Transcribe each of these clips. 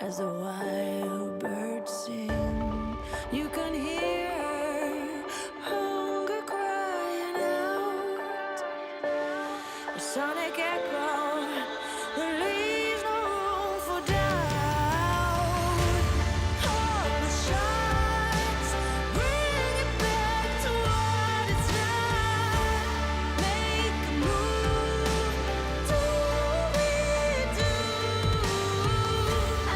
as the wild birds sing. You can hear hunger crying out, a sonic echo that leaves no room for doubt. Hold the shots, bring it back to what it's not. Make a move, do we do?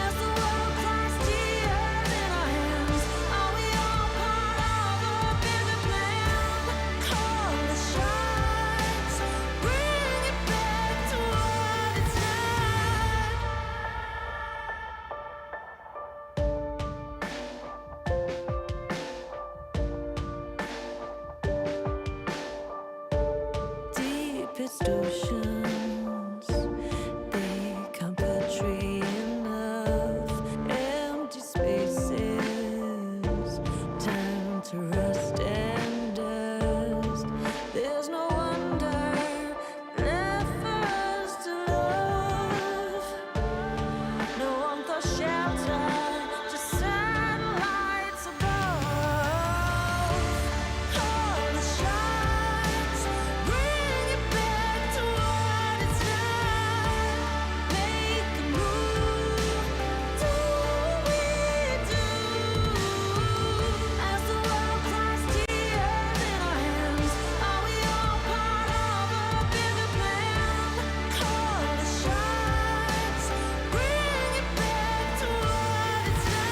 As the world cries tears in our hands, are we all part of a bigger plan? Hold the shots, bring it back to what it's not. Deepest oceans, they can't portray enough empty spaces, time to rust and dust. There's no wonder left for us to love. No warmth or shelter, just satellites above. Hold the shots, bring it back to what it's not. Make a move, do we do? As the world cries tears in our hands, are we all part of a bigger plan? Hold the shots, bring it back to what it's not.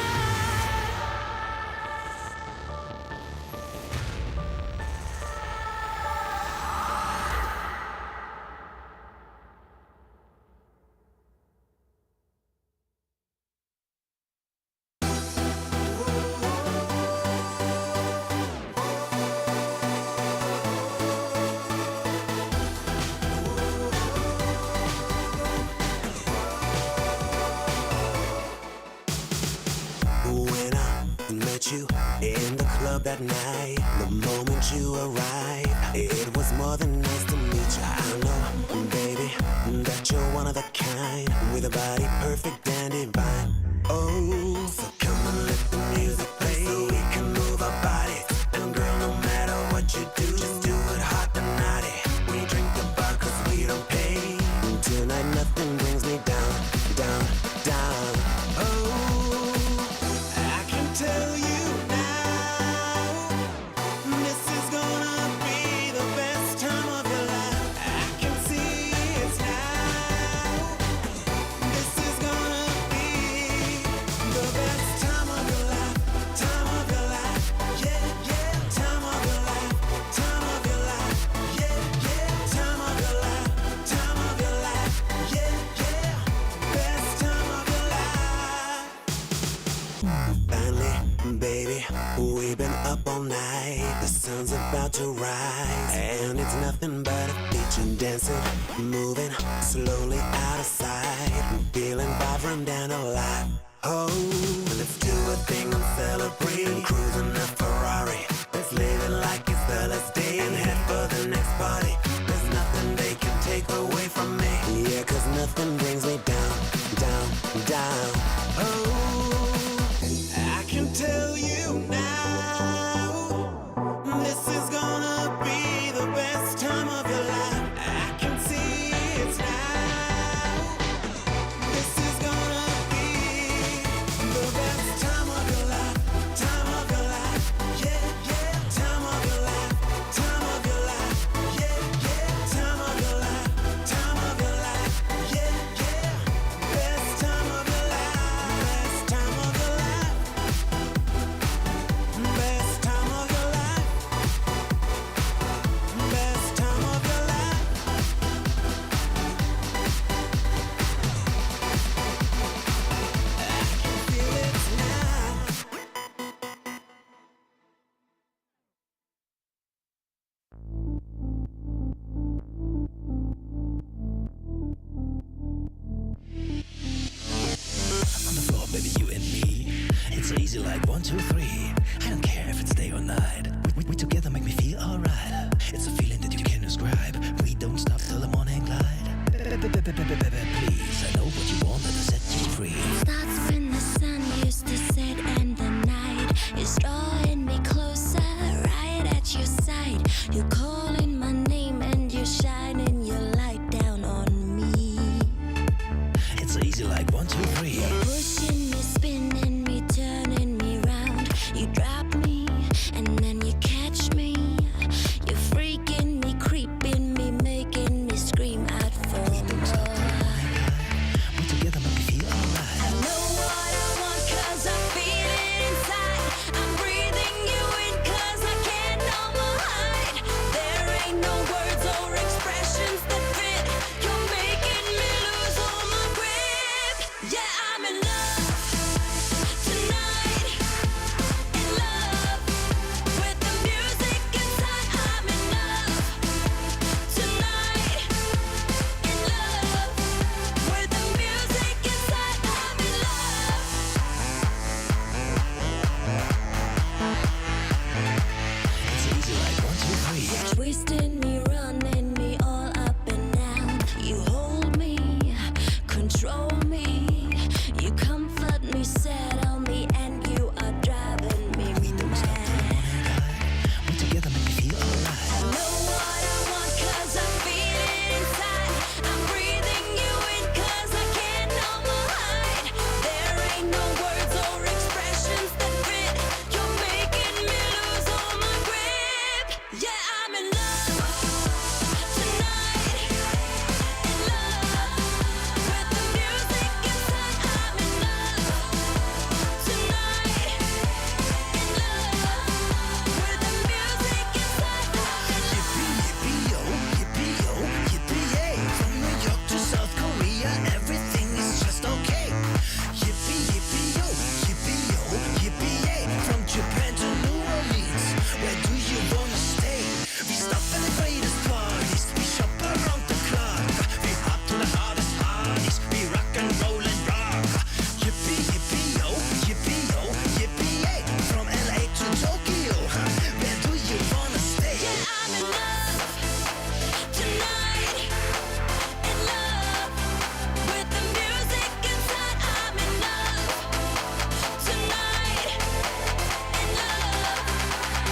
When I met you in the club that night, the moment you arrived, it was more than nice to meet you. I know, baby, that you're one of the kind, with a body perfect and divine. Oh, so come and let the music play, so we can move our bodies. And girl, no matter what you do, just do it hot and naughty. We drink the bar 'cause we don't pay. Tonight nothing brings me down, down, down. Oh, I can tell you now, this is gonna be the best time of your life. I can see it now. This is gonna be the best time of your life, time of your life, yeah, yeah, time of your life, time of your life, yeah, yeah, time of your life, time of your life, yeah, yeah, best time of your life. Finally, baby, we've been up all night. The sun's about to rise, and it's nothing but a feature dancing, moving slowly out of sight, feeling vibrant and alive. Oh, let's do a thing and celebrate, cruising a Ferrari. Let's live it like it's the last day and head for the next party. There's nothing they can take away from me, yeah, 'cause nothing brings me down, down, down. Oh, I can tell you now, this is gonna be the best time of your life. I can see it now. This is gonna be the best time of your life, time of your life, yeah, yeah, time of your life, time of your life, yeah, yeah, time of your life, time of your life, yeah, yeah, best time of your life, best time of your life. Best time of your life. Best time of your life. I can feel it now. On the floor, baby, you and me. It's easy like 1, 2, 3. I don't care if it's day or night. We together make me feel alright. It's a feeling that you can't describe. We don't stop till the morning light. Please, I know what you want, and I set you free. Starts when like 1, 2, 3. You're pushing me, spinning me, turning me round. You drop me, and then you catch me. You're freaking me, creeping me, making me scream out for more. We together make me feel alright. I know what I want 'cause I feel it inside. I'm breathing you in 'cause I can't no more hide. There ain't no words or expressions that fit. You're making me lose all my grip. Yeah, I'm in love tonight. In love with the music inside. I'm in love tonight. In love with the music inside. I'm in love. It's easy like 1, 2, 3. Twisting me, running me all up and down. You hold me, control me. You comfort me, settle me, and you are driving me mad. We together make me feel alright. I know what I want 'cause I feel it inside. I'm breathing you in 'cause I can't no more hide. There ain't no words or expressions that fit. You're making me lose all my grip. Yeah, I'm in love tonight. In love with the music inside. I'm in love tonight. In love with the music inside. Yippee, yippee, yo, yippee, yo, yippee, yay. From New York to South Korea, everything is just okay. Yippee, yippee, yo, yippee, yo, yippee, yay. From Japan to New Orleans, where do you wanna stay? We stop at the greatest parties, we shop around the clock. We hop to the hardest parties, we rock and roll and rock. Yippee, yippee, yo, yippee, yo, yippee, yay. From LA to Tokyo, where do you wanna stay? Yeah, I'm in love tonight. In love with the music inside. I'm in love tonight. In love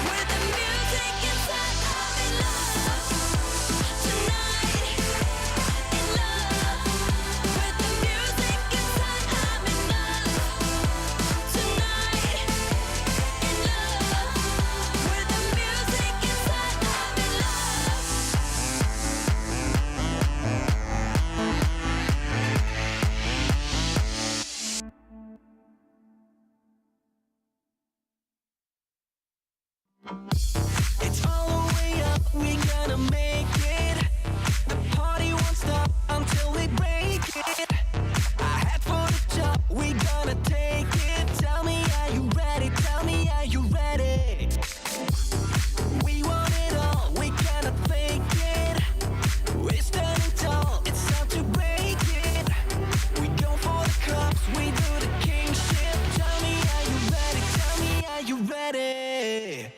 with the music inside. I'm in love tonight. In love with the music inside. I'm in love tonight. In love with the music inside. I'm in love. It's all the way up, we gonna make it. The party won't stop until we break it. I head for the top, we gonna take it. Tell me, are you ready? Tell me, are you ready? We want it all, we cannot fake it. We're standing tall, it's time to break it. We go for the clubs, we do the kingship. Tell me, are you ready? Tell me, are you ready?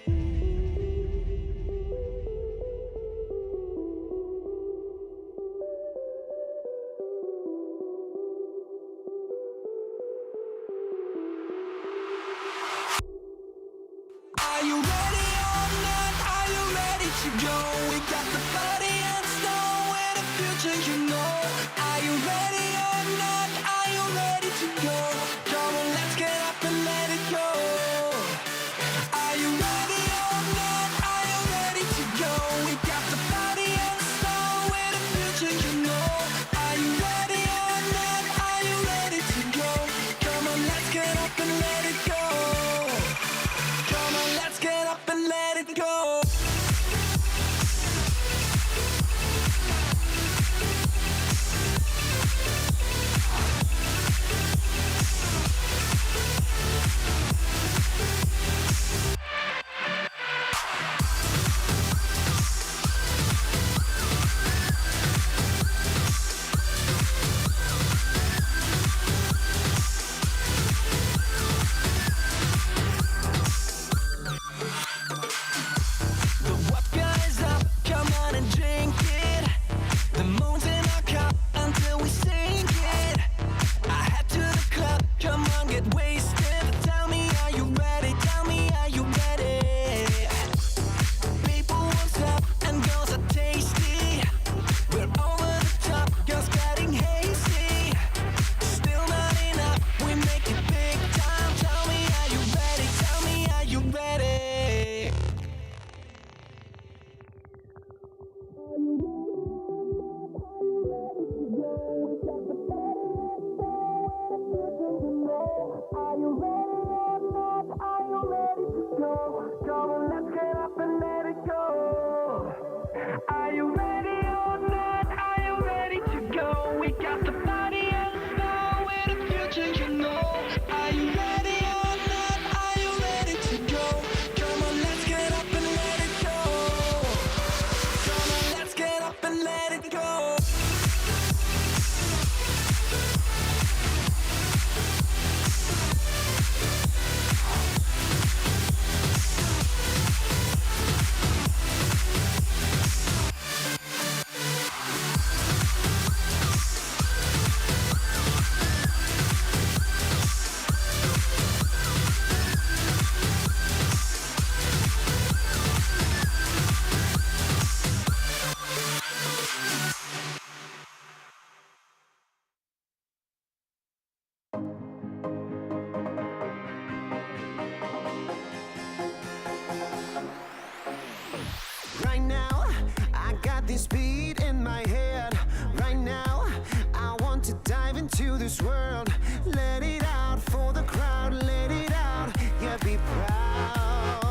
to this world. Let it out for the crowd, let it out, yeah, be proud.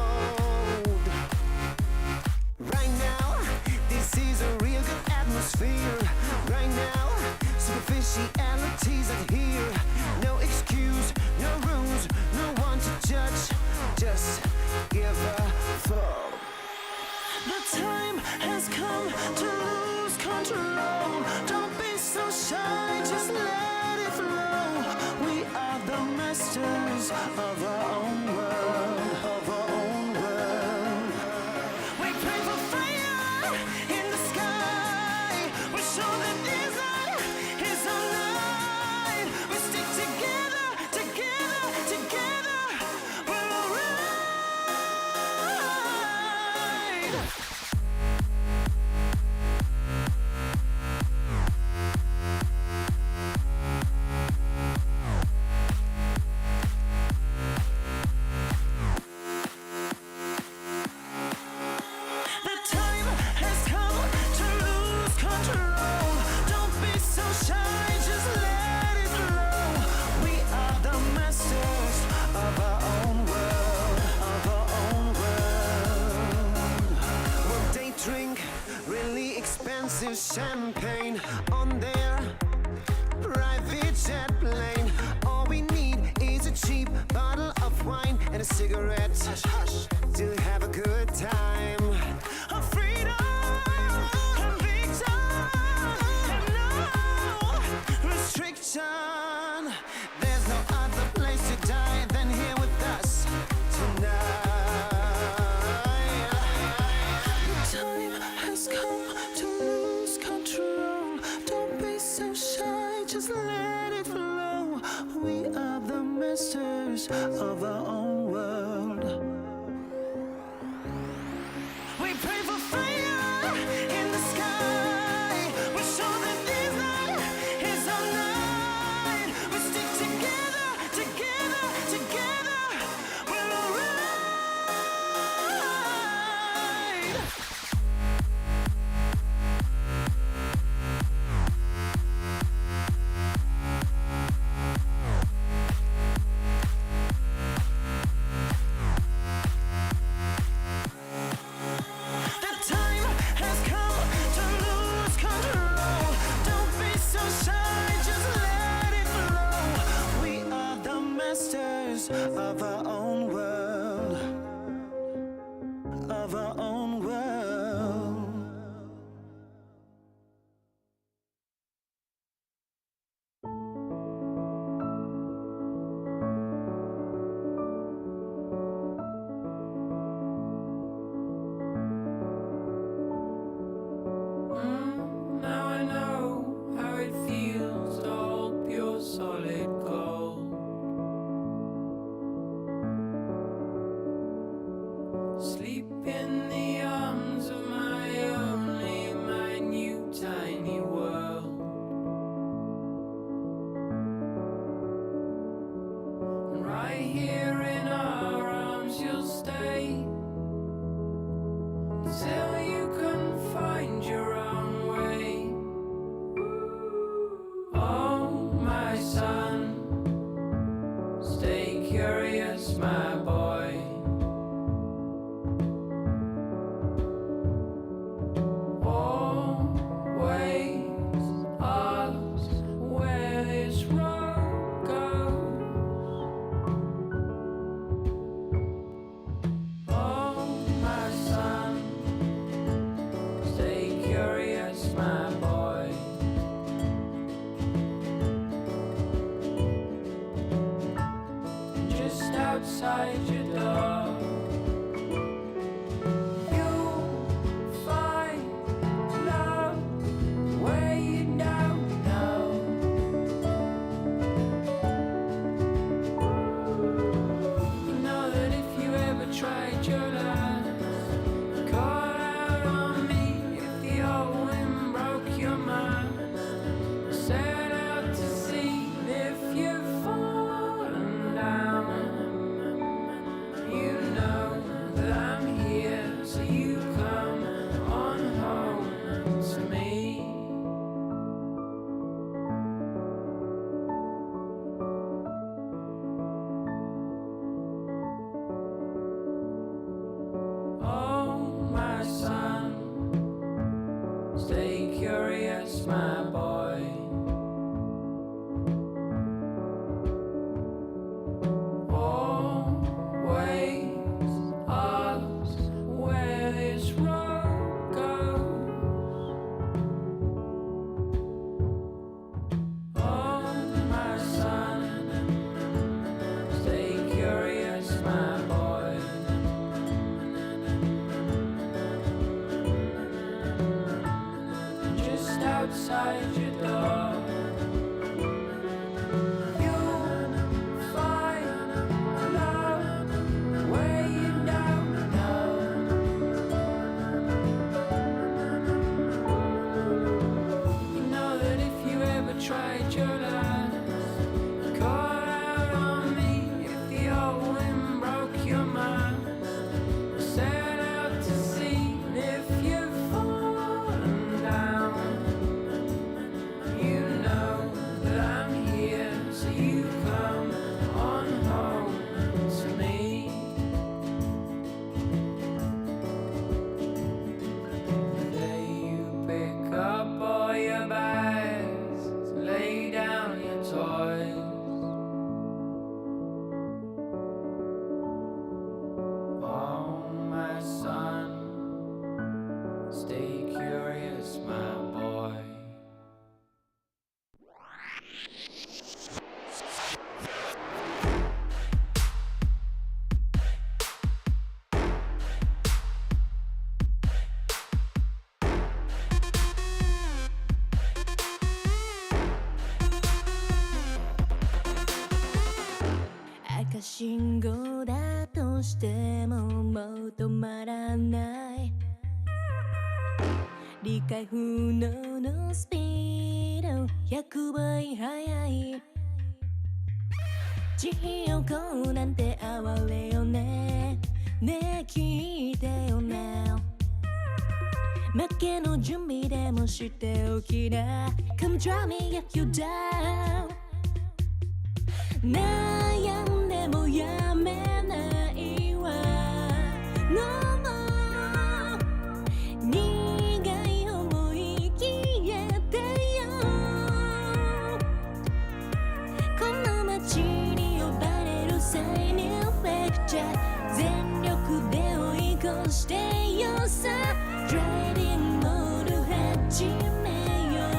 Right now, this is a real good atmosphere. Right now, superficialities are here. No excuse, no rules, no one to judge. Just give a fuck. The time has come to lose control. Don't be so shy, just let it flow. We are the masters of our own world, of our own world. We pray for fire in the sky. We show that desire is alive. We stick together, together, together. We're alright. The time has come to lose control. Don't be so shy, just let it flow. We are the masters of our own world, of our own world. Well, they drink really expensive champagne on their private jet plane. All we need is a cheap bottle of wine and a cigarette to have a good time. A freedom, a victim, and no restriction. There's no other place to die than here with us tonight. The time has come to lose control. Don't be so shy, just let it flow. We are the masters of our own world. We pray for fire in the sky. We show that desire is alive. We stick together, together, together. We're alright. The time has come to lose control. Don't be so shy, just let it flow. We are the masters of our own world, of our own world. Now I know how it feels to hold pure solid gold. Sleep in the arms of my only, my new tiny world. And right here in our arms you'll stay till you can find your own way. Oh, my son, stay curious, my boy. Always ask where this road goes. Oh, my son, stay curious, my boy. Just outside your door, you'll find love where you don't know. You know that if you ever tried your last, call out on me if the old wind broke your mind. Set out to sea if you've fallen down. You 信号だとしてももう止まらない理解不能のスピード100倍速い地獄なんて哀れよねねえ聞いてよね負けの準備でもしておきな Come try me get you down 悩んでもやめないわ No more 苦い思い消えてよこの街に呼ばれるサイニングレクチャー全力で追い越してよさ Trading モード始めよう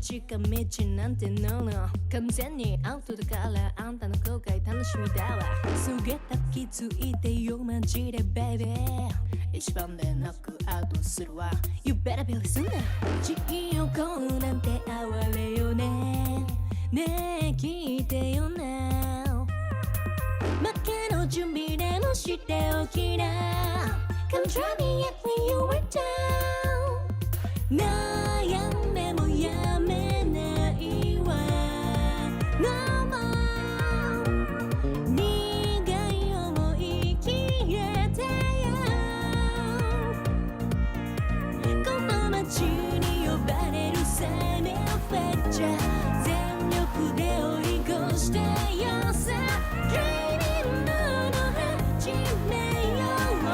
近道なんての完全にアウトだからあんたの後悔楽しみだわすげた気づいてよマジでベイビー一番でノックアウトするわ You better be listening 地獄なんて哀れよねねえ聞いてよな負けの準備でもしておきな Come try me yet when you were down 悩んでもやめないわ No more 苦い思い消えてよこの街に呼ばれるサイニングレクチャー全力で追い越してよさ Dreaming の始めよう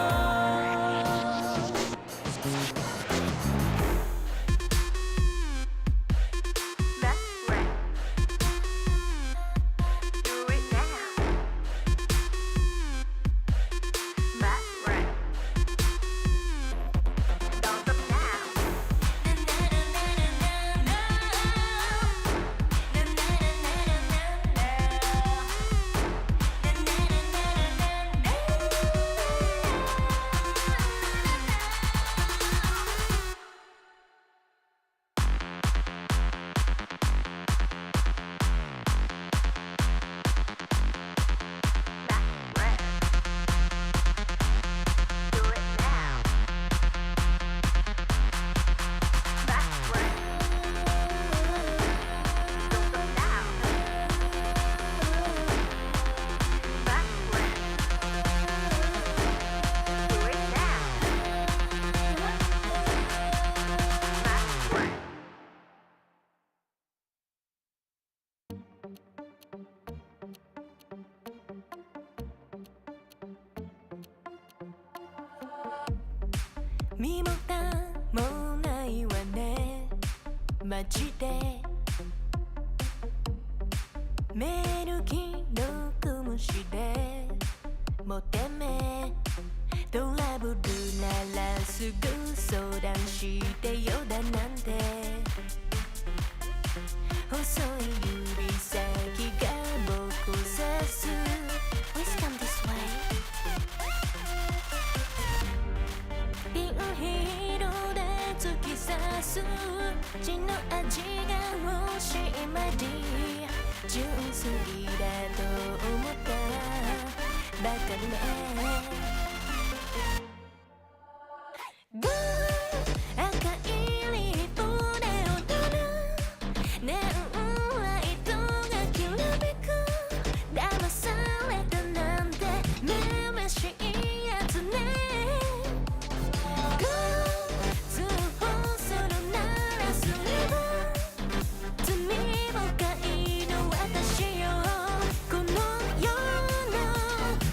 身も蓋もないわねマジでメール既読無視でもてめトラブルならすぐ相談してよだなんて細い指先が僕刺す Please come this way ピンヒールで突き刺す血の味が欲しいまで純粋だと思ったバカね赤いリップで踊るネオンライトがきらめく騙されたなんてめめしいやつね通報するならすれば罪深いの私よこの世の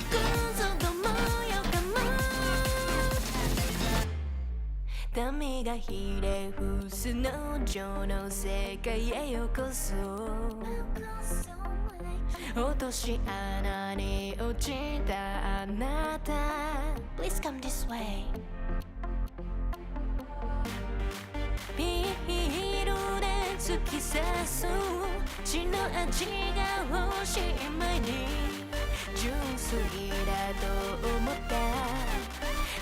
クズどもよ闇がひれ伏す農場の世界へようこそ落とし穴に落ちたあなた Please come this way ビールで突き刺す血の味が欲しい前に純粋だと思った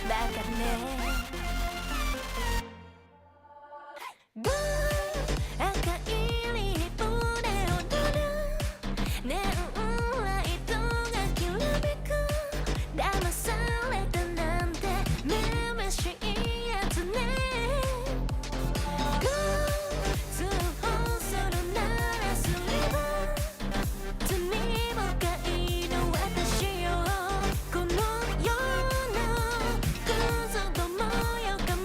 バカね赤いリップで踊るネオンライトがきらめく騙されたなんてめめしいやつね通報するならすれば罪深いの私よこの世のクズどもよかも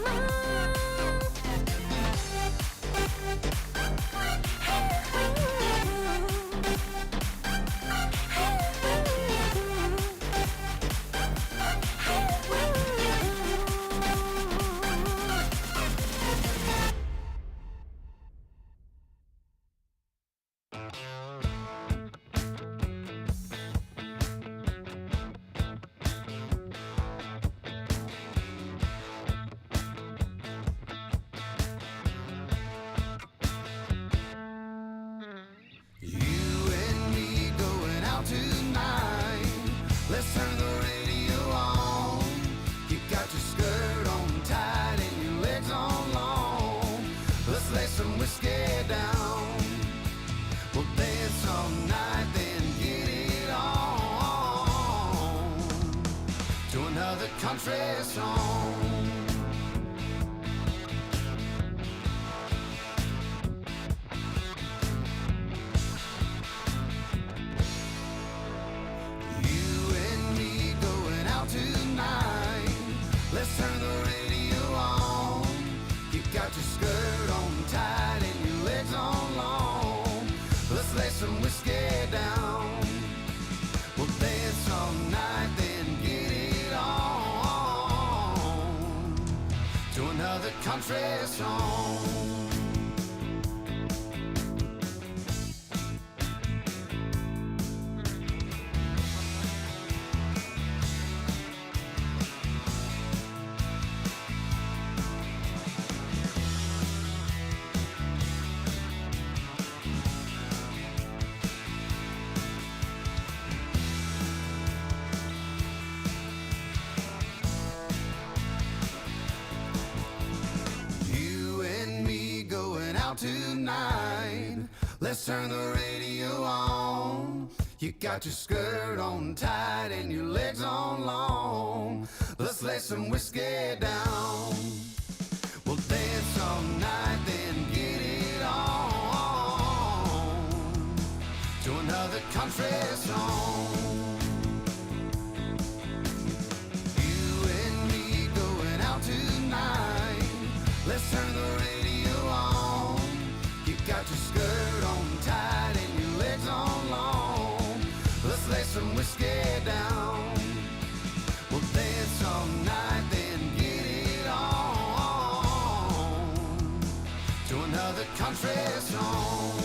You and me going out tonight. Let's turn the radio on. You got your skirt on tight and your legs on long. Let's lay some whiskey down. We'll dance all night, then get it on to another country song. Let's turn the radio on. You got your skirt on tight and your legs on long. Let's lay some whiskey down. We'll dance all night, then get it on to another country song. Tonight, let's turn the radio on. You got your skirt on tight and your legs on long. Let's lay some whiskey down. We'll dance all night, then get it on to another country song. You and me going out tonight. Let's turn the radio on. You got your skirt on tight and your legs on long. Let's lay some whiskey down. We'll dance all night, then get it on to another country song.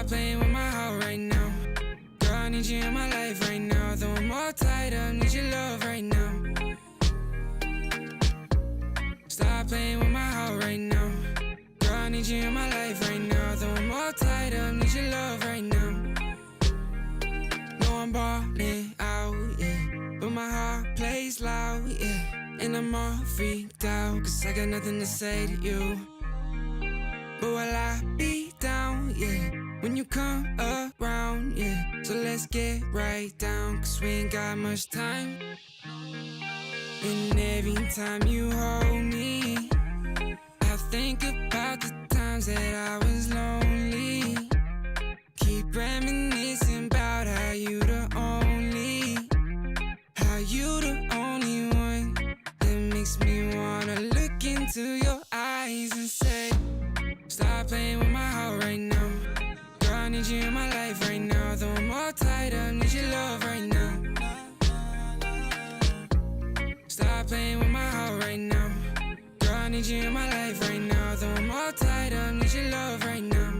Playing with my heart right now. Girl, I need you in my life right now. Though I'm all tied up, need your love right now. Stop playing with my heart right now. Girl, I need you in my life right now. Though I'm all tied up, need your love right now. No, I'm balling out, yeah, but my heart plays loud, yeah. And I'm all freaked out, cause I got nothing to say to you. But will I be down, yeah, when you come around, yeah. So let's get right down, cause we ain't got much time. And every time you hold me, I think about the times that I was lonely. Keep reminiscing about how you the only one that makes me wanna look into your eyes and say, stop playing with my heart right now. Girl, I need you in my life right now. Though I'm all tied up, need your love right now. Stop playing with my heart right now. Girl, I need you in my life right now. Though I'm all tied up, need your love right now.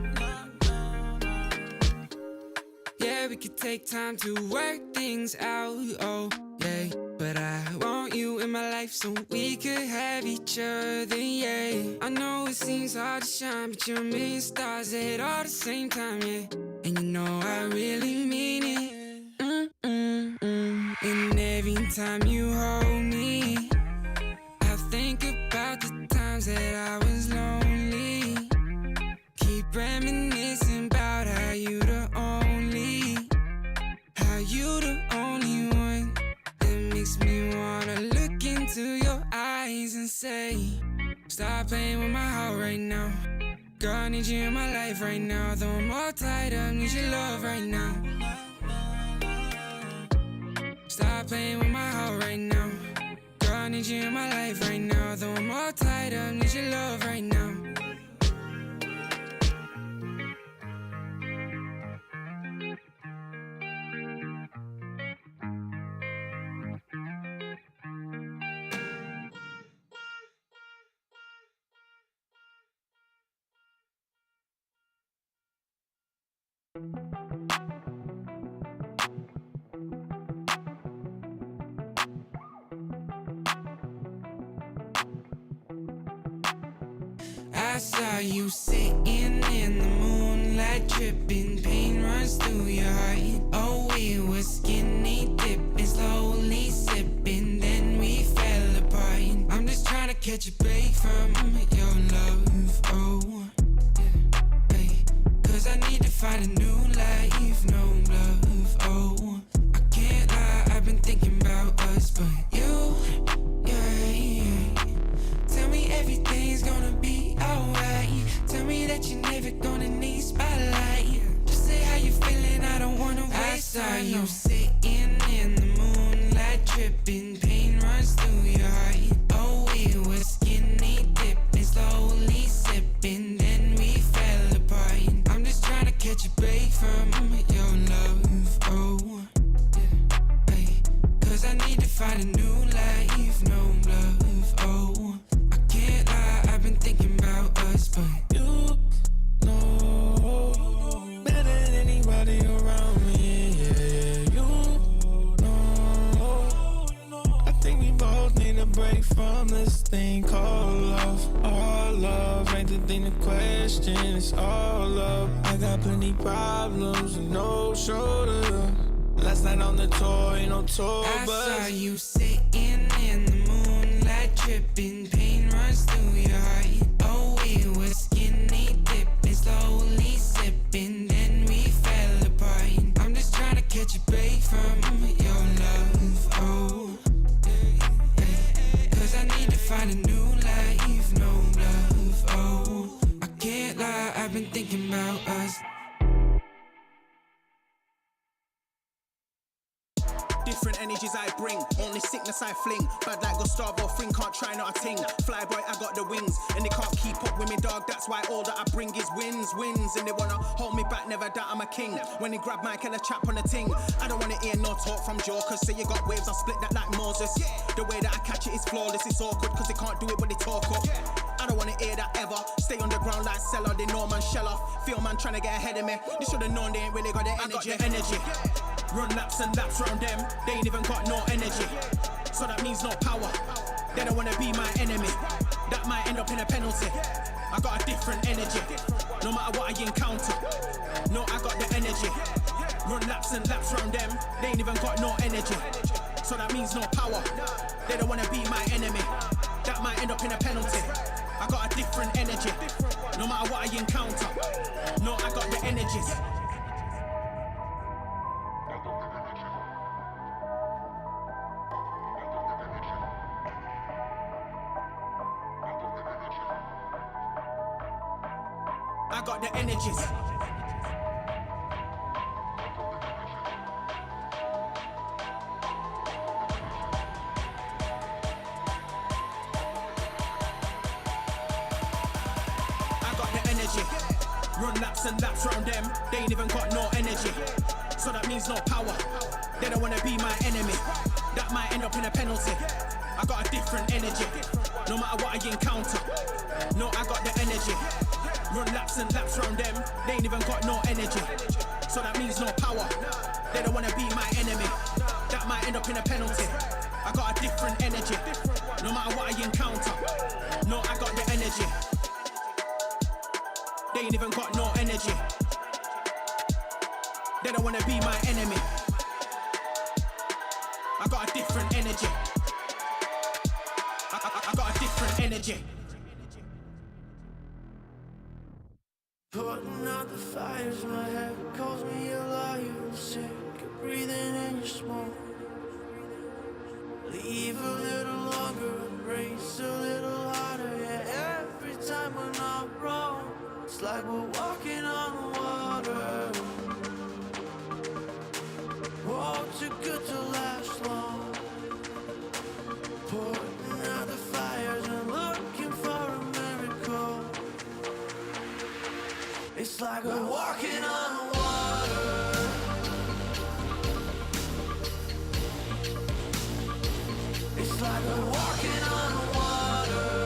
Yeah, we could take time to work things out, oh, yeah. But I want you in my life so we could have each other, yeah. I know it seems hard to shine, but you're a million stars at all the same time, yeah. And you know I really mean it. And every time you hold me, I think about the times that I was lonely. Keep reminiscing about how you the only one that makes me wanna look into your eyes and say, stop playing with my heart right now. Girl, I need you in my life right now. Though I'm all tied up, need your love right now. Stop playing with my heart right now. Girl, I need you in my life right now. Though I'm all tied up, need your love right now. I saw you sitting in the moonlight, tripping, pain runs through your heart. Oh, we were skinny dipping, slowly sipping, then we fell apart. I'm just trying to catch a break from your love, oh, hey. Cause I need to find a new life, no love, oh. I can't lie, I've been thinking about us, but you, yeah. Tell me everything's gonna be alright. Tell me that you're never gonna need spotlight. Just say how you feeling, I don't wanna waste time. I saw you sitting in the moonlight, tripping, pain runs through your heart. Oh, we were skinny dipping, slowly sipping, then we fell apart. I'm just trying to catch a break from your love, oh, hey. Cause I need to find a new life, no love, oh. I can't lie, I've been thinking about us, but you know better than anybody around me, yeah. You know I think we both need a break from this thing called love. All love ain't the thing to question, it's all love. I got plenty problems and no shoulder. Last night on the tour, ain't no tour bus. I saw you sitting in the moonlight, tripping, pain runs through your heart. Oh, we were skinny dipping, slowly sipping, then we fell apart. I'm just trying to catch a break from your love, oh, hey. Cause I need to find a new life, no love, oh. I can't lie, I've been thinking about us. Different energies I bring, only sickness I fling. Bad like Gustavo Fring, can't try not a ting. Flyboy, I got the wings, and they can't keep up with me, dog. That's why all that I bring is wins. And they wanna hold me back, never doubt I'm a king. When they grab Mike and a chap on the ting, I don't wanna hear no talk from jokers. Say you got waves, I split that like Moses. The way that I catch it is flawless, it's awkward, cause they can't do it when they talk up. I don't wanna hear that ever. Stay on the ground like Cellar, they know man shell off. Feel man trying to get ahead of me. They should've known they ain't really got the energy. I got the energy. Run laps and laps round them, they ain't even got no energy. So that means no power. They don't wanna be my enemy. That might end up in a penalty. I got a different energy, no matter what I encounter. No, I got the energy. Run laps and laps round them, they ain't even got no energy. So that means no power. They don't wanna be my enemy. That might end up in a penalty. I got a different energy, no matter what I encounter. No, I got the energies. I got the energies. Run laps and laps round them, they ain't even got no energy. So that means no power. They don't wanna be my enemy. That might end up in a penalty. I got a different energy. No matter what I encounter. No, I got the energy. Run laps and laps round them, they ain't even got no energy. So that means no power. They don't wanna be my enemy. That might end up in a penalty. I got a different energy. No matter what I encounter. No, I got the energy. They ain't even got no energy. They don't wanna be my enemy. I got a different energy. I got a different energy. Putting out the fires, my head calls me a liar. Sick of breathing in your smoke. Leave a little longer, embrace a little harder. Yeah, every time we're not wrong, it's like we're walking on water. Oh, too good to last long. Putting out the fires and looking for a miracle. It's like we're walking on water. It's like we're walking on water.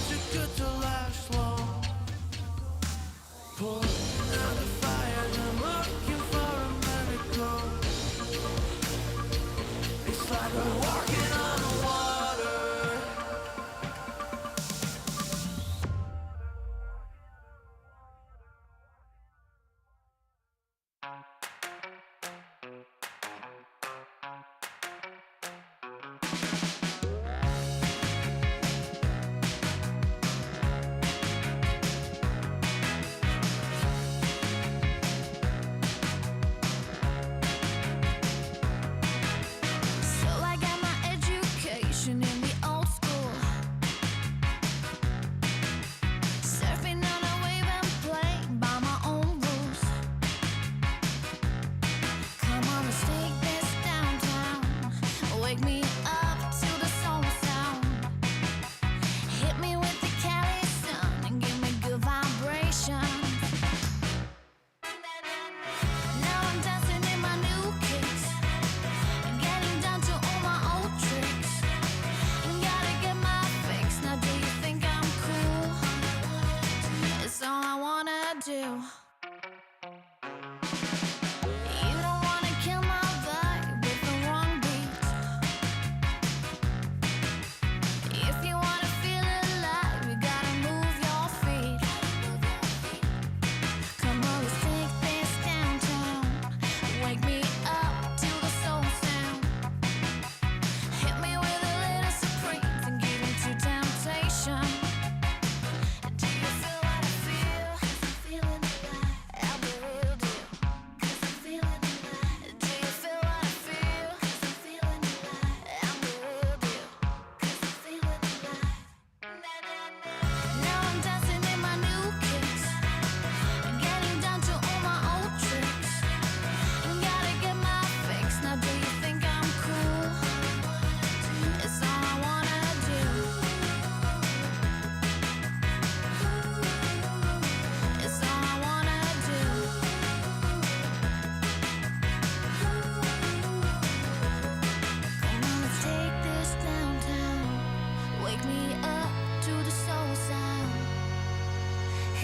Too good to lie.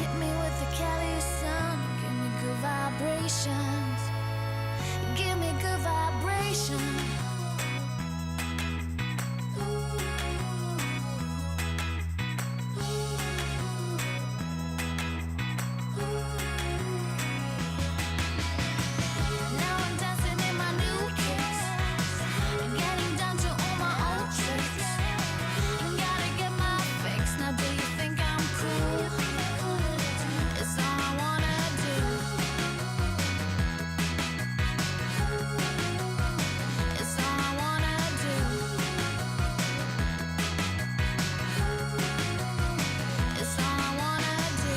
Hit me with the Cali sun, give me good vibrations. Give me good vibrations. Now I'm dancing in my new kicks, getting down to all my old tricks. Gotta get my fix. Now do you think I'm cool? It's all I wanna do. It's all I wanna do. It's all I wanna do.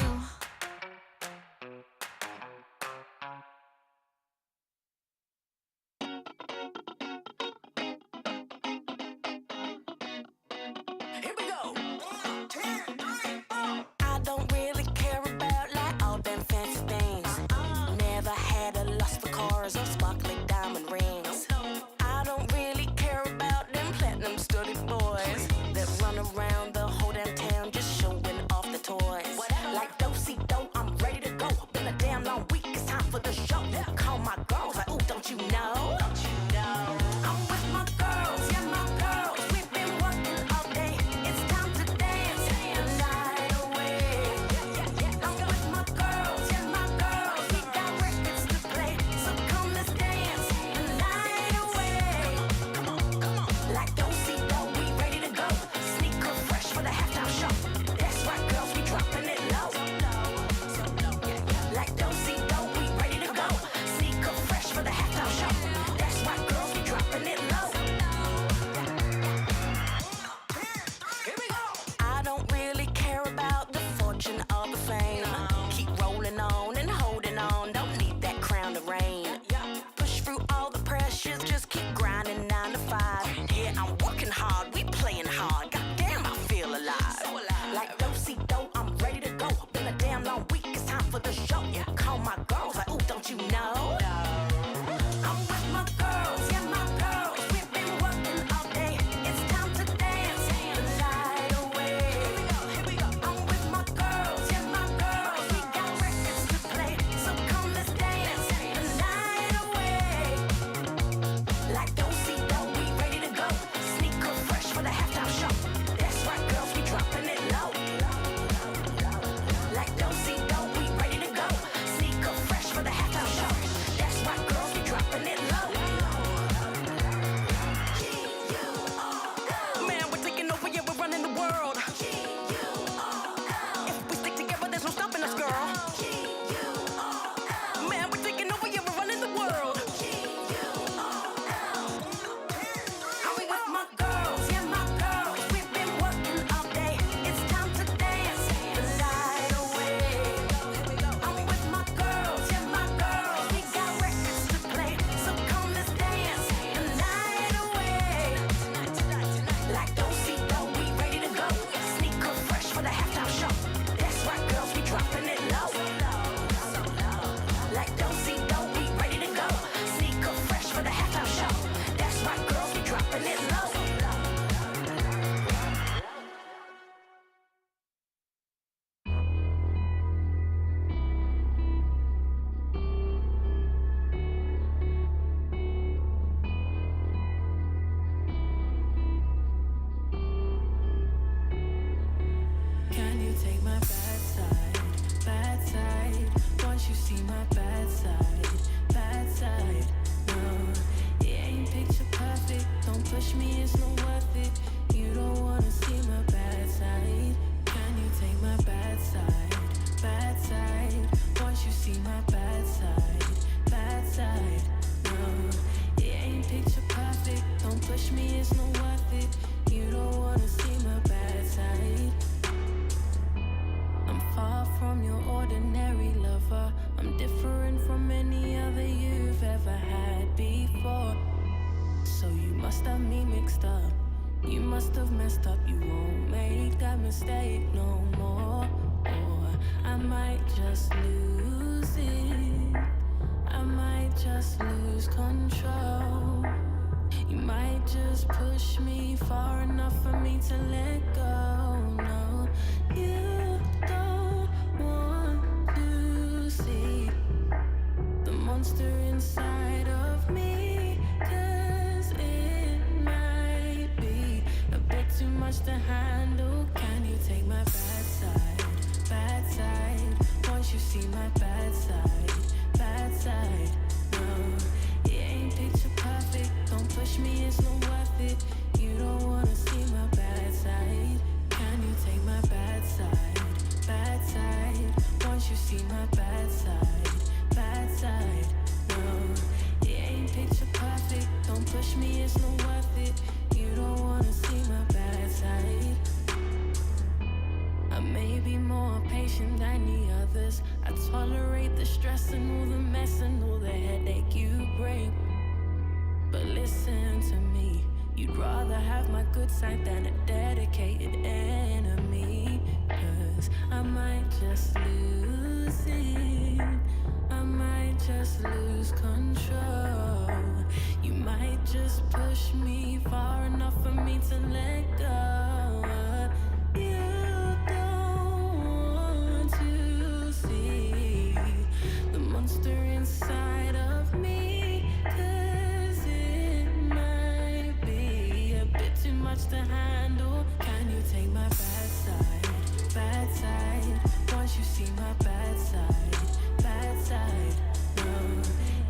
Here we go. I don't really care about like all them fancy things. Never had a lust for cars or sparkly diamond rings. I don't really care about them platinum studded boys that run around the whole damn town just showing off the toys. Like do-si-do, I'm ready to go. Been a damn long week, it's time for the show. Call my girls like, ooh, don't you know? I'm with my girls, yeah, my girls. We've been working all day. It's time to dance the night away. I'm with my girls, yeah, my girls. We got records to play, so come let's dance the night away. Like do-si-do, we ready to go. Sneaker fresh for the halftime show. That's right, girls, we dropping it low. Like do-si-do, we ready to go. Sneaker fresh for the halftime show. That's right, girls, we dropping it low. Here we go. I don't really care about the fortune or the fame. Keep rolling on and holding on. Don't need that crown to reign. Push through all the pressures, just keep grinding 9 to 5. Yeah, I'm working hard, we playing hard. Goddamn, I feel alive. Like do-si-do, I'm ready to go. Been a damn long week, it's time for the show. Call my girls like, ooh, don't you know? I'm with my girls, yeah, my girls. We've been working all day. It's time to dance the night away. I'm with my girls, yeah, my girls. We got records to play, so come let's dance the night away. Like do-si-do, we ready to go. Sneaker fresh for the halftime show. That's right, girls, we dropping it low. Like do-si-do, we ready to go. Sneaker fresh for the halftime show. That's right, girls, we dropping it low. Man, we're taking over, yeah, we're running the world. If we stick together, there's no stopping us, girl. Man, we're taking over, yeah, we're running the world. I'm with my girls, yeah, my girls. We've been working all day. It's time to dance the night away. I'm with my girls, yeah, my girls. We got records to play, so come let's dance the night away. Like do-si-do, we ready to go. Sneaker fresh for the halftime show. That's right, girls, we dropping it low. Like do-si-do, we ready to go. Sneaker fresh for the halftime show. That's right, girls, we dropping it low. Can you take my bad side? Bad side. Once you see my bad side, bad side. No, it ain't picture perfect. Don't push me, it's not worth it. You don't wanna see my bad side. Can you take my bad side? Bad side. Once you see my bad side, bad side. No, it ain't picture perfect. Don't push me, it's not worth it. You don't wanna see my bad side. I'm far from your ordinary lover. I'm different from any other you've ever had before. So you must have me mixed up. You must have messed up. You won't make that mistake no more. Or I might just lose it. I might just lose control. You might just push me far enough for me to let go. No, you don't want see my bad side, bad side. No, it ain't picture perfect. Don't push me, it's not worth it. You don't wanna see my bad side. Can you take my bad side, bad side? Once you see my bad side, bad side. No, it ain't picture perfect. Don't push me, it's not worth it. You don't wanna see my bad side. I may be more patient than the others. I tolerate the stress and all the mess and all the headache you bring. But listen to me, you'd rather have my good side than a dedicated enemy. 'Cause I might just lose it, I might just lose control. You might just push me far enough for me to let go. You don't want to see the monster inside of me, 'cause it might be a bit too much to handle. Can you take my bad side, bad side? Once you see my bad side, bad side. No,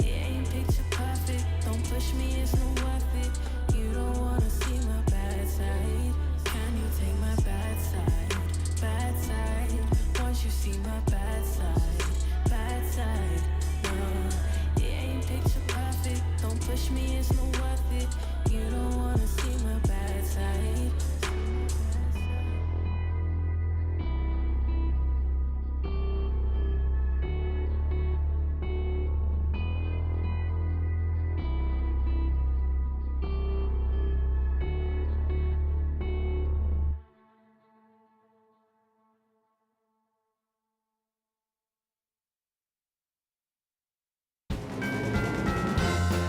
it ain't picture perfect. Don't push me, it's not worth it. You don't wanna see my bad side. Can you take my bad side, bad side? Once you see my bad side, bad side. No, it ain't picture perfect. Don't push me, it's not worth it. You don't wanna see my bad side.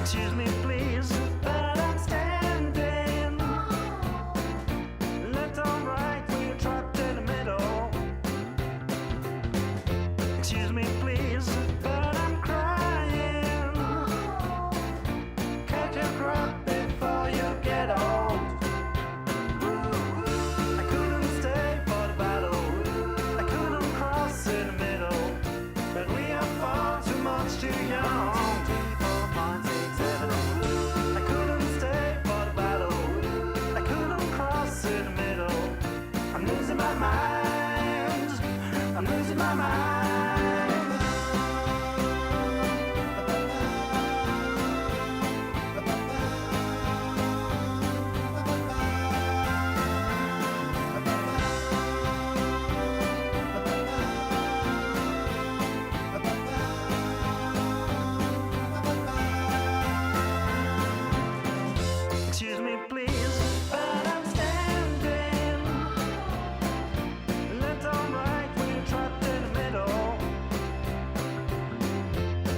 Excuse me, please, but I'm standing. Left or right when you're trapped in the middle. Excuse me, please, but I'm crying. Catch your breath before you get old. I couldn't stay for the battle. I couldn't cross in the middle. But we are far too much too young. I couldn't stay for the battle. I couldn't cross in the middle. I'm losing my mind. I'm losing my mind. Excuse me, please, but I'm standing. Left or right when you're trapped in the middle.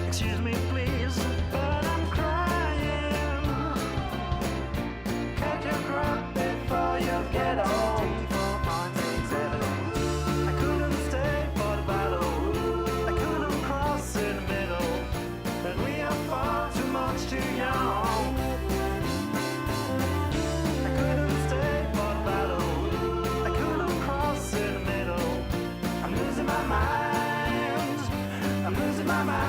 Excuse me, please, but I'm crying. Catch your breath before you get old. I couldn't stay for the battle. I couldn't cross in the middle. But we are far too much too young. I couldn't stay for the battle. I couldn't cross in the middle. I'm losing my mind. I'm losing my mind.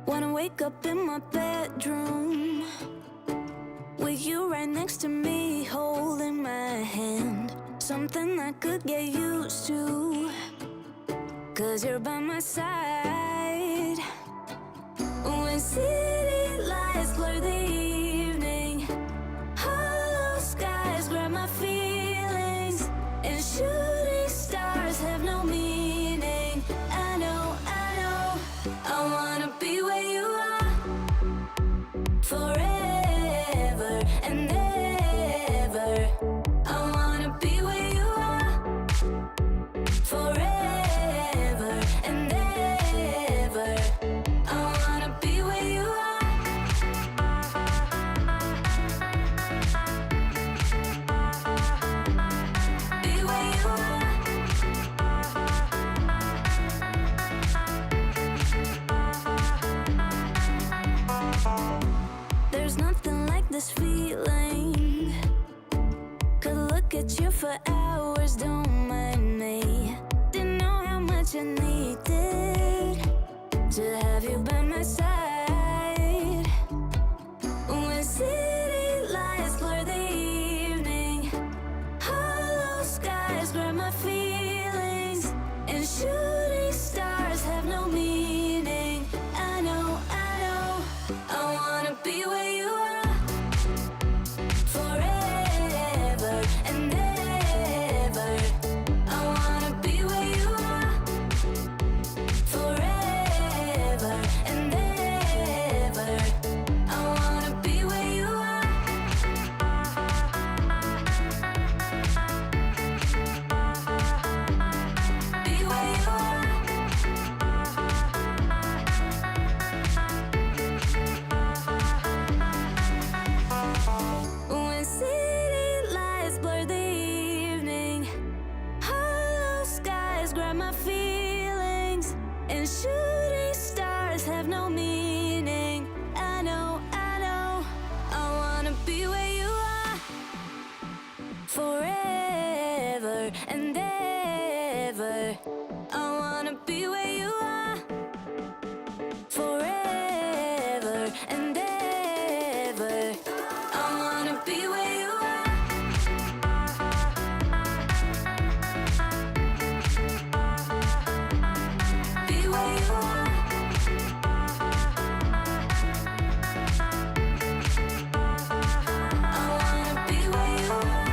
Wanna wake up in my bedroom with you right next to me, holding my hand. Something I could get used to, 'cause you're by my side. When city lights blur the evening, hollow skies grab my feelings, and shooting stars have no meaning. I know, I wanna be where you are, forever and ever. I wanna be where you are, forever and for hours, don't mind me. Didn't know how much I needed to have you by my side. When city lights blur the evening, hollow skies grab my feelings, and shooting stars have no meaning. I know, I wanna be where you are forever and ever. I wanna be where you are forever and ever. I wanna be where you are. Be where you are. When city lights blur the evening, hollow skies grab my feelings, and shooting stars have no meaning. I know, I wanna be where you are forever and ever. I wanna be where you are forever and ever. I wanna be where you are. Be where you are. I wanna be where you are.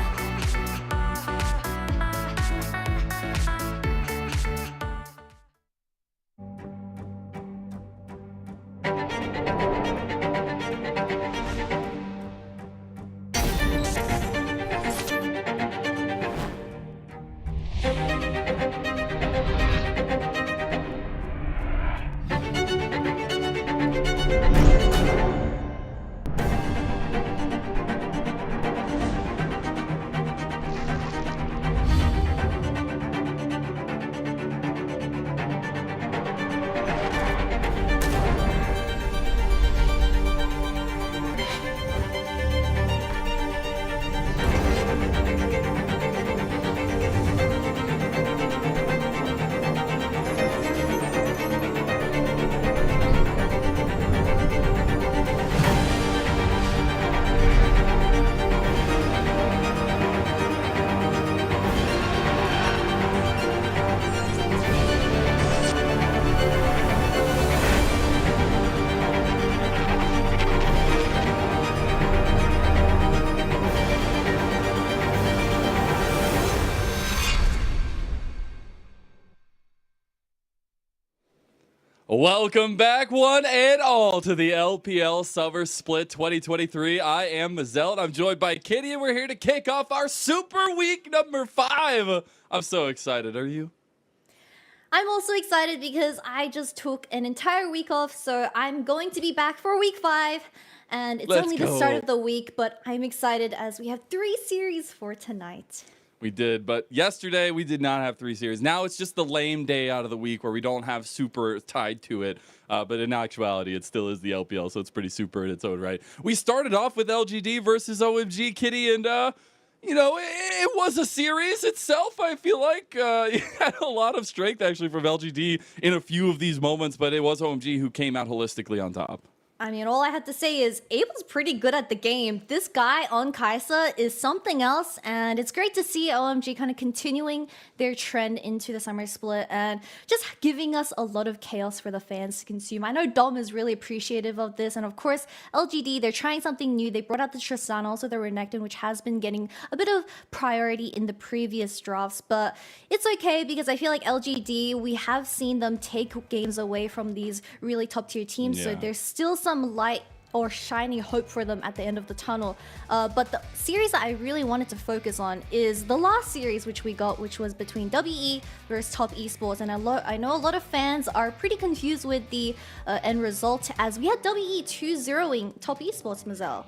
Welcome back, one and all, to the LPL Summer Split 2023. I am Mazel, and I'm joined by Kitty, and we're here to kick off our Super Week number 5. I'm so excited. Are you? I'm also excited because I just took an entire week off, so I'm going to be back for week 5. And it's Let's only go. the start of the week, but I'm excited as we have 3 series for tonight. We did, but yesterday we did not have 3 series. Now it's just the lame day out of the week where we don't have super tied to it. But in actuality, it still is the LPL, so it's pretty super in its own right. We started off with LGD versus OMG, Kitty, and you know, it was a series itself. I feel like it had a lot of strength actually from LGD in a few of these moments, but it was OMG who came out holistically on top. I mean, all I have to say is Abel's pretty good at the game. This guy on Kaisa is something else, and it's great to see OMG kind of continuing their trend into the summer split and just giving us a lot of chaos for the fans to consume. I know Dom is really appreciative of this, and of course, LGD, they're trying something new. They brought out the Tristan, also the Renekton, which has been getting a bit of priority in the previous drafts, but it's okay because I feel like LGD, we have seen them take games away from these really top-tier teams, so there's still some light or shiny hope for them at the end of the tunnel. But the series that I really wanted to focus on is the last series which we got, which was between WE versus Top Esports. And I know a lot of fans are pretty confused with the end result, as we had WE 2-0ing Top Esports, Mazel.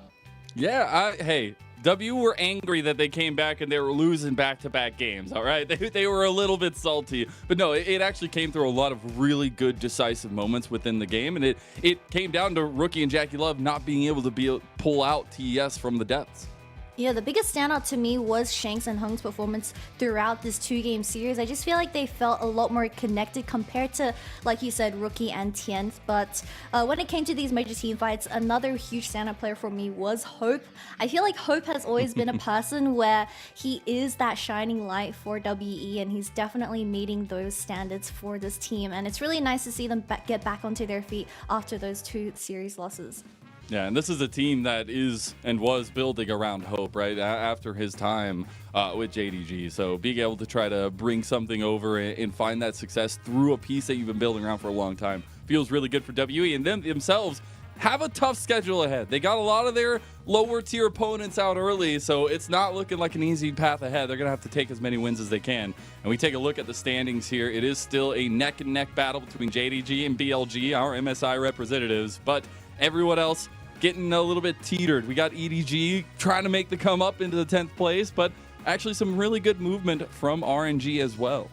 Yeah, hey, W were angry that they came back and they were losing back-to-back games, all right? They were a little bit salty. But no, it actually came through a lot of really good decisive moments within the game, and it came down to Rookie and Jackie Love not being able to pull out TES from the depths. Yeah, the biggest standout to me was Shanks and Hung's performance throughout this 2-game series. I just feel like they felt a lot more connected compared to, like you said, Rookie and Tienth. But when it came to these major team fights, another huge standout player for me was Hope. I feel like Hope has always been a person where he is that shining light for WE, and he's definitely meeting those standards for this team. And it's really nice to see them get back onto their feet after those 2 series losses. Yeah, and this is a team that is and was building around Hope, right, after his time with JDG. So being able to try to bring something over and find that success through a piece that you've been building around for a long time feels really good for WE. And them themselves have a tough schedule ahead. They got a lot of their lower tier opponents out early, so it's not looking like an easy path ahead. They're going to have to take as many wins as they can. And we take a look at the standings here. It is still a neck and neck battle between JDG and BLG, our MSI representatives, but everyone else getting a little bit teetered. We got EDG trying to make the come up into the 10th place, but actually some really good movement from RNG as well.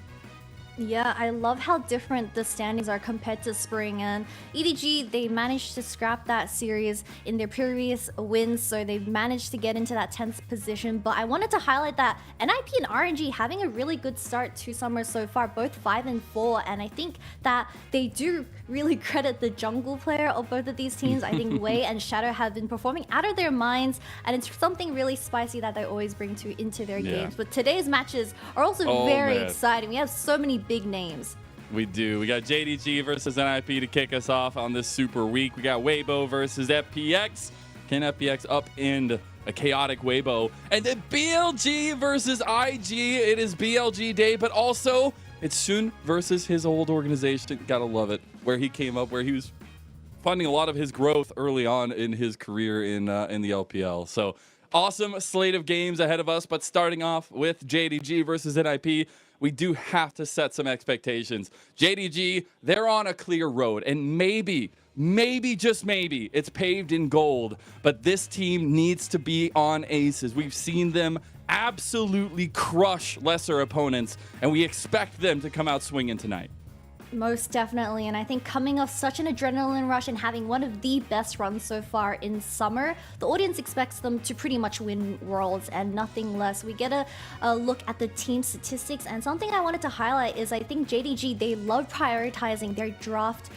Yeah, I love how different the standings are compared to spring, and EDG, they managed to scrap that series in their previous wins, so they've managed to get into that 10th position. But I wanted to highlight that NIP and RNG having a really good start to summer so far, both 5 and 4, and I think that they do really credit the jungle player of both of these teams. I think Wei and Shadow have been performing out of their minds, and it's something really spicy that they always bring into their games. But today's matches are also very exciting. We have so many big names. We do. We got JDG versus NIP to kick us off on this super week. We got Weibo versus FPX. Can FPX upend a chaotic Weibo? And then BLG versus IG. It is BLG day, but also it's Shun versus his old organization. Gotta love it. Where he came up, where he was finding a lot of his growth early on in his career in the LPL. So awesome slate of games ahead of us, but starting off with JDG versus NIP, we do have to set some expectations. JDG, they're on a clear road, and maybe, just maybe, it's paved in gold, but this team needs to be on aces. We've seen them absolutely crush lesser opponents, and we expect them to come out swinging tonight. Most definitely, and I think coming off such an adrenaline rush and having one of the best runs so far in summer, the audience expects them to pretty much win Worlds and nothing less. We get a look at the team statistics, and something I wanted to highlight is I think JDG, they love prioritizing their draft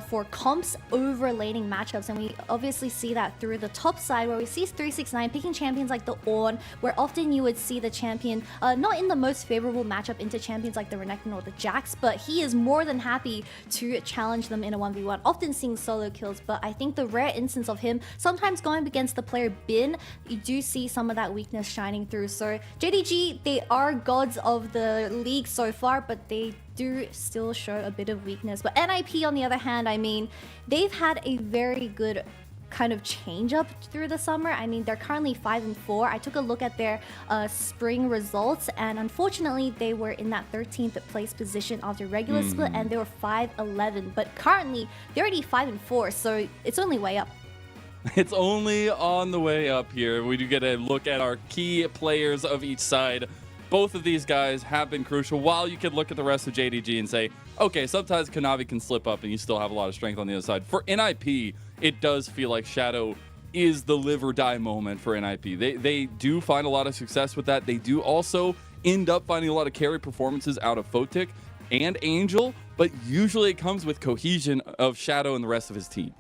for comps over laning matchups, and we obviously see that through the top side where we see 369 picking champions like the Ornn, where often you would see the champion not in the most favorable matchup into champions like the Renekton or the Jax, but he is more than happy to challenge them in a 1v1, often seeing solo kills. But I think the rare instance of him sometimes going against the player Bin, you do see some of that weakness shining through. So JDG, they are gods of the league so far, but they do still show a bit of weakness. But NIP on the other hand, I mean, they've had a very good kind of change up through the summer. I mean, they're currently 5 and 4. I took a look at their spring results, and unfortunately they were in that 13th place position after regular split, and they were 5-11, but currently they're already 5 and 4, so it's only way up. It's only on the way up here. We do get a look at our key players of each side. Both of these guys have been crucial, while you could look at the rest of JDG and say, okay, sometimes Kanavi can slip up and you still have a lot of strength on the other side. For NIP, it does feel like Shadow is the live or die moment for NIP. They do find a lot of success with that. They do also end up finding a lot of carry performances out of Photic and Angel, but usually it comes with cohesion of Shadow and the rest of his team.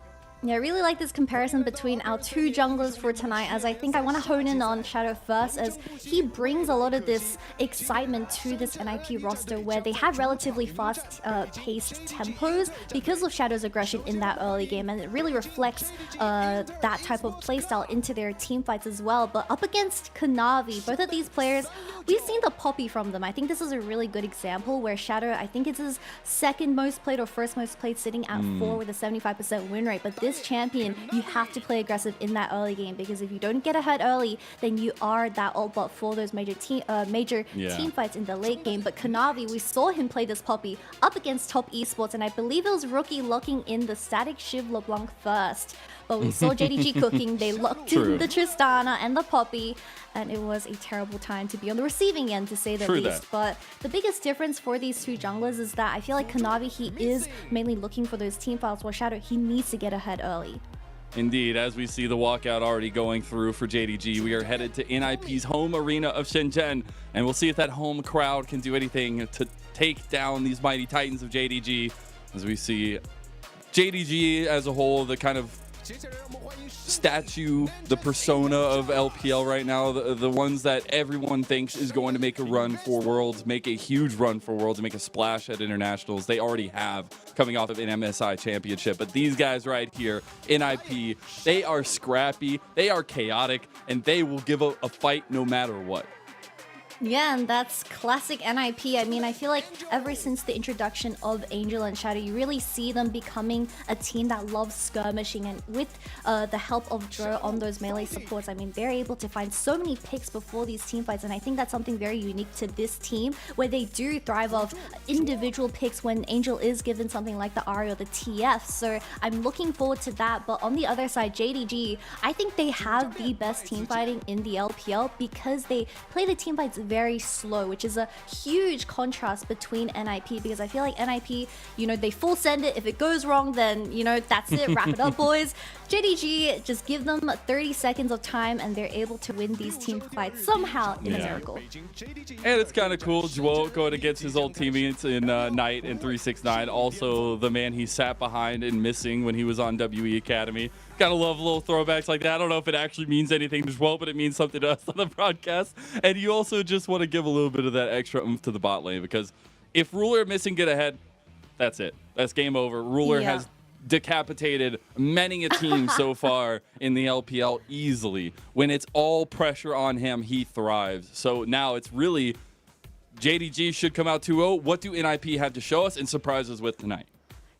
Yeah, I really like this comparison between our 2 junglers for tonight, as I think I want to hone in on Shadow first, as he brings a lot of this excitement to this NIP roster where they have relatively fast-paced tempos because of Shadow's aggression in that early game, and it really reflects that type of playstyle into their team fights as well. But up against Kanavi, both of these players, we've seen the poppy from them. I think this is a really good example where Shadow, I think it's his second most played or first most played, sitting at 4 with a 75% win rate, but this champion, you have to play aggressive in that early game, because if you don't get ahead early, then you are that ult bot for those major team fights in the late game. But Kanavi, we saw him play this poppy up against top esports, and I believe it was Rookie locking in the static Shiv LeBlanc first. But we saw JDG cooking, they locked in the Tristana and the poppy, and it was a terrible time to be on the receiving end, to say the least. But the biggest difference for these 2 junglers is that I feel like Kanavi, he is mainly looking for those team fights, while Shadow, he needs to get ahead early. Indeed, as we see the walkout already going through for JDG, we are headed to NIP's home arena of Shenzhen, and we'll see if that home crowd can do anything to take down these mighty titans of JDG. As we see JDG as a whole, the kind of statue, the persona of LPL right now, the ones that everyone thinks is going to make a run for Worlds, make a huge run for Worlds, and make a splash at Internationals. They already have, coming off of an MSI championship. But these guys right here, NIP, they are scrappy, they are chaotic, and they will give a fight no matter what. Yeah, and that's classic NIP. I mean, I feel like ever since the introduction of Angel and Shadow, you really see them becoming a team that loves skirmishing, and with the help of Dro on those melee supports, I mean, they're able to find so many picks before these team fights, and I think that's something very unique to this team, where they do thrive off individual picks when Angel is given something like the Ari or the TF, so I'm looking forward to that. But on the other side, JDG, I think they have the best team fighting in the LPL because they play the team fights very slow, which is a huge contrast between NIP, because I feel like NIP, you know, they full send it. If it goes wrong, then, you know, that's it, wrap it up, boys. JDG, just give them 30 seconds of time and they're able to win these team fights somehow in a miracle. And it's kind of cool, Joel going against his old teammates in Knight and 369, also the man he sat behind and missing when he was on WE Academy. Gotta love little throwbacks like that. I don't know if it actually means anything to Joel, but it means something to us on the broadcast. And you also just want to give a little bit of that extra oomph to the bot lane, because if Ruler and Missing get ahead, that's it. That's game over. Ruler has decapitated many a team so far in the LPL easily. When it's all pressure on him, he thrives. So now it's really JDG should come out 2-0. What do NIP have to show us and surprise us with tonight?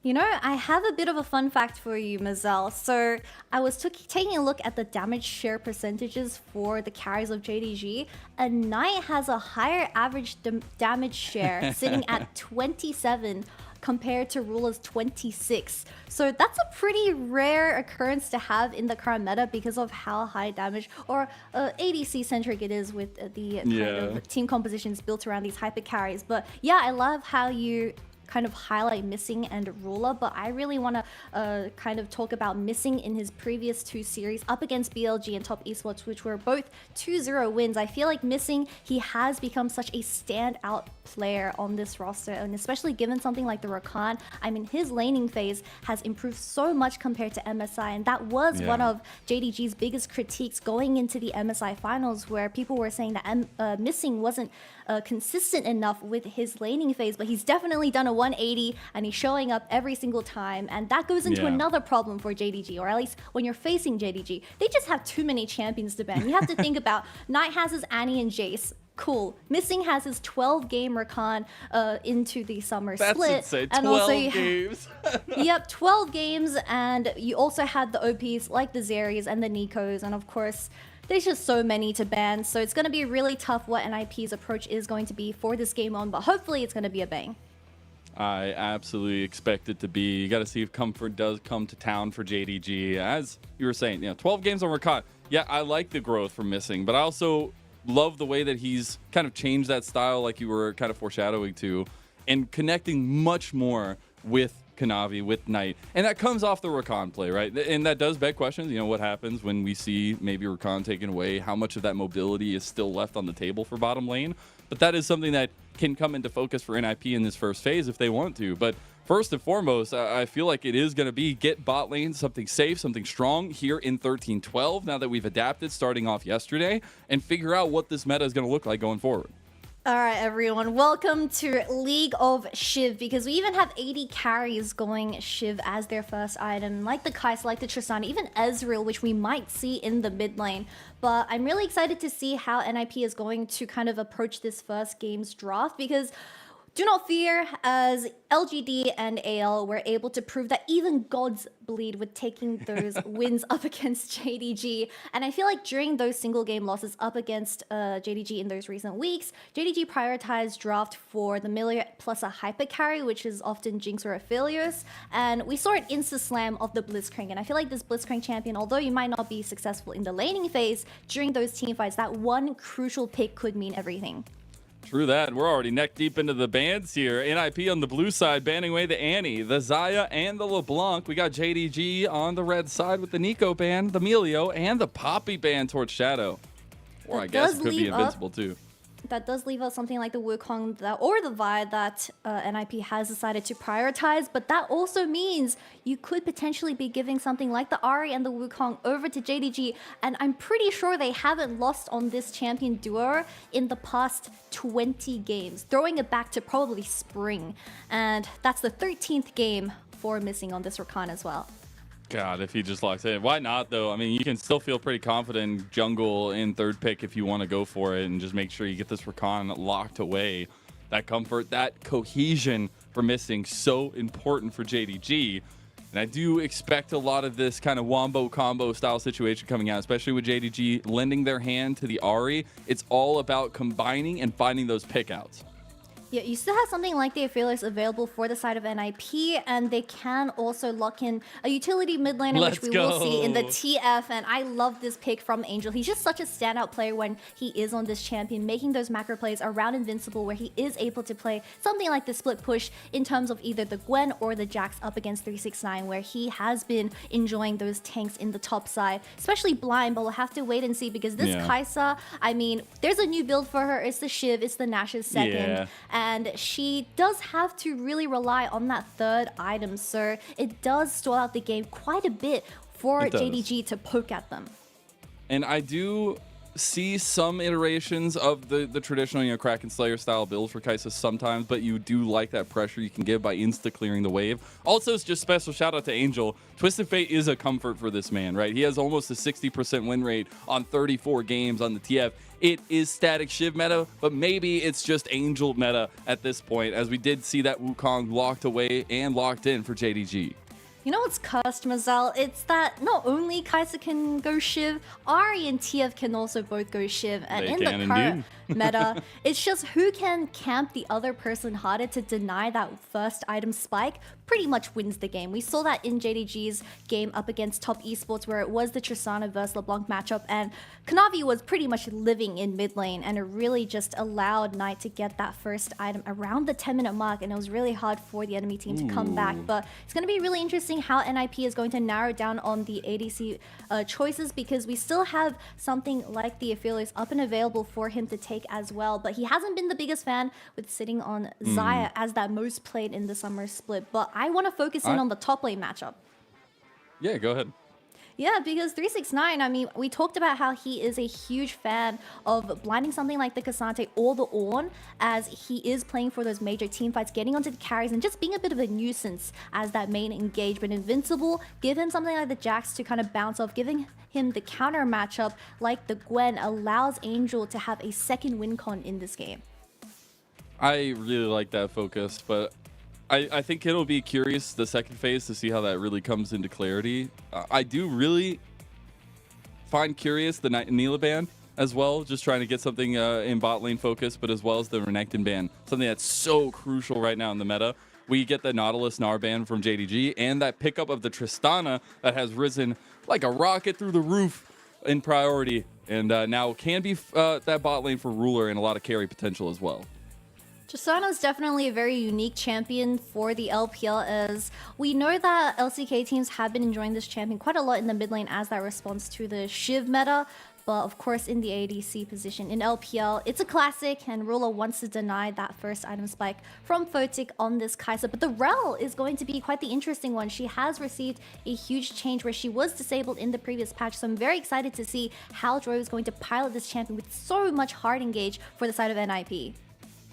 You know, I have a bit of a fun fact for you, Mazel. So I was taking a look at the damage share percentages for the carries of JDG, and Knight has a higher average damage share, sitting at 27 compared to Ruler's 26. So that's a pretty rare occurrence to have in the current meta because of how high damage or ADC centric it is with the kind of team compositions built around these hyper carries. But yeah, I love how you kind of highlight Missing and Ruler, but I really want to kind of talk about Missing in his previous two series up against BLG and Top Esports, which were both 2-0 wins. I feel like Missing, he has become such a standout player on this roster, and especially given something like the Rakan, I mean, his laning phase has improved so much compared to MSI, and that was one of JDG's biggest critiques going into the MSI finals, where people were saying that Missing wasn't consistent enough with his laning phase, but he's definitely done a 180 and he's showing up every single time, and that goes into another problem for JDG, or at least when you're facing JDG, they just have too many champions to ban. You have to think about Knight has his Annie and Jace. Cool. Missing has his 12-game Rakan into the summer split. That's insane. And 12 also games. Yep, 12 games, and you also had the OPs like the Zeris and the Nikos, and of course, there's just so many to ban, so it's going to be really tough what NIP's approach is going to be for this game on, but hopefully it's going to be a bang. I absolutely expect it to be. You got to see if comfort does come to town for JDG. As you were saying, 12 games on Rakan. Yeah, I like the growth from Missing, but I also love the way that he's kind of changed that style, like you were kind of foreshadowing to, and connecting much more with Kanavi, with Knight. And that comes off the Rakan play, right? And that does beg questions. What happens when we see maybe Rakan taken away? How much of that mobility is still left on the table for bottom lane? But that is something that can come into focus for NIP in this first phase if they want to. But first and foremost, I feel like it is going to be get bot lane something safe, something strong here in 13-12, now that we've adapted starting off yesterday, and figure out what this meta is going to look like going forward. All right, everyone, welcome to League of Shiv, because we even have 80 carries going Shiv as their first item, like the Kai'Sa, like the Tristana, even Ezreal, which we might see in the mid lane. But I'm really excited to see how NIP is going to kind of approach this first game's draft, because do not fear, as LGD and AL were able to prove that even gods bleed with taking those wins up against JDG. And I feel like during those single game losses up against JDG in those recent weeks, JDG prioritized draft for the Millia plus a hyper carry, which is often Jinx or Aphelios. And we saw it insta-slam of the Blitzcrank. And I feel like this Blitzcrank champion, although you might not be successful in the laning phase, during those team fights, that one crucial pick could mean everything. True that. We're already neck deep into the bans here. NIP on the blue side banning away the Annie, the Zaya, and the LeBlanc. We got JDG on the red side with the Nico ban, the Melio, and the Poppy ban towards Shadow. Or That I guess does it could be leave up- Invincible too. That does leave out something like the Wukong or the Vi that NIP has decided to prioritize, but that also means you could potentially be giving something like the Ari and the Wukong over to JDG, and I'm pretty sure they haven't lost on this champion duo in the past 20 games, throwing it back to probably spring, and that's the 13th game for missing on this Rakan as well. God, if he just locks in. Why not, though? I mean, you can still feel pretty confident in jungle in third pick if you want to go for it and just make sure you get this Rakan locked away. That comfort, that cohesion for missing, so important for JDG. And I do expect a lot of this kind of wombo combo style situation coming out, especially with JDG lending their hand to the Ari. It's all about combining and finding those pickouts. Yeah, you still have something like the Aphelios available for the side of NIP, and they can also lock in a utility mid laner, which we will see in the TF. And I love this pick from Angel. He's just such a standout player when he is on this champion, making those macro plays around Invincible, where he is able to play something like the split push in terms of either the Gwen or the Jax up against 369, where he has been enjoying those tanks in the top side, especially blind. But we'll have to wait and see because this Kai'Sa, I mean, there's a new build for her. It's the Shiv, it's the Nash's second. Yeah. And she does have to really rely on that third item, so it does stall out the game quite a bit for JDG to poke at them. And I do see some iterations of the traditional, Kraken Slayer style build for Kai'Sa sometimes, but you do like that pressure you can give by insta-clearing the wave. Also, it's just special shout out to Angel. Twisted Fate is a comfort for this man, right? He has almost a 60% win rate on 34 games on the TF. It is static Shiv meta, but maybe it's just Angel meta at this point, as we did see that Wukong locked away and locked in for JDG. You know what's cursed, Mazel? It's that not only Kai'Sa can go Shiv, Ari and TF can also both go Shiv. And They in can the current indeed. meta, it's just who can camp the other person harder to deny that first item spike pretty much wins the game. We saw that in JDG's game up against Top Esports, where it was the Tristana versus LeBlanc matchup, and Kanavi was pretty much living in mid lane, and it really just allowed Knight to get that first item around the 10-minute mark, and it was really hard for the enemy team to come back. But it's going to be really interesting how NIP is going to narrow down on the ADC choices, because we still have something like the Aphelios up and available for him to take as well. But he hasn't been the biggest fan with sitting on Zaya as that most played in the summer split. But I want to focus in on the top lane matchup. Yeah, go ahead. Yeah, because 369, I mean, we talked about how he is a huge fan of blinding something like the Cassante or the Ornn, as he is playing for those major team fights, getting onto the carries and just being a bit of a nuisance as that main engagement. Invincible, give him something like the Jax to kind of bounce off, giving him the counter matchup like the Gwen allows Angel to have a second win con in this game. I really like that focus, but I think it'll be curious the second phase to see how that really comes into clarity. I do really find curious the Nila ban as well, just trying to get something in bot lane focus, but as well as the Renekton ban, something that's so crucial right now in the meta. We get the Nautilus Gnar ban from JDG and that pickup of the Tristana that has risen like a rocket through the roof in priority, and now can be that bot lane for Ruler and a lot of carry potential as well. Tristana is definitely a very unique champion for the LPL, as we know that LCK teams have been enjoying this champion quite a lot in the mid lane as that response to the Shiv meta. But of course, in the ADC position in LPL, it's a classic, and Ruler wants to deny that first item spike from Photic on this Kai'Sa. But the Rel is going to be quite the interesting one. She has received a huge change where she was disabled in the previous patch. So I'm very excited to see how Droid is going to pilot this champion with so much hard engage for the side of NIP.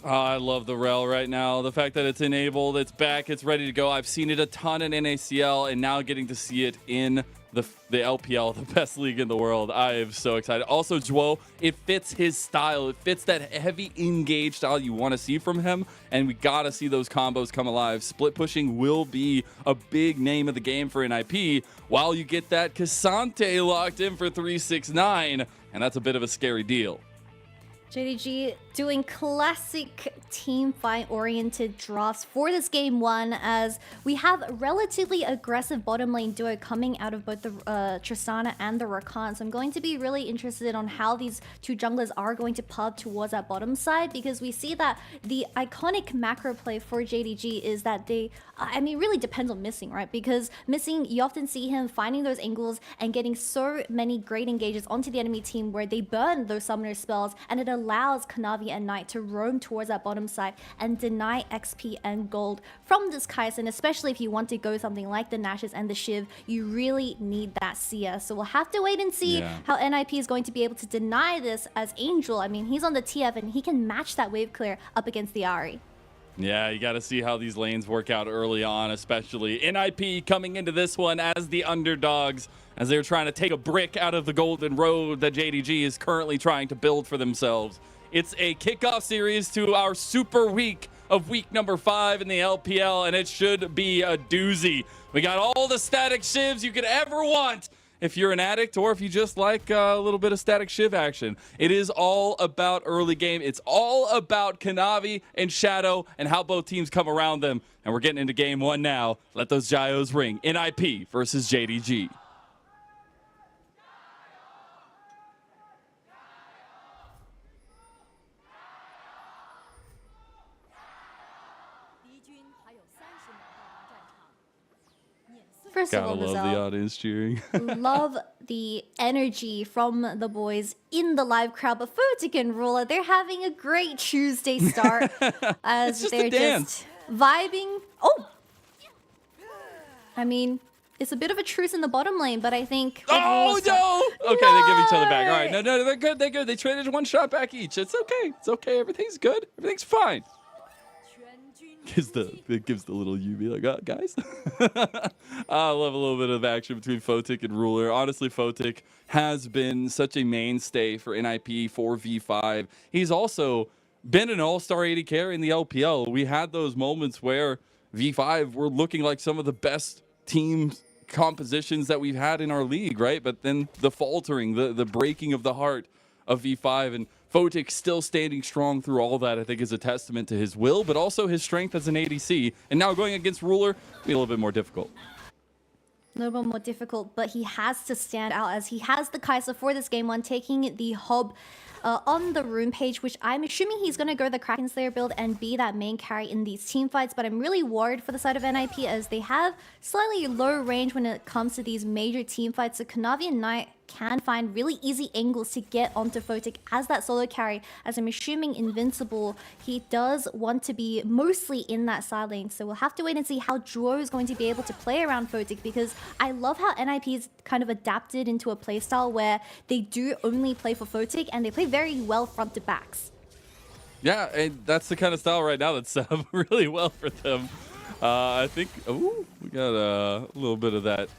Oh, I love the Rel right now. The fact that it's enabled, it's back, it's ready to go. I've seen it a ton in NACL, and now getting to see it in the LPL, the best league in the world. I am so excited. Also, Zhuo, it fits his style. It fits that heavy engage style you want to see from him, and we got to see those combos come alive. Split pushing will be a big name of the game for NIP, while you get that Cassante locked in for 369, and that's a bit of a scary deal. JDG doing classic team fight oriented drafts for this game one, as we have a relatively aggressive bottom lane duo coming out of both the Tristana and the Rakan. So I'm going to be really interested on how these two junglers are going to pub towards that bottom side, because we see that the iconic macro play for JDG is that they, I mean, really depends on Missing, right? Because Missing, you often see him finding those angles and getting so many great engages onto the enemy team where they burn those summoner spells, and it allows Kanavi and Knight to roam towards that bottom side and deny XP and gold from this Kai'Sa. And especially if you want to go something like the Nashes and the Shiv, you really need that CS. So we'll have to wait and see how NIP is going to be able to deny this, as Angel, I mean, he's on the TF and he can match that wave clear up against the Ahri. Yeah, you got to see how these lanes work out early on, especially NIP coming into this one as the underdogs, as they're trying to take a brick out of the golden road that JDG is currently trying to build for themselves. It's a kickoff series to our super week of week number 5 in the LPL, and it should be a doozy. We got all the static shivs you could ever want if you're an addict, or if you just like a little bit of static shiv action. It is all about early game. It's all about Kanavi and Shadow and how both teams come around them. And we're getting into game 1 now. Let those gyos ring. NIP versus JDG. First Gotta of all, love the Giselle, audience cheering. love the energy from the boys in the live crowd. But Photic and Ruler, they're having a great Tuesday start as just they're a dance. just vibing. Oh, I mean, it's a bit of a truce in the bottom lane, but I think. Oh, no! Okay, they give each other back. All right, no, they're good. They're good. They traded 1 shot back each. It's okay. It's okay. Everything's good. Everything's fine. It gives the little UV like, guys. I love a little bit of action between Photic and Ruler. Honestly, Photic has been such a mainstay for NIP for V5. He's also been an all-star AD carry in the LPL. We had those moments where V5 were looking like some of the best team compositions that we've had in our league, right? But then the faltering, the breaking of the heart of V5, and Photic still standing strong through all that, I think, is a testament to his will, but also his strength as an ADC. And now going against Ruler, be a little bit more difficult. A little bit more difficult, but he has to stand out, as he has the Kai'Sa for this game one, taking the Hob on the rune page, which I'm assuming he's going to go the Kraken Slayer build and be that main carry in these team fights. But I'm really worried for the side of NIP, as they have slightly low range when it comes to these major team fights. So Kanavi and Knight can find really easy angles to get onto Photic as that solo carry, as I'm assuming Invincible, he does want to be mostly in that side lane. So we'll have to wait and see how Duo is going to be able to play around Photic, because I love how NIP is kind of adapted into a playstyle where they do only play for Photic and they play very well front to backs. Yeah, and that's the kind of style right now that's set up really well for them. I think, we got a little bit of that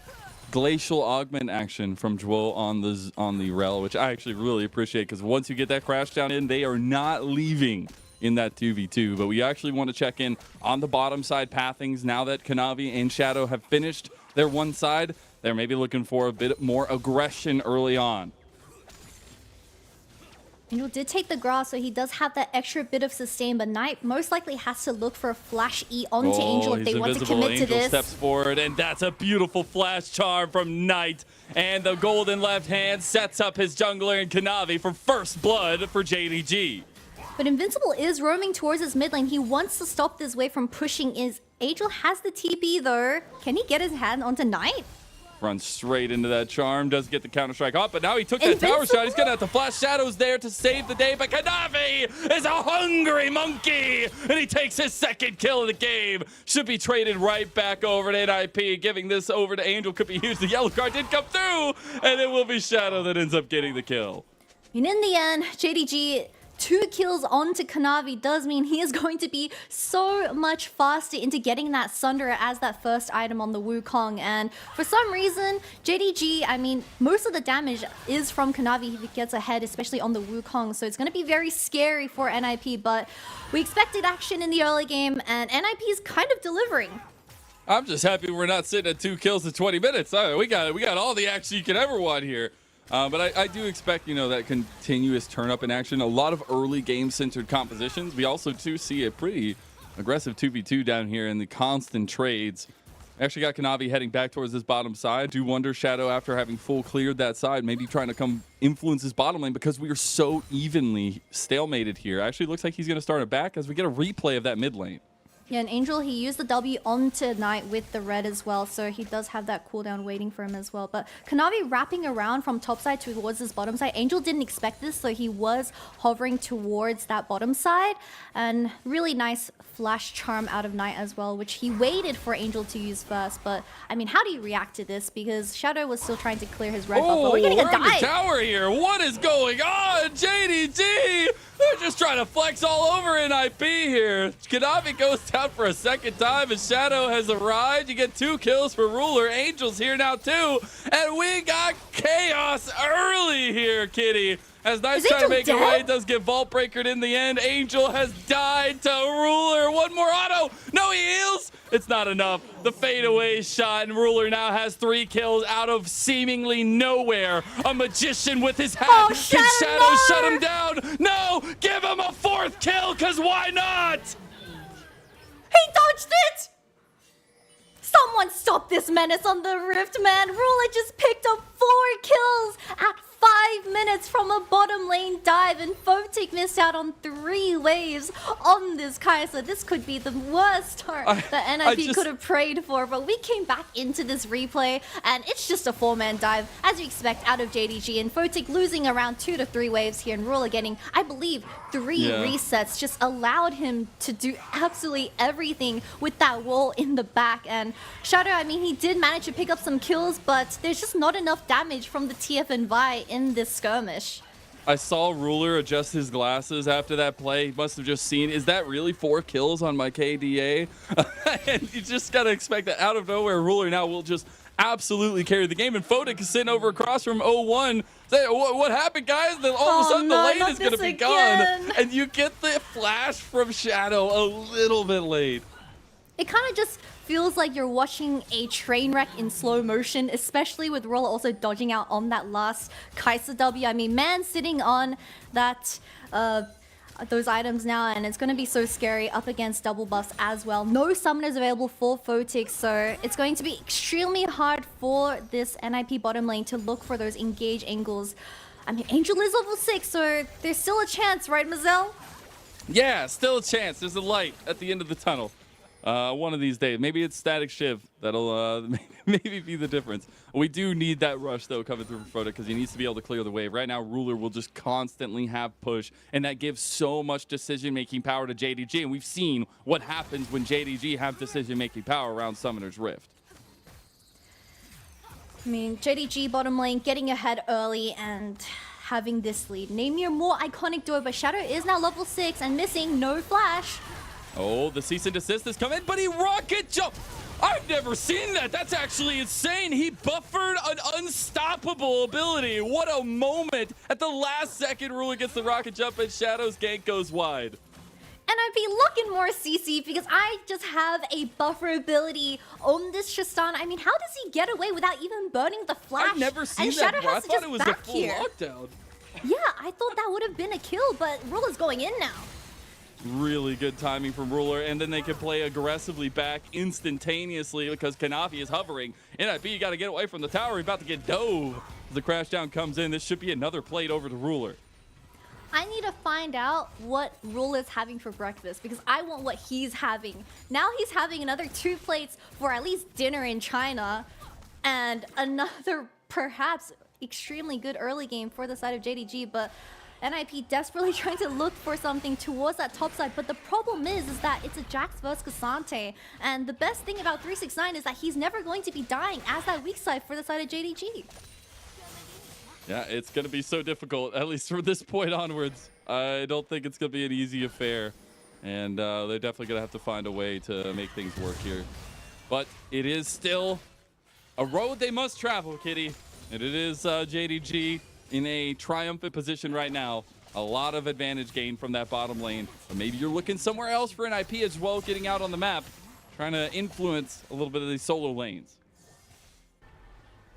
glacial augment action from Jwo on the Rel, which I actually really appreciate, because once you get that crash down in, they are not leaving in that 2v2. But we actually want to check in on the bottom side pathings now that Kanavi and Shadow have finished their one side. They're maybe looking for a bit more aggression early on. Angel did take the grass, so he does have that extra bit of sustain, but Knight most likely has to look for a flash E onto Angel if they want to commit Angel to this. Steps forward, and that's a beautiful flash charm from Knight. And the golden left hand sets up his jungler and Kanavi for first blood for JDG. But Invincible is roaming towards his mid lane. He wants to stop this wave from pushing. Angel has the TP though. Can he get his hand onto Knight? Runs straight into that charm, does get the counter-strike off, but now he took that tower shot. He's going to have to flash Shadows there to save the day, but Kanavi is a hungry monkey, and he takes his second kill of the game. Should be traded right back over to NIP, giving this over to Angel. Could be used. The yellow card did come through, and it will be Shadow that ends up getting the kill. And in the end, JDG 2 kills onto Kanavi does mean he is going to be so much faster into getting that Sunderer as that first item on the Wukong. And for some reason, JDG, I mean, most of the damage is from Kanavi if he gets ahead, especially on the Wukong. So it's going to be very scary for NIP, but we expected action in the early game, and NIP is kind of delivering. I'm just happy we're not sitting at 2 kills in 20 minutes. We got all the action you could ever want here. But I do expect, that continuous turn up in action. A lot of early game-centered compositions. We also do see a pretty aggressive 2v2 down here in the constant trades. Actually got Kanavi heading back towards this bottom side. Do wonder Shadow, after having full cleared that side, maybe trying to come influence his bottom lane because we are so evenly stalemated here. Actually looks like he's going to start it back as we get a replay of that mid lane. Yeah, and Angel, he used the W onto Knight with the red as well, so he does have that cooldown waiting for him as well. But Kanavi wrapping around from top side towards this bottom side. Angel didn't expect this, so he was hovering towards that bottom side. And really nice flash charm out of Knight as well, which he waited for Angel to use first. But, I mean, how do you react to this? Because Shadow was still trying to clear his red buff. But we're getting a we're on dive! the tower here. What is going on? JDG! They're just trying to flex all over NIP here. Kanavi goes down for a second time, and Shadow has arrived. You get 2 kills for Ruler. Angel's here now too, and we got chaos early here, Kitty. As Knight's trying to make it away, does get Vault Breakered in the end. Angel has died to Ruler. One more auto. No, he heals. It's not enough. The fadeaway shot, and Ruler now has 3 kills out of seemingly nowhere. A magician with his hat. Oh, Can Shadow shut him down? No, give him a 4th kill, because why not? He dodged it! Someone stop this menace on the Rift, man. Ruler just picked up 4 kills at 5 minutes from a bottom lane dive, and Photic missed out on 3 waves on this Kai'Sa. This could be the worst start that NIP could have prayed for, but we came back into this replay, and it's just a 4-man dive, as you expect out of JDG, and Photic losing around 2 to 3 waves here, and Ruler getting, I believe, 3 resets, just allowed him to do absolutely everything with that wall in the back. And Shadow, I mean, he did manage to pick up some kills, but there's just not enough damage from the TF and Vi in this skirmish. I saw Ruler adjust his glasses after that play. He must have just seen, is that really 4 kills on my KDA? And you just got to expect that out of nowhere, Ruler now will just absolutely carry the game. And Photic is sitting over across from 0-1. Say, what happened, guys? Then all of a sudden the lane is going to be gone. And you get the flash from Shadow a little bit late. It kind of just feels like you're watching a train wreck in slow motion, especially with Ruler also dodging out on that last Kai'Sa W. I mean, man sitting on that those items now, and it's going to be so scary up against double buffs as well. No summoners available for Photic, so it's going to be extremely hard for this NIP bottom lane to look for those engage angles. I mean, Angel is level 6, so there's still a chance, right, Mazel? Yeah, still a chance. There's a light at the end of the tunnel. One of these days. Maybe it's Static Shiv that'll maybe be the difference. We do need that rush, though, coming through from Frodo, because he needs to be able to clear the wave. Right now, Ruler will just constantly have push, and that gives so much decision-making power to JDG, and we've seen what happens when JDG have decision-making power around Summoner's Rift. I mean, JDG bottom lane getting ahead early and having this lead. Name your more iconic duo, but Shadow is now level 6 and missing no flash. Oh, the cease and desist has come in, but he rocket jumped. I've never seen that. That's actually insane. He buffered an unstoppable ability. What a moment. At the last second, Ruler gets the rocket jump, and Shadow's gank goes wide. And I'd be looking more CC because I just have a buffer ability on this Tristan. I mean, how does he get away without even burning the flash? I've never seen and that. Shadow I has to thought just it was a back full here. lockdown. Yeah, I thought that would have been a kill, but Ruler's going in now. Really good timing from Ruler, and then they can play aggressively back instantaneously because Kanafi is hovering. NIP, you got to get away from the tower. He's about to get dove. As the crash down comes in, this should be another plate over to Ruler. I need to find out what Ruler's having for breakfast because I want what he's having. Now he's having another 2 plates for at least dinner in China and another perhaps extremely good early game for the side of JDG, but NIP desperately trying to look for something towards that top side, but the problem is that it's a Jax versus Cassante, and the best thing about 369 is that he's never going to be dying as that weak side for the side of JDG. Yeah, it's going to be so difficult, at least from this point onwards. I don't think it's going to be an easy affair, and they're definitely going to have to find a way to make things work here. But it is still a road they must travel, Kitty, and it is JDG in a triumphant position right now. A lot of advantage gained from that bottom lane. But maybe you're looking somewhere else for an IP as well, getting out on the map, trying to influence a little bit of these solo lanes.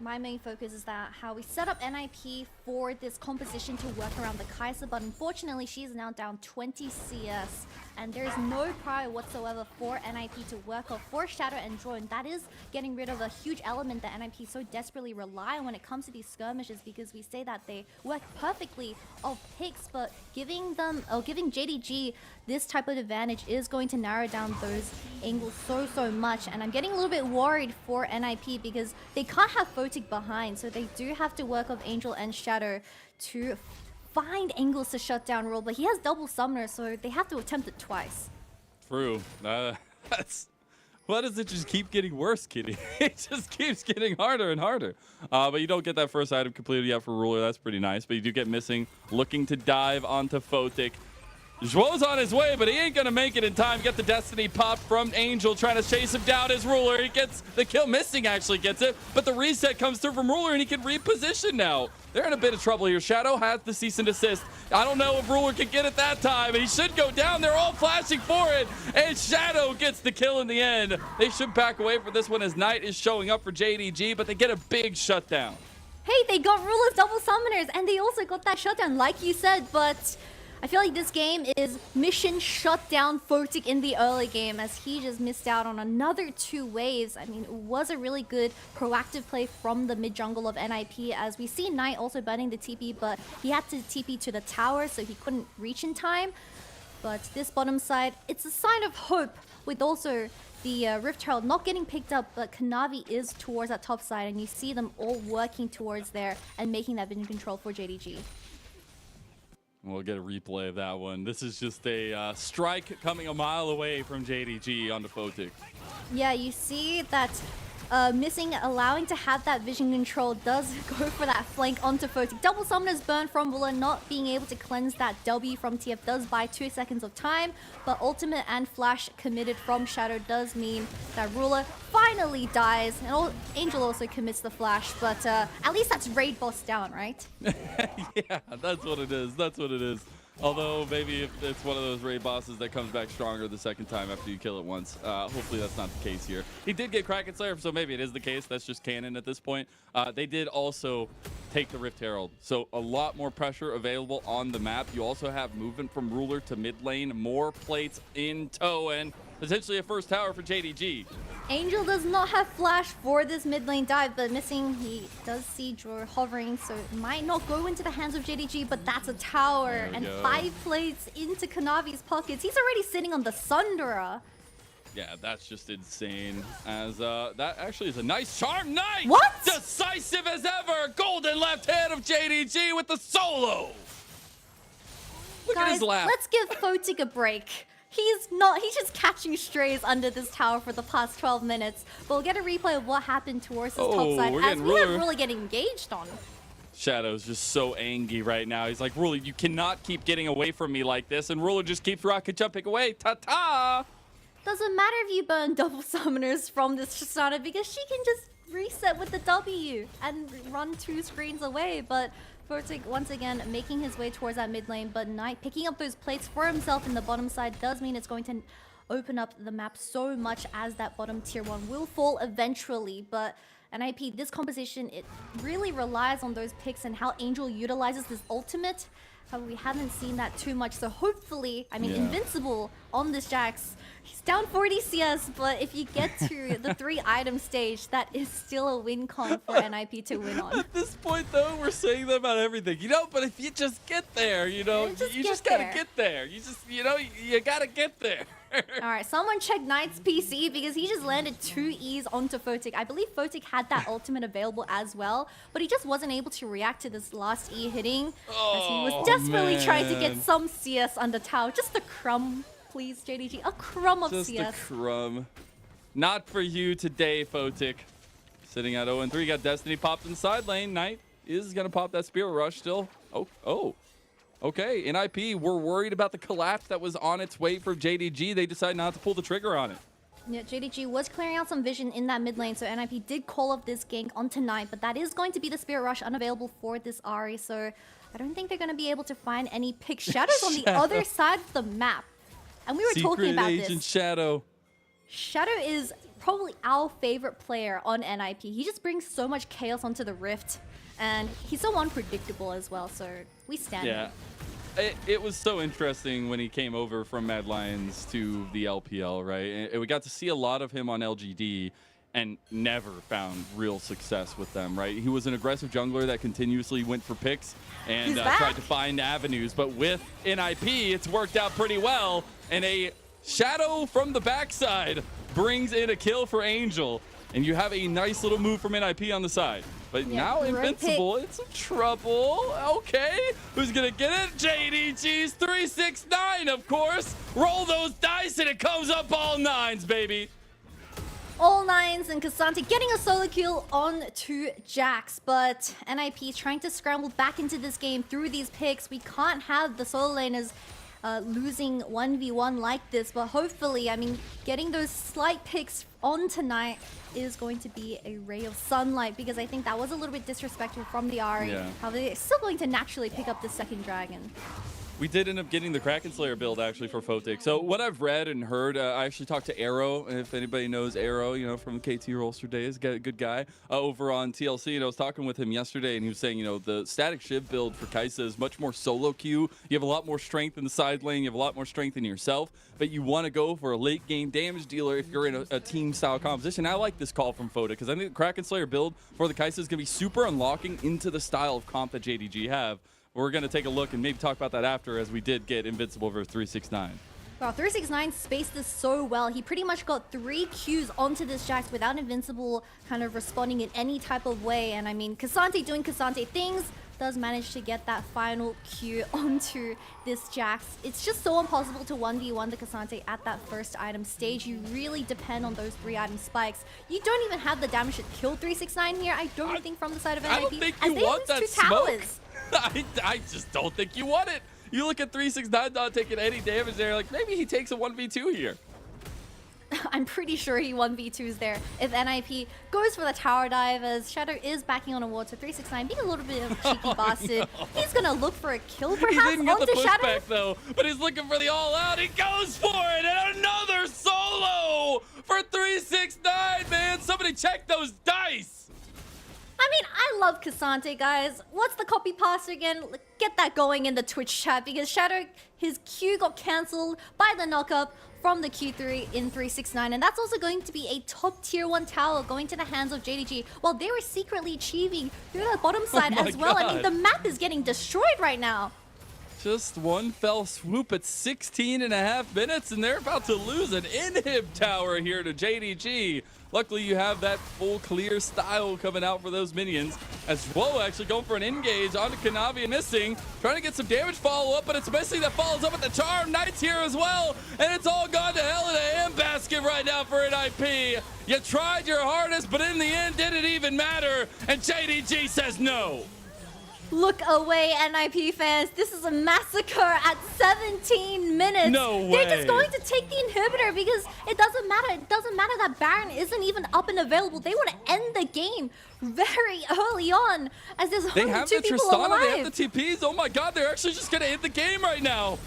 my main focus is that how we set up NIP for this composition to work around the Kai'Sa, but unfortunately she's now down 20 CS and there is no prior whatsoever for NIP to work off for Shadow and Drone. That is getting rid of a huge element that NIP so desperately rely on when it comes to these skirmishes, because we say that they work perfectly off picks, but giving JDG this type of advantage is going to narrow down those angles so much. And I'm getting a little bit worried for NIP because they can't have Photic behind, so they do have to work off Angel and Shadow to find angles to shut down Rule, but he has double summoner, so they have to attempt it twice. True. That's... Why does it just keep getting worse, Kitty? It just keeps getting harder and harder. But you don't get that first item completed yet for Ruler. That's pretty nice. But you do get Missing, looking to dive onto Photic. Zhuo's on his way, but he ain't gonna make it in time. Get the Destiny pop from Angel, trying to chase him down as Ruler. He gets the kill. Missing actually gets it, but the reset comes through from Ruler, and he can reposition now. They're in a bit of trouble here. Shadow has the cease and desist. I don't know if Ruler can get it that time, and he should go down. They're all flashing for it, and Shadow gets the kill in the end. They should back away for this one as Knight is showing up for JDG, but they get a big shutdown. Hey, they got Ruler's double summoners, and they also got that shutdown, like you said, but I feel like this game is mission shut down Photic in the early game, as he just missed out on another 2 waves. I mean, it was a really good proactive play from the mid jungle of NIP, as we see Knight also burning the TP, but he had to TP to the tower, so he couldn't reach in time. But this bottom side, it's a sign of hope, with also the Rift Herald not getting picked up, but Kanavi is towards that top side, and you see them all working towards there and making that vision control for JDG. We'll get a replay of that one. This is just a strike coming a mile away from JDG onto Photic. Yeah, you see that Missing allowing to have that vision control does go for that flank onto Photic. Double summoners burn from Ruler, not being able to cleanse that W from TF does buy 2 seconds of time, but ultimate and flash committed from Shadow does mean that Ruler finally dies, and Angel also commits the flash, but at least that's raid boss down, right? Yeah, that's what it is. That's what it is. Although maybe if it's one of those raid bosses that comes back stronger the second time after you kill it once. Hopefully that's not the case here. He did get Kraken Slayer, so maybe it is the case. That's just canon at this point. They did also take the Rift Herald, so a lot more pressure available on the map. You also have movement from Ruler to mid lane, more plates in tow, and potentially a first tower for JDG. Angel does not have flash for this mid lane dive, but Missing, he does see Drawer hovering, so it might not go into the hands of JDG, but that's a tower, and 5 plates into Kanavi's pockets. He's already sitting on the Sundera. Yeah, that's just insane. As that actually is a nice charm. Knight! What? Decisive as ever! Golden left hand of JDG with the solo! Look at his lap. Let's give Photic a break. He's just catching strays under this tower for the past 12 minutes. But we'll get a replay of what happened towards his top side, as we have Ruler getting engaged on. Shadow's just so angry right now. He's like, Ruler, you cannot keep getting away from me like this. And Ruler just keeps rocket jumping away. Ta-ta! Doesn't matter if you burn double summoners from this Shisana, because she can just reset with the W and run 2 screens away. But Photic once again making his way towards that mid lane, but Knight picking up those plates for himself in the bottom side does mean it's going to open up the map so much, as that bottom tier 1 will fall eventually. But NIP, this composition, it really relies on those picks and how Angel utilizes this ultimate. However, we haven't seen that too much, so hopefully, I mean, Invincible on this Jax, he's down 40 CS, but if you get to the 3 item stage, that is still a win con for NIP to win on. At this point, though, we're saying that about everything, you know, but if you just get there, you know, you just gotta get there. You just, you know, you gotta get there. All right, someone check Knight's PC, because he just landed 2 E's onto Photic. I believe Photic had that ultimate available as well, but he just wasn't able to react to this last E hitting, as he was desperately trying to get some CS under tower. Just a crumb, please, JDG. A crumb of CS. Just a crumb. Not for you today, Photic. Sitting at 0-3, got Destiny popped in the side lane. Knight is gonna pop that Spirit Rush still. Oh. Okay, NIP, we're worried about the collapse that was on its way for JDG. They decided not to pull the trigger on it. Yeah, JDG was clearing out some vision in that mid lane, so NIP did call up this gank on tonight, but that is going to be the Spirit Rush unavailable for this Ahri, so I don't think they're going to be able to find any pick Shadows on the other side of the map. And we were talking about Secret Agent this. Shadow. Shadow is probably our favorite player on NIP. He just brings so much chaos onto the Rift, and he's so unpredictable as well, so we stand him. It was so interesting when he came over from Mad Lions to the LPL, right? And we got to see a lot of him on LGD and never found real success with them, right? He was an aggressive jungler that continuously went for picks and tried to find avenues. But with NIP, it's worked out pretty well. And a shadow from the backside brings in a kill for Angel. And you have a nice little move from NIP on the side. But now Invincible, it's trouble. Okay, who's gonna get it? JDG's 369, of course. Roll those dice and it comes up all nines, baby. All nines and Cassante getting a solo kill on to Jax, but NIP is trying to scramble back into this game through these picks. We can't have the solo laners losing 1v1 like this, but hopefully, I mean, getting those slight picks on tonight is going to be a ray of sunlight, because I think that was a little bit disrespectful from the Ari. However, they're still going to naturally pick up the second dragon. We did end up getting the Kraken Slayer build actually for Photic. So what I've read and heard, I actually talked to Arrow, and if anybody knows Arrow, you know, from KT Rolster days, a good guy over on TLC, and I was talking with him yesterday, and he was saying, you know, the static shiv build for Kai'Sa is much more solo queue. You have a lot more strength in the side lane, you have a lot more strength in yourself, but you want to go for a late game damage dealer if you're in a team style composition. I like this call from Photic, because I think the Kraken Slayer build for the Kai'Sa is going to be super unlocking into the style of comp that JDG have. We're going to take a look and maybe talk about that after, as we did get Invincible versus 369. Wow, 369 spaced this so well. He pretty much got 3 Qs onto this Jax without Invincible kind of responding in any type of way. And I mean, Cassante doing Cassante things does manage to get that final Q onto this Jax. It's just so impossible to 1v1 the Cassante at that first item stage. You really depend on those 3 item spikes. You don't even have the damage to kill 369 here, I don't think, from the side of NIP. I don't think you want that smoke. Towers. I just don't think you want it. You look at 369 not taking any damage there, like maybe he takes a 1v2 here. I'm pretty sure he 1v2s there if NIP goes for the tower dive, as Shadow is backing on a ward, so 369 being a little bit of a cheeky bastard. He's gonna look for a kill perhaps He didn't get the onto Shadow. pushback though, but he's looking for the all out. He goes for it, and another solo for 369, man. Somebody check those dice. I mean, I love Cassante, guys. What's the copy pasta again? Get that going in the Twitch chat, because Shadow, his Q got cancelled by the knockup from the Q3 in 369, and that's also going to be a top tier 1 tower going to the hands of JDG, while they were secretly achieving through the bottom side as well. God. I mean, the map is getting destroyed right now. Just one fell swoop at 16.5 minutes, and they're about to lose an inhib tower here to JDG. Luckily, you have that full clear style coming out for those minions. As Woe actually going for an engage onto Kanavi and missing. Trying to get some damage follow-up, but it's missing. That follows up at the Charm. Knights here as well. And it's all gone to hell in a handbasket right now for NIP. You tried your hardest, but in the end, did it even matter? And JDG says no. Look away, NIP fans. This is a massacre at 17 minutes. No way. They're just going to take the inhibitor, because it doesn't matter. It doesn't matter that Baron isn't even up and available. They want to end the game very early on, as there's They only have 2 the people Tristana, alive. they have the TPs. Oh my God, they're actually just going to end the game right now.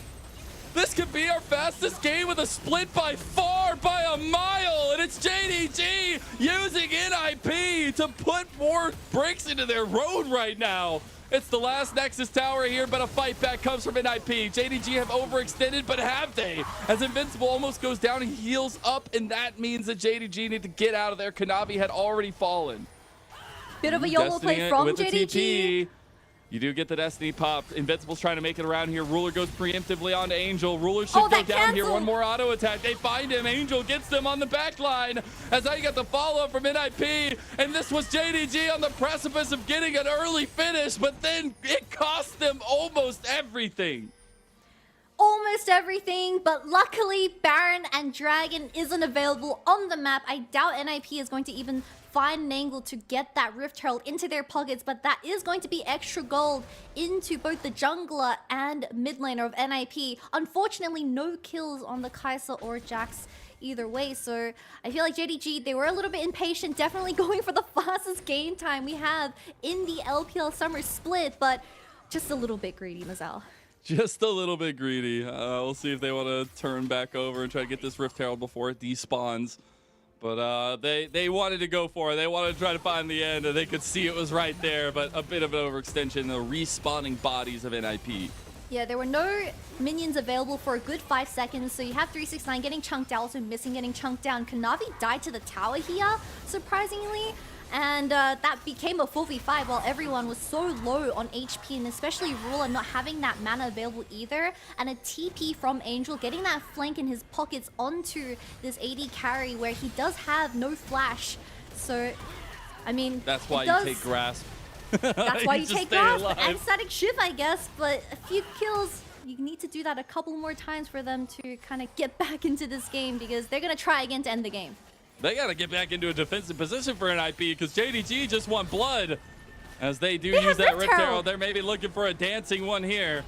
This could be our fastest game with a split by far, by a mile, and it's JDG using NIP to put more bricks into their road right now. It's the last Nexus tower here, but a fight back comes from NIP. JDG have overextended, but have they? As Invincible almost goes down, he heals up, and that means that JDG need to get out of there. Kanavi had already fallen. Bit of a YOLO play from with the JDG. TP. You do get the Destiny pop. Invincible's trying to make it around here. Ruler goes preemptively onto Angel. Ruler should go down here. One more auto attack. They find him. Angel gets them on the back line. As I got the follow-up from NIP. And this was JDG on the precipice of getting an early finish, but then it cost them almost everything. Almost everything, but luckily Baron and Dragon isn't available on the map. I doubt NIP is going to even find an angle to get that Rift Herald into their pockets, but that is going to be extra gold into both the jungler and mid laner of NIP. Unfortunately, no kills on the Kai'Sa or Jax either way, so I feel like JDG, they were a little bit impatient, definitely going for the fastest game time we have in the LPL Summer Split, but just a little bit greedy, Mazel. Just a little bit greedy. We'll see if they want to turn back over and try to get this Rift Herald before it despawns. But they wanted to go for it. They wanted to try to find the end, and they could see it was right there, but a bit of an overextension, the respawning bodies of NIP. Yeah, there were no minions available for a good 5 seconds, so you have 369 getting chunked out, also missing getting chunked down. Kanavi died to the tower here, surprisingly, and that became a 4v5 while everyone was so low on HP, and especially Ruler not having that mana available either, and a TP from Angel getting that flank in his pockets onto this AD carry where he does have no flash. So, I mean, that's why you take grasp. That's why you just take stay grasp alive. and static shift, I guess. But a few kills, you need to do that a couple more times for them to kind of get back into this game, because they're going to try again to end the game. They got to get back into a defensive position for NIP, because JDG just want blood. As they do use that Rift Herald, they're maybe looking for a dancing one here.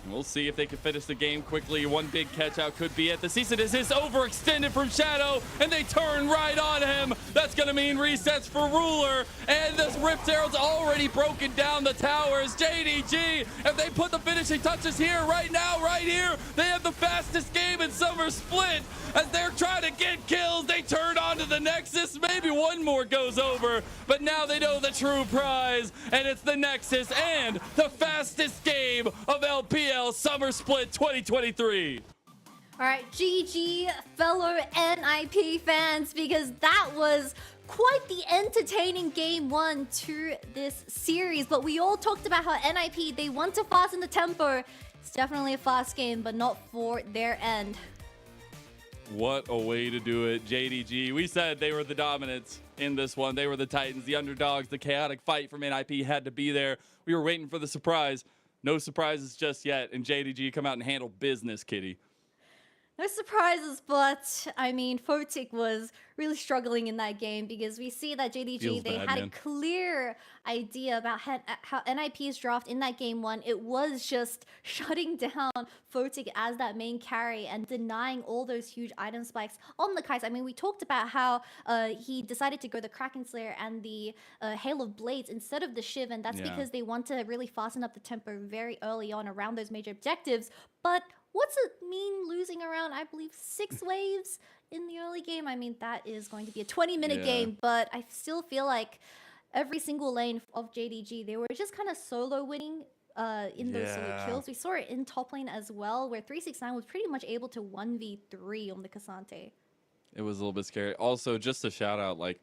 We'll see if they can finish the game quickly. One big catch out could be it. The season is overextended from Shadow, and they turn right on him. That's going to mean resets for Ruler, and this Rift Herald's already broken down the towers. JDG, if they put the finishing touches here, right now, right here, they have the fastest game in Summer Split. As they're trying to get kills, they turn onto the Nexus. Maybe one more goes over, but now they know the true prize, and it's the Nexus and the fastest game of LPL Summer Split 2023. All right, GG, fellow NIP fans, because that was quite the entertaining game one to this series. But we all talked about how NIP, they want to fasten the tempo. It's definitely a fast game, but not for their end. What a way to do it. JDG, we said they were the dominants in this one. They were the Titans, the underdogs. The chaotic fight from NIP had to be there. We were waiting for the surprise. No surprises just yet, and JDG come out and handle business, Kitty. No surprises, but I mean, Photic was really struggling in that game, because we see that JDG, Feels they bad, had man. a clear idea about how NIP's draft in that game one. It was just shutting down Photic as that main carry and denying all those huge item spikes on the Kai'Sa. I mean, we talked about how he decided to go the Kraken Slayer and the Hail of Blades instead of the Shiv, and that's because they want to really fasten up the tempo very early on around those major objectives. But what's it mean losing around, I believe, 6 waves in the early game? I mean, that is going to be a 20-minute game, but I still feel like every single lane of JDG, they were just kind of solo winning in those solo kills. We saw it in top lane as well, where 369 was pretty much able to 1v3 on the Cassante. It was a little bit scary. Also, just a shout out, like,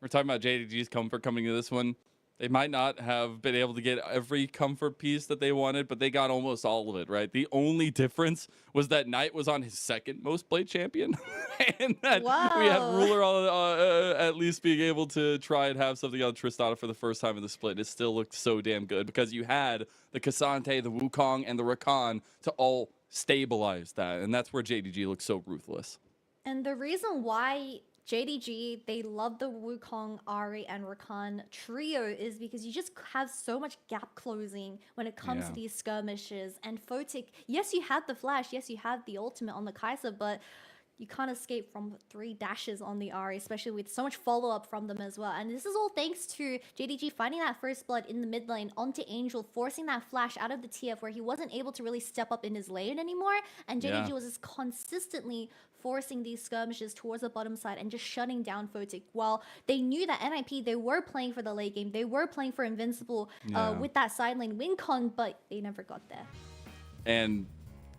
we're talking about JDG's comfort coming to this one. They might not have been able to get every comfort piece that they wanted, but they got almost all of it, right? The only difference was that Knight was on his second most played champion, and that we have Ruler at least being able to try and have something on Tristana for the first time in the split. It still looked so damn good, because you had the Cassante, the Wukong, and the Rakan to all stabilize that, and that's where JDG looks so ruthless. And the reason why JDG, they love the Wukong, Ahri, and Rakan trio is because you just have so much gap closing when it comes to these skirmishes. And Photic, yes, you have the flash, yes, you have the ultimate on the Kai'Sa, but you can't escape from 3 dashes on the Ahri, especially with so much follow-up from them as well. And this is all thanks to JDG finding that first blood in the mid lane onto Angel, forcing that flash out of the TF where he wasn't able to really step up in his lane anymore. And JDG was just consistently forcing these skirmishes towards the bottom side and just shutting down Photic. While they knew that NIP, they were playing for the late game. They were playing for Invincible with that side lane win con, but they never got there. And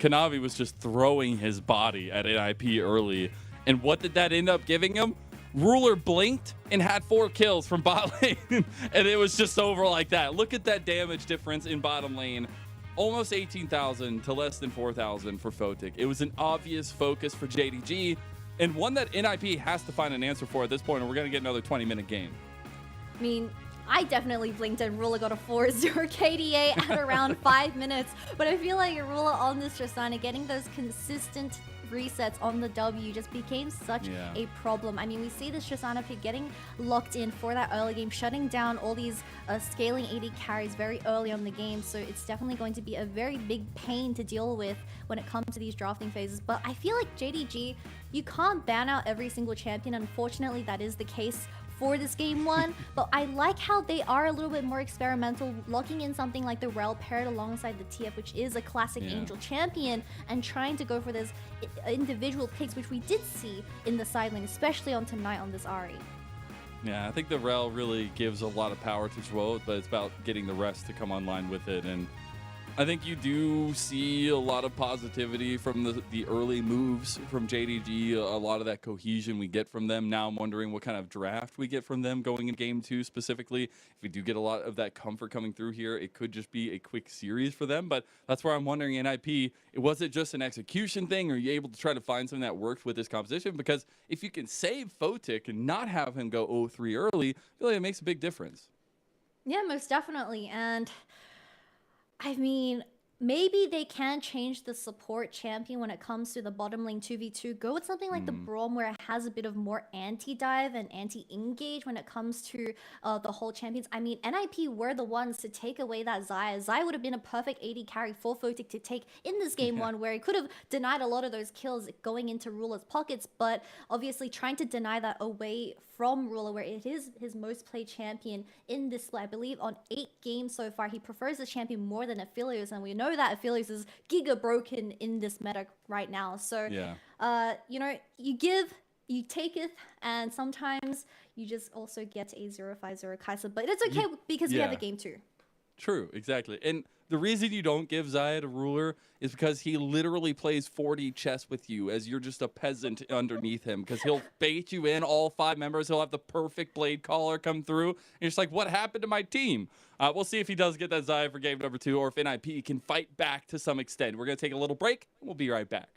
Kanavi was just throwing his body at NIP early. And what did that end up giving him? Ruler blinked and had 4 kills from bot lane. And it was just over like that. Look at that damage difference in bottom lane. Almost 18,000 to less than 4,000 for Photic. It was an obvious focus for JDG, and one that NIP has to find an answer for at this point, or we're going to get another 20-minute game. I mean, I definitely blinked and Ruler got a 4-0 KDA at around 5 minutes. But I feel like Ruler on this Tristana getting those consistent resets on the W just became such a problem. I mean, we see this Tristana pick getting locked in for that early game, shutting down all these scaling AD carries very early on the game. So it's definitely going to be a very big pain to deal with when it comes to these drafting phases. But I feel like JDG, you can't ban out every single champion. Unfortunately, that is the case for this game one, but I like how they are a little bit more experimental, locking in something like the Rel paired alongside the TF, which is a classic Angel champion, and trying to go for those individual picks, which we did see in the side lane, especially on tonight on this Ari. Yeah, I think the Rel really gives a lot of power to Jwo, but it's about getting the rest to come online with it. And I think you do see a lot of positivity from the early moves from JDG, a lot of that cohesion we get from them. Now I'm wondering what kind of draft we get from them going in game 2 specifically. If we do get a lot of that comfort coming through here, it could just be a quick series for them. But that's where I'm wondering, NIP, was it just an execution thing? Or are you able to try to find something that worked with this composition? Because if you can save Photic and not have him go 0-3 early, I feel like it makes a big difference. Yeah, most definitely. And I mean, maybe they can change the support champion when it comes to the bottom lane 2v2. Go with something like the Braum, where it has a bit of more anti-dive and anti-engage when it comes to the whole champions. I mean, NIP were the ones to take away that Xayah. Xayah would have been a perfect AD carry for Photic to take in this game one, where he could have denied a lot of those kills going into Ruler's pockets, but obviously trying to deny that away from Ruler, where it is his most played champion in this split. I believe on 8 games so far, he prefers this champion more than Aphelios, and we know that Aphelios is giga broken in this meta right now. So, you know, you give, you taketh, and sometimes you just also get a 0-5-0 Kai'Sa, but it's okay because we have the game 2. True, exactly. And the reason you don't give Xayah to Ruler is because he literally plays 4D chess with you as you're just a peasant underneath him, because he'll bait you in all 5 members. He'll have the perfect blade caller come through. And you're just like, what happened to my team? We'll see if he does get that Xayah for game number 2, or if NIP can fight back to some extent. We're going to take a little break, and we'll be right back.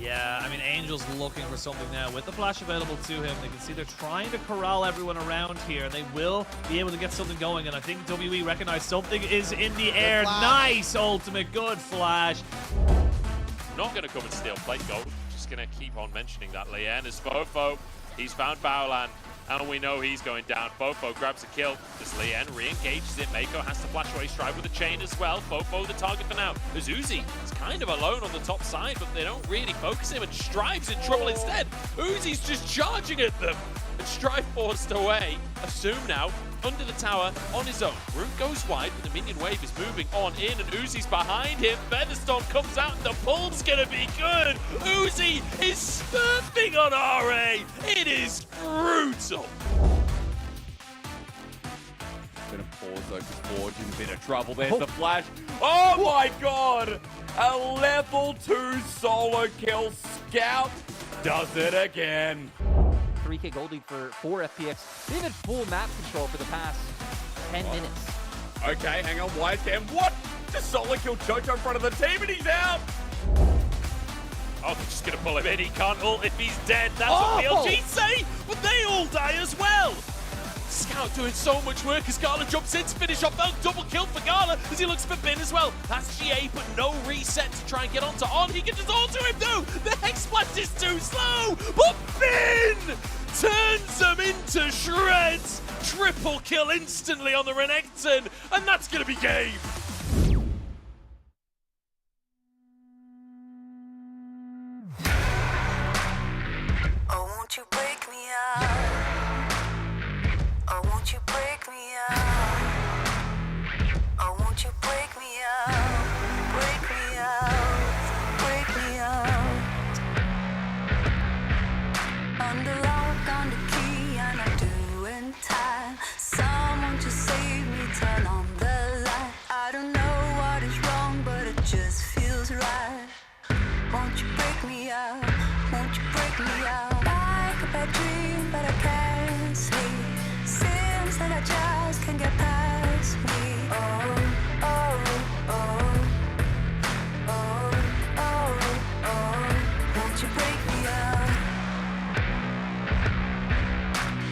Yeah, I mean, Angel's looking for something now. With the flash available to him, they can see they're trying to corral everyone around here, and they will be able to get something going. And I think WE recognize something is in the air. Nice ultimate, good flash. Not going to come and steal plate gold. Just going to keep on mentioning that. Lien is Fofo. He's found Baolan, and we know he's going down. Fofo grabs a kill. Does Lien re-engages it? Mako has to flash away, Strive with a chain as well. Fofo the target for now. Uzi is kind of alone on the top side, but they don't really focus him, and Strive's in trouble instead. Uzi's just charging at them, and Strive forced away. Assume now under the tower on his own. Root goes wide, but the minion wave is moving on in, and Uzi's behind him. Featherstorm comes out, and the pull's gonna be good. Uzi is surfing on RA. It is brutal. Gonna pause though, because Forge in a bit of trouble. There's the flash. Oh my god! A level 2 solo kill. Scout does it again. 3k gold lead for FPX. They've had full map control for the past 10 minutes. Okay, hang on. Why is Cam? What? Just solo kill Jojo in front of the team, and he's out. Oh, they're just gonna pull him in. He can't ult if he's dead. That's what BLG say, but they all die as well. Scout doing so much work as Gala jumps in to finish off that double kill for Gala as he looks for Bin as well. That's GA, but no reset to try and get onto On. He can just auto him though. The Hex Blast is too slow, but Bin turns them into shreds. Triple kill instantly on the Renekton, and that's gonna be game. Oh, won't you break me out? Oh, won't you break me out? Oh, won't you break me out? Break me out, break me out. On the lock, on the key, and I'm doing time. Someone just save me, turn on the light. I don't know what is wrong, but it just feels right. Won't you break me out? Won't you break me out? Like a bad dream, but I can't sleep. Seems that I just can't get past me. Oh, oh, oh, oh, oh, oh. Won't you break me out?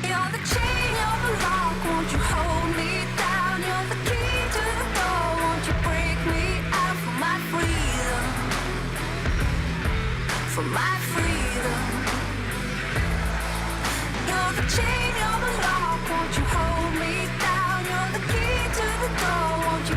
You're the chain, you're the lock. Won't you hold me down? You're the key to the door. Won't you break me out for my freedom? For my freedom. You're the chain, you're the lock. Won't you hold me down? You're the key to the door. Won't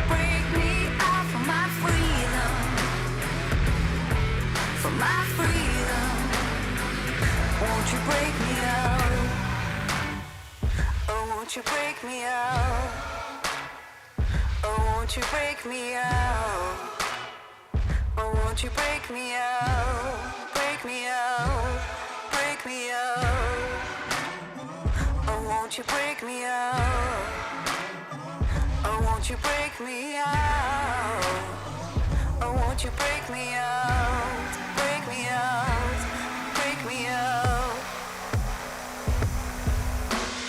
won't you break me out? Oh, won't you break me out? Oh, won't you break me out? Break me out, break me out. Oh, won't you break me out? Oh, won't you break me out? Oh, won't you break me out? Break me out, break me out.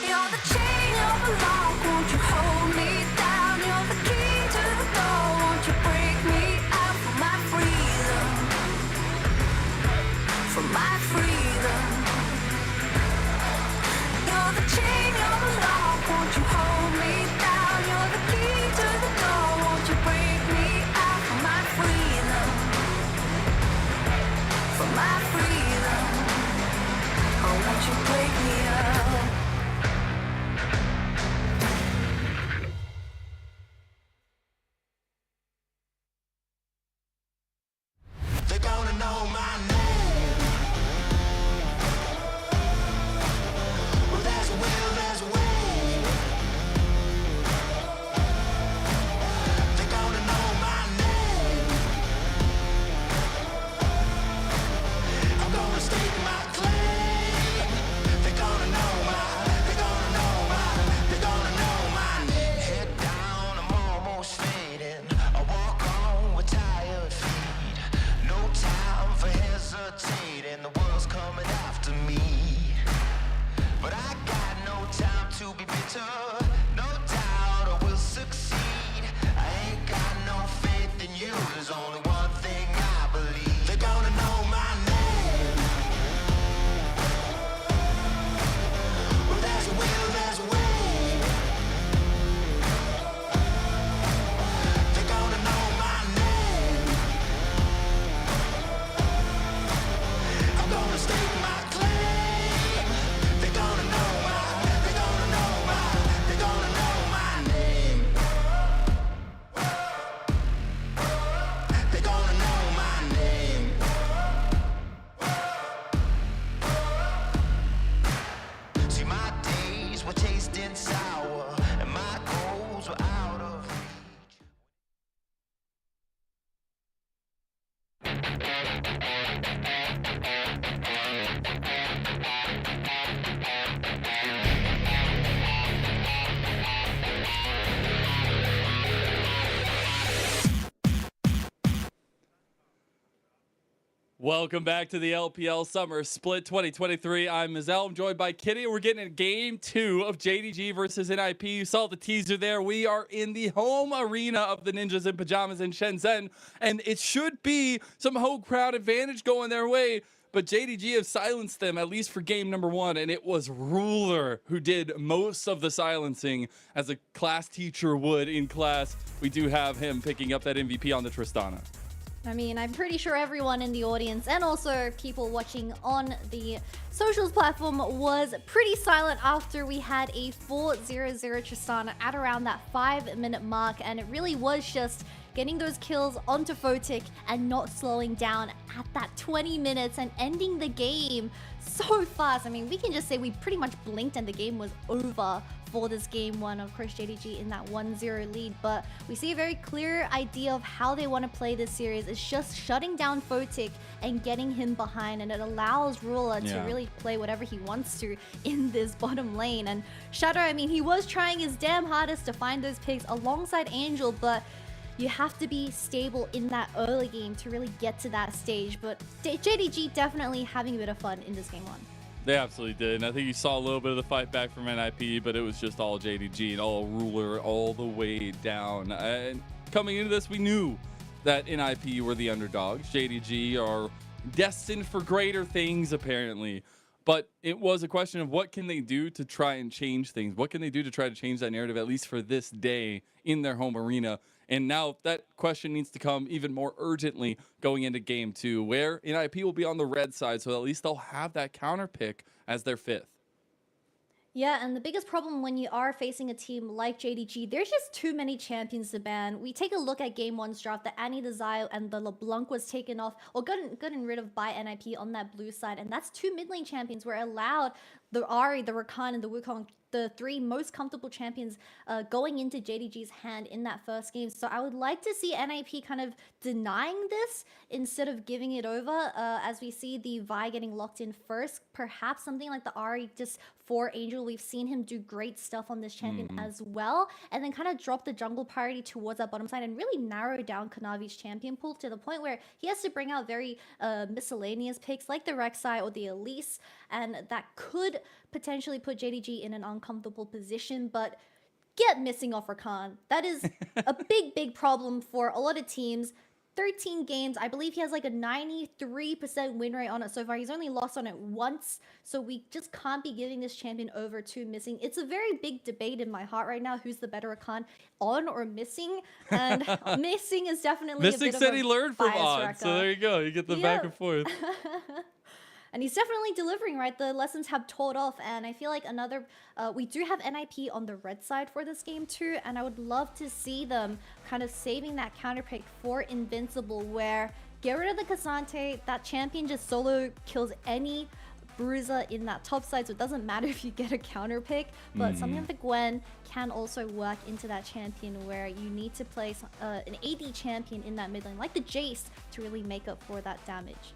You're the chain of the lock, won't you hold me down? You're the key to the door, won't you break me out for my freedom? For my freedom. You're the chain of the lock, won't you hold me down? You're the key to the door, won't you break me out for my freedom? For my freedom. Oh, won't you break me out? They're gonna know my name. Well, there's a will, there's a way. They're gonna know my name. I'm gonna stake my claim. They're gonna know they're gonna know my name. Head down, I'm almost fading. I walk on with tired feet. No time for hesitating. The world's coming after me. But I got no time to be bitter. No doubt I will succeed. I ain't got no faith in you. There's only one thing I believe. They're gonna know my name. Well, there's a will, there's a way. They're gonna know my name. I'm gonna stake my claim. They're gonna know they're gonna know my name. They're gonna know my name. See, my days were tasting sour, and my goals were out of reach. Welcome back to the LPL Summer Split 2023. I'm Mazel. I'm joined by Kitty. We're getting in game 2 of JDG versus NIP. You saw the teaser there. We are in the home arena of the Ninjas in Pajamas in Shenzhen, and it should be some home crowd advantage going their way. But JDG have silenced them, at least for game number 1, and it was Ruler who did most of the silencing, as a class teacher would in class. We do have him picking up that MVP on the Tristana. I mean, I'm pretty sure everyone in the audience and also people watching on the socials platform was pretty silent after we had a 4-0-0 Tristana at around that 5-minute mark, and it really was just getting those kills onto Photic and not slowing down at that 20 minutes and ending the game so fast. I mean, we can just say we pretty much blinked and the game was over for this game 1. Of course, JDG in that 1-0 lead, but we see a very clear idea of how they want to play this series. It's just shutting down Photic and getting him behind, and it allows Ruler to really play whatever he wants to in this bottom lane. And Shadow, I mean, he was trying his damn hardest to find those picks alongside Angel, but you have to be stable in that early game to really get to that stage. But JDG definitely having a bit of fun in this game 1. They absolutely did. And I think you saw a little bit of the fight back from NIP, but it was just all JDG and all Ruler all the way down. And coming into this, we knew that NIP were the underdogs. JDG are destined for greater things, apparently. But it was a question of what can they do to try and change things? What can they do to try to change that narrative, at least for this day, in their home arena? And now that question needs to come even more urgently going into game 2, where NIP will be on the red side, so at least they'll have that counter pick as their 5th. Yeah, and the biggest problem when you are facing a team like JDG, there's just too many champions to ban. We take a look at game 1's draft. The Annie, the Zio, and the LeBlanc was taken off or gotten rid of by NIP on that blue side, and that's 2 mid lane champions were allowed the Ari, the Rakan, and the Wukong, the three most comfortable champions going into JDG's hand in that first game. So I would like to see NIP kind of denying this instead of giving it over, as we see the Vi getting locked in first. Perhaps something like the Ari just for Angel. We've seen him do great stuff on this champion as well. And then kind of drop the jungle priority towards that bottom side and really narrow down Kanavi's champion pool to the point where he has to bring out very miscellaneous picks like the Rek'Sai or the Elise. And that could potentially put JDG in an uncomfortable position, but get missing off Rakan. That is a big problem for a lot of teams. 13 games, I believe he has like a 93% win rate on it so far. He's only lost on it once, so we just can't be giving this champion over to missing. It's a very big debate in my heart right now, who's the better Rakan, on or missing, and missing is definitely Missing a bit said of he a learned from bias On, wrecker. so there you go. You get the back and forth. And he's definitely delivering, right? The lessons have taught off, and I feel like another... we do have NIP on the red side for this game too, and I would love to see them kind of saving that counter pick for Invincible, where get rid of the Cassante, that champion just solo kills any bruiser in that top side, so it doesn't matter if you get a counter pick, but something like the Gwen can also work into that champion where you need to place an AD champion in that mid lane, like the Jace, to really make up for that damage.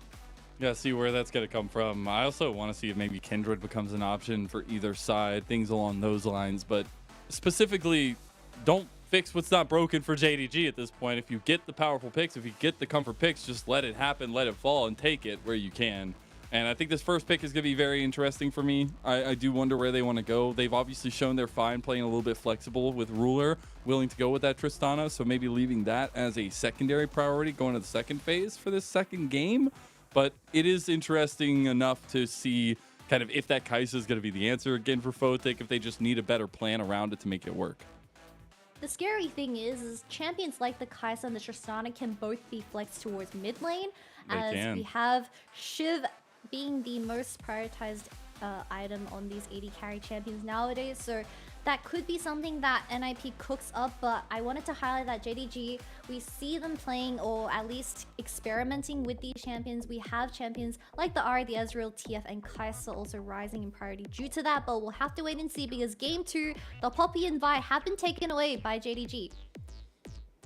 Yeah, see where that's going to come from. I also want to see if maybe Kindred becomes an option for either side, things along those lines. But specifically, don't fix what's not broken for JDG at this point. If you get the powerful picks, if you get the comfort picks, just let it happen, let it fall, and take it where you can. And I think this first pick is going to be very interesting for me. I do wonder where they want to go. They've obviously shown they're fine playing a little bit flexible with Ruler, willing to go with that Tristana. So maybe leaving that as a secondary priority going to the second phase for this second game. But it is interesting enough to see kind of if that Kai'Sa is going to be the answer again for Photic, if they just need a better plan around it to make it work. The scary thing is champions like the Kai'Sa and the Tristana can both be flexed towards mid lane, as we have Shiv being the most prioritized item on these AD carry champions nowadays. So that could be something that NIP cooks up, but I wanted to highlight that JDG, we see them playing or at least experimenting with these champions. We have champions like the Ari, the Ezreal, TF, and Kai'Sa also rising in priority due to that, but we'll have to wait and see because game 2, the Poppy and Vi have been taken away by JDG.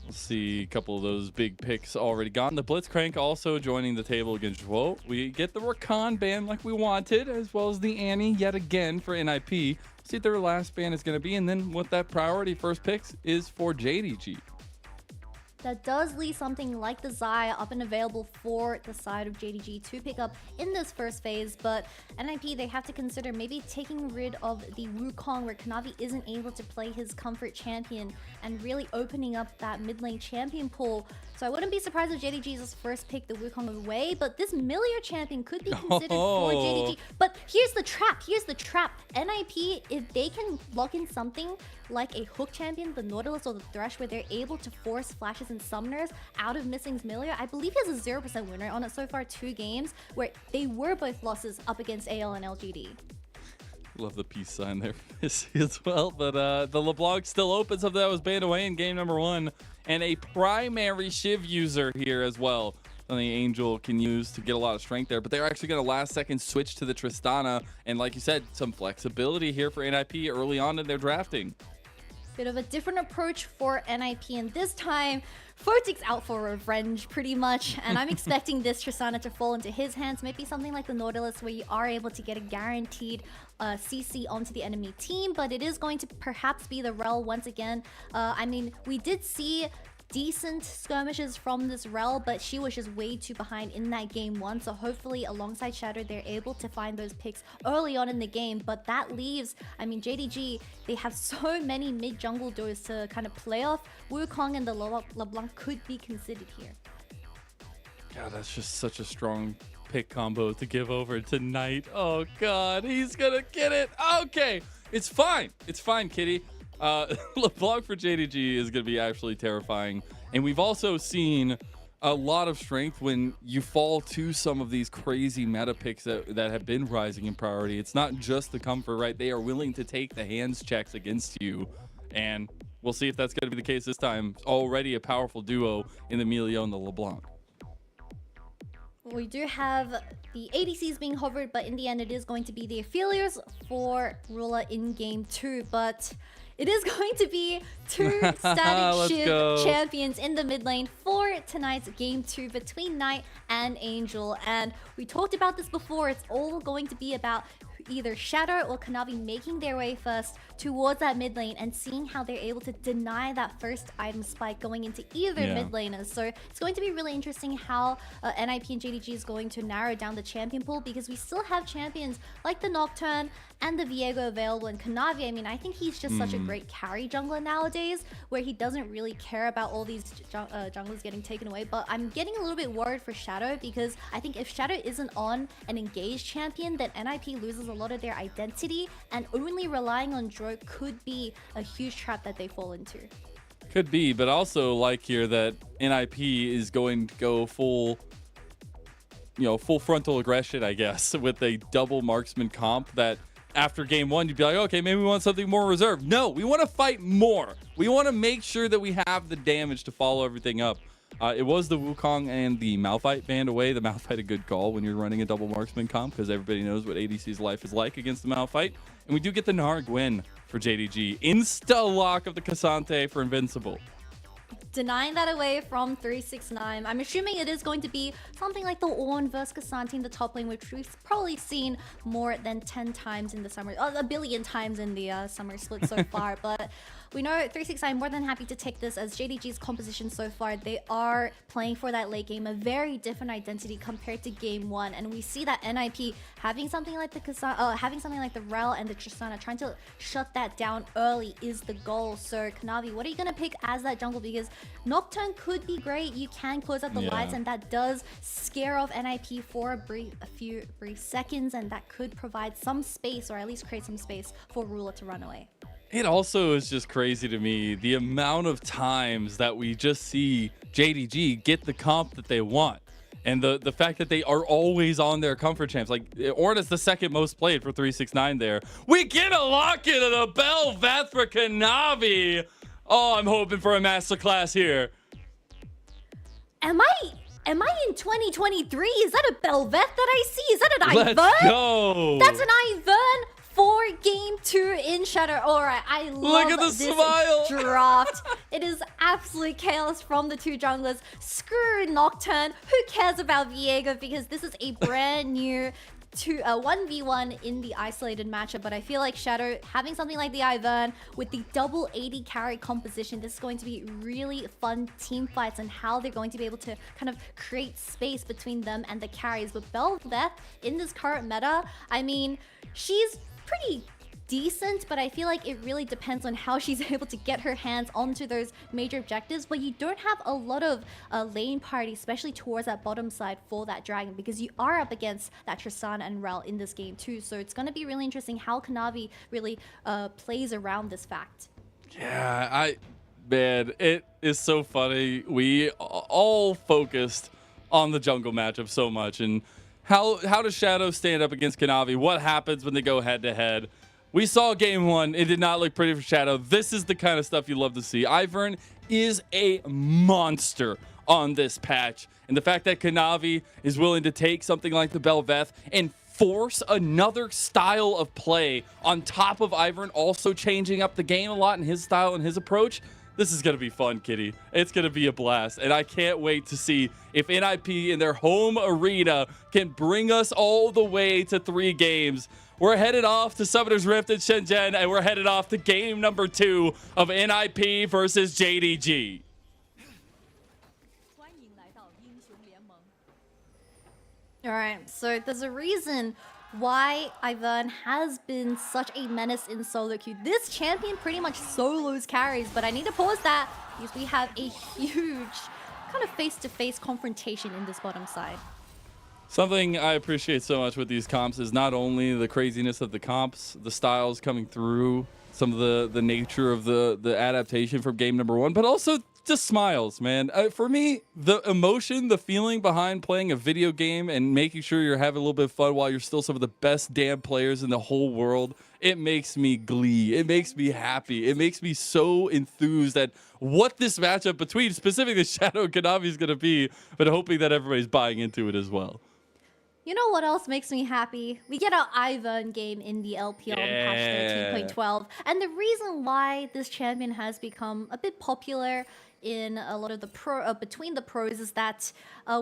We'll see a couple of those big picks already gone. The Blitzcrank also joining the table against Jwo. We get the Rakan ban like we wanted, as well as the Annie yet again for NIP. See what their last ban is going to be, and then what that priority first picks is for JDG. That does leave something like the Xayah up and available for the side of JDG to pick up in this first phase, but NIP, they have to consider maybe taking rid of the Wukong where Kanavi isn't able to play his comfort champion and really opening up that mid lane champion pool. So I wouldn't be surprised if JDG just first pick the Wukong away, but this Millier champion could be considered for JDG. But here's the trap, NIP, if they can lock in something like a hook champion, the Nautilus or the Thresh, where they're able to force flashes and summoners out of Missing's Millier, I believe he has a 0% win rate on it so far, 2 games, where they were both losses up against AL and LGD. Love the peace sign there for Missy as well. But the LeBlanc still open, something that was banned away in game number 1. And a primary Shiv user here as well. Something Angel can use to get a lot of strength there. But they're actually going to last second switch to the Tristana. And like you said, some flexibility here for NIP early on in their drafting. Bit of a different approach for NIP, and this time Photic's out for revenge pretty much, and I'm expecting this Tristana to fall into his hands. Maybe something like the Nautilus where you are able to get a guaranteed CC onto the enemy team, but it is going to perhaps be the Rel once again. I mean, we did see decent skirmishes from this Rel, but she was just way too behind in that game 1, so hopefully alongside Shadow they're able to find those picks early on in the game. But that leaves, I mean, JDG, they have so many mid jungle duos to kind of play off. Wukong and the LeBlanc could be considered here. God, that's just such a strong pick combo to give over tonight. Oh God, he's gonna get it. Okay, it's fine, Kitty. LeBlanc for JDG is going to be actually terrifying. And we've also seen a lot of strength when you fall to some of these crazy meta picks that have been rising in priority. It's not just the comfort, right? They are willing to take the hands checks against you. And we'll see if that's going to be the case this time. Already a powerful duo in the Emilio and the LeBlanc. We do have the ADCs being hovered, but in the end, it is going to be the affiliates for Rula in game 2. But it is going to be two static shift champions in the mid lane for tonight's game 2 between Knight and Angel. And we talked about this before. It's all going to be about either Shadow or Kanavi making their way first towards that mid lane and seeing how they're able to deny that first item spike going into either mid laners. So it's going to be really interesting how NIP and JDG is going to narrow down the champion pool, because we still have champions like the Nocturne and the Viego available. And Kanavi, I mean, I think he's just such a great carry jungler nowadays, where he doesn't really care about all these junglers getting taken away. But I'm getting a little bit worried for Shadow, because I think if Shadow isn't on an engaged champion, then NIP loses a lot of their identity, and only relying on Droke could be a huge trap that they fall into. Could be, but also like here that NIP is going to go full, full frontal aggression, I guess, with a double marksman comp that after game 1, you'd be like, okay, maybe we want something more reserved. No, we want to fight more. We want to make sure that we have the damage to follow everything up. It was the Wukong and the Malphite banned away. The Malphite a good call when you're running a double marksman comp, because everybody knows what ADC's life is like against the Malphite. And we do get the Gnar Gwen for JDG. Insta-lock of the Cassante for Invincible. Denying that away from 369. I'm assuming it is going to be something like the Ornn versus Cassante in the top lane, which we've probably seen more than 10 times in the summer, a billion times in the summer split so far. But we know 369 more than happy to take this, as JDG's composition so far, they are playing for that late game, a very different identity compared to game 1. And we see that NIP having something like the having something like the Rel and the Tristana, trying to shut that down early is the goal. So Kanavi, what are you gonna pick as that jungle? Because Nocturne could be great. You can close out the lights, and that does scare off NIP for a few brief seconds, and that could provide some space, or at least create some space for Rula to run away. It also is just crazy to me, the amount of times that we just see JDG get the comp that they want. And the fact that they are always on their comfort champs. Like, Ornn is the second most played for 369 there. We get a lock-in of the Bel'Veth for Kanavi. Oh, I'm hoping for a masterclass here. Am I in 2023? Is that a Bel'Veth that I see? Is that an Ivern? Let's go. That's an Ivern for game 2 in Shadow. Alright, I love this smile. draft. It is absolute chaos from the two junglers. Screw Nocturne. Who cares about Viego? Because this is a brand new 1v1 in the isolated matchup. But I feel like Shadow having something like the Ivern with the double 80 carry composition, this is going to be really fun team fights, and how they're going to be able to kind of create space between them and the carries. But Bel'Veth in this current meta, I mean, she's pretty decent, but I feel like it really depends on how she's able to get her hands onto those major objectives. But you don't have a lot of lane party, especially towards that bottom side for that dragon, because you are up against that Tristana and Rel in this game too. So it's going to be really interesting how Kanavi really plays around this fact. Yeah, man, it is so funny. We all focused on the jungle matchup so much, and how does Shadow stand up against Kanavi? What happens when they go head to head? We saw game 1. It did not look pretty for Shadow. This is the kind of stuff you love to see. Ivern is a monster on this patch. And the fact that Kanavi is willing to take something like the Bel'Veth and force another style of play on top of Ivern, also changing up the game a lot in his style and his approach. This is going to be fun, Kitty. It's going to be a blast. And I can't wait to see if NIP in their home arena can bring us all the way to 3 games. We're headed off to Summoner's Rift in Shenzhen, and we're headed off to game number 2 of NIP versus JDG. Alright, so there's a reason why Ivern has been such a menace in solo queue. This champion pretty much solos carries, but I need to pause that because we have a huge kind of face-to-face confrontation in this bottom side. Something I appreciate so much with these comps is not only the craziness of the comps, the styles coming through, some of the nature of the adaptation from game number 1, but also just smiles, man. For me, the emotion, the feeling behind playing a video game and making sure you're having a little bit of fun while you're still some of the best damn players in the whole world, it makes me glee. It makes me happy. It makes me so enthused at what this matchup between specifically Shadow and Kanavi is going to be, but hoping that everybody's buying into it as well. You know what else makes me happy? We get our Ivern game in the LPL in patch 13.12. And the reason why this champion has become a bit popular in a lot of the between the pros is that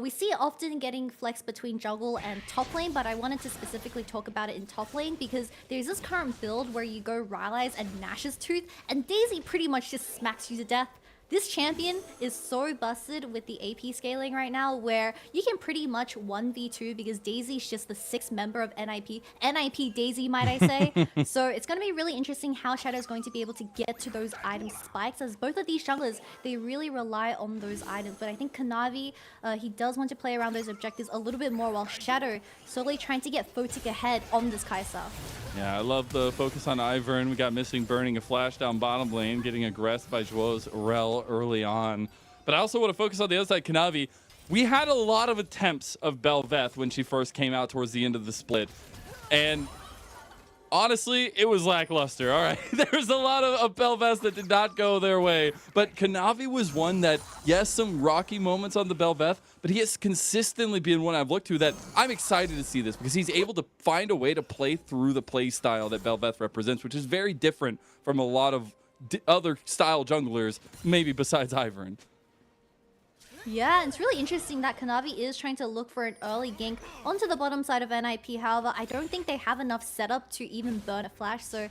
we see it often getting flexed between jungle and top lane, but I wanted to specifically talk about it in top lane because there's this current build where you go Rylai's and Nash's Tooth, and Daisy pretty much just smacks you to death. This champion is so busted with the AP scaling right now where you can pretty much 1v2 because Daisy's just the 6th member of NIP. NIP Daisy, might I say. So it's going to be really interesting how Shadow's going to be able to get to those item spikes, as both of these junglers, they really rely on those items. But I think Kanavi, he does want to play around those objectives a little bit more, while Shadow slowly trying to get Photic ahead on this Kai'Sa. Yeah, I love the focus on Ivern. We got Missing burning a flash down bottom lane, getting aggressed by Joe's Rel early on. But I also want to focus on the other side, Kanavi. We had a lot of attempts of Bel'Veth when she first came out towards the end of the split. And honestly, it was lackluster. All right, there was a lot of Bel'Veths that did not go their way. But Kanavi was one that, yes, some rocky moments on the Bel'Veth, but he has consistently been one I've looked to that I'm excited to see this because he's able to find a way to play through the play style that Bel'Veth represents, which is very different from a lot of other style junglers, maybe besides Ivern. Yeah, it's really interesting that Kanavi is trying to look for an early gank onto the bottom side of NIP. However, I don't think they have enough setup to even burn a flash. So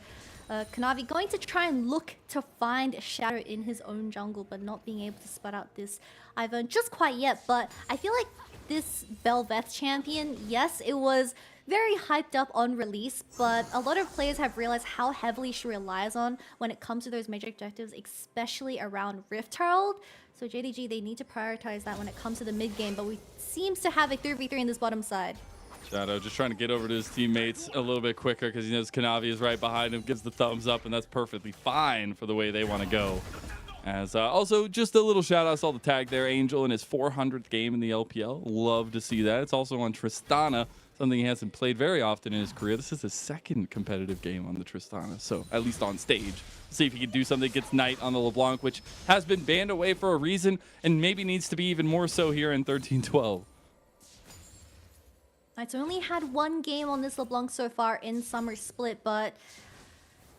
Kanavi going to try and look to find Shadow in his own jungle, but not being able to spot out this Ivern just quite yet. But I feel like this Bel'Veth champion, yes, it was very hyped up on release, but a lot of players have realized how heavily she relies on when it comes to those major objectives, especially around Rift Herald. So JDG, they need to prioritize that when it comes to the mid game, but we seems to have a 3v3 in this bottom side. Shadow just trying to get over to his teammates a little bit quicker because he knows Kanavi is right behind him, gives the thumbs up, and that's perfectly fine for the way they want to go. As also, just a little shout out, I saw the tag there, Angel in his 400th game in the LPL. Love to see that. It's also on Tristana, something he hasn't played very often in his career. This is his 2nd competitive game on the Tristana, so at least on stage. See if he can do something against Knight on the LeBlanc, which has been banned away for a reason and maybe needs to be even more so here in 13-12. Knight's only had 1 game on this LeBlanc so far in Summer Split, but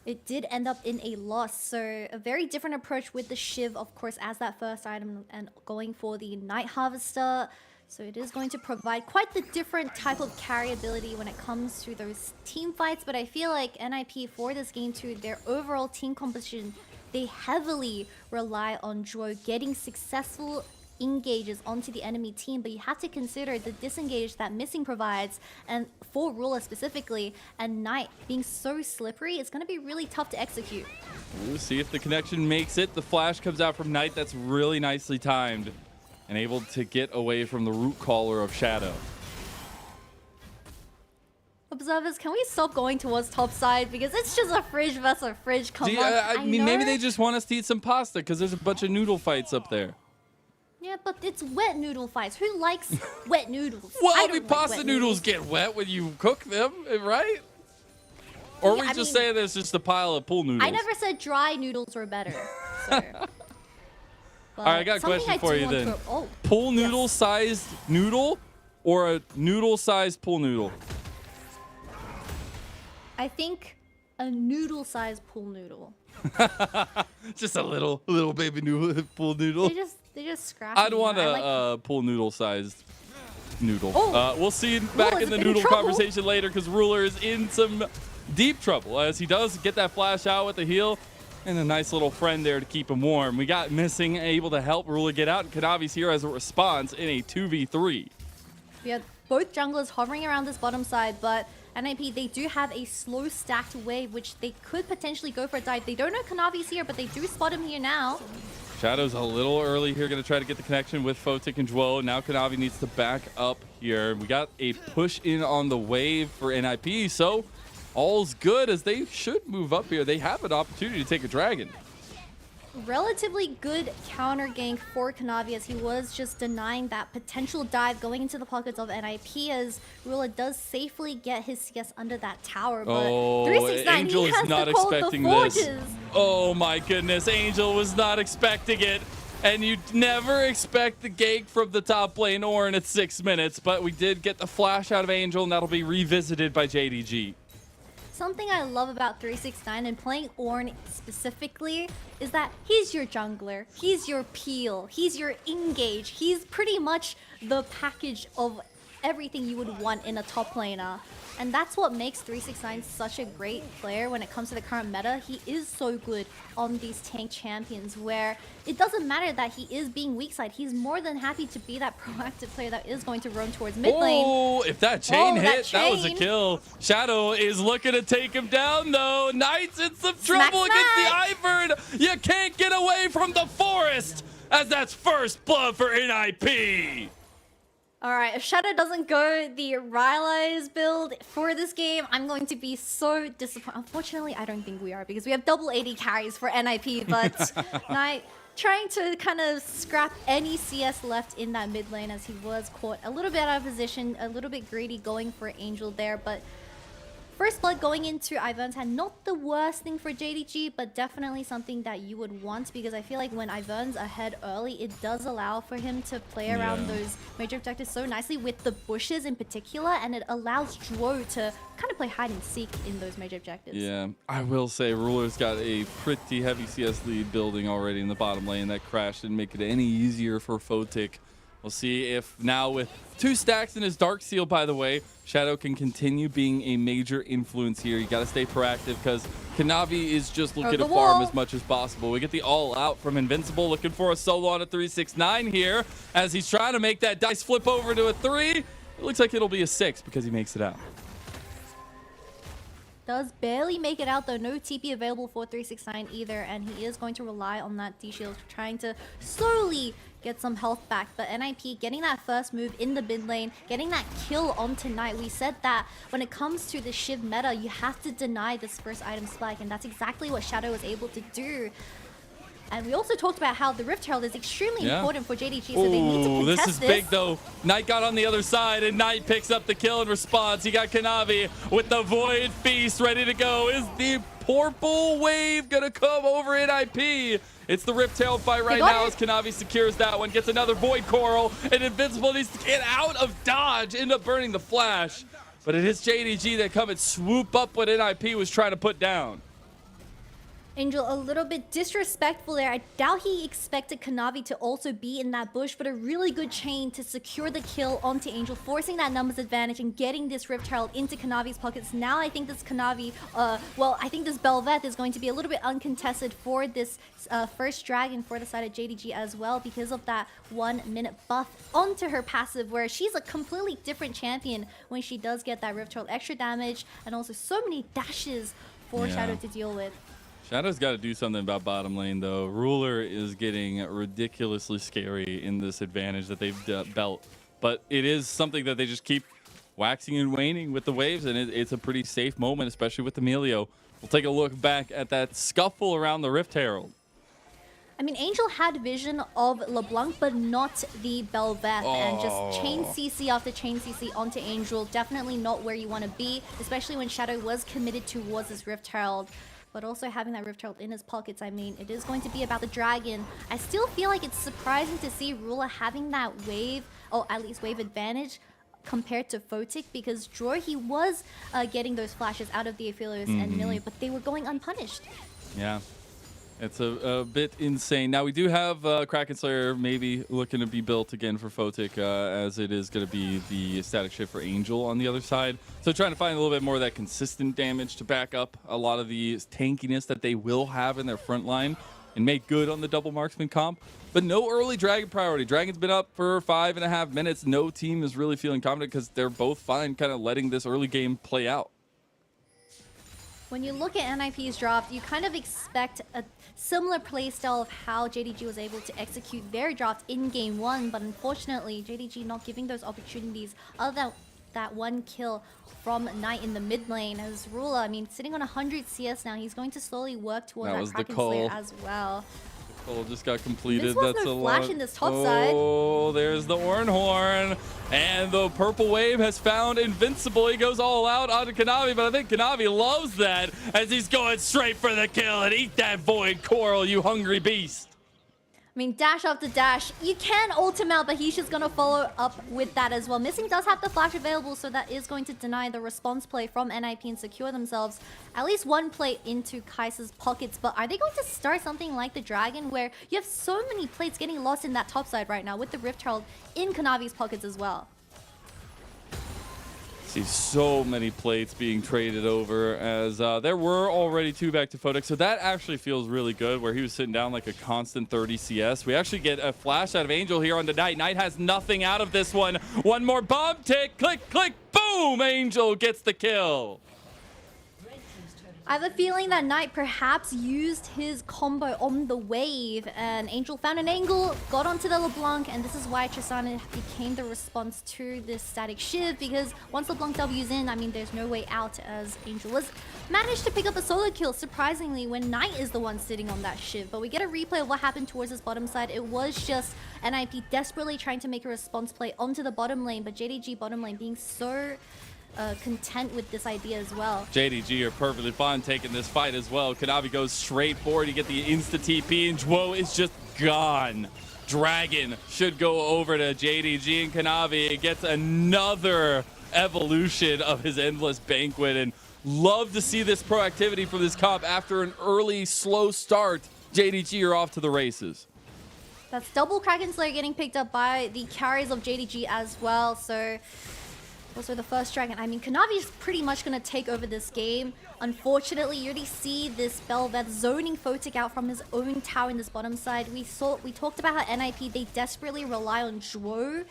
it did end up in a loss. So a very different approach with the Shiv, of course, as that first item, and going for the Night Harvester. So it is going to provide quite the different type of carry ability when it comes to those team fights. But I feel like NIP for this game too, their overall team composition, they heavily rely on Joe getting successful engages onto the enemy team. But you have to consider the disengage that Missing provides, and for Ruler specifically, and Knight being so slippery, it's going to be really tough to execute. We'll see if the connection makes it. The flash comes out from Knight. That's really nicely timed, and able to get away from the root caller of Shadow. Observers, can we stop going towards top side? Because it's just a fridge versus a fridge. Come on. I mean, maybe they just want us to eat some pasta because there's a bunch of noodle fights up there. Yeah, but it's wet noodle fights. Who likes wet noodles? Well, I mean, don't like pasta wet noodles get wet when you cook them, right? Or Yeah, we I just mean, say there's just a pile of pool noodles. I never said dry noodles were better. So. All right, I got a question for you then. Pool noodle sized noodle or a noodle sized pool noodle? I think a noodle-sized pool noodle. Just a little baby noodle, pool noodle. They just scratch. I'd want a pool noodle sized noodle. Oh. We'll see back in the noodle conversation later because Ruler is in some deep trouble as he does get that flash out with the heal and a nice little friend there to keep him warm. We got Missing able to help Ruler get out, and Kanavi's here as a response in a 2v3. We have both junglers hovering around this bottom side, but NIP, they do have a slow stacked wave, which they could potentially go for a dive. They don't know Kanavi's here, but they do spot him here now. Shadow's a little early here, going to try to get the connection with Photic and Joe. Now Kanavi needs to back up here. We got a push in on the wave for NIP, so all's good as they should move up here. They have an opportunity to take a dragon. relatively good counter gank for Kanavi as he was just denying that potential dive going into the pockets of NIP as Rula does safely get his CS under that tower. But Oh, 369, Angel he is has not to call the expecting this. forges. Oh my goodness, Angel was not expecting it. And you never expect the gank from the top lane Ornn at 6 minutes, but we did get the flash out of Angel, and that'll be revisited by JDG. Something I love about 369 and playing Ornn specifically is that he's your jungler, he's your peel, he's your engage, he's pretty much the package of everything you would want in a top laner. And that's what makes 369 such a great player when it comes to the current meta. He is so good on these tank champions where it doesn't matter that he is being weak side. He's more than happy to be that proactive player that is going to roam towards mid lane. Oh, if that chain hit, that was a chain. kill. Shadow is looking to take him down, though. Knight's in some trouble against the Ivern. You can't get away from the forest, as that's first blood for NIP. Alright, if Shadow doesn't go the Rylai's build for this game, I'm going to be so disappointed. Unfortunately, I don't think we are because we have double 80 carries for NIP, but Knight trying to kind of scrap any CS left in that mid lane as he was caught a little bit out of position, a little bit greedy going for Angel there, but first blood going into Ivern's hand, not the worst thing for JDG, but definitely something that you would want because I feel like when Ivern's ahead early, it does allow for him to play around those major objectives so nicely with the bushes in particular, and it allows Dro to kind of play hide and seek in those major objectives. Yeah, I will say Ruler's got a pretty heavy CS lead building already in the bottom lane. That crash didn't make it any easier for Photic. We'll see if now with 2 stacks in his Dark Seal, by the way, Shadow can continue being a major influence here. You got to stay proactive because Kanavi is just looking to farm as much as possible. We get the all out from Invincible, looking for a solo on a 369 here as he's trying to make that dice flip over to a 3. It looks like it'll be a 6 because he makes it out. Does barely make it out though, no TP available for 369 either, and he is going to rely on that D-Shield trying to slowly get some health back. But NIP getting that first move in the mid lane, getting that kill on tonight. We said that when it comes to the Shiv meta, you have to deny this first item spike, and that's exactly what Shadow was able to do. And we also talked about how the Rift Herald is extremely important for JDG, so they need to contest this is big though. Knight got on the other side, and Knight picks up the kill in response. He got Kanavi with the Void Feast ready to go. Is the purple wave gonna come over NIP? It's the Rift Herald fight right now as Kanavi secures that one, gets another Void Coral, and Invincible needs to get out of dodge, end up burning the flash. But it is JDG that come and swoop up what NIP was trying to put down. Angel a little bit disrespectful there. I doubt he expected Kanavi to also be in that bush, but a really good chain to secure the kill onto Angel, forcing that numbers advantage and getting this Rift Herald into Kanavi's pockets. Now I think this Kanavi, well, I think this Bel'Veth is going to be a little bit uncontested for this first dragon for the side of JDG as well because of that 1 minute buff onto her passive where she's a completely different champion when she does get that Rift Herald extra damage and also so many dashes for Shadow to deal with. Shadow's got to do something about bottom lane, though. Ruler is getting ridiculously scary in this advantage that they've built. But it is something that they just keep waxing and waning with the waves, and it's a pretty safe moment, especially with Emilio. We'll take a look back at that scuffle around the Rift Herald. I mean, Angel had vision of LeBlanc, but not the Bel'Veth, and just chain CC after chain CC onto Angel. Definitely not where you want to be, especially when Shadow was committed towards this Rift Herald. But also having that Rift Herald in his pockets, I mean, it is going to be about the dragon. I still feel like it's surprising to see Rula having that wave, or at least wave advantage, compared to Photic, because Dror, he was getting those flashes out of the Aphelios and Millia, but they were going unpunished. Yeah. It's a bit insane. Now, we do have Kraken Slayer maybe looking to be built again for Photic, as it is going to be the static shift for Angel on the other side. So trying to find a little bit more of that consistent damage to back up a lot of the tankiness that they will have in their front line and make good on the double marksman comp. But no early Dragon priority. Dragon's been up for 5.5 minutes. No team is really feeling confident because they're both fine kind of letting this early game play out. When you look at NIP's draft, you kind of expect a similar playstyle of how JDG was able to execute their draft in Game 1, but unfortunately, JDG not giving those opportunities other than that one kill from Knight in the mid lane. As Rula, I mean, sitting on 100 CS now, he's going to slowly work towards that Kraken Slayer as well. Oh, just got completed. This was That's no a flash lot. in this top side. Oh, there's the Ornhorn. And the purple wave has found Invincible. He goes all out onto Kanavi, but I think Kanavi loves that as he's going straight for the kill. And eat that Void Coral, you hungry beast. I mean, dash after dash. You can ult him out, but he's just going to follow up with that as well. Missing does have the flash available, so that is going to deny the response play from NIP and secure themselves at least one plate into Kai'Sa's pockets. But are they going to start something like the Dragon, where you have so many plates getting lost in that top side right now with the Rift Herald in Kanavi's pockets as well? See so many plates being traded over as there were already 2 back to Photic, so that actually feels really good where he was sitting down like a constant 30 CS. We actually get a flash out of Angel here on the Knight. Knight has nothing out of this one. One more bomb tick, click, click, boom! Angel gets the kill. I have a feeling that Knight perhaps used his combo on the wave, and Angel found an angle, got onto the LeBlanc, and this is why Tristana became the response to this static shiv, because once LeBlanc W's in, I mean, there's no way out, as Angel was managed to pick up a solo kill, surprisingly, when Knight is the one sitting on that shiv. But we get a replay of what happened towards his bottom side. It was just NIP desperately trying to make a response play onto the bottom lane, but JDG bottom lane being so content with this idea as well. JDG are perfectly fine taking this fight as well. Kanavi goes straight forward. You get the insta TP, and Jwo is just gone. Dragon should go over to JDG, and Kanavi gets another evolution of his Endless Banquet. And love to see this proactivity from this comp after an early, slow start. JDG are off to the races. That's double Kraken Slayer getting picked up by the carries of JDG as well. So also the first dragon. I mean, Kanavi is pretty much going to take over this game. Unfortunately, you already see this Bel'Veth zoning Photic out from his own tower in this bottom side. We talked about how NIP, they desperately rely on Jwo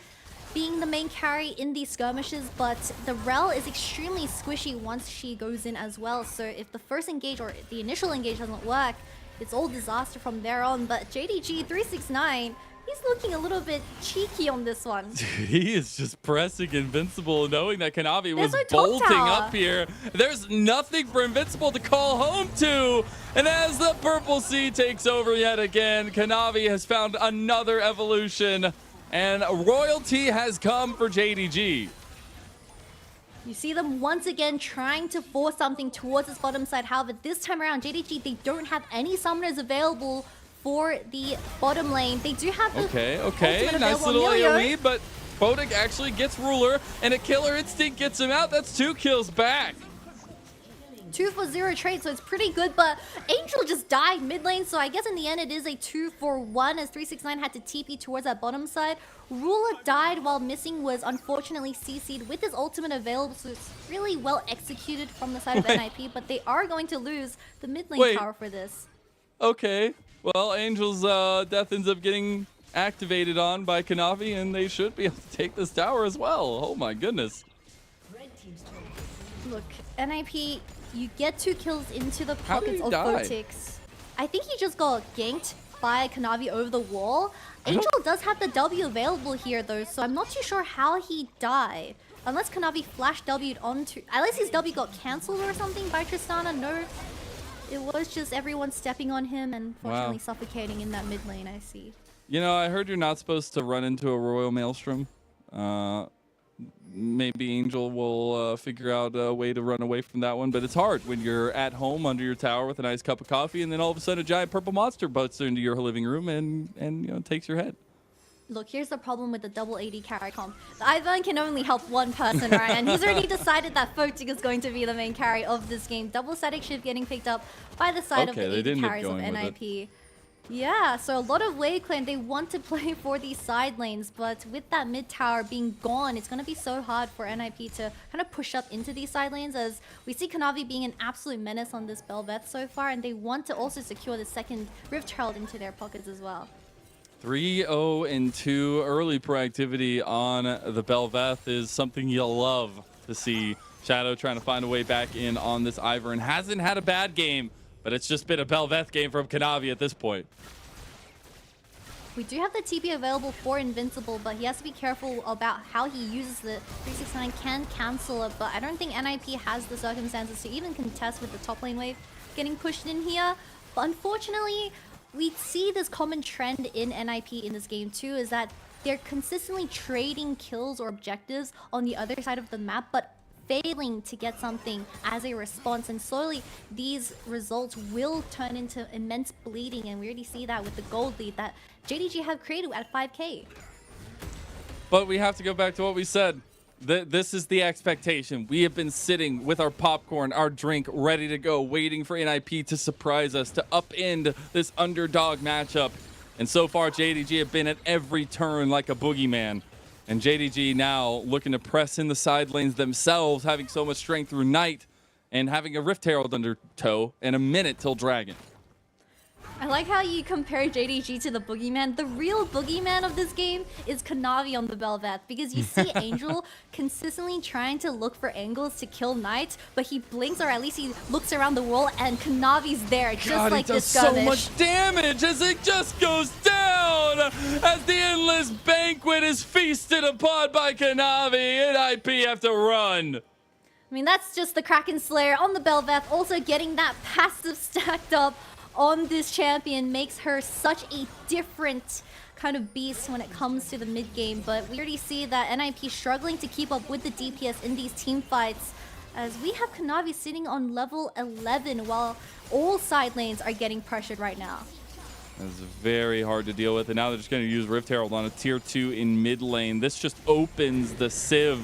being the main carry in these skirmishes, but the Rel is extremely squishy once she goes in as well. So if the first engage or the initial engage doesn't work, it's all disaster from there on. But JDG 369, he's looking a little bit cheeky on this one. He is just pressing Invincible, knowing that Kanavi was no top bolting tower up here. There's nothing for Invincible to call home to. And as the Purple Sea takes over yet again, Kanavi has found another evolution, and royalty has come for JDG. You see them once again trying to force something towards this bottom side. However, this time around, JDG, they don't have any summoners available for the bottom lane. They do have the Okay, nice little AoE, but Photic actually gets Ruler, and a Killer Instinct gets him out. That's 2 kills back. 2 for 0 trade, so it's pretty good, but Angel just died mid lane, so I guess in the end it is a 2 for 1 as 369 had to TP towards that bottom side. Ruler died while Missing was unfortunately CC'd with his ultimate available, so it's really well executed from the side of NIP, but they are going to lose the mid lane tower for this. Okay, well, Angel's death ends up getting activated on by Kanavi, and they should be able to take this tower as well. Oh my goodness. Look, NIP, you get 2 kills into the pockets of Photix. I think he just got ganked by Kanavi over the wall. Angel does have the W available here though, so I'm not too sure how he died. Unless Kanavi flash W'd onto... Unless his W got cancelled or something by Tristana. No, it was just everyone stepping on him and unfortunately suffocating in that mid lane, I see. You know, I heard you're not supposed to run into a Royal Maelstrom. Maybe Angel will figure out a way to run away from that one, but it's hard when you're at home under your tower with a nice cup of coffee, and then all of a sudden a giant purple monster butts into your living room and you know, takes your head. Look, here's the problem with the double AD carry comp. The Ivern can only help one person, right? And he's already decided that Photic is going to be the main carry of this game. Double static shift getting picked up by the side of the AD carries of NIP. Yeah, so a lot of Wave Clan, they want to play for these side lanes, but with that mid tower being gone, it's going to be so hard for NIP to kind of push up into these side lanes, as we see Kanavi being an absolute menace on this Bel'Veth so far, and they want to also secure the second Rift Herald into their pockets as well. 3-0-2 early proactivity on the Bel'Veth is something you'll love to see. Shadow trying to find a way back in on this Ivern. Hasn't had a bad game, but it's just been a Bel'Veth game from Kanavi at this point. We do have the TP available for Invincible, but he has to be careful about how he uses the 369. Can cancel it, but I don't think NIP has the circumstances to even contest with the top lane wave getting pushed in here. But unfortunately, we see this common trend in NIP in this game too, is that they're consistently trading kills or objectives on the other side of the map, but failing to get something as a response, and slowly these results will turn into immense bleeding, and we already see that with the gold lead that JDG have created at 5k. But we have to go back to what we said. This is the expectation. We have been sitting with our popcorn, our drink, ready to go, waiting for NIP to surprise us, to upend this underdog matchup. And so far, JDG have been at every turn like a boogeyman. And JDG now looking to press in the side lanes themselves, having so much strength through Knight and having a Rift Herald under tow and a minute till Dragon. I like how you compare JDG to the boogeyman. The real boogeyman of this game is Kanavi on the Bel'Veth, because you see Angel consistently trying to look for angles to kill Knight, but he blinks, or at least he looks around the wall, and Kanavi's there, just God, like it does this so skirmish. much damage as it just goes down as the endless banquet is feasted upon by Kanavi, and IP have to run. I mean, that's just the Kraken Slayer on the Bel'Veth, also getting that passive stacked up on this champion makes her such a different kind of beast when it comes to the mid game. But we already see that NIP struggling to keep up with the DPS in these team fights, as we have Kanavi sitting on level 11 while all side lanes are getting pressured right now. That's very hard to deal with, and now they're just going to use Rift Herald on a tier 2 in mid lane. This just opens the sieve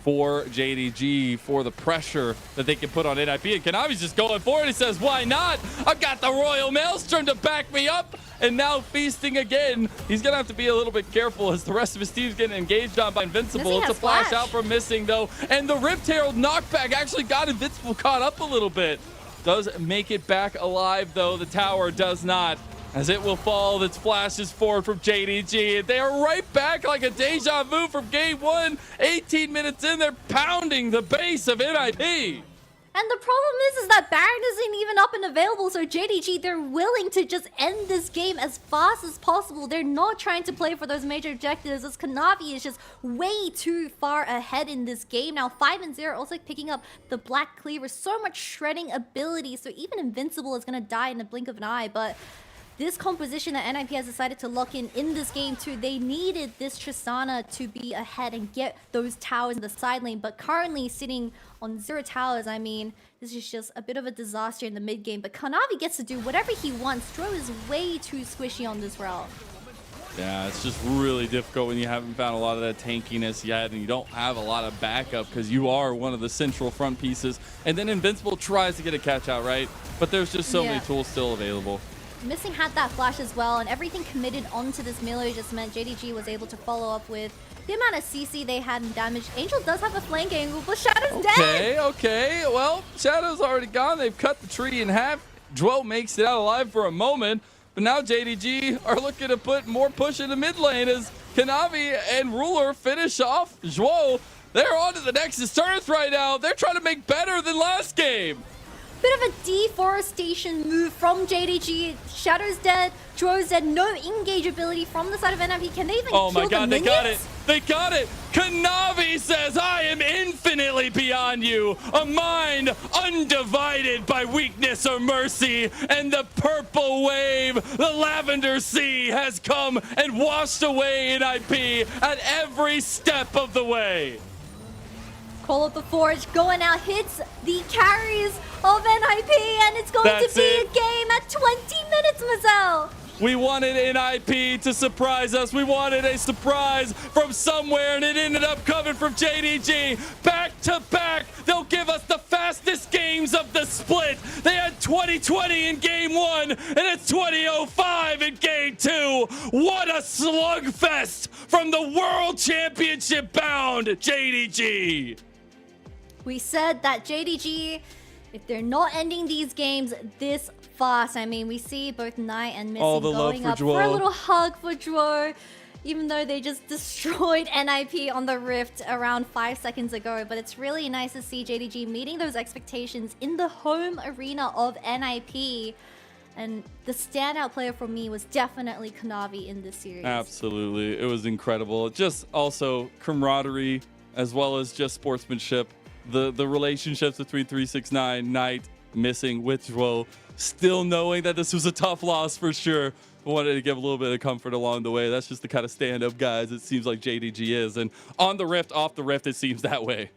for JDG, for the pressure that they can put on NIP. And Kanavi's just going for it. He says, why not? I've got the Royal Maelstrom to back me up. And now feasting again. He's going to have to be a little bit careful as the rest of his team's getting engaged on by Invincible. It's a flash out from Missing, though. And the Rift Herald knockback actually got Invincible caught up a little bit. Does make it back alive, though. The tower does not, as it will fall. Its flashes forward from JDG. They are right back like a deja vu from game 1. 18 minutes in, they're pounding the base of NIP. And the problem is that Baron isn't even up and available, so JDG, they're willing to just end this game as fast as possible. They're not trying to play for those major objectives, as Kanavi is just way too far ahead in this game. Now 5-0, also picking up the Black Cleaver. So much shredding ability, so even Invincible is going to die in the blink of an eye, but this composition that NIP has decided to lock in this game too, they needed this Tristana to be ahead and get those towers in the side lane, but currently sitting on 0 towers. I mean, this is just a bit of a disaster in the mid game, but Kanavi gets to do whatever he wants. Dro is way too squishy on this route. Yeah, it's just really difficult when you haven't found a lot of that tankiness yet and you don't have a lot of backup because you are one of the central front pieces. And then Invincible tries to get a catch out, right? But there's just so many tools still available. Missing had that flash as well, and everything committed onto this melee just meant JDG was able to follow up with the amount of CC they had in damage. Angel does have a flank angle, but Shadow's dead! Okay. Well, Shadow's already gone. They've cut the tree in half. Dwo makes it out alive for a moment, but now JDG are looking to put more push in the mid lane as Kanavi and Ruler finish off Dwo. They're on to the Nexus turrets right now. They're trying to make better than last game. Bit of a deforestation move from JDG. Shadow's dead, Dro's dead, no engage ability from the side of NIP. Can they even kill the minions? They got it. They got it. Kanavi says, I am infinitely beyond you. A mind undivided by weakness or mercy. And the purple wave, the lavender sea has come and washed away NIP at every step of the way. Call up the Forge, going out, hits the carries of NIP, and it's going to be a game at 20 minutes, Mazel. We wanted NIP to surprise us. We wanted a surprise from somewhere, and it ended up coming from JDG. Back to back, they'll give us the fastest games of the split. They had 2020 in game 1, and it's 2005 in game 2. What a slugfest from the World Championship bound JDG. We said that JDG, if they're not ending these games this fast, I mean, we see both Knight and Missing going up for a little hug for Dro, even though they just destroyed NIP on the Rift around 5 seconds ago. But it's really nice to see JDG meeting those expectations in the home arena of NIP. And the standout player for me was definitely Kanavi in this series. Absolutely. It was incredible. Just also camaraderie as well as just sportsmanship. The relationships between 369, Knight, missing with Dro, still knowing that this was a tough loss for sure. Wanted to give a little bit of comfort along the way. That's just the kind of stand-up guys it seems like JDG is. And on the Rift, off the Rift, it seems that way.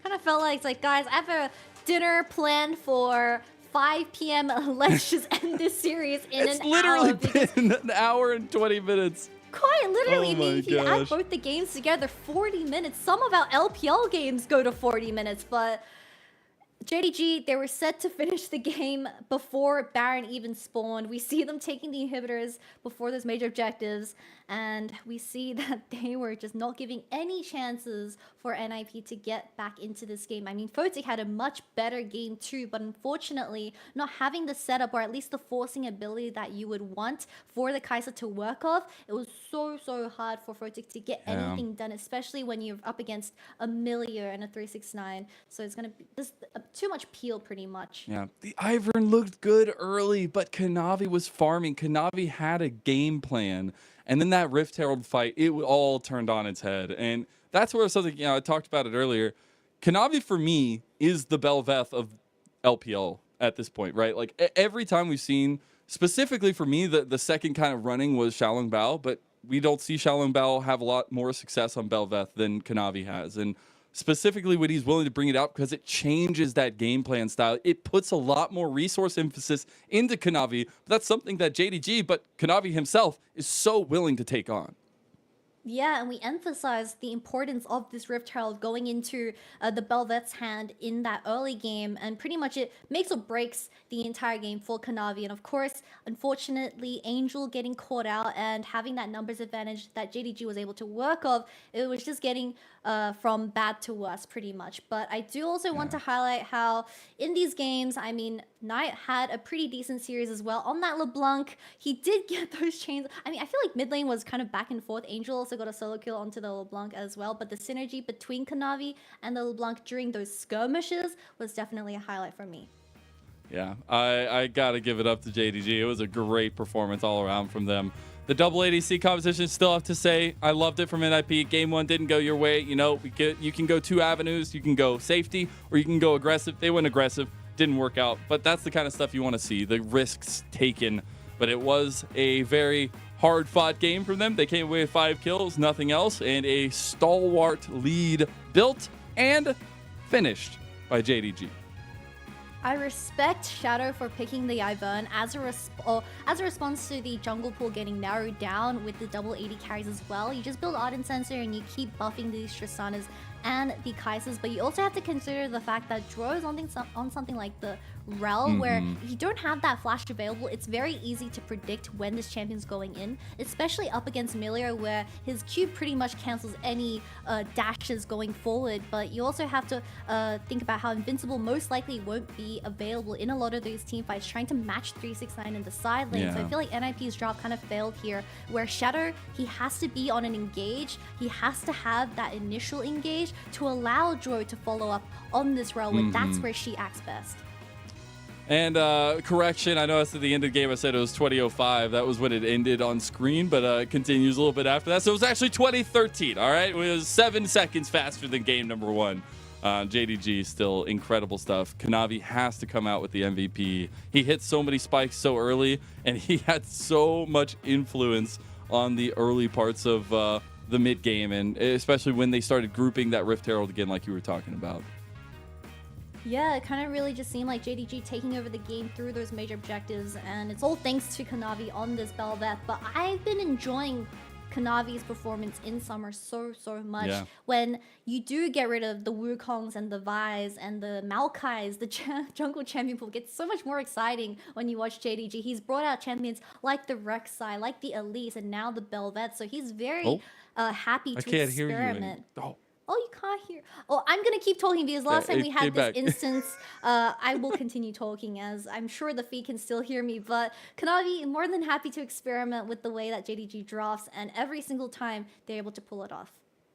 Kind of felt like it's like, guys, I have a dinner planned for 5 p.m. Let's just end this series in It's an literally hour. Because been an hour and 20 minutes. quite literally, Oh I mean, my if you add gosh. both the games together, 40 minutes. Some of our LPL games go to 40 minutes, but JDG, they were set to finish the game before Baron even spawned. We see them taking the inhibitors before those major objectives, and we see that they were just not giving any chances for NIP to get back into this game. I mean, Photic had a much better game too, but unfortunately, not having the setup or at least the forcing ability that you would want for the Kai'Sa to work off, it was so hard for Photic to get anything done, especially when you're up against a Millier and a 369. So it's gonna be this too much peel pretty much. Yeah, the Ivern looked good early, but Kanavi was farming. Kanavi had a game plan, and then that Rift Herald fight, it all turned on its head. And that's where something, I talked about it earlier. Kanavi, for me, is the Belveth of LPL at this point, right? Like, every time we've seen, specifically for me, the second kind of running was Xiaolong Bao, but we don't see Xiaolong Bao have a lot more success on Belveth than Kanavi has. And specifically when he's willing to bring it out, because it changes that game plan style. It puts a lot more resource emphasis into Kanavi. But that's something that JDG, but Kanavi himself, is so willing to take on. Yeah, and we emphasize the importance of this Rift Herald going into the Belvet's hand in that early game, and pretty much it makes or breaks the entire game for Kanavi. And of course, unfortunately, Angel getting caught out and having that numbers advantage that JDG was able to work of, it was just getting from bad to worse pretty much. But I do also want to highlight how in these games, I mean, Knight had a pretty decent series as well. On that LeBlanc, he did get those chains. I mean, I feel like mid lane was kind of back and forth. Angel also got a solo kill onto the LeBlanc as well, but the synergy between Kanavi and the LeBlanc during those skirmishes was definitely a highlight for me. Yeah, I got to give it up to JDG. It was a great performance all around from them. The double ADC competition, still have to say, I loved it from NIP. Game one didn't go your way. You know, you can go two avenues. You can go safety or you can go aggressive. They went aggressive. Didn't work out. But that's the kind of stuff you want to see, the risks taken. But it was a very hard-fought game from them. They came away with 5 kills, nothing else, and a stalwart lead built and finished by JDG. I respect Shadow for picking the Ivern as a response to the jungle pool getting narrowed down with the double 80 carries as well. You just build Ardent Sensor and you keep buffing these Tristanas and the Kaisers, but you also have to consider the fact that Dro is on something like the Rel, where if you don't have that flash available, it's very easy to predict when this champion's going in, especially up against Milieu, where his Q pretty much cancels any dashes going forward. But you also have to think about how Invincible most likely won't be available in a lot of those team fights, trying to match 369 in the side lane. So I feel like NIP's drop kind of failed here, where Shadow, he has to be on an engage, he has to have that initial engage to allow Dro to follow up on this Rel, when that's where she acts best. And correction, I know at the end of the game I said it was 20:05. That was when it ended on screen, but it continues a little bit after that. So it was actually 2013, all right? It was 7 seconds faster than game number 1. JDG, still incredible stuff. Kanavi has to come out with the MVP. He hit so many spikes so early, and he had so much influence on the early parts of the mid game, and especially when they started grouping that Rift Herald again like you were talking about. Yeah, it kind of really just seemed like JDG taking over the game through those major objectives, and it's all thanks to Kanavi on this Belveth. But I've been enjoying Kanavi's performance in summer so much. Yeah. When you do get rid of the Wukongs and the Vi's and the Maokai's, the jungle champion pool gets so much more exciting when you watch JDG. He's brought out champions like the Rek'Sai, like the Elise, and now the Belveth. So he's very happy to experiment. Oh, you can't hear. Oh, I'm going to keep talking because last time we had this instance, I will continue talking as I'm sure the feed can still hear me. But Kanavi, more than happy to experiment with the way that JDG drafts, and every single time they're able to pull it off.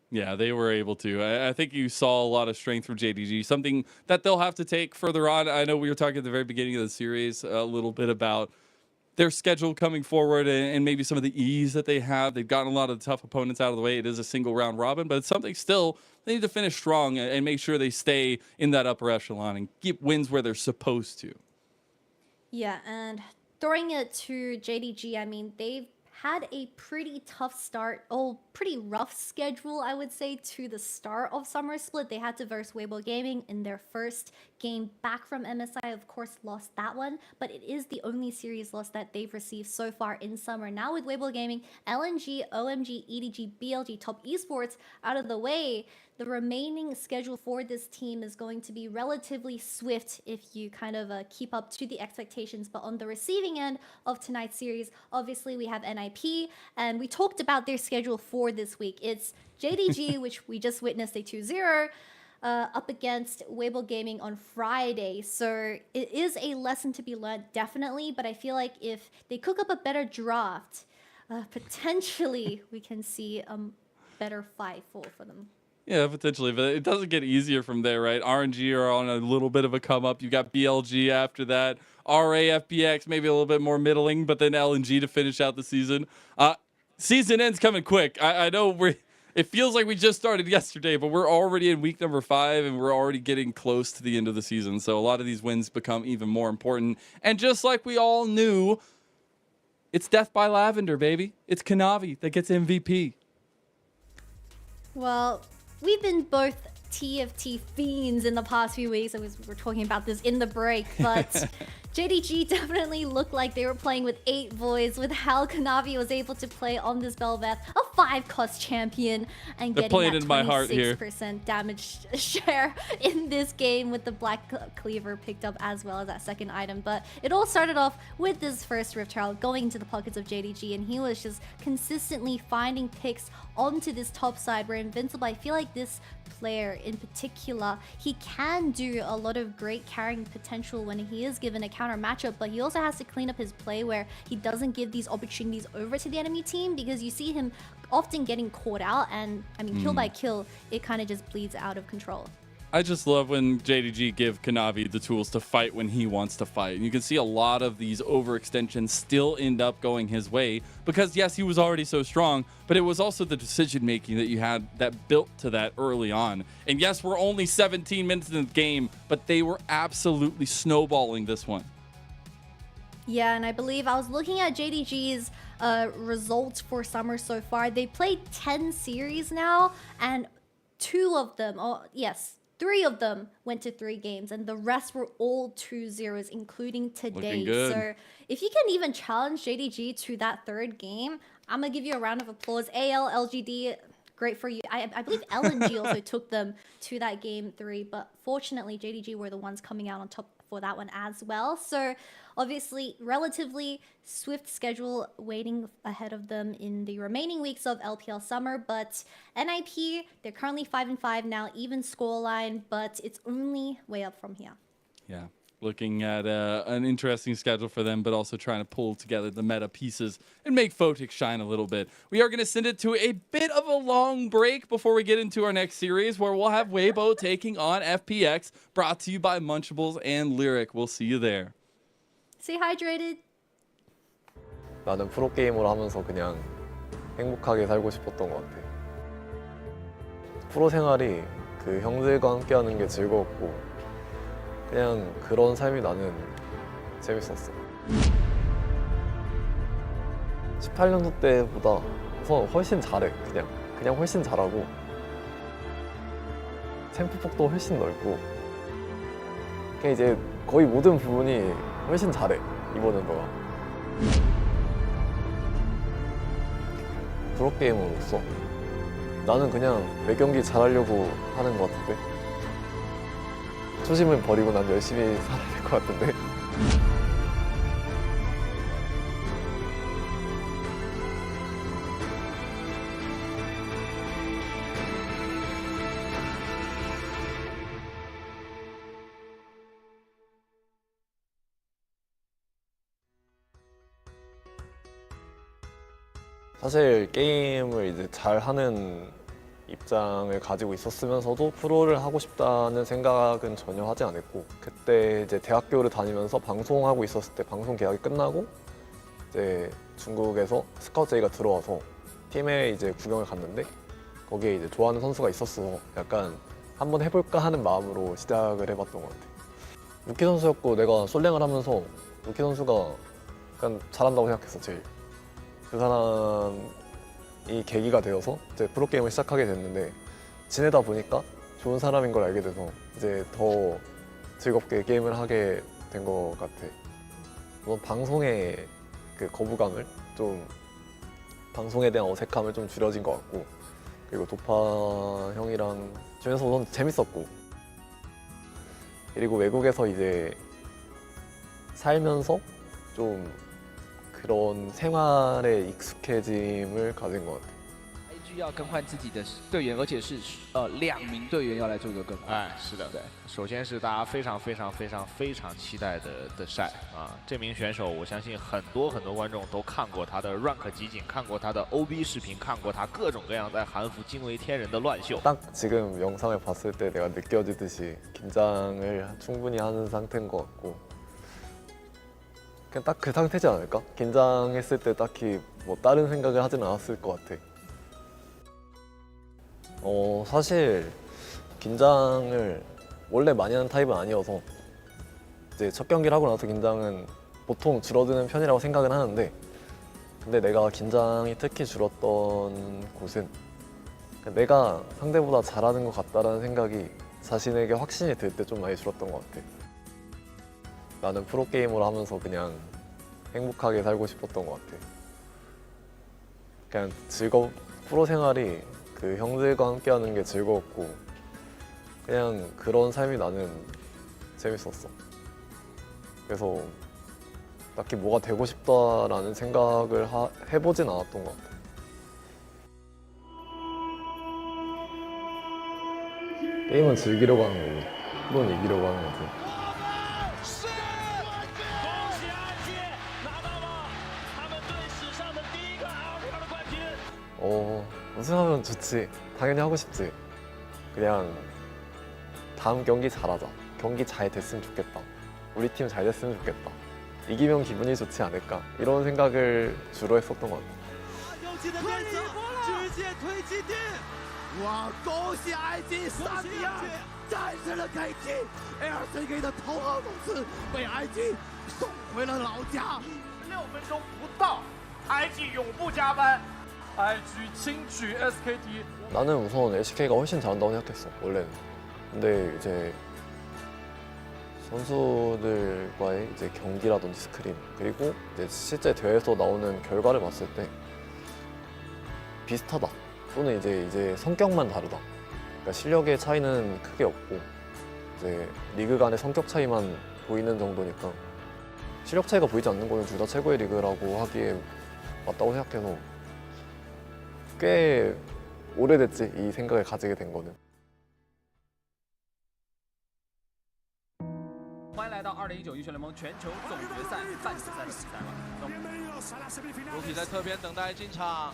Yeah, they were able to. I think you saw a lot of strength from JDG, something that they'll have to take further on. I know we were talking at the very beginning of the series a little bit about their schedule coming forward and maybe some of the ease that they have. They've gotten a lot of the tough opponents out of the way. It is a single round robin, but it's something still they need to finish strong and make sure they stay in that upper echelon and keep wins where they're supposed to. Yeah, and throwing it to JDG, I mean, they've had a pretty tough start, pretty rough schedule, I would say, to the start of Summer Split. They had to verse Weibo Gaming in their first game back from MSI, of course, lost that one, but it is the only series loss that they've received so far in summer. Now with Weibo Gaming, LNG, OMG, EDG, BLG, Top Esports out of the way, the remaining schedule for this team is going to be relatively swift if you kind of keep up to the expectations. But on the receiving end of tonight's series, obviously we have NIP, and we talked about their schedule for this week. It's JDG, which we just witnessed a 2-0, up against Weibo Gaming on Friday. So it is a lesson to be learned, definitely, but I feel like if they cook up a better draft, potentially we can see a better 5-4 for them. Yeah, potentially, but it doesn't get easier from there, right? RNG are on a little bit of a come up. You got BLG after that, RA, FPX, maybe a little bit more middling, but then LNG to finish out the season. Season ends coming quick. I know it feels like we just started yesterday, but we're already in week number 5 and we're already getting close to the end of the season. So a lot of these wins become even more important. And just like we all knew, it's Death by Lavender, baby. It's Kanavi that gets MVP. Well, we've been both TFT fiends in the past few weeks. We were talking about this in the break, but JDG definitely looked like they were playing with 8 voids with how Kanavi was able to play on this Belveth, a 5-cost champion, and getting that 26% damage share in this game with the Black Cleaver picked up as well as that second item. But it all started off with this first Rift Herald going into the pockets of JDG, and he was just consistently finding picks onto this top side where Invincible, I feel like this player in particular, he can do a lot of great carrying potential when he is given a counter matchup, but he also has to clean up his play where he doesn't give these opportunities over to the enemy team, because you see him often getting caught out, and I mean, kill by kill, it kind of just bleeds out of control. I just love when JDG give Kanavi the tools to fight when he wants to fight. And you can see a lot of these overextensions still end up going his way because, yes, he was already so strong, but it was also the decision-making that you had that built to that early on. And yes, we're only 17 minutes in the game, but they were absolutely snowballing this one. Yeah, and I believe I was looking at JDG's results for summer so far. They played 10 series now, and 2 of them, 3 of them went to 3 games, and the rest were all 2-0s, including today. So if you can even challenge JDG to that 3rd game, I'm gonna give you a round of applause. AL, LGD, great for you. I believe LNG also took them to that game 3, but fortunately JDG were the ones coming out on top for that one as well. So obviously relatively swift schedule waiting ahead of them in the remaining weeks of LPL summer, but NIP, they're currently 5-5 now, even scoreline, but it's only way up from here. Yeah, looking at an interesting schedule for them, but also trying to pull together the meta pieces and make Photic shine a little bit. We are going to send it to a bit of a long break before we get into our next series, where we'll have Weibo taking on FPX, brought to you by Munchables and Lyric. We'll see you there. Stay hydrated. 나는 프로게이머를 하면서 그냥 행복하게 살고 싶었던 것 같아. 프로 생활이 그 형들과 함께하는 게 즐거웠고 그냥 그런 삶이 나는 재밌었어. 18년도 때보다 우선 훨씬 잘해. 그냥 훨씬 잘하고 챔프 폭도 훨씬 넓고 그냥 이제 거의 모든 부분이 훨씬 잘해 이번 연도가. 프로게이머로서 나는 그냥 매 경기 잘하려고 하는 것 같은데 초심을 버리고 난 열심히 살아야 될 것 같은데. 사실 게임을 이제 잘하는 입장을 가지고 있었으면서도 프로를 하고 싶다는 생각은 전혀 하지 않았고, 그때 이제 대학교를 다니면서 방송하고 있었을 때 방송 계약이 끝나고 이제 중국에서 스카우트 제의가 들어와서 팀에 이제 구경을 갔는데 거기에 이제 좋아하는 선수가 있었어. 약간 한번 해볼까 하는 마음으로 시작을 해봤던 것 같아. 루키 선수였고 내가 솔랭을 하면서 루키 선수가 약간 잘한다고 생각했어 제일. 그 사람이 계기가 되어서 이제 프로게임을 시작하게 됐는데 지내다 보니까 좋은 사람인 걸 알게 돼서 이제 더 즐겁게 게임을 하게 된 것 같아. 물론 방송의 그 거부감을 좀 방송에 대한 어색함을 좀 줄여진 것 같고 그리고 도파 형이랑 주면서 우선 재밌었고 그리고 외국에서 이제 살면서 좀 그런 생활에 익숙해짐을 가진 것 같아. IG 要更换自己的队员，而且是2名队员要来做一个更换。哎，是的，对。首先是大家非常期待的晒啊，这名选手我相信很多观众都看过他的 rank 集锦，看过他的 OB 视频，看过他各种各样在韩服惊为天人的乱秀。 딱 지금 영상을 봤을 때 내가 느껴지듯이 긴장을 충분히 하는 상태인 것 같고 그냥 딱 그 상태지 않을까? 긴장했을 때 딱히 뭐 다른 생각을 하진 않았을 것 같아. 사실 긴장을 원래 많이 하는 타입은 아니어서 이제 첫 경기를 하고 나서 긴장은 보통 줄어드는 편이라고 생각은 하는데 근데 내가 긴장이 특히 줄었던 곳은 내가 상대보다 잘하는 것 같다라는 생각이 자신에게 확신이 들 때 좀 많이 줄었던 것 같아. 나는 프로게이머를 하면서 그냥 행복하게 살고 싶었던 것 같아. 그냥 프로 생활이 그 형들과 함께 하는 게 즐거웠고 그냥 그런 삶이 나는 재밌었어. 그래서 딱히 뭐가 되고 싶다라는 생각을 해보진 않았던 것 같아. 게임은 즐기려고 하는 거고 프로는 이기려고 하는 거지. 우승하면 좋지. 당연히 하고 싶지. 그냥 다음 경기 잘하자. 경기 잘 됐으면 좋겠다. 우리 팀 잘 됐으면 좋겠다. 이기면 기분이 좋지 않을까. 이런 생각을 주로 했었던 것 같아. 哇！恭喜 IG 3-2战胜了 KT，LCK 的头号种子被 IG 送回了老家。6分钟不到 ，IG 永不加班。 IG轻取 SKT. 나는 우선 LCK가 훨씬 잘한다고 생각했어 원래는. 근데 이제 선수들과의 이제 경기라든지 스크림 그리고 이제 실제 대회에서 나오는 결과를 봤을 때 비슷하다. 또는 이제 성격만 다르다. 그러니까 실력의 차이는 크게 없고 이제 리그 간의 성격 차이만 보이는 정도니까 실력 차이가 보이지 않는 거는 둘 다 최고의 리그라고 하기에 맞다고 생각해서 꽤 오래됐지 이 생각을 가지게 된 거는. 欢迎来到2019英雄联盟全球总决赛半决赛的比赛了。主体在侧边等待进场，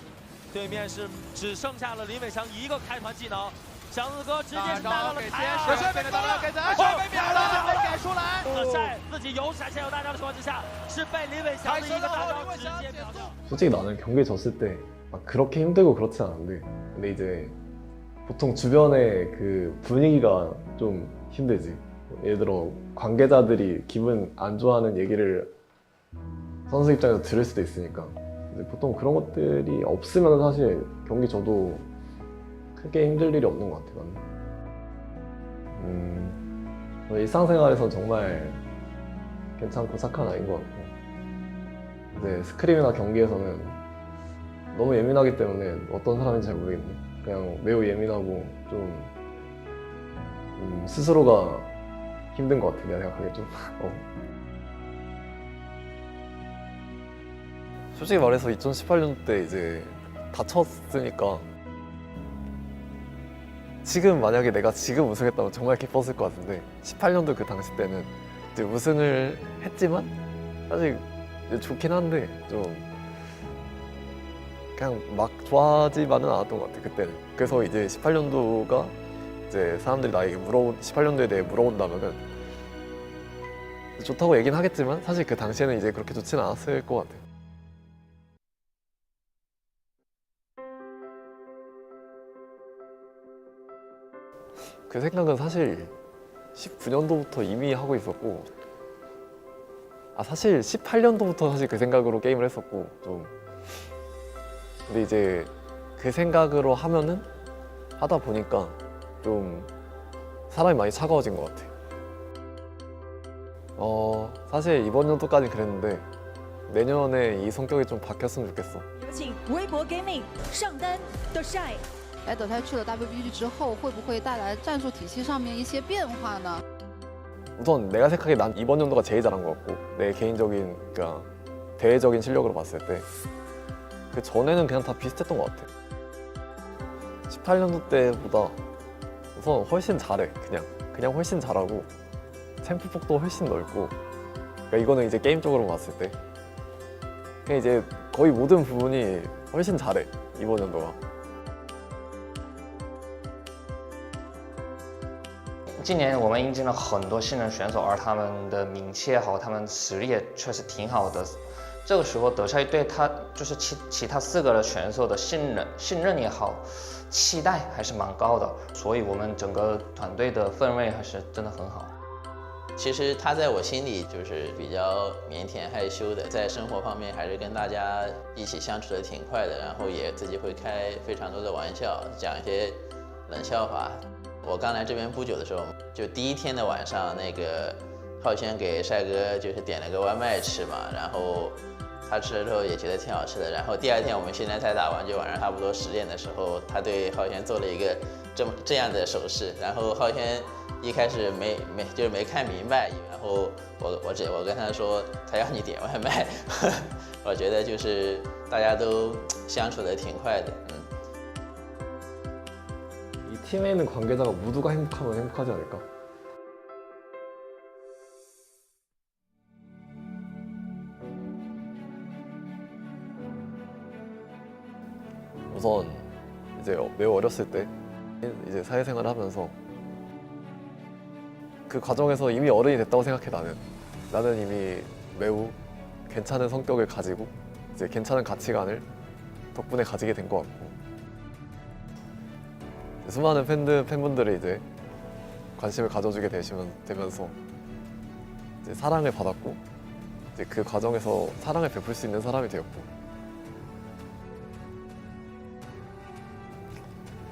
对面是只剩下了林伟翔一个开团技能，祥子哥直接是带到了台上，被勾了，被秒了，被给出来。晒自己有闪现有大招的情况之下，是被林伟翔的一个大招直接秒掉。 솔직히 나는 경기 졌을 때 막 그렇게 힘들고 그렇지 않은데 근데 이제 보통 주변의 그 분위기가 좀 힘들지. 예를 들어 관계자들이 기분 안 좋아하는 얘기를 선수 입장에서 들을 수도 있으니까 이제 보통 그런 것들이 없으면 사실 경기 져도 크게 힘들 일이 없는 것 같아 나는. 일상생활에서 정말 괜찮고 착한 아이인 것 같고 이제 스크림이나 경기에서는 너무 예민하기 때문에 어떤 사람인지 잘 모르겠네. 그냥 매우 예민하고 좀 스스로가 힘든 것 같아. 내가 생각하기에 좀. 솔직히 말해서 2018년 때 이제 다쳤으니까 지금 만약에 내가 지금 우승했다면 정말 기뻤을 것 같은데 18년도 그 당시 때는 이제 우승을 했지만 사실 좋긴 한데 좀 그냥 막 좋아하지만은 않았던 것 같아 그때는. 그래서 이제 18년도가 이제 사람들이 나에게 18년도에 대해 물어본다면은 좋다고 얘기는 하겠지만 사실 그 당시에는 이제 그렇게 좋지는 않았을 것 같아. 그 생각은 사실 19년도부터 이미 하고 있었고, 사실 18년도부터 사실 그 생각으로 게임을 했었고 좀. 근데 이제 그 생각으로 하다 보니까 좀 사람이 많이 차가워진 것 같아요. 사실 이번 연도까지 그랬는데 내년에 이 성격이 좀 바뀌었으면 좋겠어. 有请微博 Gaming 上单的晒。来德泰去了 WBG 之后，会不会带来战术体系上面一些变化呢？ 우선 내가 생각해 난 이번 연도가 제일 잘한 것 같고, 내 개인적인 그러니까 대외적인 실력으로 봤을 때 그 전에는 그냥 다 비슷했던 것 같아. 18년도 때보다 우선 훨씬 잘해. 그냥 훨씬 잘하고 챔프 폭도 훨씬 넓고. 그러니까 이거는 이제 게임적으로 봤을 때 그냥 이제 거의 모든 부분이 훨씬 잘해 이번 연도가. 今年我们引进了很多新人选手，而他们的名气也好，他们实力也确实挺好的。这个时候德赛对他就是其他4个的选手的信任也好，期待还是蛮高的，所以我们整个团队的氛围还是真的很好。其实他在我心里就是比较腼腆害羞的，在生活方面还是跟大家一起相处的挺快的，然后也自己会开非常多的玩笑，讲一些冷笑话。我刚来这边不久的时候，就第1天的晚上，那个浩轩给帅哥就是点了个外卖吃嘛，然后他吃了之后也觉得挺好吃的，然后第2天我们现在才打完，就晚上差不多10点的时候，他对浩轩做了一个这样的手势，然后浩轩一开始没看明白，然后我跟他说他要你点外卖，我觉得就是大家都相处的挺快的。 이 팀에 있는 관계자가 모두가 행복하면 행복하지 않을까? 우선 이제 매우 어렸을 때 이제 사회생활을 하면서 그 과정에서 이미 어른이 됐다고 생각해. 나는 이미 매우 괜찮은 성격을 가지고 이제 괜찮은 가치관을 덕분에 가지게 된 것 같고, 수많은 팬분들이 이제 관심을 가져주게 되면서 이제 사랑을 받았고, 이제 그 과정에서 사랑을 베풀 수 있는 사람이 되었고,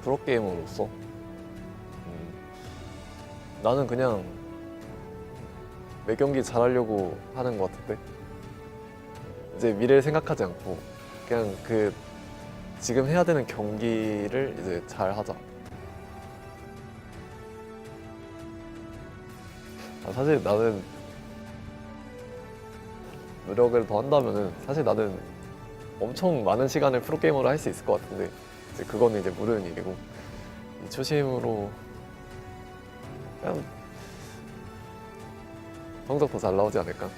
프로게이머로서 나는 그냥 매 경기 잘하려고 하는 것 같은데, 이제 미래를 생각하지 않고 그냥 그 지금 해야 되는 경기를 이제 잘 하자. 사실 나는 노력을 더 한다면은 사실 나는 엄청 많은 시간을 프로게이머로 할 수 있을 것 같은데, 이제 그거는 이제 모르는 일이고, 이 초심으로 그냥 성적 더 잘 나오지 않을까?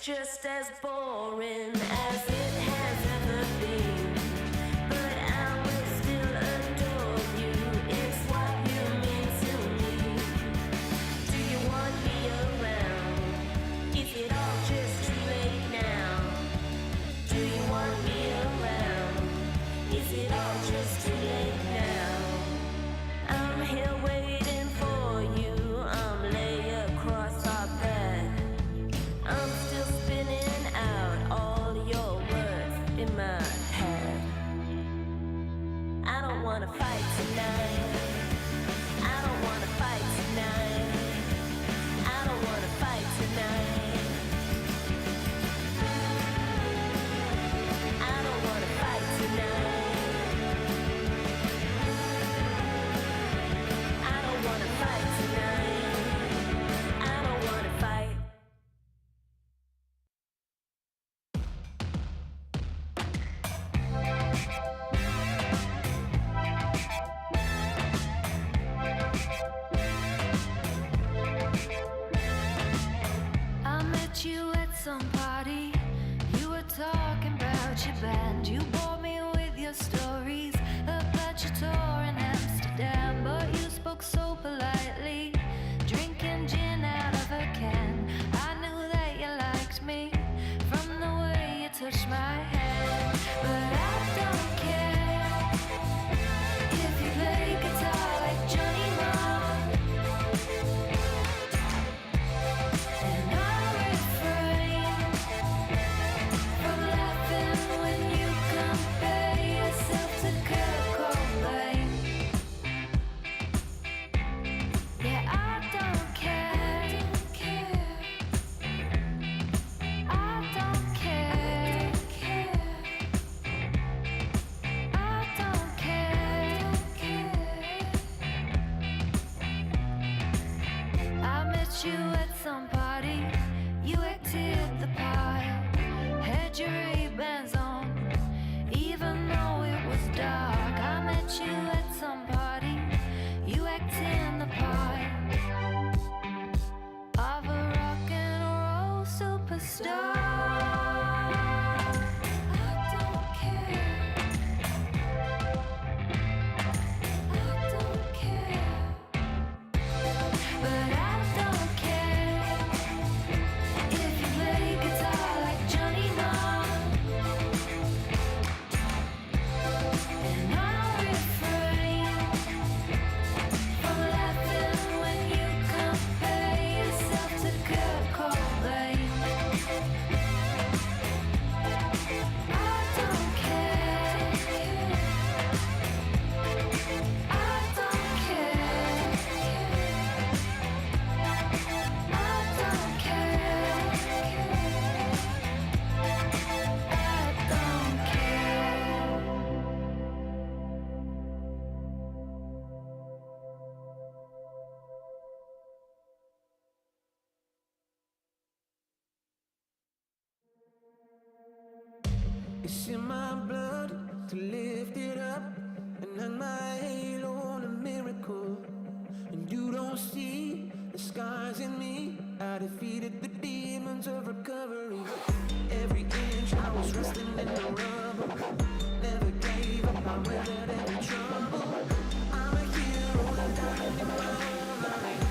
just as boring as it has ever been. But I will still adore you. It's what you mean to me. Do you want me around? Is it all just too late now? Do you want me around? Is it all just too late now? I'm here waiting for you. I'm lay across our bed. I'm still spinning out all your words in my head. I don't wanna fight tonight. I don't wanna fight tonight. I don't wanna fight tonight. I don't wanna fight tonight. I don't wanna fight tonight. I don't wanna fight. I met you at some party. You were talking about your band. You bored me with your stories about your tour in Amsterdam. But you spoke so politely, drinking gin out of a can. I knew that you liked me from the way you touched my hand. But I don't care if you play guitar like Johnny Marr. And I refrain from laughing when you compare yourself to Kurt Cobain. Yeah, I don't care. I don't care. I don't care. I met you at some party. You acted the part. Had your Ray-Bans on, even though it was dark. I met you at some party. You acted the part of a rock and roll superstar. I don't care. I don't care. But I don't care if you play guitar like Johnny Marr. And I refrain from laughing when you compare yourself to Kurt Cobain. I don't care. I don't care. I don't care. I don't care. It's in my blood to lift it up and hang my halo on a miracle. And you don't see the scars in me. I defeated the demons of recovery. Every inch I was wrestling in the rubble. Never gave up, I weathered every trouble. I'm a hero, I'm dying in my own light.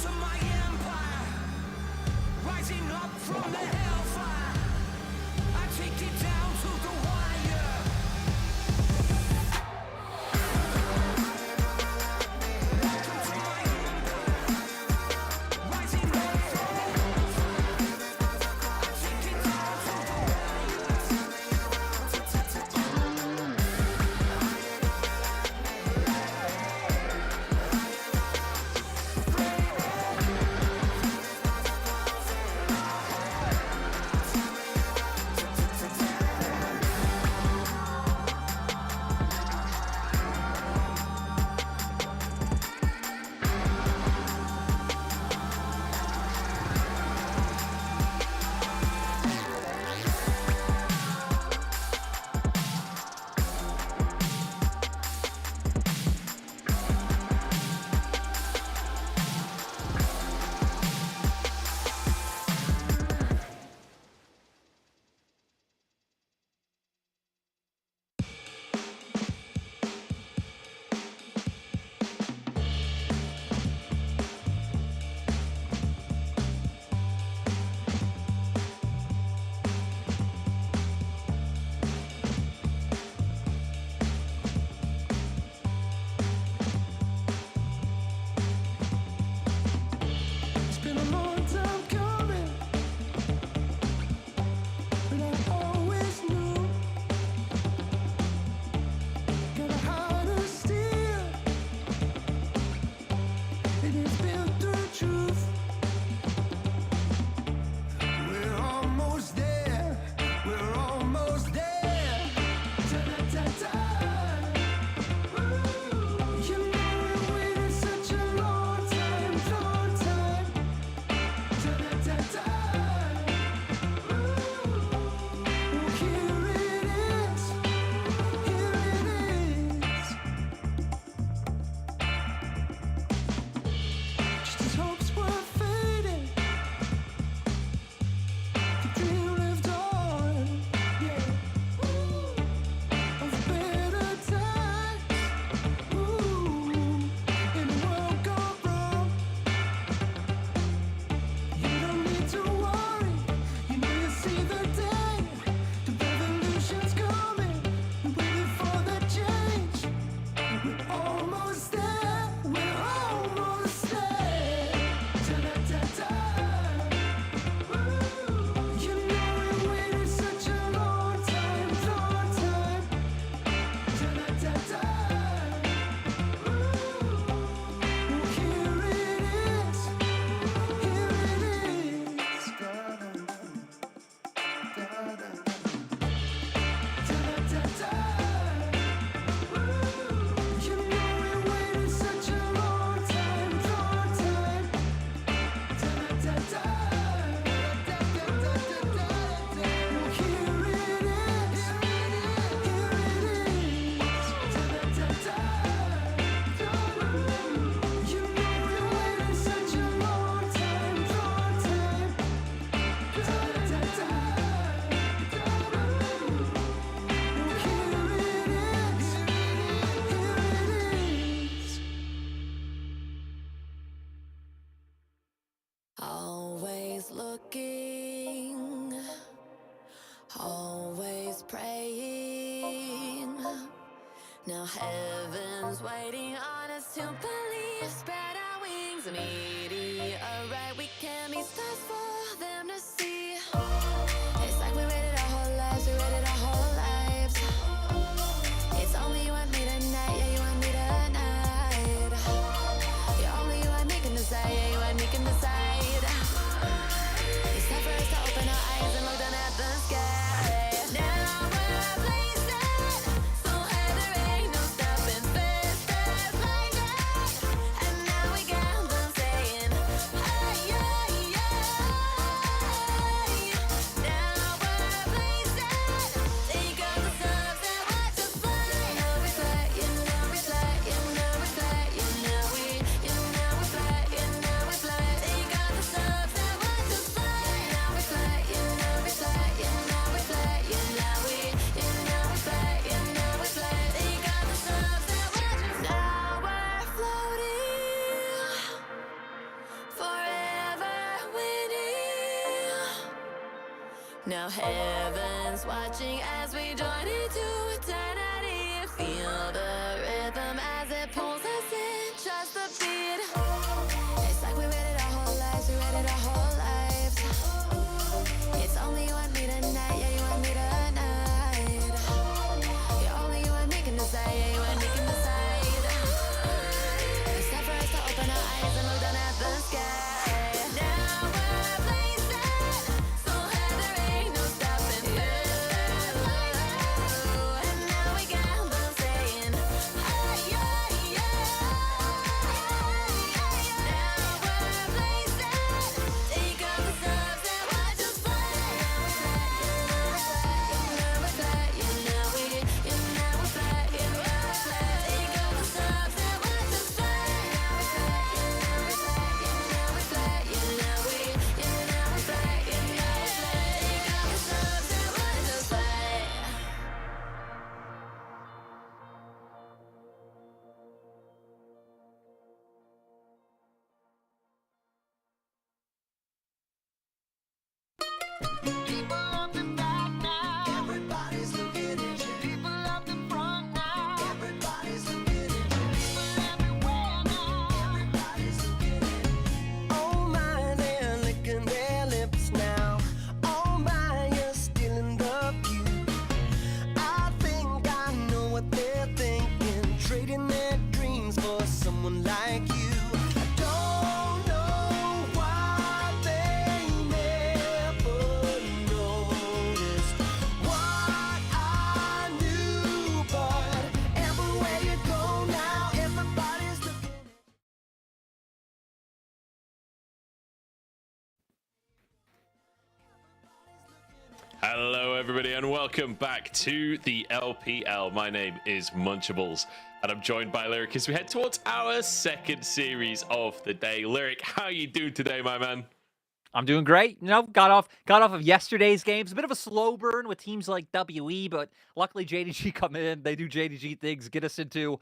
to my empire, rising up from the hellfire. I take it down to the wire. Welcome to my empire, rising up from the hellfire. I take it down to the It's been a long time coming, but I always knew. Got a heart of steel, it has been through truth. We're almost there, we're almost there. Ta-da-ta-ta. You know we waited such a long time, long time. Ta-da-ta-ta. Here it is, here it is. Just as hopes were fading, the dream lived on, yeah. Of better times, in a world gone wrong. You don't need to worry, you know you see the day. The revolution's coming, we're waiting for the change. We're almost there, we're almost there. Ta-da-ta-ta. You know we waited such a long time, long time. Ta-da-ta-ta. Here it is, here it is. Ta-da-ta-ta. You know we waited such a long time, long time. Ta-da-ta-ta. Here it is, here it is. Ta-da-ta-ta. You know we waited such a long time, long time. Ta-da-ta-ta. Always looking, always praying. Now heaven's waiting on us to believe. Spread our wings, meteorite. We can be stars for them to see. It's like we waited our whole lives, we waited our whole lives. It's only you and me tonight, yeah, you and me tonight. Yeah, only you and me can decide, yeah, you and me can decide. It's time for us to open our eyes and look down at the sky. Now we're a place that so high there ain't no stopping Now heaven's watching as we join into eternity. Feel the rhythm as it pulls us in. Trust the beat. It's like we waited our whole lives. We waited our whole lives. It's only you and me tonight. Yeah, you and me tonight. You're only you and me can decide. Yeah, you and me can decide. It's time for us to open our eyes and look down at the sky. Now we're blazing, so high there ain't no stopping through. And now we got them saying, oh yeah, yeah. Now we're blazing, take off the subs and watch us fly. You know we're fly, you know we're fly, you know we're fly. Take off the subs and watch us fly. Everybody's looking at you. People up the front now. Everybody's looking at you. People everywhere now. Everybody's looking at you. Oh my, they're licking their lips now. Oh my, you're stealing the view. I think I know what they're thinking, trading their dreams for someone like you. I don't know why they never noticed what I knew, but everywhere you go now, everybody's looking. Hello, everybody, and welcome back to the LPL. My name is Munchables, and I'm joined by Lyric as we head towards our second series of the day. Lyric, how are you doing today, my man? I'm doing great. You know, got off of yesterday's games. A bit of a slow burn with teams like WE, but luckily JDG come in. They do JDG things, get us into,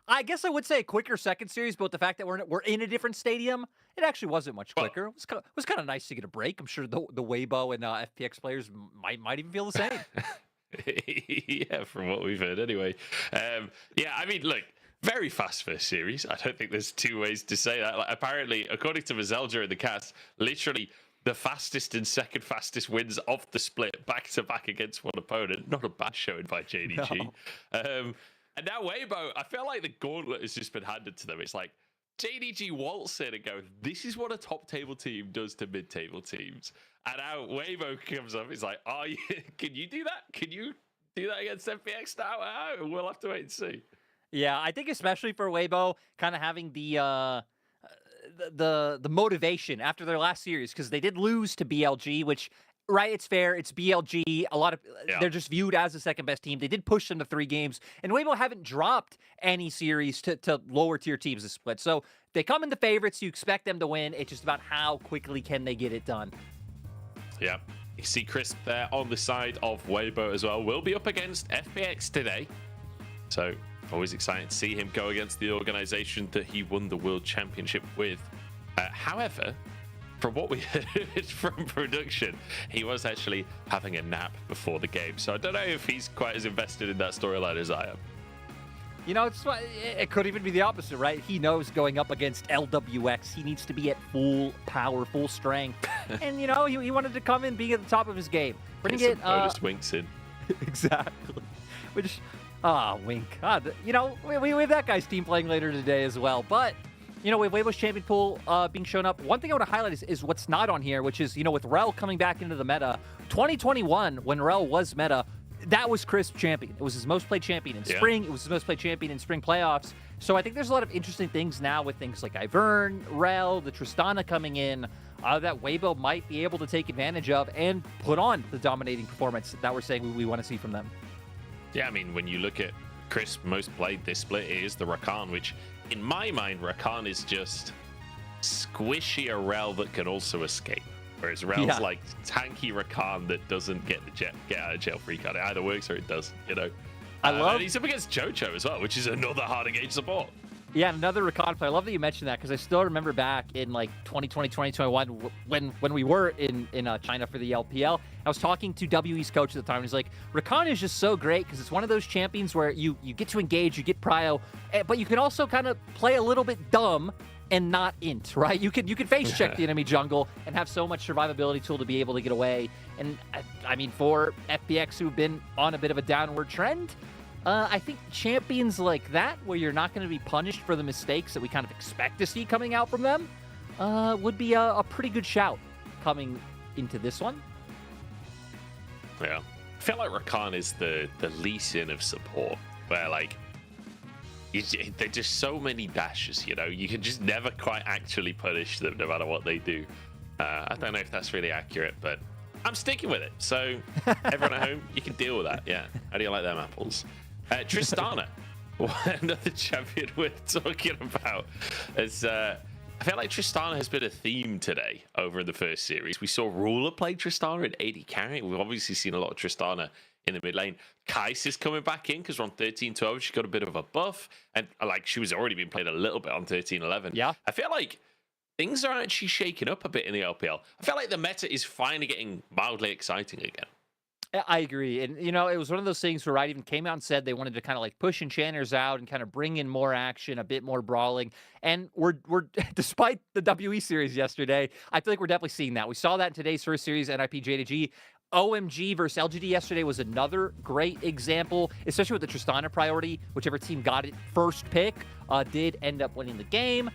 I guess I would say, a quicker second series. But the fact that we're in a different stadium, it actually wasn't much quicker. It was kind of nice to get a break. I'm sure the Weibo and FPX players might even feel the same. Yeah, from what we've heard anyway. Yeah, I mean, look, very fast first series. I don't think there's two ways to say that. Like, apparently, according to Mazelda in the cast, literally the fastest and second fastest wins of the split back to back against one opponent. Not a bad showing by JDG. No. And now Weibo, I feel like the gauntlet has just been handed to them. It's like JDG waltz in and go, this is what a top table team does to mid table teams. And now Weibo comes up, it's like, oh, can you do that? Can you do that against FPX now? We'll have to wait and see. Yeah, I think especially for Weibo, kind of having the motivation after their last series, because they did lose to BLG, which, right, it's fair, it's BLG. A lot of they're just viewed as the second best team. They did push them to 3 games, and Weibo haven't dropped any series to lower tier teams this split. So they come in the favorites. You expect them to win. It's just about how quickly can they get it done. Yeah. You see Chris there on the side of Weibo as well. We'll be up against FPX today. So always excited to see him go against the organization that he won the World Championship with. However, from what we heard from production, he was actually having a nap before the game. So I don't know if he's quite as invested in that storyline as I am. You know, it could even be the opposite, right? He knows going up against LWX, he needs to be at full power, full strength. And, you know, he wanted to come in being at the top of his game. Bring it. Bonus winks in. Exactly. Which, wink. God, you know, we have that guy's team playing later today as well. But, you know, with Weibo's champion pool being shown up, one thing I want to highlight is what's not on here, which is, you know, with Rel coming back into the meta, 2021, when Rel was meta, that was Crisp champion. It was his most played champion in spring. It was his most played champion in spring playoffs. So I think there's a lot of interesting things now with things like Ivern, Rel, the Tristana coming in that Weibo might be able to take advantage of and put on the dominating performance that we're saying we want to see from them. Yeah, I mean, when you look at Crisp most played this split, it is the Rakan, which in my mind, Rakan is just squishy Rel that can also escape. Whereas Rel's like tanky Rakan that doesn't get the get out of jail free card. It either works or it doesn't, you know. I love. And he's up against Jojo as well, which is another hard engaged support. Yeah, another Rakan player. I love that you mentioned that because I still remember back in like 2020, 2021 when we were in China for the LPL. I was talking to WE's coach at the time. And he's like, Rakan is just so great because it's one of those champions where you get to engage, you get prio, but you can also kind of play a little bit dumb and not int, right? You can face check the enemy jungle and have so much survivability tool to be able to get away. And I mean, for FPX who've been on a bit of a downward trend, I think champions like that, where you're not going to be punished for the mistakes that we kind of expect to see coming out from them, would be a pretty good shout coming into this one. Yeah. I feel like Rakan is the Lee Sin of support, where like, they're just so many dashes, you know? You can just never quite actually punish them no matter what they do. I don't know if that's really accurate, but I'm sticking with it. So everyone at home, you can deal with that. Yeah. How do you like them apples? Tristana, another champion we're talking about. I feel like Tristana has been a theme today over in the first series. We saw Ruler play Tristana in AD carry. We've obviously seen a lot of Tristana in the mid lane. Kais is coming back in because we're on 13-12. She got a bit of a buff. And like she was already being played a little bit on 13-11. Yeah. I feel like things are actually shaking up a bit in the LPL. I feel like the meta is finally getting mildly exciting again. I agree. And, you know, it was one of those things where Riot even came out and said they wanted to kind of like push enchanters out and kind of bring in more action, a bit more brawling. And we're despite the WE series yesterday, I feel like we're definitely seeing that. We saw that in today's first series, NIP JDG. OMG versus LGD yesterday was another great example, especially with the Tristana priority. Whichever team got it first pick did end up winning the game.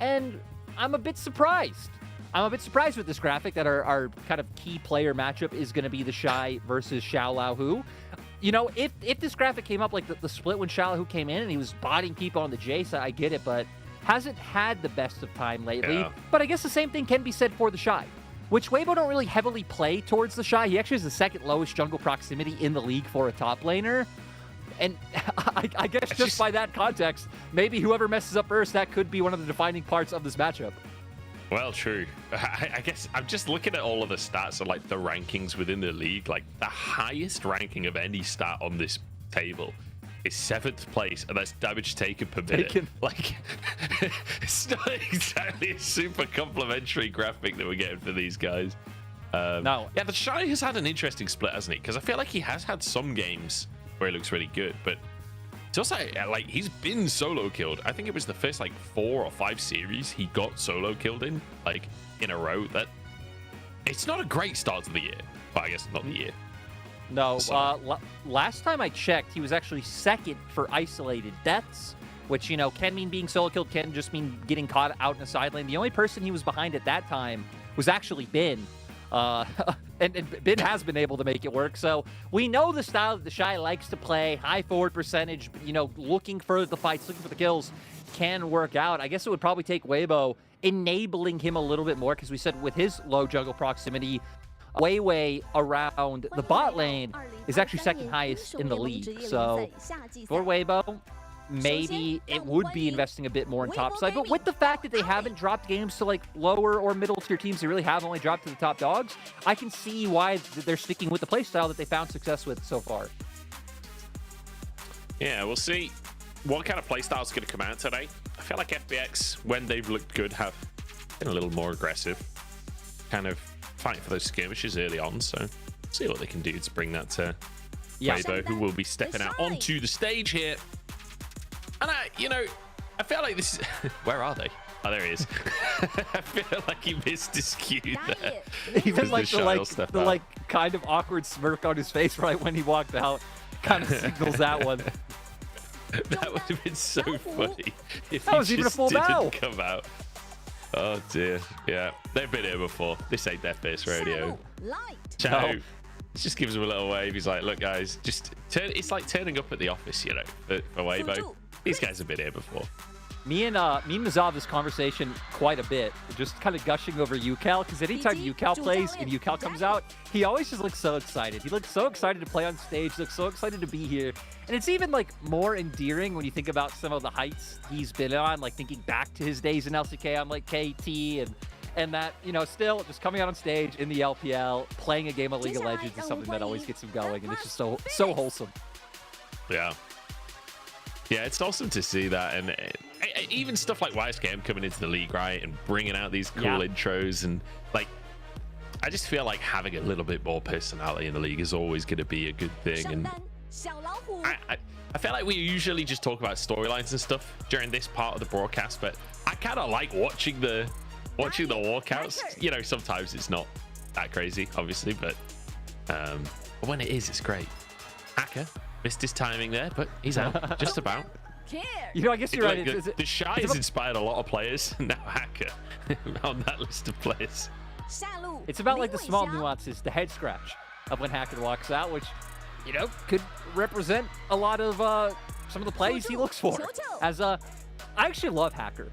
And I'm a bit surprised. With this graphic that our kind of key player matchup is going to be the Shy versus Xiao Lao Hu. You know, if this graphic came up like the split when Xiao Lao Hu came in and he was botting people on the Jace, I get it, but hasn't had the best of time lately. Yeah. But I guess the same thing can be said for the Shy, which Weibo don't really heavily play towards the Shy. He actually has the second lowest jungle proximity in the league for a top laner. And I guess just by that context, maybe whoever messes up first, that could be one of the defining parts of this matchup. Well, true. I guess I'm just looking at all of the stats of like the rankings within the league. Like the highest ranking of any stat on this table is 7th place, and that's damage taken per minute. Like, it's not exactly a super complimentary graphic that we're getting for these guys. No. Yeah, the Shy has had an interesting split, hasn't he? Because I feel like he has had some games where he looks really good, but it's also like he's been solo killed. I think it was the first like 4 or 5 series he got solo killed in a row. That it's not a great start to the year, but I guess not the year. No, So- last time I checked, he was actually second for isolated deaths, which, you know, can mean being solo killed, can just mean getting caught out in a side lane. The only person he was behind at that time was actually Bin. And Bin has been able to make it work. So we know the style that the Shy likes to play, high forward percentage, you know, looking for the fights, looking for the kills, can work out. I guess it would probably take Weibo enabling him a little bit more, because we said with his low jungle proximity, way around the bot lane is actually second highest in the league. So for Weibo, maybe it would be investing a bit more in top side. But with the fact that they haven't dropped games to like lower or middle tier teams, they really have only dropped to the top dogs, I can see why they're sticking with the playstyle that they found success with so far. Yeah, we'll see what kind of playstyle is going to come out today. I feel like FPX, when they've looked good, have been a little more aggressive, kind of fighting for those skirmishes early on. So see what they can do to bring that to Weibo, who will be stepping out onto the stage here. And I feel like this is... Where are they? Oh, there he is. I feel like he missed his cue there. Even like the kind of awkward smirk on his face right when he walked out kind of signals that one. That would have been so funny if That he was even a just full didn't bow. come out. Oh dear. Yeah, they've been here before. This ain't their first rodeo. So it just gives him a little wave. He's like, look guys, just turn. It's like turning up at the office, you know, for Weibo. These guys have been here before. Me and Mazav have this conversation quite a bit, just kind of gushing over UCal, because anytime UCal plays and UCal comes out, he always just looks so excited. He looks so excited to play on stage, looks so excited to be here. And it's even like more endearing when you think about some of the heights he's been on, like thinking back to his days in LCK on like KT and that, you know, still just coming out on stage in the LPL, playing a game of League of Legends is something that always gets him going, and it's just so wholesome. Yeah. Yeah, it's awesome to see that, and even stuff like YSKM coming into the league, right, and bringing out these cool intros, and like, I just feel like having a little bit more personality in the league is always going to be a good thing. And I feel like we usually just talk about storylines and stuff during this part of the broadcast, but I kind of like watching the walkouts. You know, sometimes it's not that crazy, obviously, but when it is, it's great. Hacker missed his timing there, but he's out just about. You know, I guess you're right. The Shy has inspired a lot of players. Now Hacker on that list of players. It's about like the small nuances, the head scratch of when Hacker walks out, which, you know, could represent a lot of some of the plays he looks for. As I actually love Hacker.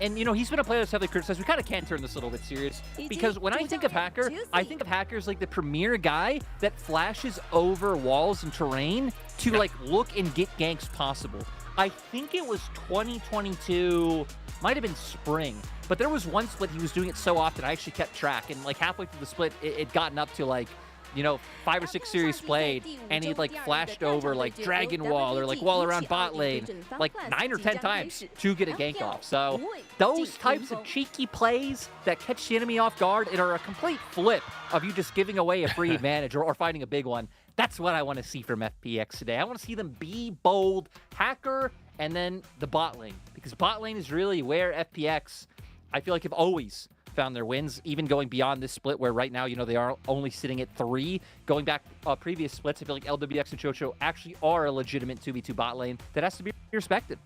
And, you know, he's been a player that's heavily criticized. We kind of can turn this a little bit serious, because when I think of Hacker, I think of Hacker as like the premier guy that flashes over walls and terrain to like look and get ganks possible. I think it was 2022, might have been spring, but there was one split he was doing it so often I actually kept track, and like halfway through the split it gotten up to like, you know, 5 or 6 series played, and he like flashed over like Dragon Wall or like wall around bot lane like 9 or 10 times to get a gank off. So those types of cheeky plays that catch the enemy off guard and are a complete flip of you just giving away a free advantage or finding a big one, that's what I want to see from FPX today. I want to see them be bold, Hacker, and then the bot lane, because bot lane is really where FPX, I feel like, have always found their wins, even going beyond this split where right now, you know, they are only sitting at 3. Going back previous splits, I feel like LWX and Chocho actually are a legitimate 2v2 bot lane that has to be respected.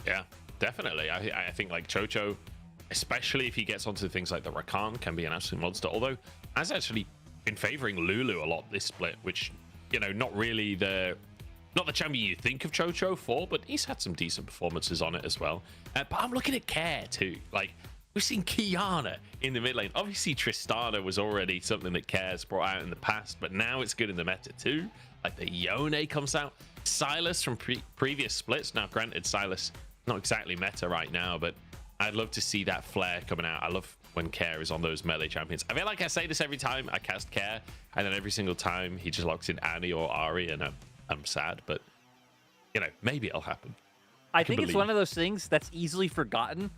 Yeah, definitely. I think like Chocho, especially if he gets onto things like the Rakan, can be an absolute monster. Although, has actually been favoring Lulu a lot this split, which, you know, not the champion you think of Chocho for, but he's had some decent performances on it as well. But I'm looking at Care too. Like, we've seen Kiana in the mid lane. Obviously, Tristana was already something that Care's brought out in the past, but now it's good in the meta too. Like the Yone comes out. Silas from previous splits. Now, granted, Silas not exactly meta right now, but I'd love to see that flare coming out. I love when Care is on those melee champions. I feel like I say this every time I cast Care, and then every single time he just locks in Annie or Ari, and I'm sad, but, you know, maybe it'll happen. I think it's one of those things that's easily forgotten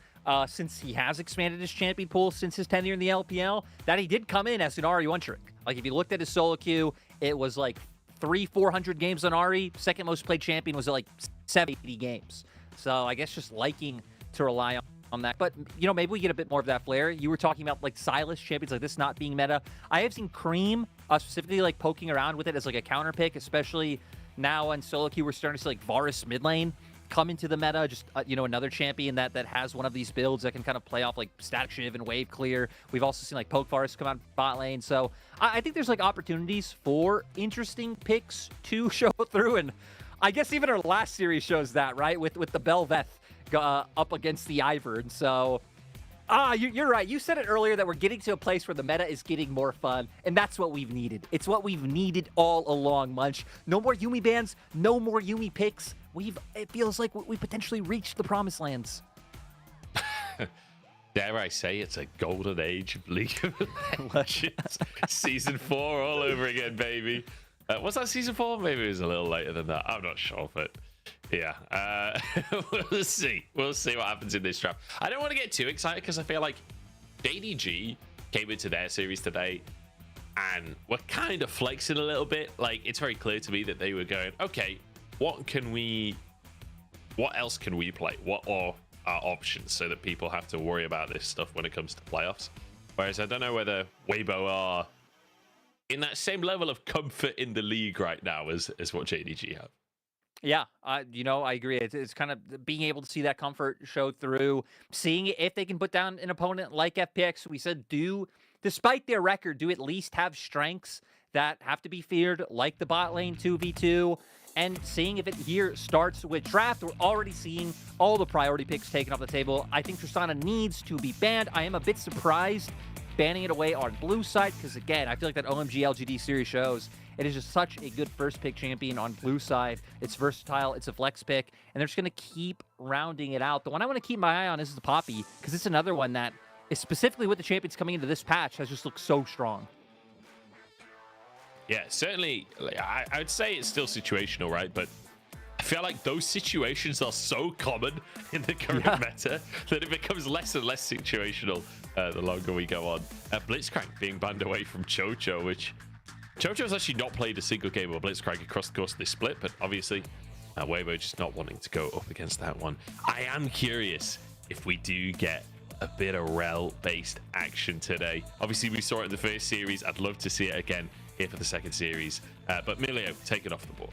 since he has expanded his champion pool since his tenure in the LPL, that he did come in as an Ari1 trick. Like, if you looked at his solo queue, it was like 300-400 games on Ari. Second most played champion was at like 70 games. So I guess just liking to rely on that. But, you know, maybe we get a bit more of that flair. You were talking about like Silas champions like this not being meta. I have seen Cream specifically like poking around with it as like a counter pick, especially now on solo queue we're starting to see like Varus mid lane come into the meta, just you know, another champion that has one of these builds that can kind of play off like Static Shiv and Wave Clear. We've also seen like Poke Forest come out bot lane. So I think there's like opportunities for interesting picks to show through, and I guess even our last series shows that, right? With the Belveth up against the Ivor. And so you're right. You said it earlier that we're getting to a place where the meta is getting more fun, and that's what we've needed. It's what we've needed all along, Munch. No more Yuumi bans, no more Yuumi picks. It feels like we potentially reached the promised lands. Dare I say it's a golden age of League of Legends. Season 4 all over again, baby. Was that season 4? Maybe it was a little later than that. I'm not sure, but yeah. We'll see. We'll see what happens in this draft. I don't want to get too excited because I feel like JDG came into their series today and were kind of flexing a little bit. Like, it's very clear to me that they were going, okay, what else can we play? What are our options so that people have to worry about this stuff when it comes to playoffs? Whereas I don't know whether Weibo are in that same level of comfort in the league right now as what JDG have. Yeah, you know, I agree. It's kind of being able to see that comfort show through, seeing if they can put down an opponent like FPX. We said despite their record, do at least have strengths that have to be feared, like the bot lane 2v2. And seeing if it here starts with draft. We're already seeing all the priority picks taken off the table. I think Tristana needs to be banned. I am a bit surprised banning it away on blue side, because again, I feel like that OMG LGD series shows it is just such a good first pick champion on blue side. It's versatile, it's a flex pick, and they're just going to keep rounding it out. The one I want to keep my eye on is the Poppy, because it's another one that is specifically with the champions coming into this patch has just looked so strong. Yeah, certainly. I would say it's still situational, right? But I feel like those situations are so common in the current meta that it becomes less and less situational the longer we go on. Blitzcrank being banned away from Chocho, which Chocho's actually not played a single game of Blitzcrank across the course of this split, but obviously Weibo just not wanting to go up against that one. I am curious if we do get a bit of rel-based action today. Obviously, we saw it in the first series. I'd love to see it again here for the second series. But Milio, take it off the board.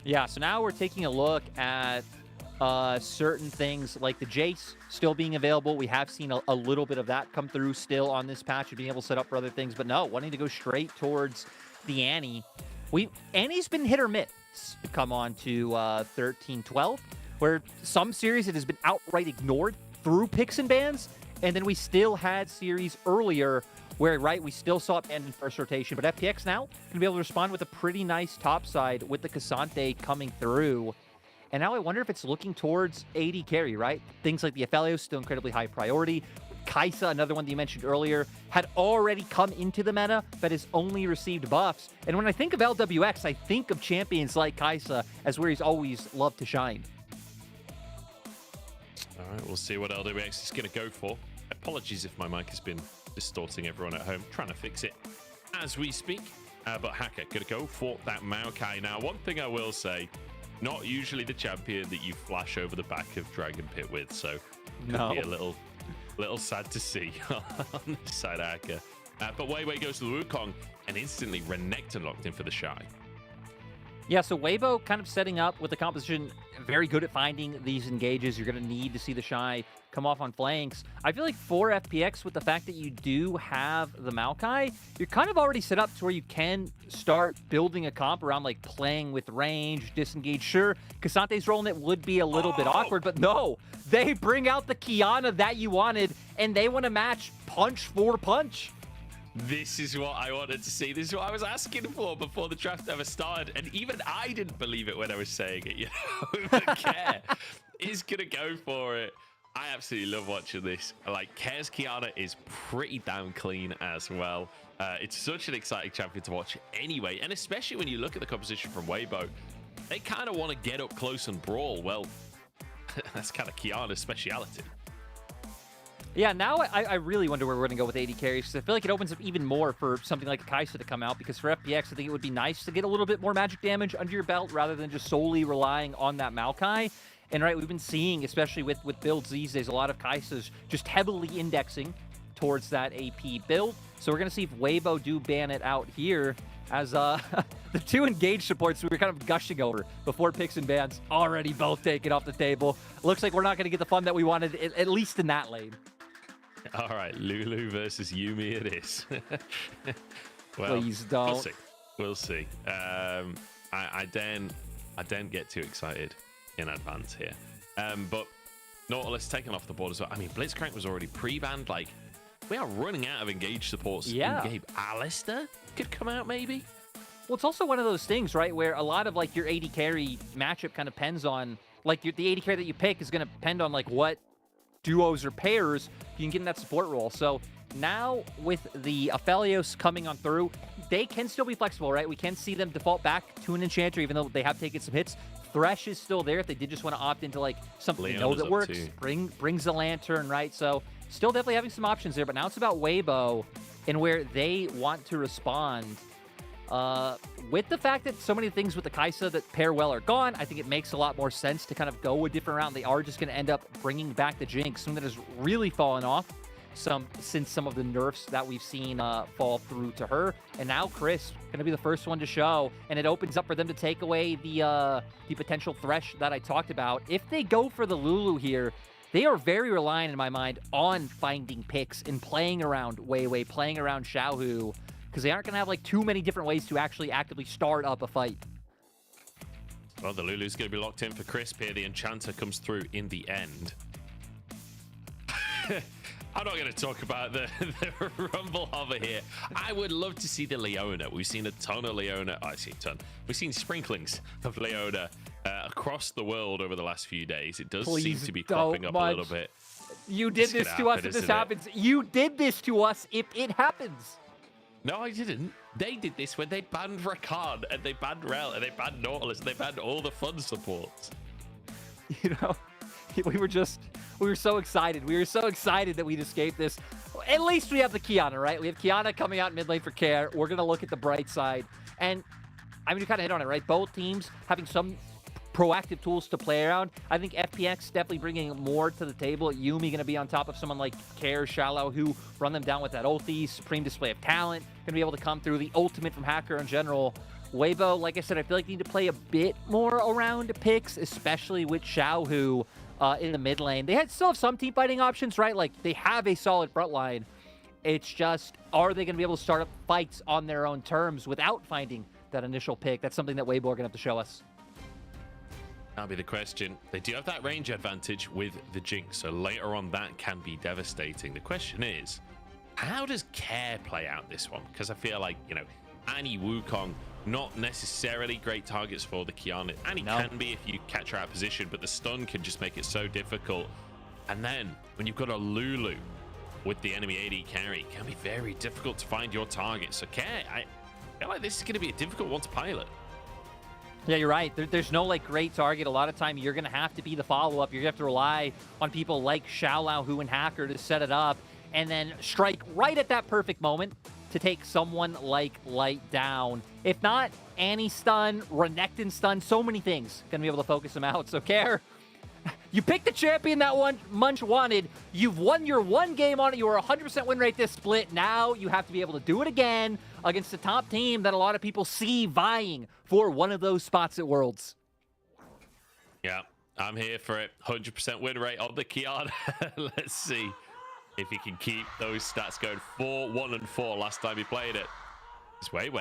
Yeah, so now we're taking a look at certain things like the Jace still being available. We have seen a little bit of that come through still on this patch of being able to set up for other things, but no, wanting to go straight towards the Annie. Annie's been hit or miss to come on to 13-12, where some series it has been outright ignored through picks and bans, and then we still had series earlier where, we still saw it end in first rotation, but FPX now can be able to respond with a pretty nice top side with the Cassante coming through. And now I wonder if it's looking towards AD carry, right? Things like the Aphelios still incredibly high priority. Kaisa, another one that you mentioned earlier, had already come into the meta, but has only received buffs. And when I think of LWX, I think of champions like Kaisa as where he's always loved to shine. All right, we'll see what LWX is going to go for. Apologies if my mic has been distorting everyone at home. Trying to fix it as we speak. But Hacker going to go for that Maokai. Now, one thing I will say, not usually the champion that you flash over the back of Dragon Pit with, so could be a little sad to see on this side of Hacker. But Weiwei goes to the Wukong and instantly Renekton locked in for the Shy. Yeah, so Weibo kind of setting up with the composition, very good at finding these engages. You're going to need to see the Shy come off on flanks. I feel like for FPX, with the fact that you do have the Maokai, you're kind of already set up to where you can start building a comp around like playing with range, disengage. Sure, Cassante's role in it would be a little bit awkward, but no, they bring out the Kiana that you wanted, and they want to match punch for punch. This is what I wanted to see. This is what I was asking for before the draft ever started. And even I didn't believe it when I was saying it. You know, but Care is going to go for it. I absolutely love watching this. Like, Care's Kiana is pretty damn clean as well. It's such an exciting champion to watch anyway. And especially when you look at the composition from Weibo, they kind of want to get up close and brawl. Well, that's kind of Kiana's speciality. Yeah, now I really wonder where we're going to go with AD carries, because I feel like it opens up even more for something like Kaisa to come out, because for FPX, I think it would be nice to get a little bit more magic damage under your belt rather than just solely relying on that Maokai. And we've been seeing, especially with builds these days, a lot of Kaisas just heavily indexing towards that AP build. So we're going to see if Weibo do ban it out here, as the two engaged supports we were kind of gushing over before picks and bans already both taken off the table. Looks like we're not going to get the fun that we wanted, at least in that lane. All right, Lulu versus Yumi it is. Well, please don't. We'll see. I don't get too excited in advance here. But Nautilus taken off the board as well. I mean, Blitzcrank was already pre-banned. Like, we are running out of engaged supports. Yeah. In-game. Alistair could come out maybe. Well, it's also one of those things, right, where a lot of like your AD carry matchup kind of depends on, like, the AD carry that you pick is going to depend on like what duos or pairs you can get in that support role. So now with the Aphelios coming on through, they can still be flexible, right? We can see them default back to an Enchanter, even though they have taken some hits. Thresh is still there if they did just want to opt into like something they know that works. Brings the Lantern, right? So still definitely having some options there, but now it's about Weibo and where they want to respond. With the fact that so many things with the Kaisa that pair well are gone, I think it makes a lot more sense to kind of go a different route. They are just going to end up bringing back the Jinx, something that has really fallen off since some of the nerfs that we've seen fall through to her. And now Chris going to be the first one to show, and it opens up for them to take away the potential Thresh that I talked about. If they go for the Lulu here, they are very reliant in my mind on finding picks and playing around Weiwei, playing around Xiaohu, because they aren't going to have like too many different ways to actually actively start up a fight. Well, the Lulu's going to be locked in for Crisp here. The Enchanter comes through in the end. I'm not going to talk about the Rumble Hover here. I would love to see the Leona. We've seen a ton of Leona. Oh, I see a ton. We've seen sprinklings of Leona across the world over the last few days. It does seem to be cropping up a little bit. You did this to us if this happens. You did this to us if it happens. No, I didn't. They did this when they banned Rakan and they banned Rel and they banned Nautilus and they banned all the fun supports. You know, we were so excited. We were so excited that we'd escaped this. At least we have the Kiana, right? We have Kiana coming out mid lane for care. We're going to look at the bright side. And I mean, you kind of hit on it, right? Both teams having some proactive tools to play around. I think FPX definitely bringing more to the table. Yumi going to be on top of someone like Care, Shallow, who run them down with that ulti, supreme display of talent, going to be able to come through the ultimate from Hacker in general. Weibo, like I said, I feel like they need to play a bit more around picks, especially with Xiaohu in the mid lane. They still have some team fighting options, right? Like, they have a solid front line. It's just, are they going to be able to start up fights on their own terms without finding that initial pick? That's something that Weibo are going to have to show us. That'll be the question. They do have that range advantage with the Jinx, so later on that can be devastating. The question is, how does Care play out this one? Because I feel like, you know, Annie, Wukong, not necessarily great targets for the Kiana. Annie can be if you catch her out of position, but the stun can just make it so difficult. And then when you've got a Lulu with the enemy AD carry, it can be very difficult to find your target. So Care, I feel like this is going to be a difficult one to pilot. Yeah, you're right. There's no like great target. A lot of time you're going to have to be the follow-up. You're going to have to rely on people like Xiaolao and Hacker to set it up and then strike right at that perfect moment to take someone like Light down. If not, Annie stun, Renekton stun, so many things going to be able to focus him out. So Care, you picked the champion that Munch wanted. You've won your one game on it. You were 100% win rate this split. Now you have to be able to do it again against the top team that a lot of people see vying for one of those spots at Worlds. Yeah, I'm here for it. 100% win rate on the Kiana. Let's see if he can keep those stats going. 4-1-4 last time he played it. Just wait.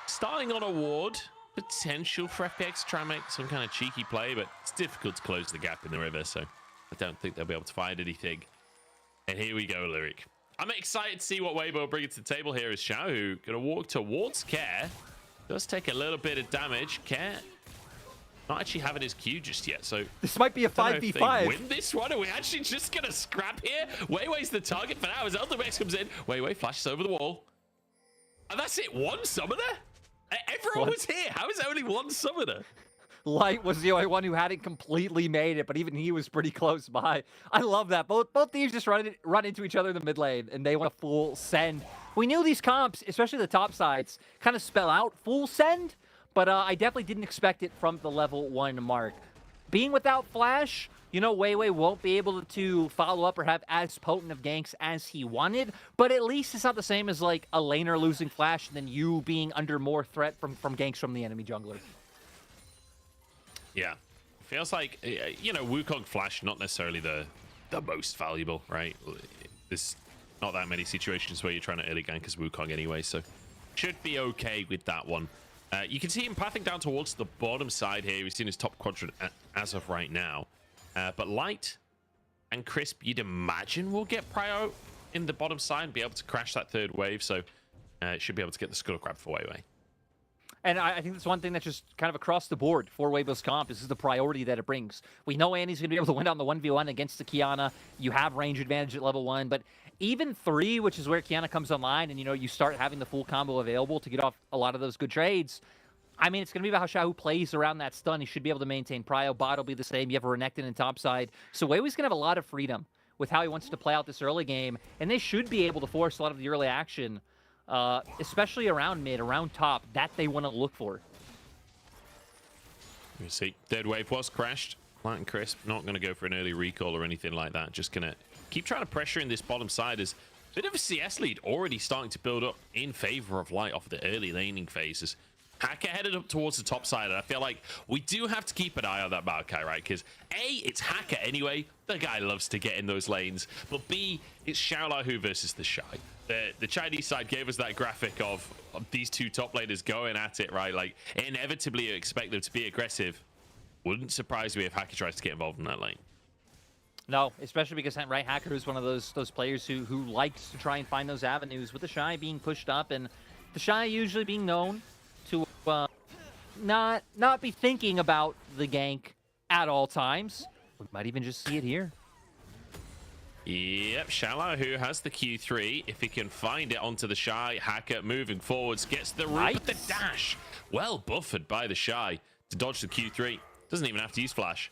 Starting on a ward. Potential for FPX to try and make some kind of cheeky play, but it's difficult to close the gap in the river, so I don't think they'll be able to find anything. And here we go, Lyric. I'm excited to see what Weibo brings to the table here. Is Xiaohu going to walk towards Care? Does take a little bit of damage. Care not actually having his Q just yet, so this might be a 5v5. Win this one? Are we actually just going to scrap here? Weiwei's the target for now as Ultimate comes in. Weiwei flashes over the wall. And that's it. One summoner? Everyone was here. How is there only one summoner? Light was the only one who hadn't completely made it, but even he was pretty close by. I love that. Both teams just run into each other in the mid lane, and they want a full send. We knew these comps, especially the top sides, kind of spell out full send, but I definitely didn't expect it from the level 1 mark. Being without flash, you know, Weiwei won't be able to follow up or have as potent of ganks as he wanted, but at least it's not the same as like a laner losing flash and then you being under more threat from ganks from the enemy jungler. Yeah, feels like, you know, Wukong flash, not necessarily the most valuable, right? There's not that many situations where you're trying to early gank as Wukong anyway, so should be okay with that one. You can see him pathing down towards the bottom side here. We've seen his top quadrant as of right now. But Light and Crisp, you'd imagine, will get prio in the bottom side and be able to crash that third wave. So should be able to get the Scuttle Crab for Weiwei. And I think that's one thing that's just kind of across the board for Weibo's comp. This is the priority that it brings. We know Annie's going to be able to win on the 1v1 against the Kiana. You have range advantage at level 1, but even 3, which is where Kiana comes online, and you know you start having the full combo available to get off a lot of those good trades. I mean, it's going to be about how Xiaohu plays around that stun. He should be able to maintain prio. Bot will be the same. You have a Renekton in top side. So Weiwei's going to have a lot of freedom with how he wants to play out this early game, and they should be able to force a lot of the early action, especially around mid, around top, that they want to look for. You see, third wave was crashed. Light and Crisp not going to go for an early recall or anything like that. Just going to keep trying to pressure in this bottom side as a bit of a CS lead already starting to build up in favor of Light off the early laning phases. Hacker headed up towards the top side, and I feel like we do have to keep an eye on that Maokai, right? Because A, it's Hacker anyway. The guy loves to get in those lanes. But B, it's Xiaolahu versus the Shy. The Chinese side gave us that graphic of these two top laners going at it, right? Like, inevitably you expect them to be aggressive. Wouldn't surprise me if Hacker tries to get involved in that lane. No, especially because right, Hacker is one of those players who likes to try and find those avenues, with the Shy being pushed up, and the Shy usually being known to not be thinking about the gank at all times. We might even just see it here. Yep, Shallow, who has the Q3. If he can find it onto the Shy, Hacker moving forwards, gets the root, but the dash. Well buffered by the Shy to dodge the Q3. Doesn't even have to use Flash.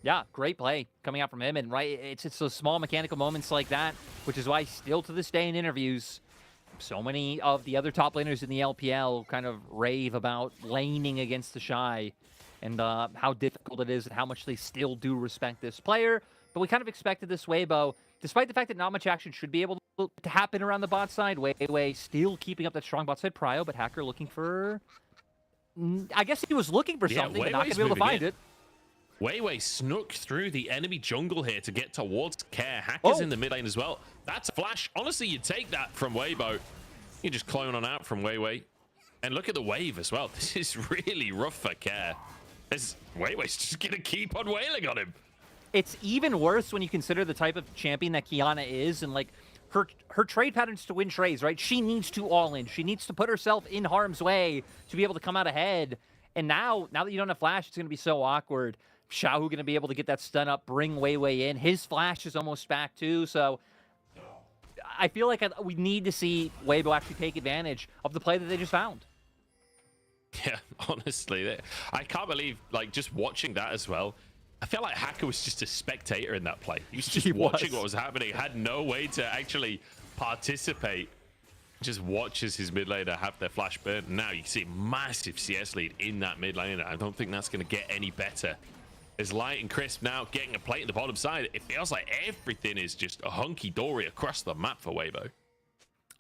Yeah, great play coming out from him. And right, it's those small mechanical moments like that, which is why still to this day in interviews, so many of the other top laners in the LPL kind of rave about laning against the Shy and how difficult it is and how much they still do respect this player. But we kind of expected this Weibo, despite the fact that not much action should be able to happen around the bot side. Weiwei still keeping up that strong bot side prio, but Hacker looking for... I guess he was looking for something, but not going to be able to find it. Weiwei snuck through the enemy jungle here to get towards Care. Hacker's in the mid lane as well. That's a flash. Honestly, you take that from Weibo. You just clone on out from Weiwei. And look at the wave as well. This is really rough for Care. Weiwei's just going to keep on wailing on him. It's even worse when you consider the type of champion that Kiana is, and like her trade patterns to win trades, right? She needs to all in. She needs to put herself in harm's way to be able to come out ahead. And now that you don't have Flash, it's going to be so awkward. Xiaohu going to be able to get that stun up, bring Weiwei in. His Flash is almost back too, so I feel like we need to see Weibo actually take advantage of the play that they just found. Yeah, honestly, I can't believe, like, just watching that as well. I feel like Hacker was just a spectator in that play. He was just watching what was happening, had no way to actually participate. Just watches his mid laner have their flash burn. Now you see massive CS lead in that mid lane. I don't think that's going to get any better. As Light and Crisp now getting a plate at the bottom side, it feels like everything is just a hunky-dory across the map for Weibo.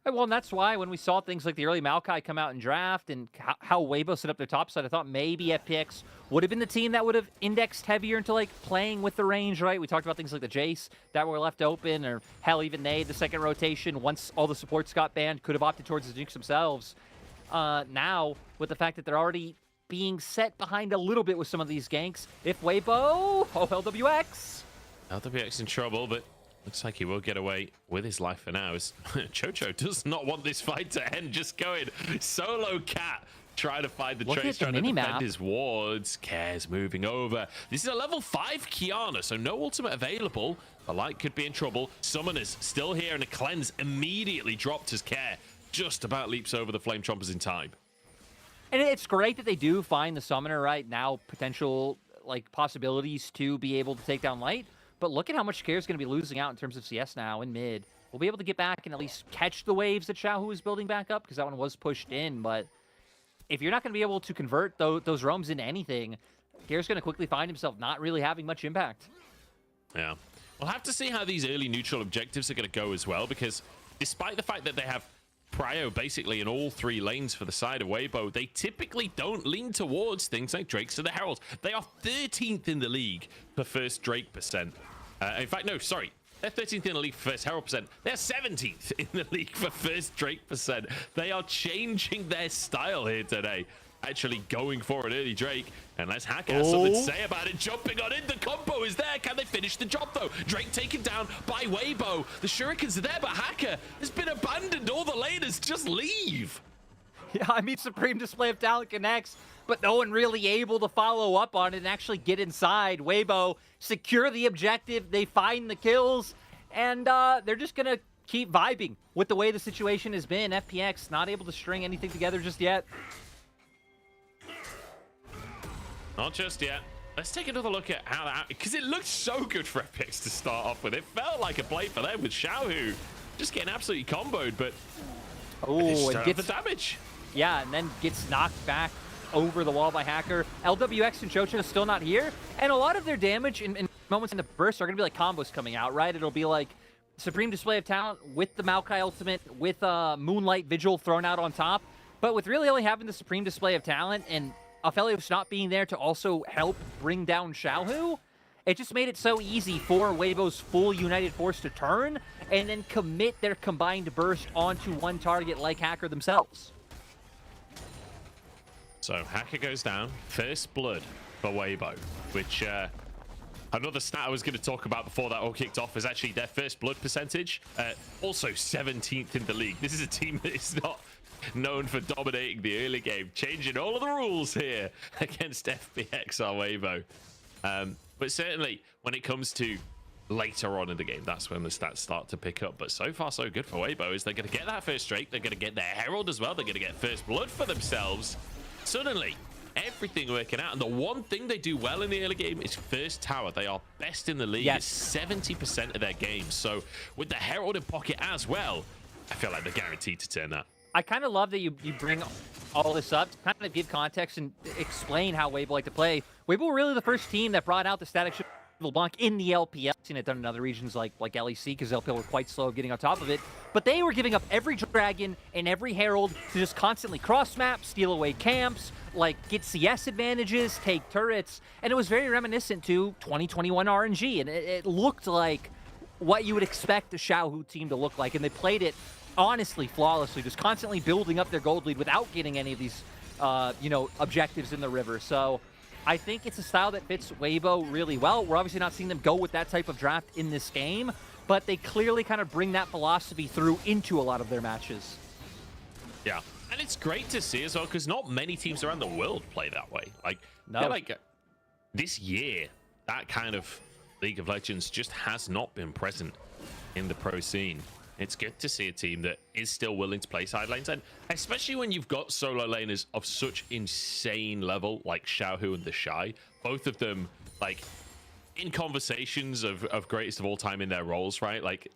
Well, and that's why when we saw things like the early Maokai come out and draft and how Weibo set up their top side, I thought maybe FPX would have been the team that would have indexed heavier into like playing with the range, right? We talked about things like the Jace that were left open, or hell, even the second rotation, once all the supports got banned, could have opted towards the Dukes themselves. Now, with the fact that they're already being set behind a little bit with some of these ganks, if Weibo, LWX. LWX in trouble, but looks like he will get away with his life for now. As Chocho does not want this fight to end. Just going solo cat, trying to find the trace, trying to defend his wards. Cares moving over. This is a level 5 Kiana, so no ultimate available. The Light could be in trouble. Summoners still here, and a cleanse immediately dropped as Care just about leaps over the Flame Chompers in time. And it's great that they do find the Summoner right now, potential like possibilities to be able to take down Light. But look at how much Care is going to be losing out in terms of CS now in mid. We'll be able to get back and at least catch the waves that Xiaohu is building back up, because that one was pushed in. But if you're not going to be able to convert those roams into anything, Care's going to quickly find himself not really having much impact. Yeah. We'll have to see how these early neutral objectives are going to go as well, because despite the fact that they have prio basically in all 3 lanes for the side of Weibo, they typically don't lean towards things like Drakes to the Heralds. They are 13th in the league for first Drake percent. In fact, no, sorry. They're 13th in the league for first Herald percent. They're 17th in the league for first Drake percent. They are changing their style here today. Actually going for an early Drake. Unless Hacker has something to say about it. Jumping on in. The combo is there. Can they finish the job, though? Drake taken down by Weibo. The shurikens are there, but Hacker has been abandoned. All the laners just leave. Yeah, I mean, Supreme Display of Talent connects, but no one really able to follow up on it and actually get inside. Weibo secure the objective. They find the kills, and they're just going to keep vibing with the way the situation has been. FPX not able to string anything together just yet. Not just yet. Let's take another look at how that... Because it looked so good for FPX to start off with. It felt like a play for them with Xiaohu just getting absolutely comboed, but... Oh, and gets the damage. Yeah, and then gets knocked back over the wall by Hacker. LWX and Chocho is still not here, and a lot of their damage in moments in the burst are going to be like combos coming out, right? It'll be like Supreme Display of Talent with the Maokai ultimate, with Moonlight Vigil thrown out on top, but with really only having the Supreme Display of Talent and Aphelios not being there to also help bring down Xiaohu, it just made it so easy for Weibo's full United Force to turn and then commit their combined burst onto one target like Hacker themselves. So Hacker goes down. First blood for Weibo, which another stat I was going to talk about before that all kicked off is actually their first blood percentage. Also 17th in the league. This is a team that is not known for dominating the early game, changing all of the rules here against FPX or Weibo. But certainly when it comes to later on in the game, that's when the stats start to pick up. But so far, so good for Weibo, is they're going to get that first Drake. They're going to get their Herald as well. They're going to get first blood for themselves. Suddenly, everything working out. And the one thing they do well in the early game is first tower. They are best in the league. Yes. It's 70% of their games. So with the Herald in pocket as well, I feel like they're guaranteed to turn that. I kind of love that you bring all this up to kind of give context and explain how Weibo like to play. Weibo were really the first team that brought out the static shift LeBlanc in the LPL. I've seen it done in other regions like LEC, because LPL were quite slow getting on top of it. But they were giving up every dragon and every herald to just constantly cross map, steal away camps, like get CS advantages, take turrets, and it was very reminiscent to 2021 RNG, and it looked like what you would expect the Xiaohu team to look like, and they played it honestly flawlessly, just constantly building up their gold lead without getting any of these objectives in the river. So I think it's a style that fits Weibo really well. We're obviously not seeing them go with that type of draft in this game, but they clearly kind of bring that philosophy through into a lot of their matches. Yeah, and it's great to see as well, because not many teams around the world play that way. Like, no. I feel like this year, that kind of League of Legends just has not been present in the pro scene. It's good to see a team that is still willing to play side lanes, and especially when you've got solo laners of such insane level like Xiaohu and the Shy, both of them like in conversations of greatest of all time in their roles, right? Like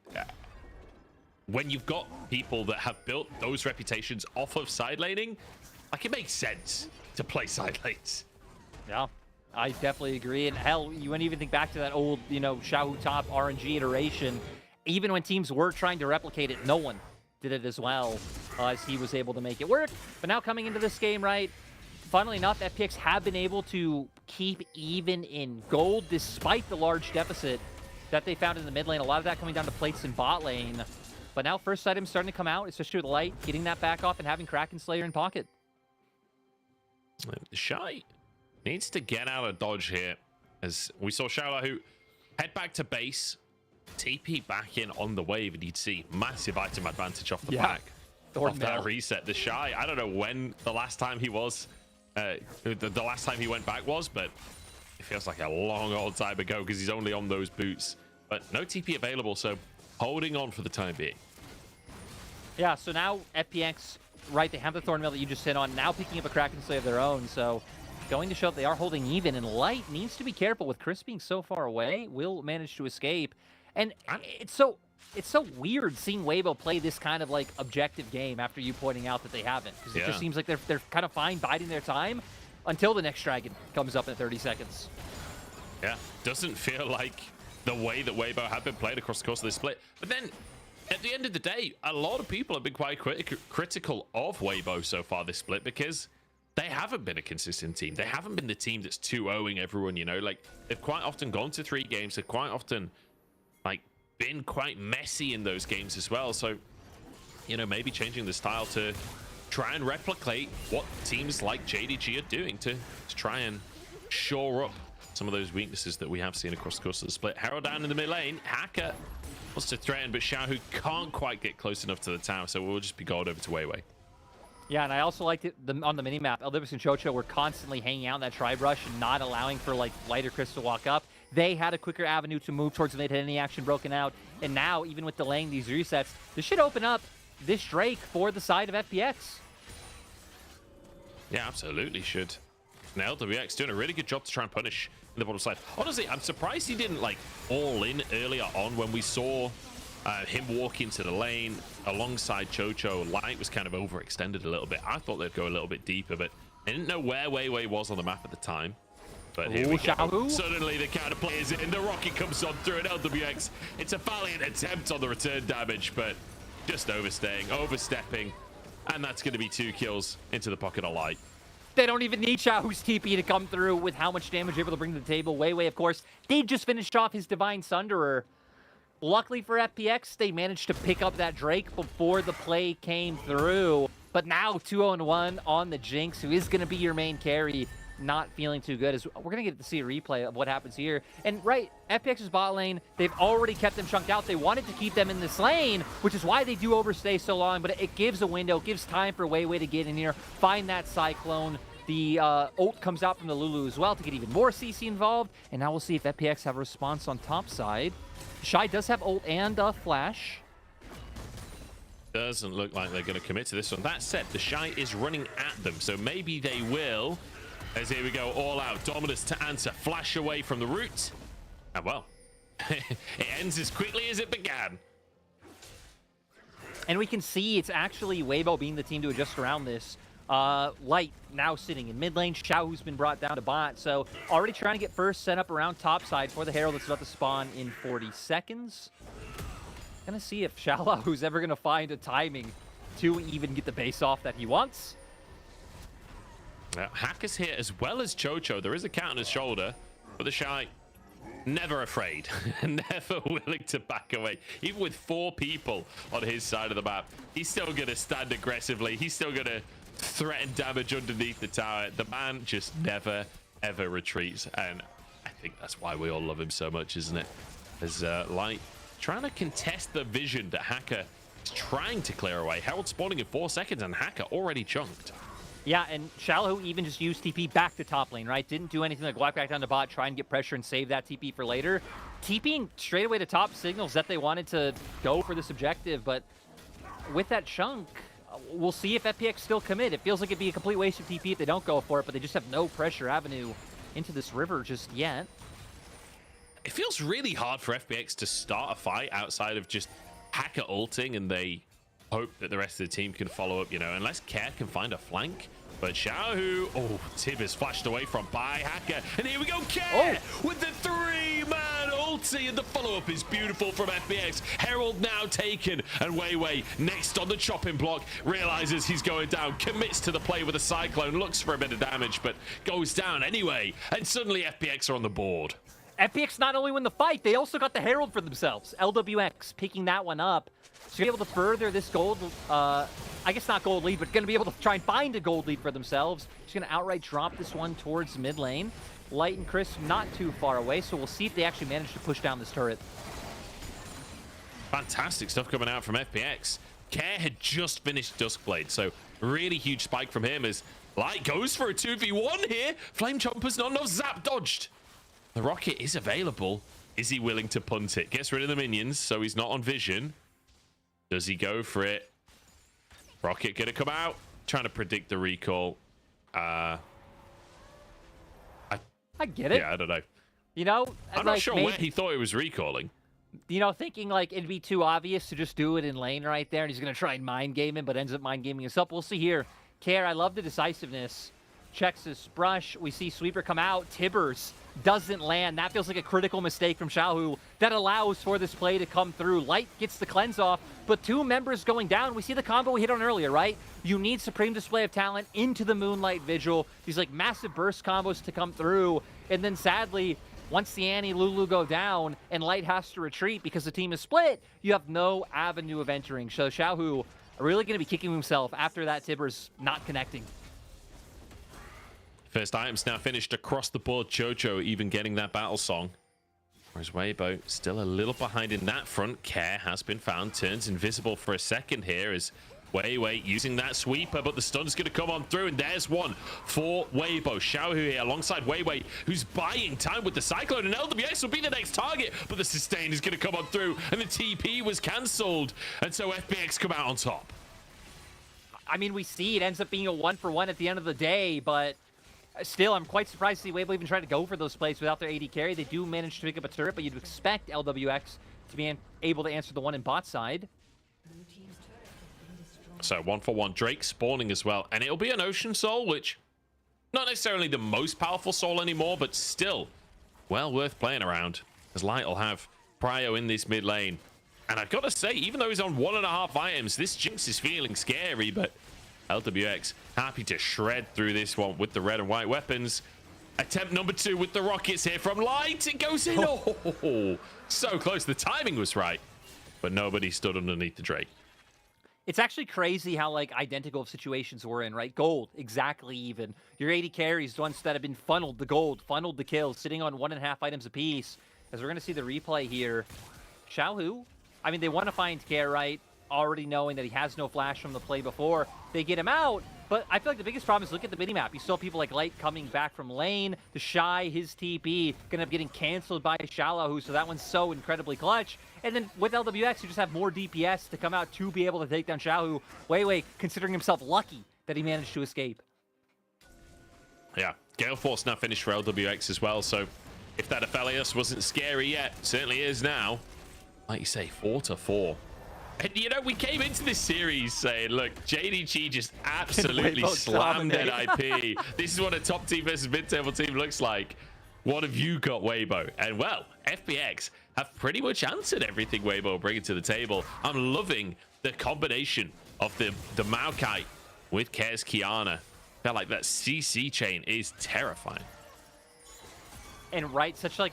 when you've got people that have built those reputations off of side laning, like it makes sense to play side lanes. Yeah, I definitely agree. And hell, you wouldn't even think back to that old, Xiaohu top RNG iteration. Even when teams were trying to replicate it, no one did it as well as he was able to make it work. But now coming into this game, right, funnily enough, FPX have been able to keep even in gold despite the large deficit that they found in the mid lane. A lot of that coming down to plates in bot lane. But now first items starting to come out, especially with Light, getting that back off and having Kraken Slayer in pocket. Shy needs to get out of dodge here, as we saw Xiaohu head back to base, TP back in on the wave, and you'd see massive item advantage off the back of that reset. The Shy, I don't know when the last time he was, the last time he went back was, but it feels like a long old time ago because he's only on those boots. But no TP available, so holding on for the time being. Yeah, so now FPX, right, they have the Thornmail that you just hit on, now picking up a Kraken Slayer of their own, so going to show that they are holding even, and Light needs to be careful with Chris being so far away, will manage to escape. And it's so weird seeing Weibo play this kind of like objective game after you pointing out that they haven't, because it just seems like they're kind of fine biding their time until the next dragon comes up in 30 seconds. Yeah, doesn't feel like the way that Weibo have been played across the course of this split. But then at the end of the day, a lot of people have been quite critical of Weibo so far this split, because they haven't been a consistent team. They haven't been the team that's 2-0ing everyone, like they've quite often gone to 3 games. They've quite often like been quite messy in those games as well. So, maybe changing the style to try and replicate what teams like JDG are doing to try and shore up some of those weaknesses that we have seen across the course of the split. Herald down in the mid lane. Hacker wants to threaten, but Xiaohu can't quite get close enough to the tower, so we'll just be gold over to Weiwei. Yeah, and I also liked it on the minimap. Eldivis and Chocho were constantly hanging out in that tri brush and not allowing for like Lighter Chris to walk up. They had a quicker avenue to move towards when they'd had any action broken out. And now, even with delaying these resets, this should open up this Drake for the side of FPX. Yeah, absolutely should. Now LWX doing a really good job to try and punish in the bottom side. Honestly, I'm surprised he didn't like all in earlier on when we saw him walk into the lane alongside Chocho. Light was kind of overextended a little bit. I thought they'd go a little bit deeper, but I didn't know where Weiwei was on the map at the time. But here we go. Suddenly the counter play is in. The rocket comes on through an LWX. It's a valiant attempt on the return damage, but just overstepping. And that's going to be 2 kills into the pocket of Light. They don't even need Xiaohu's TP to come through with how much damage they're able to bring to the table. Weiwei, of course, they just finished off his Divine Sunderer. Luckily for FPX, they managed to pick up that Drake before the play came through. But now 2-0-1 on the Jinx, who is going to be your main carry. Not feeling too good, as we're going to get to see a replay of what happens here. And right, FPX's bot lane, they've already kept them chunked out. They wanted to keep them in this lane, which is why they do overstay so long, but it gives a window, gives time for Weiwei to get in here, find that Cyclone. The ult comes out from the Lulu as well to get even more CC involved. And now we'll see if FPX have a response on top side. Shy does have ult and flash. Doesn't look like they're going to commit to this one. That said, the Shy is running at them, so maybe they will. As here we go, all out. Dominus to answer. Flash away from the root. And well, it ends as quickly as it began. And we can see it's actually Weibo being the team to adjust around this. Light now sitting in mid lane. Xiao, who's been brought down to bot. So already trying to get first set up around top side for the Herald that's about to spawn in 40 seconds. Gonna see if Xiao, who's ever gonna find a timing to even get the base off that he wants. Hacker's here as well as Chocho. There is a count on his shoulder, but the Shy never afraid, never willing to back away. Even with 4 people on his side of the map, he's still gonna stand aggressively. He's still gonna threaten damage underneath the tower. The man just never, ever retreats. And I think that's why we all love him so much, isn't it? As Light trying to contest the vision that Hacker is trying to clear away. Herald spawning in 4 seconds and Hacker already chunked. Yeah, and Shallow even just used TP back to top lane, right? Didn't do anything like walk back down to bot, try and get pressure and save that TP for later. TPing straight away to top signals that they wanted to go for this objective, but with that chunk, we'll see if FPX still commit. It feels like it'd be a complete waste of TP if they don't go for it, but they just have no pressure avenue into this river just yet. It feels really hard for FPX to start a fight outside of just Hacker ulting and they hope that the rest of the team can follow up, you know, unless Care can find a flank. But Xiao, oh, Tib is flashed away from by Hacker. And here we go, Care with the 3-man ulti. And the follow-up is beautiful from FPX. Herald now taken. And Weiwei next on the chopping block. Realizes he's going down. Commits to the play with a Cyclone. Looks for a bit of damage, but goes down anyway. And suddenly FPX are on the board. FPX not only win the fight, they also got the Herald for themselves. LWX picking that one up. So you're able to further this gold, I guess not gold lead, but going to be able to try and find a gold lead for themselves. Just going to outright drop this one towards mid lane. Light and Crisp not too far away, so we'll see if they actually manage to push down this turret. Fantastic stuff coming out from FPX. Care had just finished Duskblade, so really huge spike from him as Light goes for a 2v1 here. Flame Chomper's not enough. Zap dodged. The rocket is available. Is he willing to punt it? Gets rid of the minions, so he's not on vision. Does he go for it? Rocket gonna come out. Trying to predict the recall. I get it. Yeah, I don't know. You know, I'm not sure where he thought he was recalling. You know, thinking like it'd be too obvious to just do it in lane right there, and he's gonna try and mind game him, but ends up mind gaming himself. We'll see here. Care, I love the decisiveness. Checks his brush. We see Sweeper come out. Tibbers doesn't land. That feels like a critical mistake from Xiaohu that allows for this play to come through. Light gets the cleanse off, but 2 members going down. We see the combo we hit on earlier, right? You need Supreme Display of Talent into the Moonlight Vigil. These like massive burst combos to come through. And then sadly, once the Annie Lulu go down and Light has to retreat because the team is split, you have no avenue of entering. So Xiaohu really going to be kicking himself after that Tibbers not connecting. First items now finished across the board. Chocho even getting that battle song. Whereas Weibo still a little behind in that front. Care has been found. Turns invisible for a second here as Weiwei using that sweeper, but the stun's going to come on through, and there's one for Weibo. Xiaohu here alongside Weiwei, who's buying time with the Cyclone, and LWX will be the next target, but the sustain is going to come on through, and the TP was cancelled, and so FPX come out on top. I mean, we see it ends up being a 1-for-1 at the end of the day, but still, I'm quite surprised to see Weibo even try to go for those plays without their AD carry. They do manage to pick up a turret, but you'd expect LWX to be able to answer the one in bot side. So 1-for-1, Drake spawning as well, and it'll be an Ocean Soul, which not necessarily the most powerful soul anymore, but still well worth playing around, as Light will have Prio in this mid lane. And I've got to say, even though he's on 1.5 items, this Jinx is feeling scary, but LWX happy to shred through this one with the red and white weapons. Attempt number 2 with the rockets here from Light. It goes in. Oh, so close. The timing was right, but nobody stood underneath the Drake. It's actually crazy how like identical situations we're in, right? Gold, exactly even. Your 80 carries, the ones that have been funneled the gold, funneled the kills, sitting on 1.5 items apiece. As we're going to see the replay here. Xiaohu, I mean, they want to find Care, right? Already knowing that he has no flash from the play before. They get him out, But I feel like the biggest problem is look at the minimap. You saw people like Light coming back from lane. The Shy, his TP, gonna be getting canceled by Shallow, so that one's so incredibly clutch. And then with LWX, you just have more DPS to come out to be able to take down Shallow. Wei considering himself lucky that he managed to escape. Yeah, Gale Force now finished for LWX as well, so if that Aphelios wasn't scary yet, certainly is now. Like you say, 4-4. And you know, we came into this series saying, look, JDG just absolutely slammed that IP. This is what a top team versus mid-table team looks like. What have you got, Weibo? And well, FPX have pretty much answered everything Weibo bringing to the table. I'm loving the combination of the Maokai with Kez Kiana. Felt like that CC chain is terrifying. And right, such like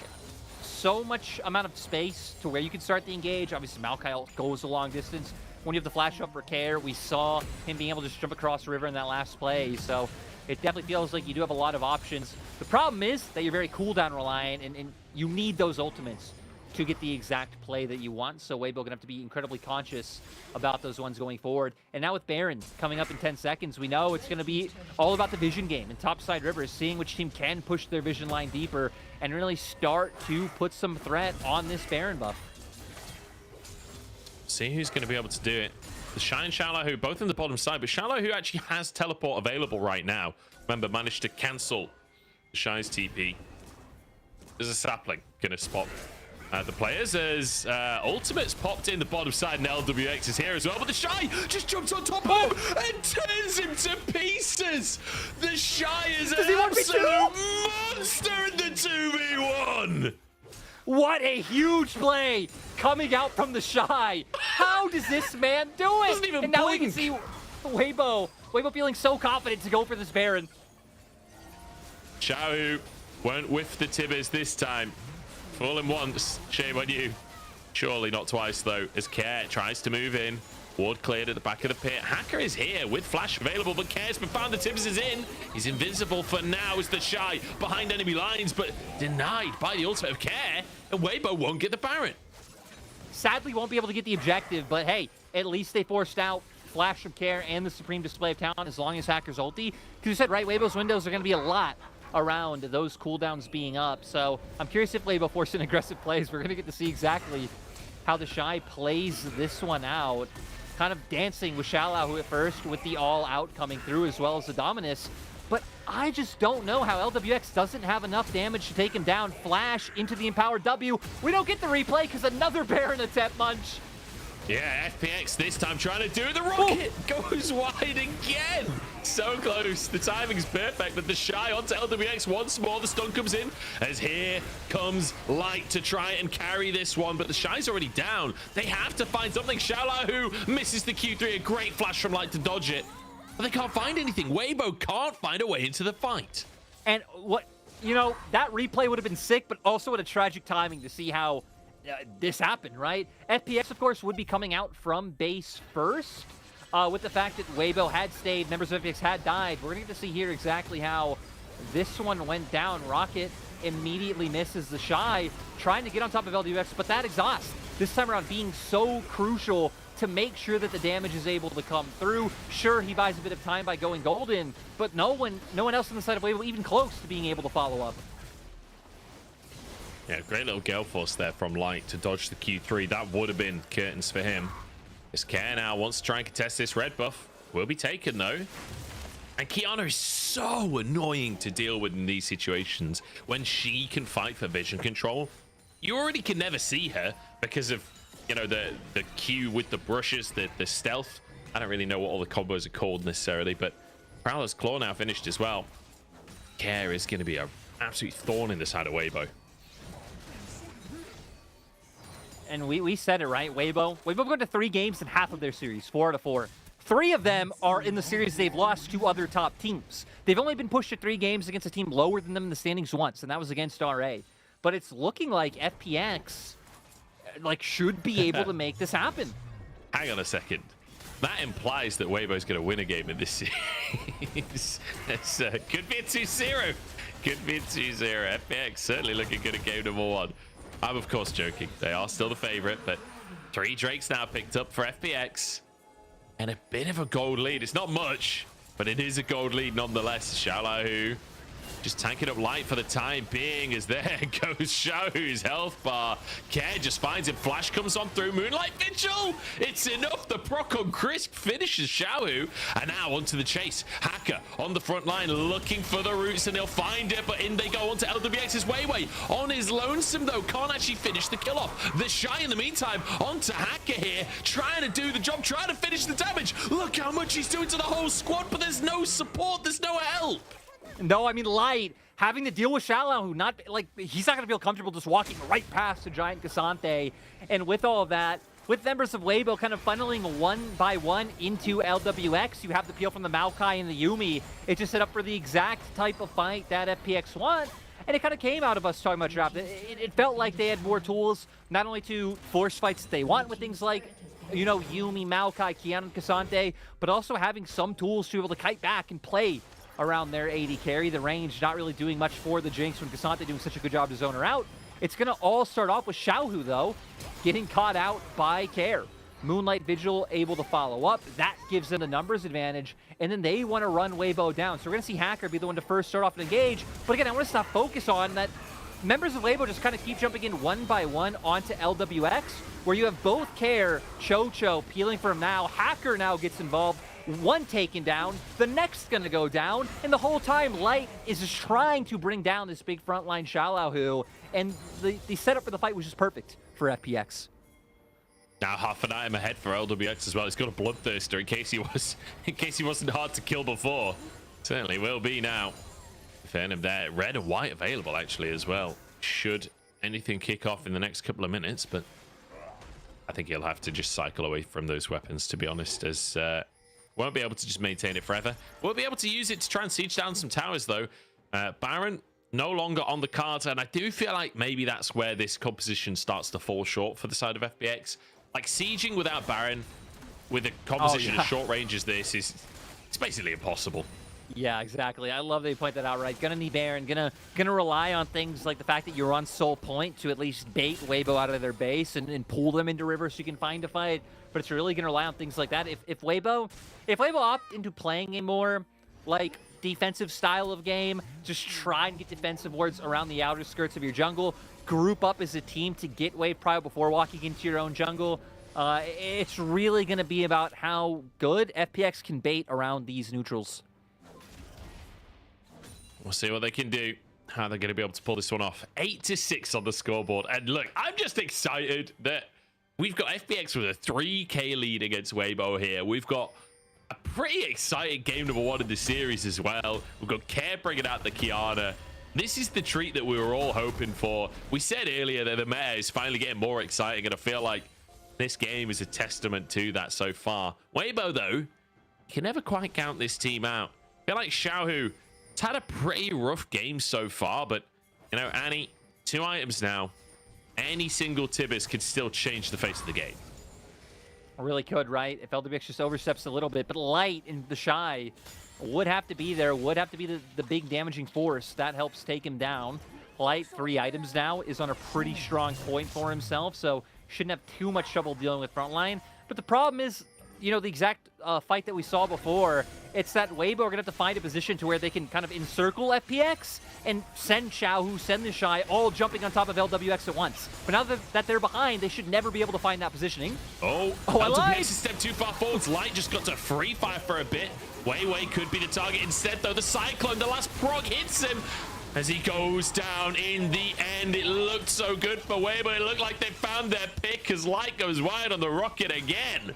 so much amount of space to where you can start the engage. Obviously, Maokai goes a long distance. When you have the flash up for Care, we saw him being able to just jump across the river in that last play. So it definitely feels like you do have a lot of options. The problem is that you're very cooldown reliant, and you need those ultimates to get the exact play that you want. So Weibo gonna have to be incredibly conscious about those ones going forward. And now with Baron coming up in 10 seconds, we know it's gonna be all about the vision game and topside rivers, seeing which team can push their vision line deeper and really start to put some threat on this Baron buff. See who's going to be able to do it. The Shy and Shallow, who both in the bottom side, but Shallow, who actually has teleport available right now, remember, managed to cancel the Shy's TP. There's a sapling going to spot the players as Ultimate's popped in the bottom side, and LWX is here as well, but the Shy just jumps on top of him and turns him to pieces. The Shy is an absolute monster in the 2v1. What a huge play coming out from the Shy. How does this man do it? Doesn't even and now blink. we can see Weibo feeling so confident to go for this Baron. Xiao won't whiff the Tibbers this time. Fallen once, shame on you. Surely not twice though, as Care tries to move in. Ward cleared at the back of the pit. Hacker is here with flash available, but Care's been found. The Tibbers is in. He's invincible for now as the Shy behind enemy lines, but denied by the ultimate of Care, and Weibo won't get the Baron. Sadly, won't be able to get the objective, but hey, at least they forced out Flash from Care and the Supreme Display of Talent as long as Hacker's ulti. Because you said, right, Weibo's windows are going to be a lot around those cooldowns being up. So I'm curious if Weibo forced in aggressive plays. We're going to get to see exactly how the Shy plays this one out. Kind of dancing with Shallow at first with the all-out coming through as well as the Dominus. But I just don't know how LWX doesn't have enough damage to take him down. Flash into the empowered W. We don't get the replay because another Baron attempt, Munch. Yeah, FPX this time trying to do it. The rocket goes wide again. So close. The timing's perfect, but the Shy onto LWX once more. The stun comes in as here comes Light to try and carry this one, but the Shy's already down. They have to find something. Shallow, who misses the Q3, a great flash from Light to dodge it. But they can't find anything. Weibo can't find a way into the fight. And what, you know, that replay would have been sick, but also what a tragic timing to see how this happened, right? FPX, of course, would be coming out from base first. With the fact that Weibo had stayed, members of FPX had died. We're going to get to see here exactly how this one went down. Rocket immediately misses the Shy, trying to get on top of LWX, but that exhaust, this time around being so crucial to make sure that the damage is able to come through. Sure, he buys a bit of time by going golden, but no one else on the side of Weibo even close to being able to follow up. Yeah, great little Gale Force there from Light to dodge the Q3. That would have been curtains for him. This Care now wants to try and contest this red buff. Will be taken though. And Kiana is so annoying to deal with in these situations when she can fight for vision control. You already can never see her because of, you know, the Q with the brushes, the stealth. I don't really know what all the combos are called necessarily, but Prowler's Claw now finished as well. Care is going to be an absolute thorn in the side of Weibo. And we said it, right? Weibo going to 3 games in half of their series, 4-4. 3 of them are in the series they've lost to other top teams. They've only been pushed to 3 games against a team lower than them in the standings once, and that was against RA. But it's looking like FPX should be able to make this happen. Hang on a second. That implies that Weibo's going to win a game in this series. Could be a 2-0. Could be a 2-0. FPX certainly looking good at game number 1. I'm of course joking. They are still the favorite, but 3 Drakes now picked up for FPX. And a bit of a gold lead. It's not much, but it is a gold lead nonetheless. Xiaolahu just tanking up light for the time being, as there goes Xiaohu's health bar. Care just finds it. Flash comes on through. Moonlight Vigil. It's enough. The proc on Crisp finishes Xiaohu. And now onto the chase. Hacker on the front line looking for the roots, and he'll find it. But in they go onto LWX's Weiwei. On his lonesome, though. Can't actually finish the kill off. The Shy in the meantime onto Hacker here. Trying to do the job. Trying to finish the damage. Look how much he's doing to the whole squad. But there's no support. There's no help. No, I mean, Light having to deal with Shallow, who not like he's not gonna feel comfortable just walking right past the giant Cassante. And with all of that, with members of Weibo kind of funneling one by one into LWX, you have the peel from the Maokai and the Yumi. It just set up for the exact type of fight that FPX want. And it kind of came out of us talking about draft. It felt like they had more tools, not only to force fights that they want with things like, you know, Yumi, Maokai, Kian, and Cassante, but also having some tools to be able to kite back and play around their AD carry. The range not really doing much for the Jinx when Cassante doing such a good job to zone her out. It's going to all start off with Xiaohu, though, getting caught out by Care. Moonlight Vigil able to follow up. That gives them the numbers advantage, and then they want to run Weibo down. So we're going to see Hacker be the one to first start off and engage. But again, I want to stop focus on that members of Weibo just kind of keep jumping in one by one onto LWX, where you have both Care, Cho peeling for him now. Hacker now gets involved. One taken down, the next gonna go down, and the whole time Light is just trying to bring down this big frontline Xiaolahu, and the setup for the fight was just perfect for FPX. Now half an item ahead for LWX as well. He's got a Bloodthirster in case he wasn't hard to kill before. Certainly will be now. Phantom there, red and white available actually as well. Should anything kick off in the next couple of minutes, but I think he'll have to just cycle away from those weapons, to be honest, as won't be able to just maintain it forever. Won't be able to use it to try and siege down some towers, though. Baron no longer on the cards, and I do feel like maybe that's where this composition starts to fall short for the side of FPX. Like, sieging without Baron, with a composition as short range as this, it's basically impossible. Yeah, exactly. I love that you point that out, right? Gonna need Baron, gonna rely on things like the fact that you're on Soul Point to at least bait Weibo out of their base and pull them into river so you can find a fight. But it's really gonna rely on things like that. If Weibo opt into playing a more like defensive style of game, just try and get defensive wards around the outer skirts of your jungle, group up as a team to get wave prio before walking into your own jungle. It's really gonna be about how good FPX can bait around these neutrals. We'll see what they can do, how they're going to be able to pull this one off. 8-6 on the scoreboard. And look, I'm just excited that we've got FPX with a 3K lead against Weibo here. We've got a pretty exciting game number 1 in the series as well. We've got Care bringing out the Kiana. This is the treat that we were all hoping for. We said earlier that the meta is finally getting more exciting, and I feel like this game is a testament to that so far. Weibo, though, you can never quite count this team out. I feel like Xiaohu, it's had a pretty rough game so far, but, you know, Annie, 2 items now. Any single Tibbers could still change the face of the game. Really could, right? If LWX just oversteps a little bit, but Light and the Shy would have to be there, would have to be the big damaging force. That helps take him down. Light, 3 items now, is on a pretty strong point for himself, so shouldn't have too much trouble dealing with frontline. But the problem is, you know, the exact fight that we saw before, it's that Weibo are going to have to find a position to where they can kind of encircle FPX and send Xiaohu, send the Shy, all jumping on top of LWX at once. But now that they're behind, they should never be able to find that positioning. LWX is stepped too far forwards. Light just got to free fire for a bit. Weiwei could be the target instead, though. The Cyclone, the last proc hits him as he goes down in the end. It looked so good for Weibo. It looked like they found their pick as Light goes wide on the rocket again.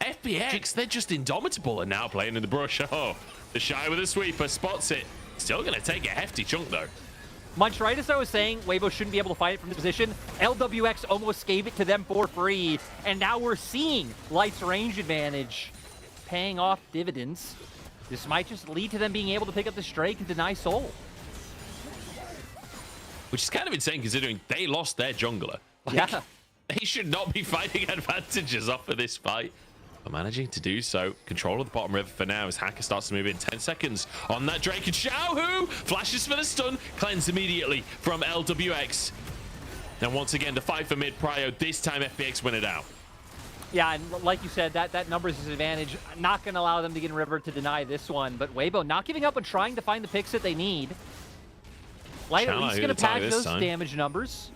FPX, they're just indomitable and now playing in the brush. Oh, the Shy with a sweeper spots it. Still going to take a hefty chunk, though. Munch, right as I was saying, Weibo shouldn't be able to fight it from the position. LWX almost gave it to them for free, and now we're seeing Light's range advantage paying off dividends. This might just lead to them being able to pick up the Drake and deny Soul. Which is kind of insane considering they lost their jungler. Like, yeah. They should not be finding advantages off of this fight. But managing to do so. Control of the bottom river for now as Hacker starts to move in. 10 seconds on that Drake, and Xiaohu flashes for the stun. Cleanse immediately from LWX. And once again, the fight for mid prio. This time FPX win it out. Yeah, and like you said, that numbers disadvantage, not going to allow them to get in River to deny this one. But Weibo not giving up on trying to find the picks that they need. Light at least going to patch those damage numbers.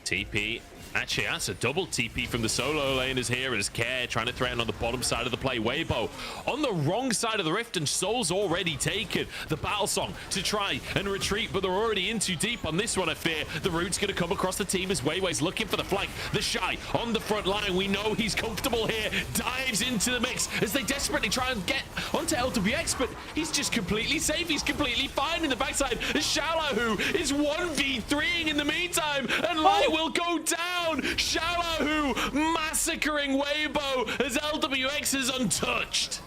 TP. Actually, that's a double TP from the solo laners here as Care trying to threaten on the bottom side of the play. Weibo on the wrong side of the rift, and Soul's already taken the battle song to try and retreat, but they're already in too deep on this one, I fear. The root's going to come across the team as Weiwei's looking for the flank. The Shy on the front line. We know he's comfortable here. Dives into the mix as they desperately try and get onto LWX, but he's just completely safe. He's completely fine in the backside. Xiaolahu is 1v3ing in the meantime, and Light will go down. Xiaolahu massacring Weibo as LWX is untouched.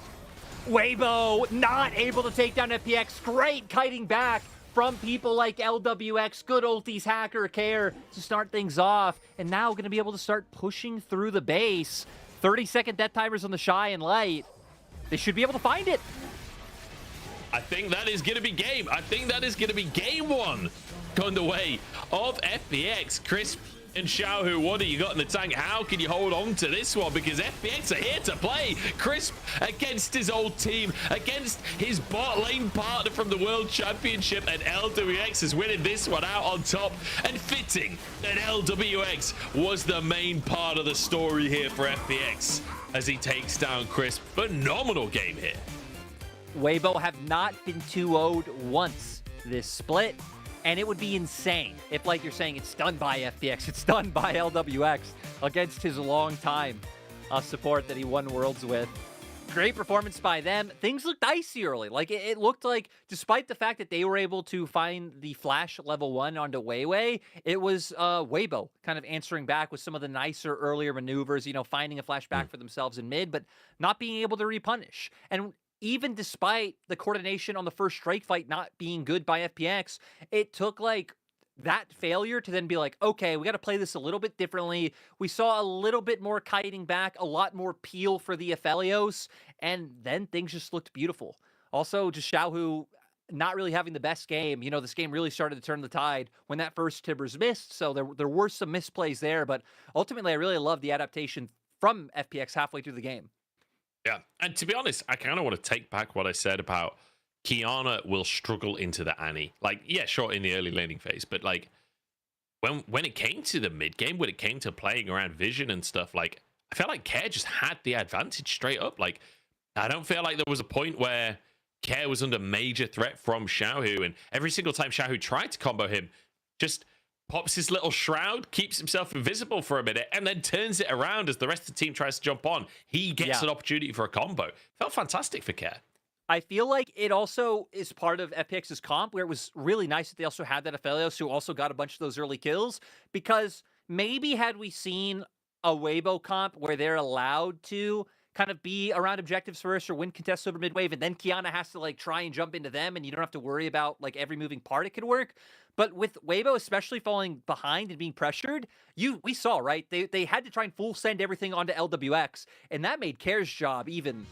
Weibo not able to take down FPX. Great kiting back from people like LWX. Good ulties, Hacker, Care to start things off. And now going to be able to start pushing through the base. 30-second death timers on the Shy and Light. They should be able to find it. I think that is going to be game. I think that is going to be game one going the way of FPX. Crisp and Xiaohu, what do you got in the tank? How can you hold on to this one? Because FPX are here to play. Crisp against his old team, against his bot lane partner from the World Championship, and LWX is winning this one out on top. And fitting that LWX was the main part of the story here for FPX as he takes down Crisp. Phenomenal game here. Weibo have not been 2-0'd once this split. And it would be insane if, like you're saying, it's done by FPX, it's done by LWX against his longtime support that he won Worlds with. Great performance by them. Things looked dicey early. Like, it looked like, despite the fact that they were able to find the flash level 1 onto Weiwei, it was Weibo kind of answering back with some of the nicer earlier maneuvers, you know, finding a flashback for themselves in mid, but not being able to repunish. And even despite the coordination on the first strike fight not being good by FPX, it took like that failure to then be like, okay, we got to play this a little bit differently. We saw a little bit more kiting back, a lot more peel for the Aphelios, and then things just looked beautiful. Also, just Xiaohu not really having the best game. You know, this game really started to turn the tide when that first Tibbers missed, so there were some misplays there, but ultimately I really loved the adaptation from FPX halfway through the game. Yeah, and to be honest, I kind of want to take back what I said about Kiana will struggle into the Annie. Like, yeah, sure, in the early laning phase, but like when it came to the mid game, when it came to playing around vision and stuff, like I felt like Care just had the advantage straight up. Like, I don't feel like there was a point where Care was under major threat from Xiaohu, and every single time Xiaohu tried to combo him, just pops his little shroud, keeps himself invisible for a minute, and then turns it around as the rest of the team tries to jump on. He gets an opportunity for a combo. Felt fantastic for Care. I feel like it also is part of FPX's comp, where it was really nice that they also had that Aphelios who also got a bunch of those early kills, because maybe had we seen a Weibo comp where they're allowed to kind of be around objectives first or win contests over mid wave, and then Kiana has to like try and jump into them, and you don't have to worry about like every moving part, it could work. But with Weibo especially falling behind and being pressured, we saw, right? They had to try and full send everything onto LWX, and that made Care's job even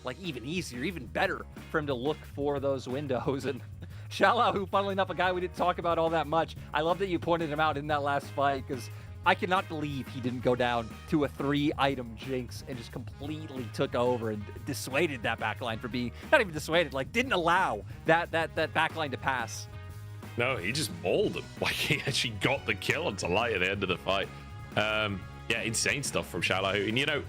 easier, even better for him to look for those windows. And Xiaolahu, funnily enough, a guy we didn't talk about all that much. I love that you pointed him out in that last fight, because I cannot believe he didn't go down to a 3-item jinx and just completely took over and dissuaded that backline for being, not even dissuaded, like didn't allow that backline to pass. No, he just mauled him. Like, he actually got the kill onto Light at the end of the fight. Yeah, insane stuff from Xiaolahu. And, you know,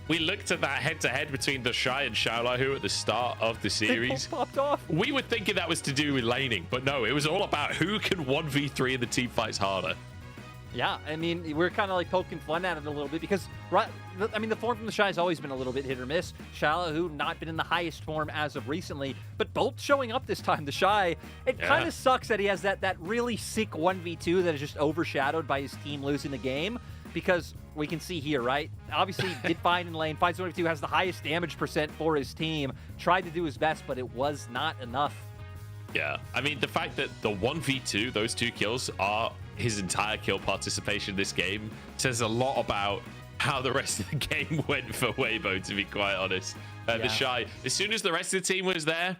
we looked at that head-to-head between the Shy and Xiaolahu at the start of the series. Popped off. We were thinking that was to do with laning, but no, it was all about who can 1v3 in the team fights harder. Yeah, I mean, we're kind of like poking fun at it a little bit because, right, I mean, the form from the Shy has always been a little bit hit or miss. Xiaolahu not been in the highest form as of recently, but both showing up this time. The Shy, it kind of sucks that he has that really sick 1v2 that is just overshadowed by his team losing the game, because we can see here, right? Obviously, did fine in lane. Finds 1v2, has the highest damage percent for his team. Tried to do his best, but it was not enough. Yeah, I mean, the fact that the 1v2, those 2 kills, are his entire kill participation in this game says a lot about how the rest of the game went for Weibo, to be quite honest. The Shy, as soon as the rest of the team was there,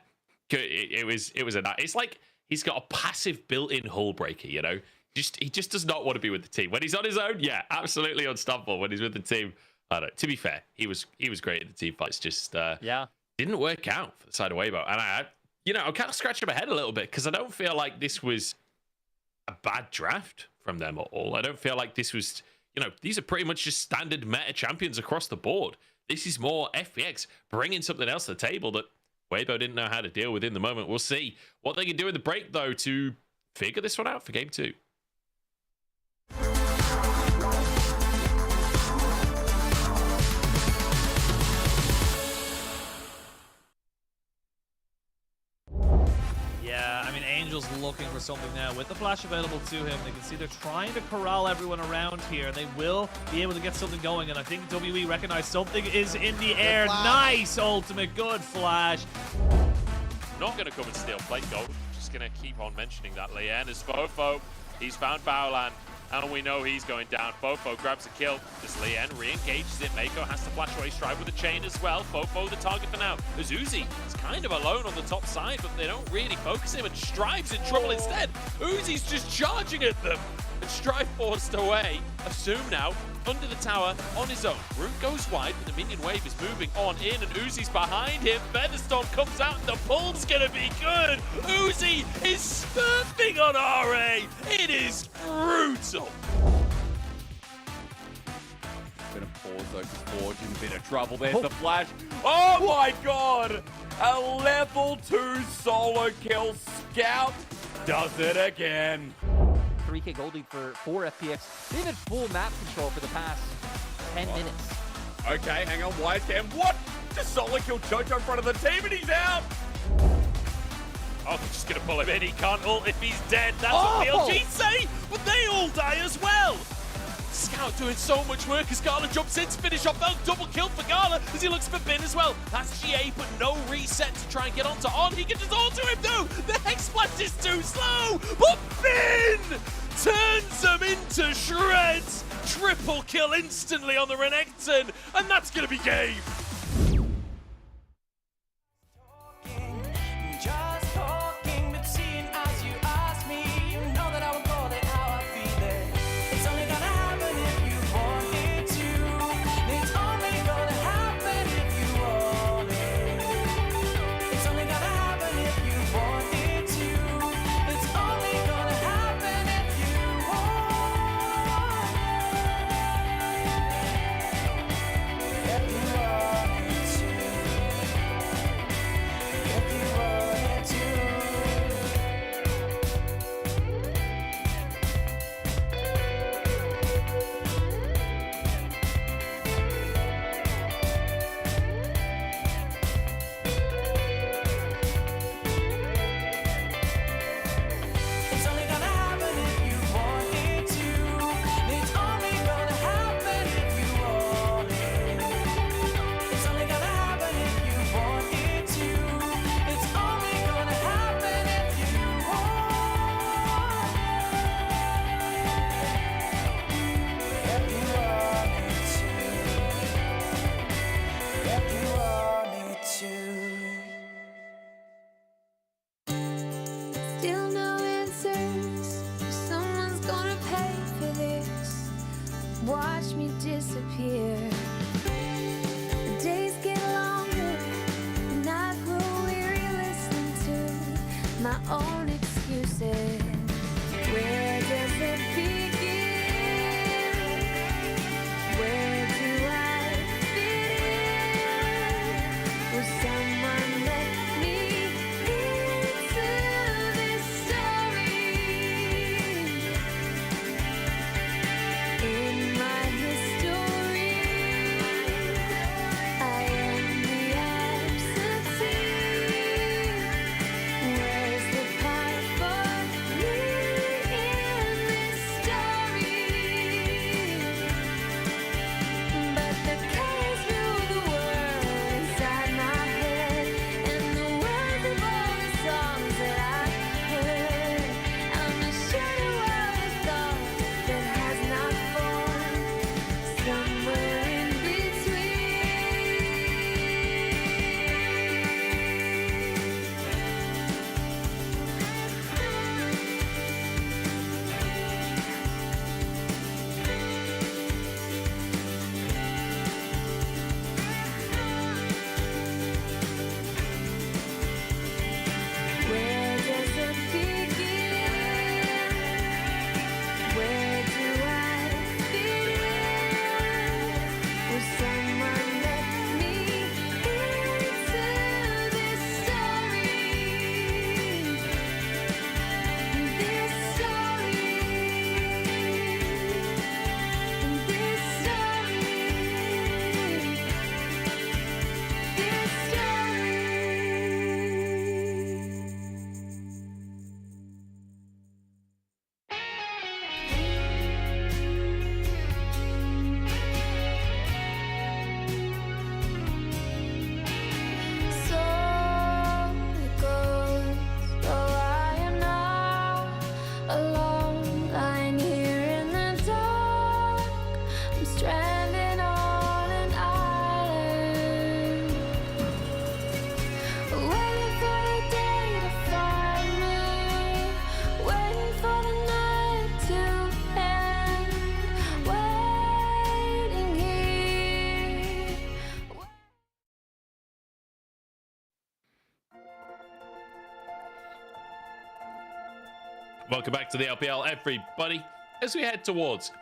it was it's like he's got a passive built-in hull breaker, you know? He just does not want to be with the team. When he's on his own, yeah, absolutely unstoppable. When he's with the team, I don't. To be fair, he was great in the team fights. Just yeah, didn't work out for the side of Weibo. And I'm kind of scratching my head a little bit because I don't feel like this was a bad draft from them at all. I don't feel like this was, these are pretty much just standard meta champions across the board. This is more FPX bringing something else to the table that Weibo didn't know how to deal with in the moment. We'll see what they can do in the break, though, to figure this one out for game 2. Yeah, I mean, Angel's looking for something now. With the flash available to him, they can see they're trying to corral everyone around here, and they will be able to get something going. And I think WE recognize something is in the air. Nice ultimate, good flash. Not going to come and steal plate gold. Just going to keep on mentioning that. Lien is Fofo. He's found Baolan, and we know he's going down. Fofo grabs a kill. This Lien re-engages it. Mako has to flash away, strive with a chain as well. Fofo the target for now. Uzi is kind of alone on the top side, but they don't really focus him, and Strive's in trouble instead. Uzi's just charging at them, and Strive forced away. Assume now, under the tower, on his own. Root goes wide, but the minion wave is moving on in, and Uzi's behind him. Featherstorm comes out, and the pull's gonna be good. Uzi is surfing on RA. It is brutal. Gonna pause though, because Forge in a bit of trouble. There's the flash. Oh my god! A level 2 solo kill. Scout does it again. 3K gold lead for FPX. They've had full map control for the past 10 minutes. Okay, hang on. Wise Cam. What? Just solo kill Jojo in front of the team, and he's out. Oh, they're just gonna pull him in. He can't ult if he's dead. That's what BLG say, but they all die as well. Scout doing so much work as Gala jumps in to finish off that double kill for Gala as he looks for Bin as well. That's GA, but no reset to try and get onto On. He can just auto him though. The Hex Blast is too slow, but Bin turns him into shreds. Triple kill instantly on the Renekton, and that's gonna be game. Just talking, but seeing as you ask me, you know that I would call it how I feel it. It's only gonna happen if you want it to. It's only gonna happen if you want it. It's only gonna happen if you want it to. It's only gonna happen if you want it. If you want Welcome back to the LPL, everybody. As we head towards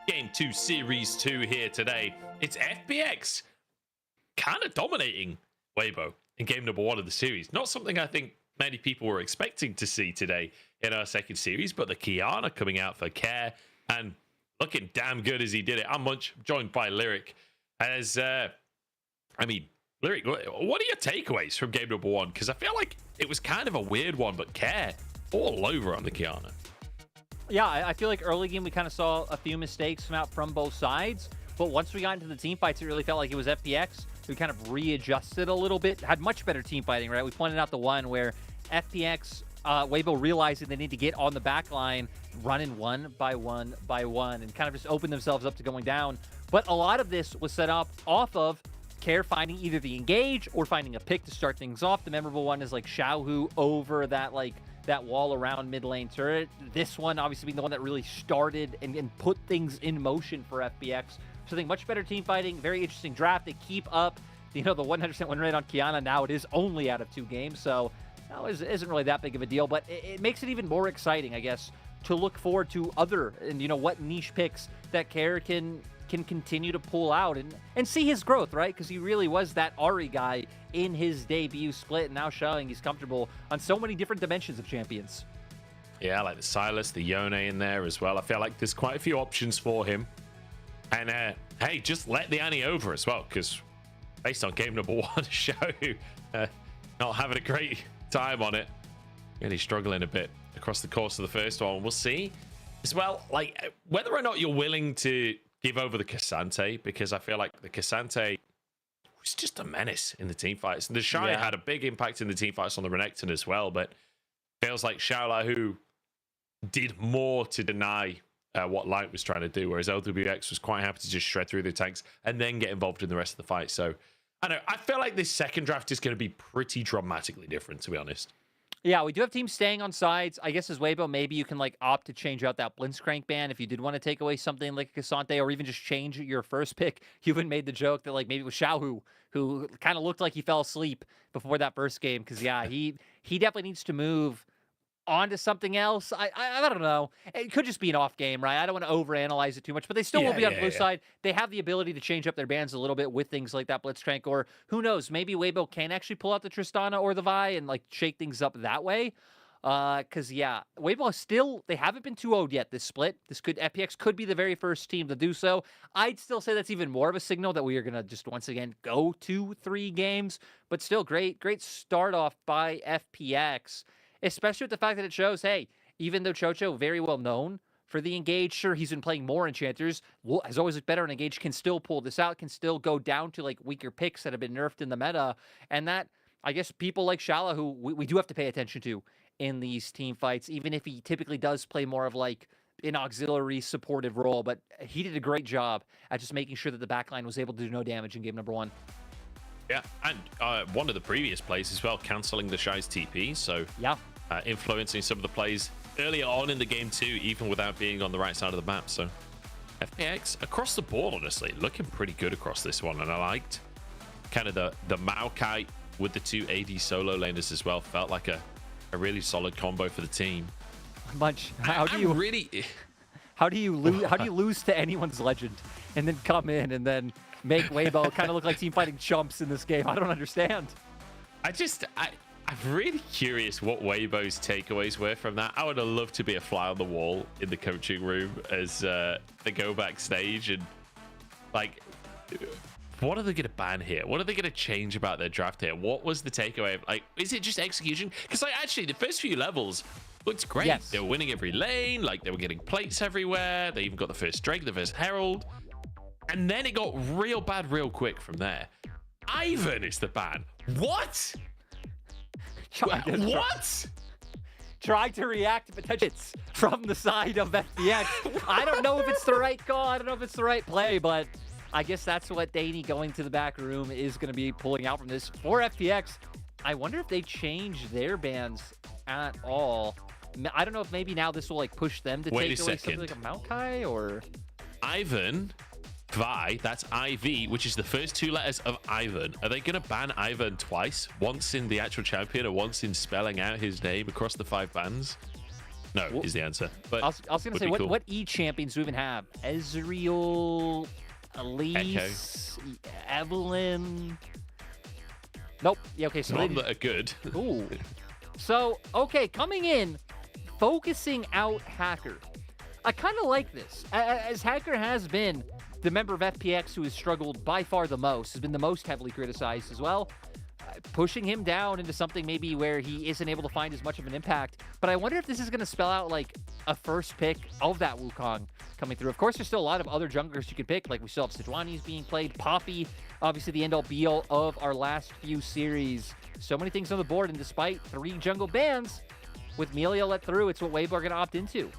Game 2, Series 2 here today, it's FPX kind of dominating Weibo in game number 1 of the series. Not something I think many people were expecting to see today in our second series, but the Kiana coming out for Care and looking damn good as he did it. I'm Munch, joined by Lyric. As, Lyric, what are your takeaways from game number 1? Because I feel like it was kind of a weird one, but Care all over on the Kiana. Yeah, I feel like early game we kind of saw a few mistakes come out from both sides, but once we got into the team fights, it really felt like it was FPX who kind of readjusted a little bit, had much better team fighting, right? We pointed out the one where FPX, Weibo realizing they need to get on the back line, running one by one by one, and kind of just open themselves up to going down. But a lot of this was set up off of Care finding either the engage or finding a pick to start things off. The memorable one is like Xiaohu over that wall around mid lane turret. This one obviously being the one that really started and put things in motion for FPX. So I think much better team fighting, very interesting draft. They keep up, the 100% win rate on Kiana. Now it is only out of 2 games, so that isn't really that big of a deal. But it makes it even more exciting, I guess, to look forward to other and what niche picks that Care can continue to pull out and see his growth, right? Because he really was that Ari guy in his debut split, and now showing he's comfortable on so many different dimensions of champions. Yeah, like the Silas, the Yone in there as well. I feel like there's quite a few options for him. And hey, just let the Annie over as well, because based on game number 1, Xiao not having a great time on it. Really struggling a bit across the course of the first one. We'll see as well, like whether or not you're willing to give over the Cassante, because I feel like the Cassante was just a menace in the team fights. And the Shy had a big impact in the team fights on the Renekton as well, but feels like Xiaolahu did more to deny what Light was trying to do, whereas LWX was quite happy to just shred through the tanks and then get involved in the rest of the fight. So I feel like this second draft is going to be pretty dramatically different, to be honest. Yeah, we do have teams staying on sides. I guess as Weibo, maybe you can opt to change out that Blitzcrank ban if you did want to take away something like Cassante, or even just change your first pick. You even made the joke that maybe it was Xiaohu who kind of looked like he fell asleep before that first game, because he definitely needs to move on to something else. I don't know. It could just be an off game, right? I don't want to overanalyze it too much, but they still will be on blue side. They have the ability to change up their bans a little bit with things like that Blitzcrank, or who knows, maybe Weibo can actually pull out the Tristana or the Vi and shake things up that way. Because Weibo still, they haven't been 2-0'd yet this split. FPX could be the very first team to do so. I'd still say that's even more of a signal that we are gonna just once again go 2-3 games, but still great start off by FPX. Especially with the fact that it shows, hey, even though Chocho, very well known for the engage, sure, he's been playing more enchanters, has always looked better on engage, can still pull this out, can still go down to weaker picks that have been nerfed in the meta. And that, I guess, people like Shala, who we do have to pay attention to in these team fights, even if he typically does play more of an auxiliary supportive role. But he did a great job at just making sure that the backline was able to do no damage in game number 1. Yeah, and one of the previous plays as well, cancelling the Shy's TP. So yeah, influencing some of the plays earlier on in the game too, even without being on the right side of the map. So FPX across the board, honestly, looking pretty good across this one. And I liked kind of the Maokai with the 2 AD solo laners as well. Felt like a really solid combo for the team. Munch, how do you lose to anyone's legend and then come in and then make Weibo kind of look like team fighting chumps in this game? I don't understand. I'm really curious what Weibo's takeaways were from that. I would have loved to be a fly on the wall in the coaching room as they go backstage and what are they going to ban here? What are they going to change about their draft here? What was the takeaway? Is it just execution? Because actually the first few levels looked great. Yes. They were winning every lane. They were getting plates everywhere. They even got the first Drake, the first Herald. And then it got real bad real quick from there. Ivan is the ban. What? What? Trying to react to potential hits from the side of FPX. I don't know if it's the right call. I don't know if it's the right play, but I guess that's what Danny going to the back room is going to be pulling out from this. For FPX, I wonder if they change their bans at all. I don't know if maybe now this will push them to take away something like a Maokai or... Ivan... Vi, that's IV, which is the first 2 letters of Ivan. Are they going to ban Ivan twice? Once in the actual champion or once in spelling out his name across the 5 bans? No, is the answer. But I was gonna say, would be cool. what E champions do we even have? Ezreal, Elise, Evelyn. Nope. Yeah, okay, so None that are good. Ooh. So, okay, coming in, focusing out Hacker. I kind of like this. As Hacker has been the member of FPX who has struggled by far the most, has been the most heavily criticized as well. Pushing him down into something maybe where he isn't able to find as much of an impact. But I wonder if this is going to spell out like a first pick of that Wukong coming through. Of course, there's still a lot of other junglers you could pick. Like we still have Sejuani's being played, Poppy, obviously the end-all be-all of our last few series. So many things on the board, and despite 3 jungle bans, with Milio let through, it's what Weibo are going to opt into.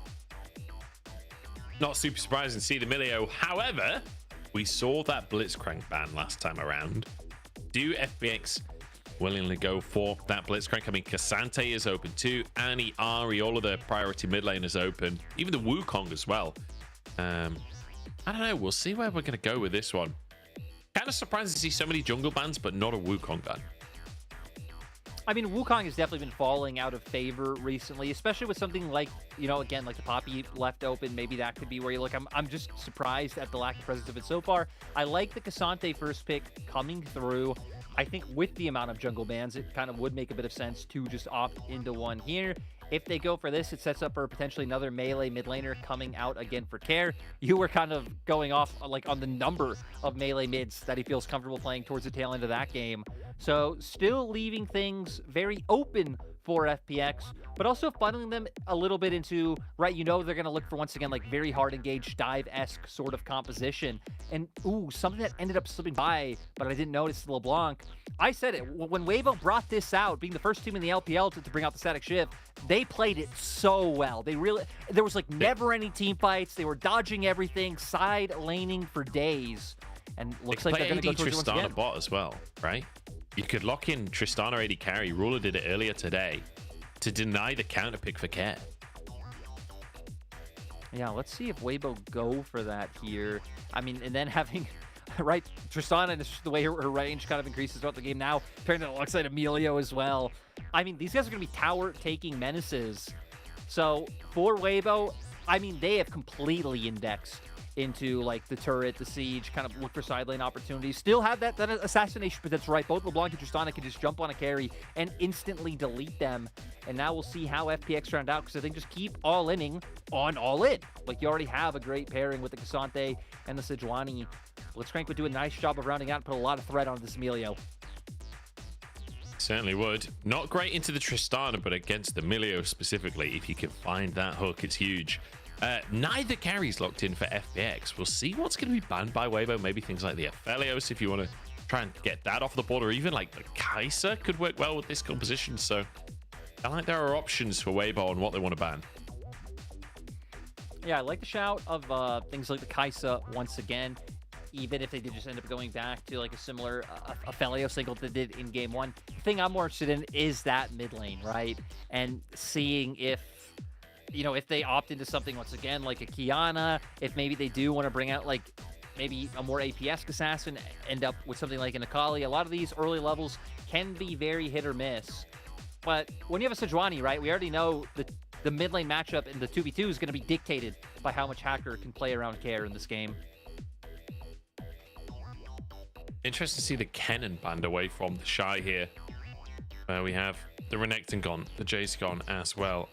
Not super surprising to see the Milio. However, we saw that Blitzcrank ban last time around. Do FPX willingly go for that Blitzcrank? I mean, Cassante is open too. Annie, Ari, all of the priority mid laners open. Even the Wukong as well. I don't know. We'll see where we're going to go with this one. Kind of surprised to see so many jungle bans, but not a Wukong ban. I mean, Wukong has definitely been falling out of favor recently, especially with something like, you know, again, like the Poppy left open. Maybe that could be where you look. I'm just surprised at the lack of presence of it so far. I like the Cassante first pick coming through. I think with the amount of jungle bans, it kind of would make a bit of sense to just opt into one here. If they go for this, it sets up for potentially another melee mid laner coming out again for Care. You were kind of going off like on the number of melee mids that he feels comfortable playing towards the tail end of that game. So still leaving things very open for FPX, but also funneling them a little bit into, right, you know they're going to look for, once again, like very hard engaged dive-esque sort of composition. And, ooh, something that ended up slipping by, but I didn't notice, LeBlanc. I said it, when Weibo brought this out, being the first team in the LPL to bring out the static shift, they played it so well. They really, there was like never any team fights. They were dodging everything, side laning for days. And looks like they're going to go towards it once again. Tristana bot as well, right? You could lock in Tristana AD carry. Ruler did it earlier today to deny the counter pick for Care. Yeah, let's see if Weibo go for that here. I mean, and then having, right, Tristana, and the way her range kind of increases throughout the game now, pairing it alongside Emilio as well. I mean, these guys are going to be tower-taking menaces. So for Weibo, I mean, they have completely indexed into like the turret, the siege, kind of look for side lane opportunities. Still have that assassination, but that's right. Both LeBlanc and Tristana can just jump on a carry and instantly delete them. And now we'll see how FPX round out, because I think just keep all-inning on all-in. Like you already have a great pairing with the Cassante and the Sejuani. Blitzcrank would do a nice job of rounding out and put a lot of threat on this Emilio. Certainly would. Not great into the Tristana, but against the Milio specifically, if you can find that hook, it's huge. Neither carries locked in for FPX. We'll see what's going to be banned by Weibo. Maybe things like the Aphelios, if you want to try and get that off the board, or even like the Kai'Sa could work well with this composition. So I like there are options for Weibo on what they want to ban. Yeah, I like the shout of things like the Kai'Sa once again, even if they did just end up going back to like a similar Aphelios single that did in game 1. The thing I'm more interested in is that mid lane, right? And seeing if, you know, if they opt into something once again like a Kiana, if maybe they do want to bring out like maybe a more APS assassin, end up with something like an Akali. A lot of these early levels can be very hit or miss. But when you have a Sejuani, right, we already know the mid lane matchup in the 2v2 is going to be dictated by how much Hacker can play around Care in this game. Interesting to see the Kennen banned away from the Shy here. We have the Renekton gone, the Jace gone as well.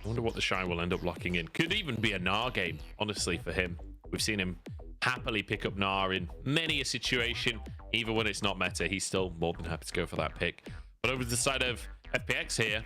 I wonder what the Shy will end up locking in. Could even be a Gnar game, honestly, for him. We've seen him happily pick up Gnar in many a situation. Even when it's not meta, he's still more than happy to go for that pick. But over to the side of FPX here,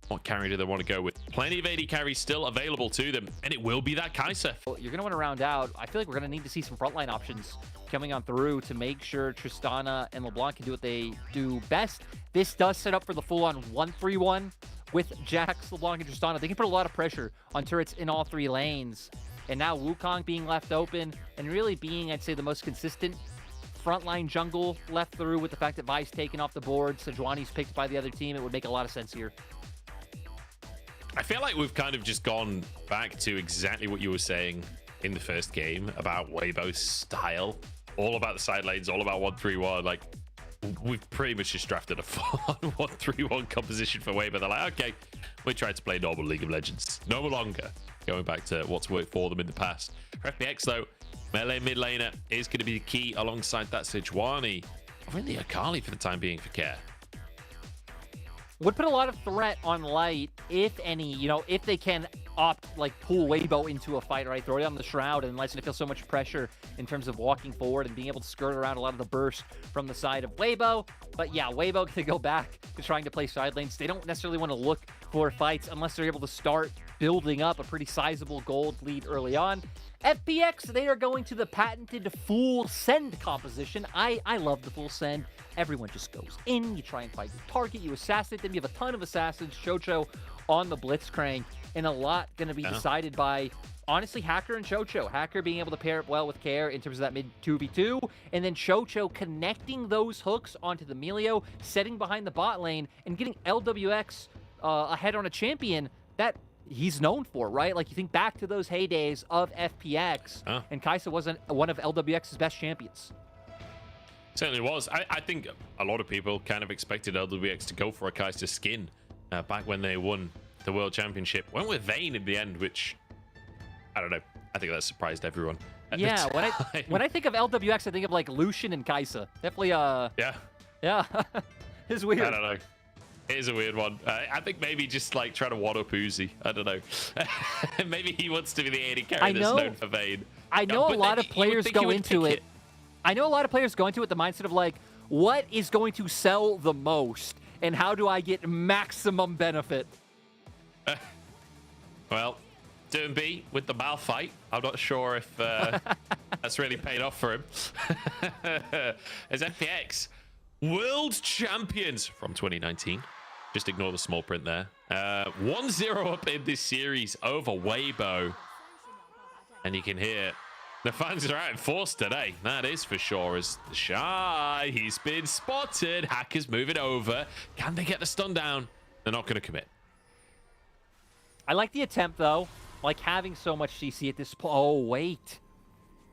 what carry do they want to go with? Plenty of AD carries still available to them, and it will be that Kai'Sa. Well, you're going to want to round out. I feel like we're going to need to see some frontline options coming on through to make sure Tristana and LeBlanc can do what they do best. This does set up for the full-on 1-3-1 with Jax, LeBlanc, and Tristana. They can put a lot of pressure on turrets in all 3 lanes. And now Wukong being left open and really being, I'd say, the most consistent frontline jungle left through, with the fact that Vi's taken off the board, Sejuani's picked by the other team. It would make a lot of sense here. I feel like we've kind of just gone back to exactly what you were saying in the first game about Weibo's style. All about the side lanes, all about 1-3-1. Like, we've pretty much just drafted a full-on 1-3-1 composition for Weibo. They're like, okay, we tried to play normal League of Legends. No longer going back to what's worked for them in the past. For FPX, though, melee mid laner is going to be the key alongside that Sejuani. Really Akali for the time being for Care. Would put a lot of threat on Light, if any, you know, if they can pull Weibo into a fight, right? Throw it on the Shroud, and Light's going to feel so much pressure in terms of walking forward and being able to skirt around a lot of the burst from the side of Weibo. But yeah, Weibo going to go back to trying to play side lanes. They don't necessarily want to look for fights unless they're able to start building up a pretty sizable gold lead early on. FPX, they are going to the patented full send composition. I love the full send. Everyone just goes in, you try and find your target, you assassinate them, you have a ton of assassins, Chocho on the Blitzcrank, and a lot going to be decided by, honestly, Hacker and Chocho. Hacker being able to pair up well with Care in terms of that mid 2v2, and then Chocho connecting those hooks onto the Melio, setting behind the bot lane, and getting LWX ahead on a champion that he's known for, right? Like, you think back to those heydays of FPX, and Kai'Sa wasn't one of LWX's best champions. Certainly was. I think a lot of people kind of expected LWX to go for a Kai'Sa skin back when they won the World Championship. Went with Vayne in the end, which, I don't know. I think that surprised everyone. Yeah, when I think of LWX, I think of like Lucian and Kai'Sa. Definitely, yeah. It's weird. I don't know. It is a weird one. I think maybe just like trying to one-up Uzi. I don't know. Maybe he wants to be the AD carry that's known for Vayne. I know a lot of players go into it. I know a lot of players go into it with the mindset of like, what is going to sell the most, and how do I get maximum benefit? Well, doing B with the Mal fight. I'm not sure if that's really paid off for him. As FPX, world champions from 2019. Just ignore the small print there. 1-0 up in this series over Weibo. And you can hear the fans are out in force today. That is for sure. As the Shy, he's been spotted. Hacker's moving over. Can they get the stun down? They're not going to commit. I like the attempt, though. Like having so much CC at this point. Oh, wait.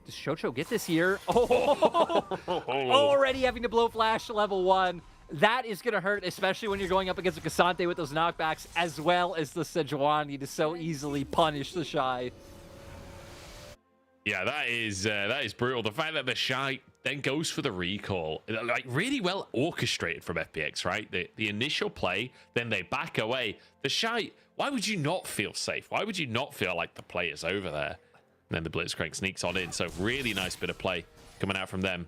Does Chocho get this here? Oh, already having to blow flash level 1. That is going to hurt, especially when you're going up against a Cassante with those knockbacks, as well as the Sejuani to so easily punish the Shy. Yeah, that is brutal. The fact that the Shy then goes for the recall, like really well orchestrated from FPX, right? The initial play, then they back away. The Shy, why would you not feel safe? Why would you not feel like the play is over there? And then the Blitzcrank sneaks on in. So really nice bit of play coming out from them.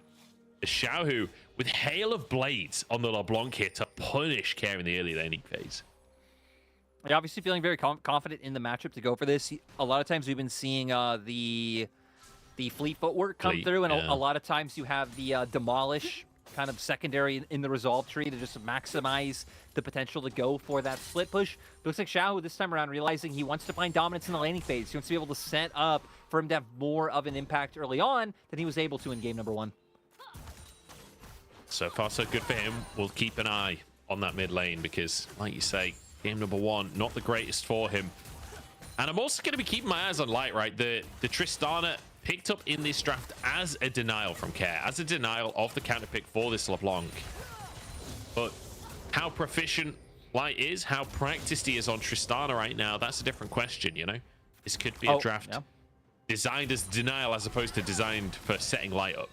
The Xiaohu with Hail of Blades on the LeBlanc here to punish Care in the early laning phase. You're obviously feeling very confident in the matchup to go for this. A lot of times we've been seeing the fleet footwork come through, and a lot of times you have the demolish kind of secondary in the resolve tree to just maximize the potential to go for that split push. But it looks like Xiaohu this time around realizing he wants to find dominance in the laning phase. He wants to be able to set up for him to have more of an impact early on than he was able to in game number 1. So far, so good for him. We'll keep an eye on that mid lane because, like you say, game number 1, not the greatest for him. And I'm also going to be keeping my eyes on Light, right? The Tristana picked up in this draft as a denial from Care, as a denial of the counter pick for this LeBlanc. But how proficient Light is, how practiced he is on Tristana right now, that's a different question, you know? This could be a draft designed as denial as opposed to designed for setting Light up.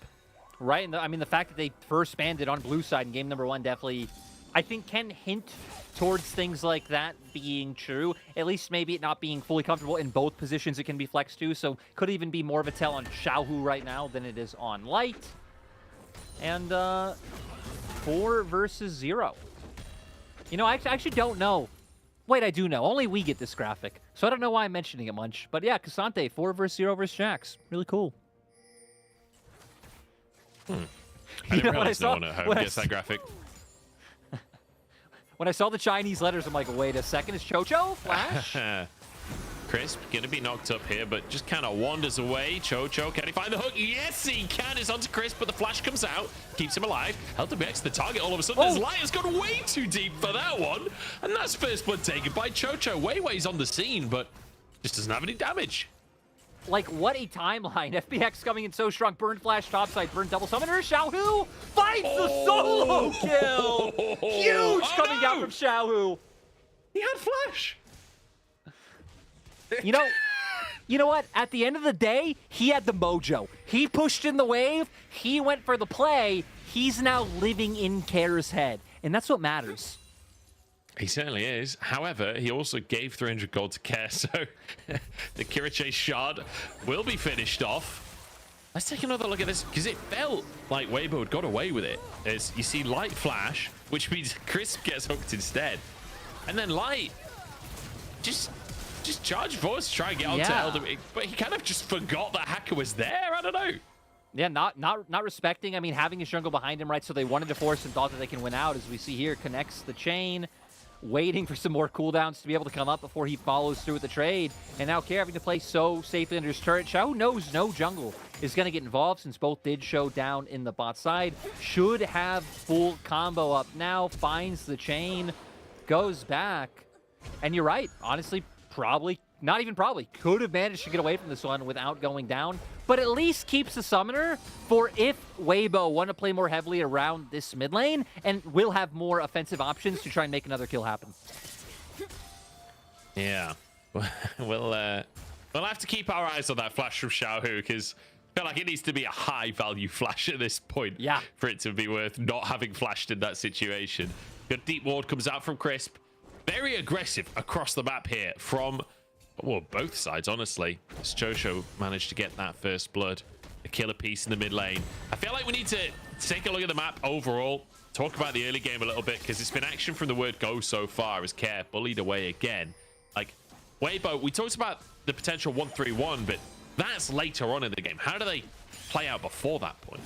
Right, and I mean, the fact that they first banned it on blue side in game number 1 definitely, I think, can hint towards things like that being true. At least maybe it not being fully comfortable in both positions it can be flexed to, so could even be more of a tell on Xiaohu right now than it is on Light. And 4 versus 0. You know, I actually don't know. Wait, I do know. Only we get this graphic, so I don't know why I'm mentioning it much. But yeah, Cassante, 4 versus 0 versus Jax. Really cool. I didn't realize no one at home gets that graphic. When I saw the Chinese letters, I'm like, wait a second, is Chocho Flash? Crisp gonna be knocked up here, but just kind of wanders away. Chocho, can he find the hook? Yes, he can. It's onto Crisp, but the flash comes out, keeps him alive. LWX the target all of a sudden. His Light has gone way too deep for that one, and that's first blood taken by Chocho. Weiwei's on the scene, but just doesn't have any damage. Like, what a timeline. FPX coming in so strong. Burn flash topside. Burn double summoner. Xiaohu finds the solo kill. Huge coming down from Xiaohu. He had flash. You know what? At the end of the day, he had the mojo. He pushed in the wave. He went for the play. He's now living in Kerr's head. And that's what matters. He certainly is. However, he also gave 300 gold to Kerr, so the Kirache shard will be finished off. Let's take another look at this, because it felt like Weibo had got away with it. As you see Light flash, which means Crisp gets hooked instead. And then Light just charged forward to try and get onto LWBG, but he kind of just forgot that Hacker was there. I don't know. Yeah, not respecting. I mean, having his jungle behind him, right? So they wanted to force and thought that they can win out. As we see here, connects the chain, waiting for some more cooldowns to be able to come up before he follows through with the trade. And now Kerr having to play so safely under his turret. Xiao knows no jungle is going to get involved since both did show down in the bot side. Should have full combo up now. Finds the chain, goes back. And you're right. Honestly, probably, not even probably, could have managed to get away from this one without going down. But at least keeps the summoner for if Weibo want to play more heavily around this mid lane and will have more offensive options to try and make another kill happen. Yeah. We'll have to keep our eyes on that flash from Xiaohu, because I feel like it needs to be a high value flash at this point for it to be worth not having flashed in that situation. Good deep ward comes out from Crisp. Very aggressive across the map here from, well, both sides, honestly. As Chocho managed to get that first blood, a killer piece in the mid lane. I feel like we need to take a look at the map overall, talk about the early game a little bit, because it's been action from the word go so far as Kerr bullied away again. Like, Weibo, we talked about the potential 1-3-1, but that's later on in the game. How do they play out before that point?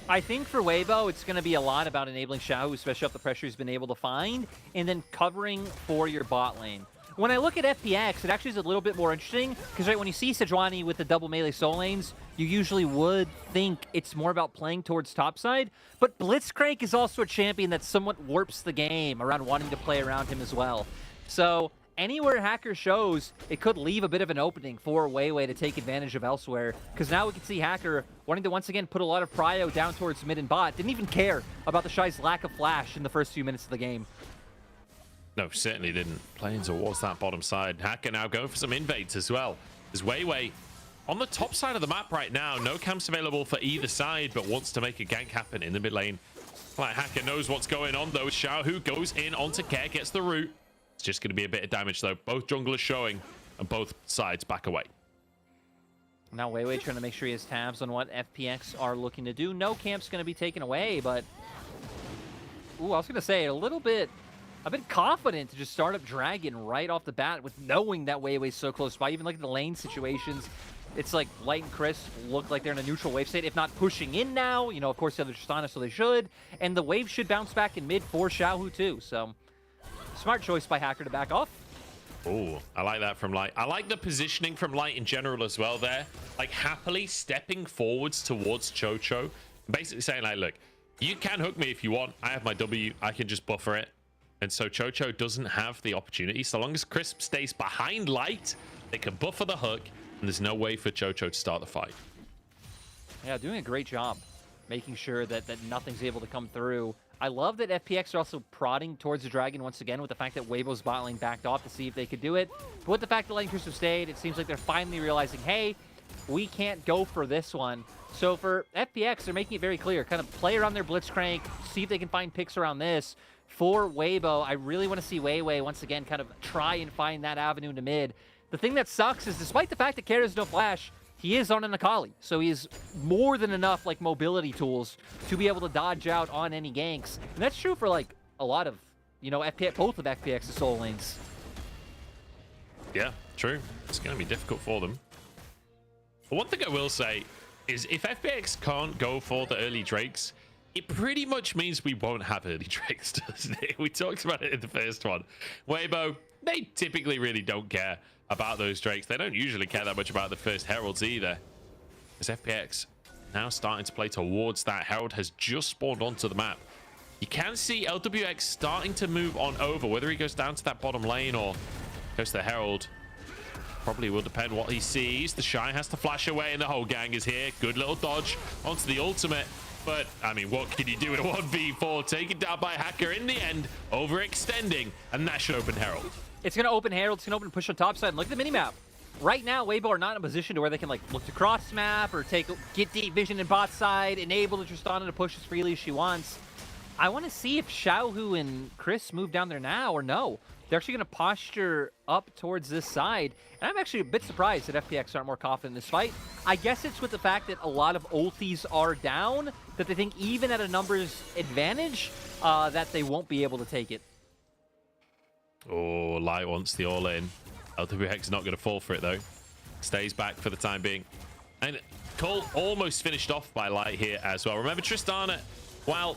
I think for Weibo, it's going to be a lot about enabling Xiao, especially off the pressure he's been able to find, and then covering for your bot lane. When I look at FPX, it actually is a little bit more interesting, because right when you see Sejuani with the double melee soul lanes, you usually would think it's more about playing towards topside, but Blitzcrank is also a champion that somewhat warps the game around wanting to play around him as well. So anywhere Hacker shows, it could leave a bit of an opening for Weiwei to take advantage of elsewhere, because now we can see Hacker wanting to once again put a lot of prio down towards mid and bot. Didn't even care about the Shy's lack of flash in the first few minutes of the game. No, certainly didn't. Playing towards that bottom side. Hacker now going for some invades as well. There's Weiwei on the top side of the map right now. No camps available for either side, but wants to make a gank happen in the mid lane. Like, Hacker knows what's going on though. Xiaohu goes in onto Kerr, gets the root. It's just going to be a bit of damage though. Both junglers showing and both sides back away. Now Weiwei trying to make sure he has tabs on what FPX are looking to do. No camp's going to be taken away, but ooh, I was going to say a bit confident to just start up Dragon right off the bat with knowing that Weiwei's so close by. Even like the lane situations, it's like Light and Chris look like they're in a neutral wave state, if not pushing in now. You know, of course, the other Tristana, so they should. And the wave should bounce back in mid for Xiaohu too, so smart choice by Hacker to back off. Oh, I like that from Light. I like the positioning from Light in general as well there. Like, happily stepping forwards towards Chocho. Basically saying, like, look, you can hook me if you want. I have my W. I can just buffer it. And so Chocho doesn't have the opportunity. So long as Crisp stays behind Light, they can buffer the hook, and there's no way for Chocho to start the fight. Yeah, doing a great job making sure that nothing's able to come through. I love that FPX are also prodding towards the Dragon once again with the fact that Weibo's bot lane backed off to see if they could do it. But with the fact that Lightning Crisp have stayed, it seems like they're finally realizing, hey, we can't go for this one. So for FPX, they're making it very clear. Kind of play around their Blitzcrank, see if they can find picks around this. For Weibo, I really want to see Weiwei once again kind of try and find that avenue into mid. The thing that sucks is despite the fact that Kerr has no flash, he is on an Akali, so he has more than enough like mobility tools to be able to dodge out on any ganks. And that's true for like a lot of, you know, both of FPX's soul lanes. Yeah, true. It's going to be difficult for them. But one thing I will say is if FPX can't go for the early Drakes, it pretty much means we won't have early Drakes, doesn't it? We talked about it in the first one. Weibo, they typically really don't care about those Drakes. They don't usually care that much about the first Heralds either. As FPX now starting to play towards that. Herald has just spawned onto the map. You can see LWX starting to move on over, whether he goes down to that bottom lane or goes to the Herald. Probably will depend what he sees. The Shy has to flash away and the whole gang is here. Good little dodge onto the ultimate. But, I mean, what can you do in a 1v4? Taken down by Hacker in the end, overextending, and that should open Herald. It's going to open Herald. It's going to open push on top side. And look at the minimap. Right now, Weibo are not in a position to where they can like look to cross map or get deep vision in bot side, enable the Tristana to push as freely as she wants. I want to see if Xiaohu and Chris move down there now or no. They're actually going to posture up towards this side. And I'm actually a bit surprised that FPX aren't more confident in this fight. I guess it's with the fact that a lot of ultis are down, that they think even at a numbers advantage, that they won't be able to take it. Oh, Light wants the all-in. LWX is not going to fall for it, though. Stays back for the time being. And Cole almost finished off by Light here as well. Remember, Tristana, while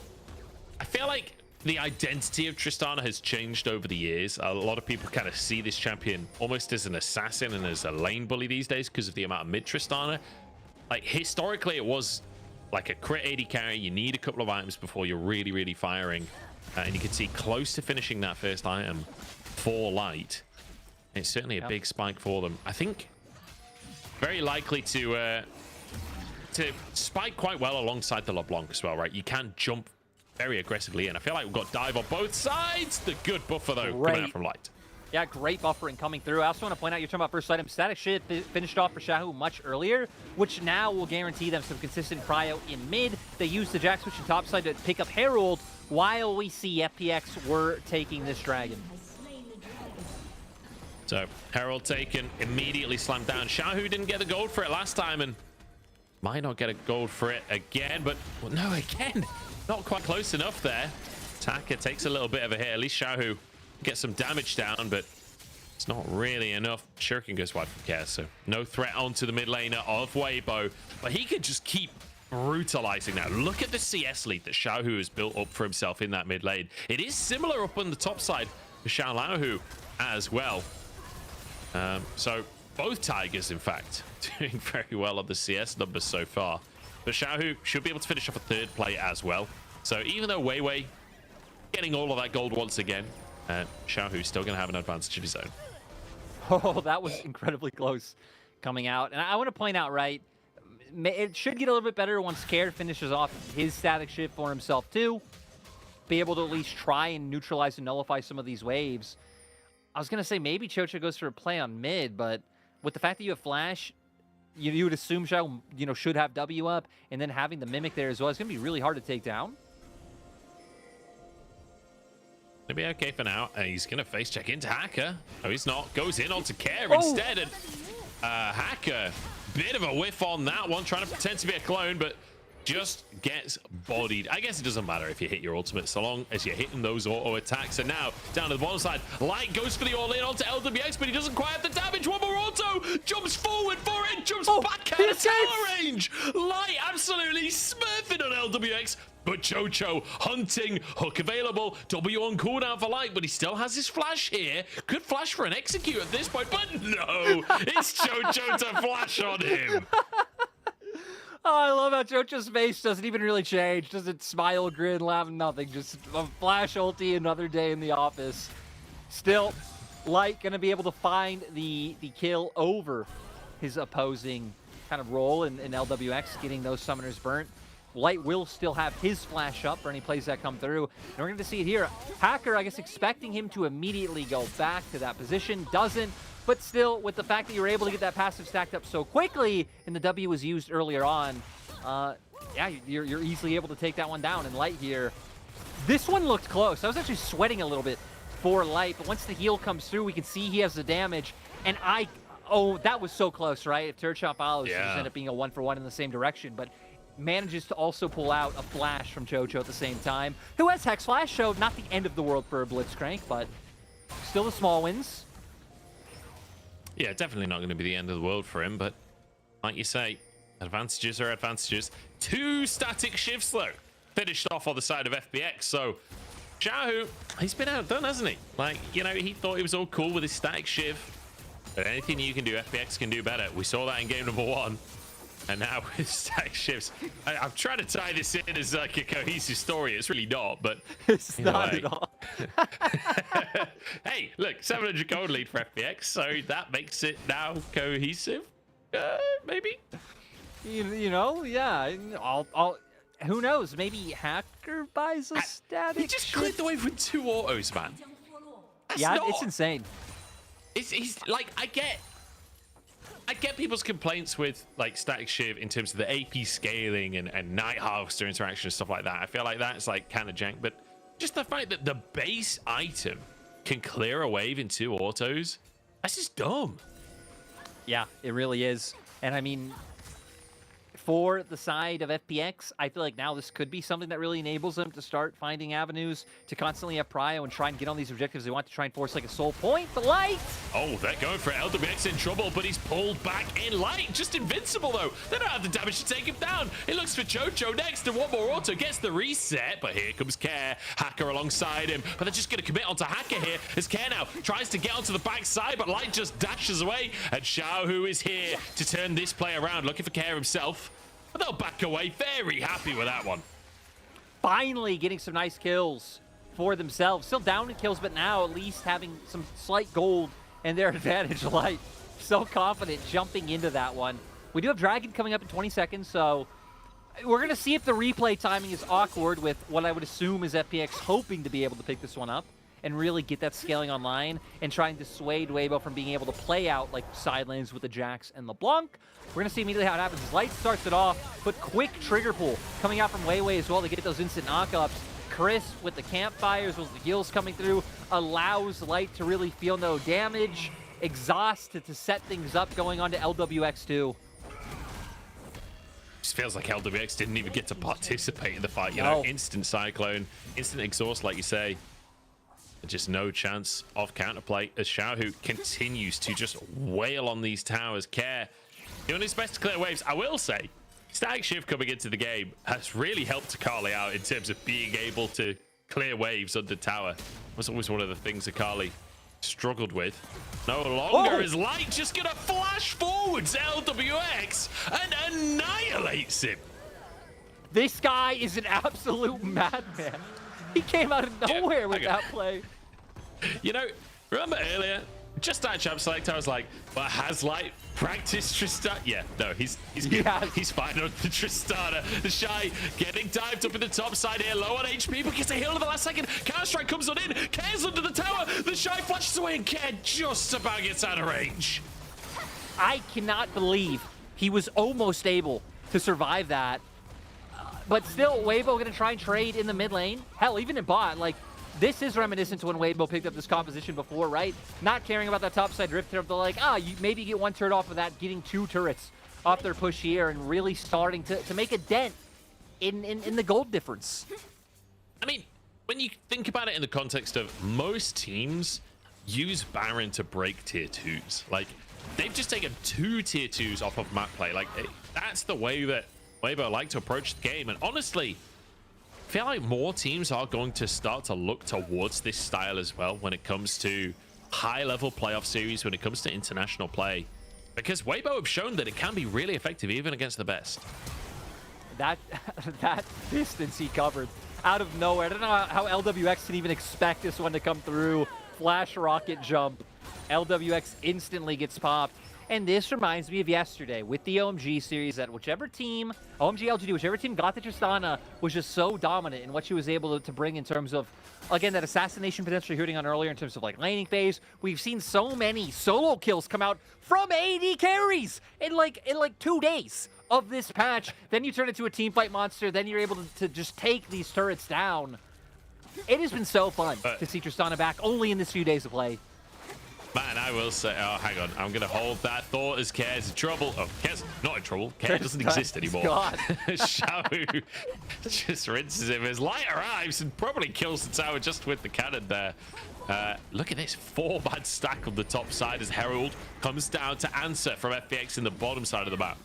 I feel like the identity of Tristana has changed over the years. A lot of people kind of see this champion almost as an assassin and as a lane bully these days because of the amount of mid Tristana. Like, historically, it was like a crit 80 carry. You need a couple of items before you're really, really firing. And you can see close to finishing that first item for Light. It's certainly a big spike for them. I think very likely to spike quite well alongside the LeBlanc as well, right? You can jump very aggressively in. I feel like we've got dive on both sides. The good buffer, though, coming out from Light. Yeah, great buffering coming through. I also want to point out, you're talking about first item. Static Shift finished off for Xiaohu much earlier, which now will guarantee them some consistent prio in mid. They use the Jack switch and top side to pick up Herald, while we see FPX were taking this dragon. So, Herald taken, immediately slammed down. Xiaohu didn't get the gold for it last time, and might not get a gold for it again, but well, no, again, not quite close enough there. Taka takes a little bit of a hit. At least Xiaohu gets some damage down, but it's not really enough. Shuriken goes wide from Care, so no threat onto the mid laner of Weibo, but he can just keep brutalizing now. Look at the CS lead that Xiaohu has built up for himself in that mid lane. It is similar up on the top side for Xiaohu as well. So both Tigers, in fact, doing very well on the CS numbers so far. But Xiaohu should be able to finish off a third play as well. So even though Weiwei getting all of that gold once again, Xiaohu's still going to have an advantage of his own. Oh, that was incredibly close coming out. And I want to point out, right, it should get a little bit better once Care finishes off his static shift for himself too. Be able to at least try and neutralize and nullify some of these waves. I was going to say maybe Chocho goes for a play on mid, but with the fact that you have Flash, you would assume Xiao, should have W up, and then having the Mimic there as well, it's going to be really hard to take down. It'll be okay for now. He's going to face check into Hacker. No, he's not. Goes in onto Care instead, and Hacker, bit of a whiff on that one, trying to pretend to be a clone, but just gets bodied. I guess it doesn't matter if you hit your ultimate so long as you're hitting those auto attacks. And now down to the bottom side, Light goes for the all-in onto LWX, but he doesn't quite have the damage. One more auto, jumps forward for it, jumps back out of tower range. Light absolutely smurfing on LWX, but Chocho hunting, hook available, W on cooldown for Light, but he still has his flash here. Could flash for an execute at this point, but no, it's Chocho to flash on him. Oh, I love how Chocho's face doesn't even really change. Doesn't smile, grin, laugh, nothing. Just a flash ulti, another day in the office. Still, Light going to be able to find the kill over his opposing kind of role in LWX, getting those summoners burnt. Light will still have his flash up for any plays that come through. And we're going to see it here. Hacker, I guess, expecting him to immediately go back to that position. Doesn't. But still, with the fact that you were able to get that passive stacked up so quickly, and the W was used earlier on, yeah, you're easily able to take that one down. And Light here, this one looked close. I was actually sweating a little bit for Light, but once the heal comes through, we can see he has the damage. And oh, that was so close, right? If Turret Shot follows, it just end up being a 1-for-1 in the same direction. But manages to also pull out a flash from Chocho at the same time, who has Hex Flash, so not the end of the world for a Blitzcrank, but still the small wins. Yeah, definitely not going to be the end of the world for him, but like you say, advantages are advantages. 2 static shifts, though, finished off on the side of FPX, so Xiaohu, he's been outdone, hasn't he? Like, he thought he was all cool with his static shift, but anything you can do, FPX can do better. We saw that in game number 1. And now with stack shifts, I'm trying to tie this in as like a cohesive story. It's really not, but it's not at all. Hey, look, 700 gold lead for FPX, so that makes it now cohesive. Maybe. You know, yeah. Who knows? Maybe Hacker buys a static. He just cleared the way with 2 autos, man. It's insane. He's like, I get people's complaints with like static shiv in terms of the AP scaling and night harvester interaction and stuff like that. I feel like that's like kind of jank, but just the fact that the base item can clear a wave in 2 autos, that's just dumb. Yeah, it really is. And I mean, for the side of FPX, I feel like now this could be something that really enables them to start finding avenues to constantly have prio and try and get on these objectives. They want to try and force like a soul point, but Light! Oh, they're going for LWX in trouble, but he's pulled back in. Light, just invincible though. They don't have the damage to take him down. It looks for Jojo next, and one more auto gets the reset, but here comes Care. Hacker alongside him, but they're just going to commit onto Hacker here as Care now tries to get onto the backside, but Light just dashes away, and Xiao, who is here to turn this play around, looking for Care himself. But they'll back away, very happy with that one. Finally getting some nice kills for themselves. Still down in kills, but now at least having some slight gold in their advantage. Light, so confident jumping into that one. We do have Dragon coming up in 20 seconds, so we're going to see if the replay timing is awkward with what I would assume is FPX hoping to be able to pick this one up and really get that scaling online and trying to dissuade Weibo from being able to play out like side lanes with the Jax and LeBlanc. We're going to see immediately how it happens. Light starts it off, but quick trigger pull coming out from Weiwei as well to get those instant knockups. Chris with the campfires, with the heals coming through, allows Light to really feel no damage. Exhaust to set things up going on to LWX2. Just feels like LWX didn't even get to participate in the fight. You know, instant cyclone, instant exhaust, like you say. Just no chance of counterplay as Xiao, who continues to just wail on these towers. Care doing his best to clear waves. I will say, Static Shift coming into the game has really helped Akali out in terms of being able to clear waves under tower. Was always one of the things Akali struggled with. No longer is Light just gonna flash forwards LWX and annihilates him. This guy is an absolute madman. He came out of nowhere with that play. You know, remember earlier, just at Champ Select, I was like, but has Light practiced Tristana? Yeah, no, he's fine on the Tristana. The Shy getting dived up in the top side here, low on HP, but gets a heal in the last second. Counter-Strike comes on in, Care's under the tower. The Shy flashes away, and Care just about gets out of range. I cannot believe he was almost able to survive that. But still, Weibo gonna try and trade in the mid lane. Hell, even in bot, like, this is reminiscent to when Weibo picked up this composition before, right? Not caring about that topside drift turret, but like, you maybe get 1 turret off of that, getting 2 turrets off their push here, and really starting to make a dent in the gold difference. I mean, when you think about it in the context of most teams use Baron to break tier 2s. Like, they've just taken 2 tier 2s off of map play. Like, that's the way that Weibo like to approach the game, and honestly, I feel like more teams are going to start to look towards this style as well when it comes to high-level playoff series, when it comes to international play, because Weibo have shown that it can be really effective even against the best. That distance he covered out of nowhere. I don't know how LWX didn't even expect this one to come through. Flash rocket jump. LWX instantly gets popped. And this reminds me of yesterday with the OMG series, that whichever team, OMG LGD, whichever team got the Tristana was just so dominant in what she was able to bring in terms of, again, that assassination potentially hitting on earlier in terms of like laning phase. We've seen so many solo kills come out from AD carries in like 2 days of this patch. Then you turn into a team fight monster, then you're able to just take these turrets down. It has been so fun to see Tristana back only in this few days of play. Man, I will say, oh, hang on. I'm going to hold that thought as Care's in trouble. Oh, Care's not in trouble. Care doesn't exist anymore. Xiao just rinses him as Light arrives and probably kills the tower just with the cannon there. Look at this 4-man stack on the top side as Herald comes down to answer from FPX in the bottom side of the map.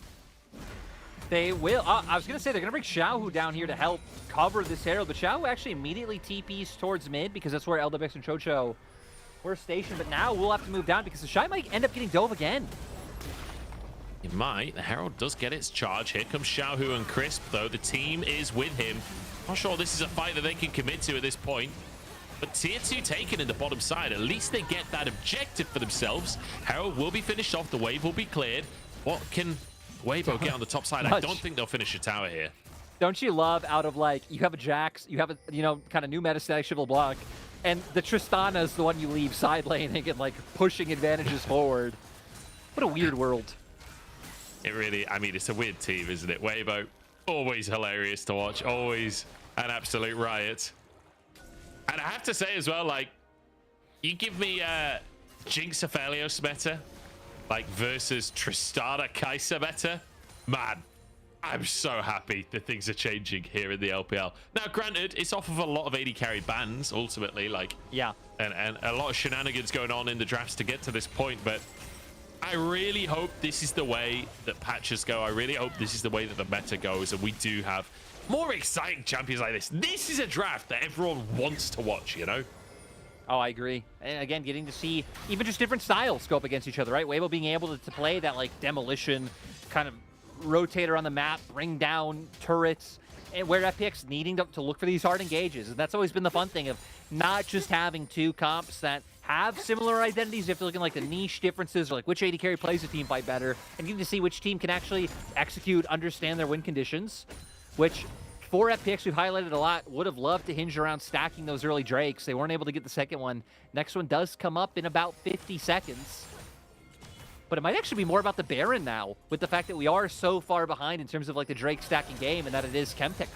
They will. I was going to say they're going to bring Xiaohu down here to help cover this Herald, but Xiaohu actually immediately TPs towards mid because that's where LWX and Chocho were stationed, but now we'll have to move down because the Shy might end up getting dove again. It might. The Herald does get its charge. Here comes Xiaohu and Crisp, though. The team is with him. Not sure this is a fight that they can commit to at this point. But tier 2 taken in the bottom side. At least they get that objective for themselves. Herald will be finished off. The wave will be cleared. What can Weibo get on the top side? I don't think they'll finish a tower here. Don't you love out of like, you have a Jax, you have a, you know, kind of new meta static Shivel block, and the Tristana is the one you leave side laning and like pushing advantages forward. What a weird world. It really, I mean, it's a weird team, isn't it? Weibo, always hilarious to watch, always an absolute riot. And I have to say as well, like, you give me Jinx Aphelios meta, like, versus Tristana Kai'Sa meta, man, I'm so happy that things are changing here in the LPL. Now, granted, it's off of a lot of AD carry bans, ultimately, like, yeah, and a lot of shenanigans going on in the drafts to get to this point, but I really hope this is the way that patches go. I really hope this is the way that the meta goes, and we do have more exciting champions like this. This is a draft that everyone wants to watch, you know? Oh, I agree. And again, getting to see even just different styles go up against each other, right? Weibo being able to play that, like, demolition kind of rotator on the map, bring down turrets, and where FPX needing to look for these hard engages. And that's always been the fun thing of not just having two comps that have similar identities. You have to look at like the niche differences or like which AD carry plays a team fight better, and getting to see which team can actually execute, understand their win conditions, which for FPX we've highlighted a lot. Would have loved to hinge around stacking those early Drakes. They weren't able to get the second one. Next one does come up in about 50 seconds. But it might actually be more about the Baron now, with the fact that we are so far behind in terms of like the Drake stacking game, and that it is Chemtech.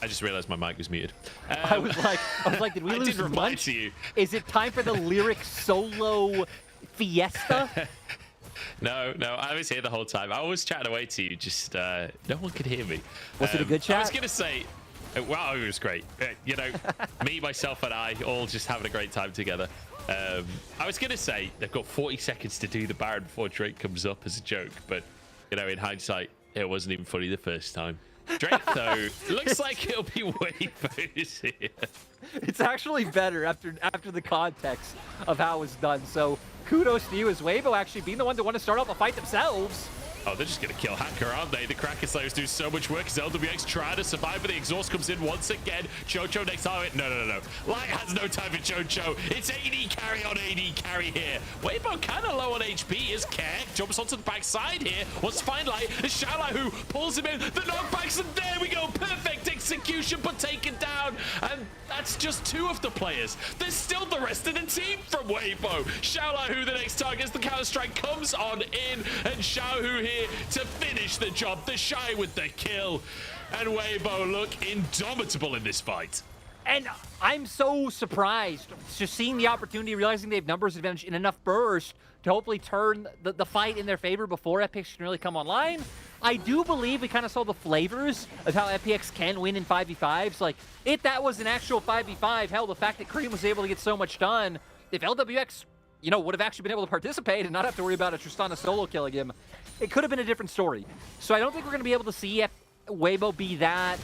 I just realized my mic was muted. I was like, did we lose didn't reply lunch? to you. Is it time for the lyric solo fiesta? No, I was here the whole time. I was chatting away to you, just no one could hear me. Was it a good chat? I was going to say, wow, it was great. You know, me, myself, and I all just having a great time together. I was going to say they've got 40 seconds to do the Baron before Drake comes up as a joke, but, you know, in hindsight, it wasn't even funny the first time. Drake, though, looks like it'll be Weibo's here. It's actually better after the context of how it was done. So kudos to you as Weibo actually being the one to want to start off a fight themselves. Oh, they're just going to kill Hacker, aren't they? The Kraken Slayers do so much work as LWX trying to survive, but the exhaust comes in once again. Chocho next target. No. Light has no time for Chocho. It's AD carry on AD carry here. Weibo kind of low on HP. Is Keck jumps onto the backside here. Wants to find Light. It's Shala who pulls him in. The knockbacks, and there we go. Perfect execution, but taken down. And that's just two of the players. There's still the rest of the team from Weibo. Shala who the next target as the counter-strike comes on in, and Xiao who here to finish the job. The Shy with the kill, and Weibo look indomitable in this fight. And I'm so surprised just seeing the opportunity, realizing they have numbers advantage in enough burst to hopefully turn the fight in their favor before FPX can really come online. I do believe we kind of saw the flavors of how FPX can win in 5v5s. Like, if that was an actual 5v5, hell, the fact that Cream was able to get so much done, if LWX, you know, would have actually been able to participate and not have to worry about a Tristana solo killing him, it could have been a different story. So I don't think we're going to be able to see Weibo be that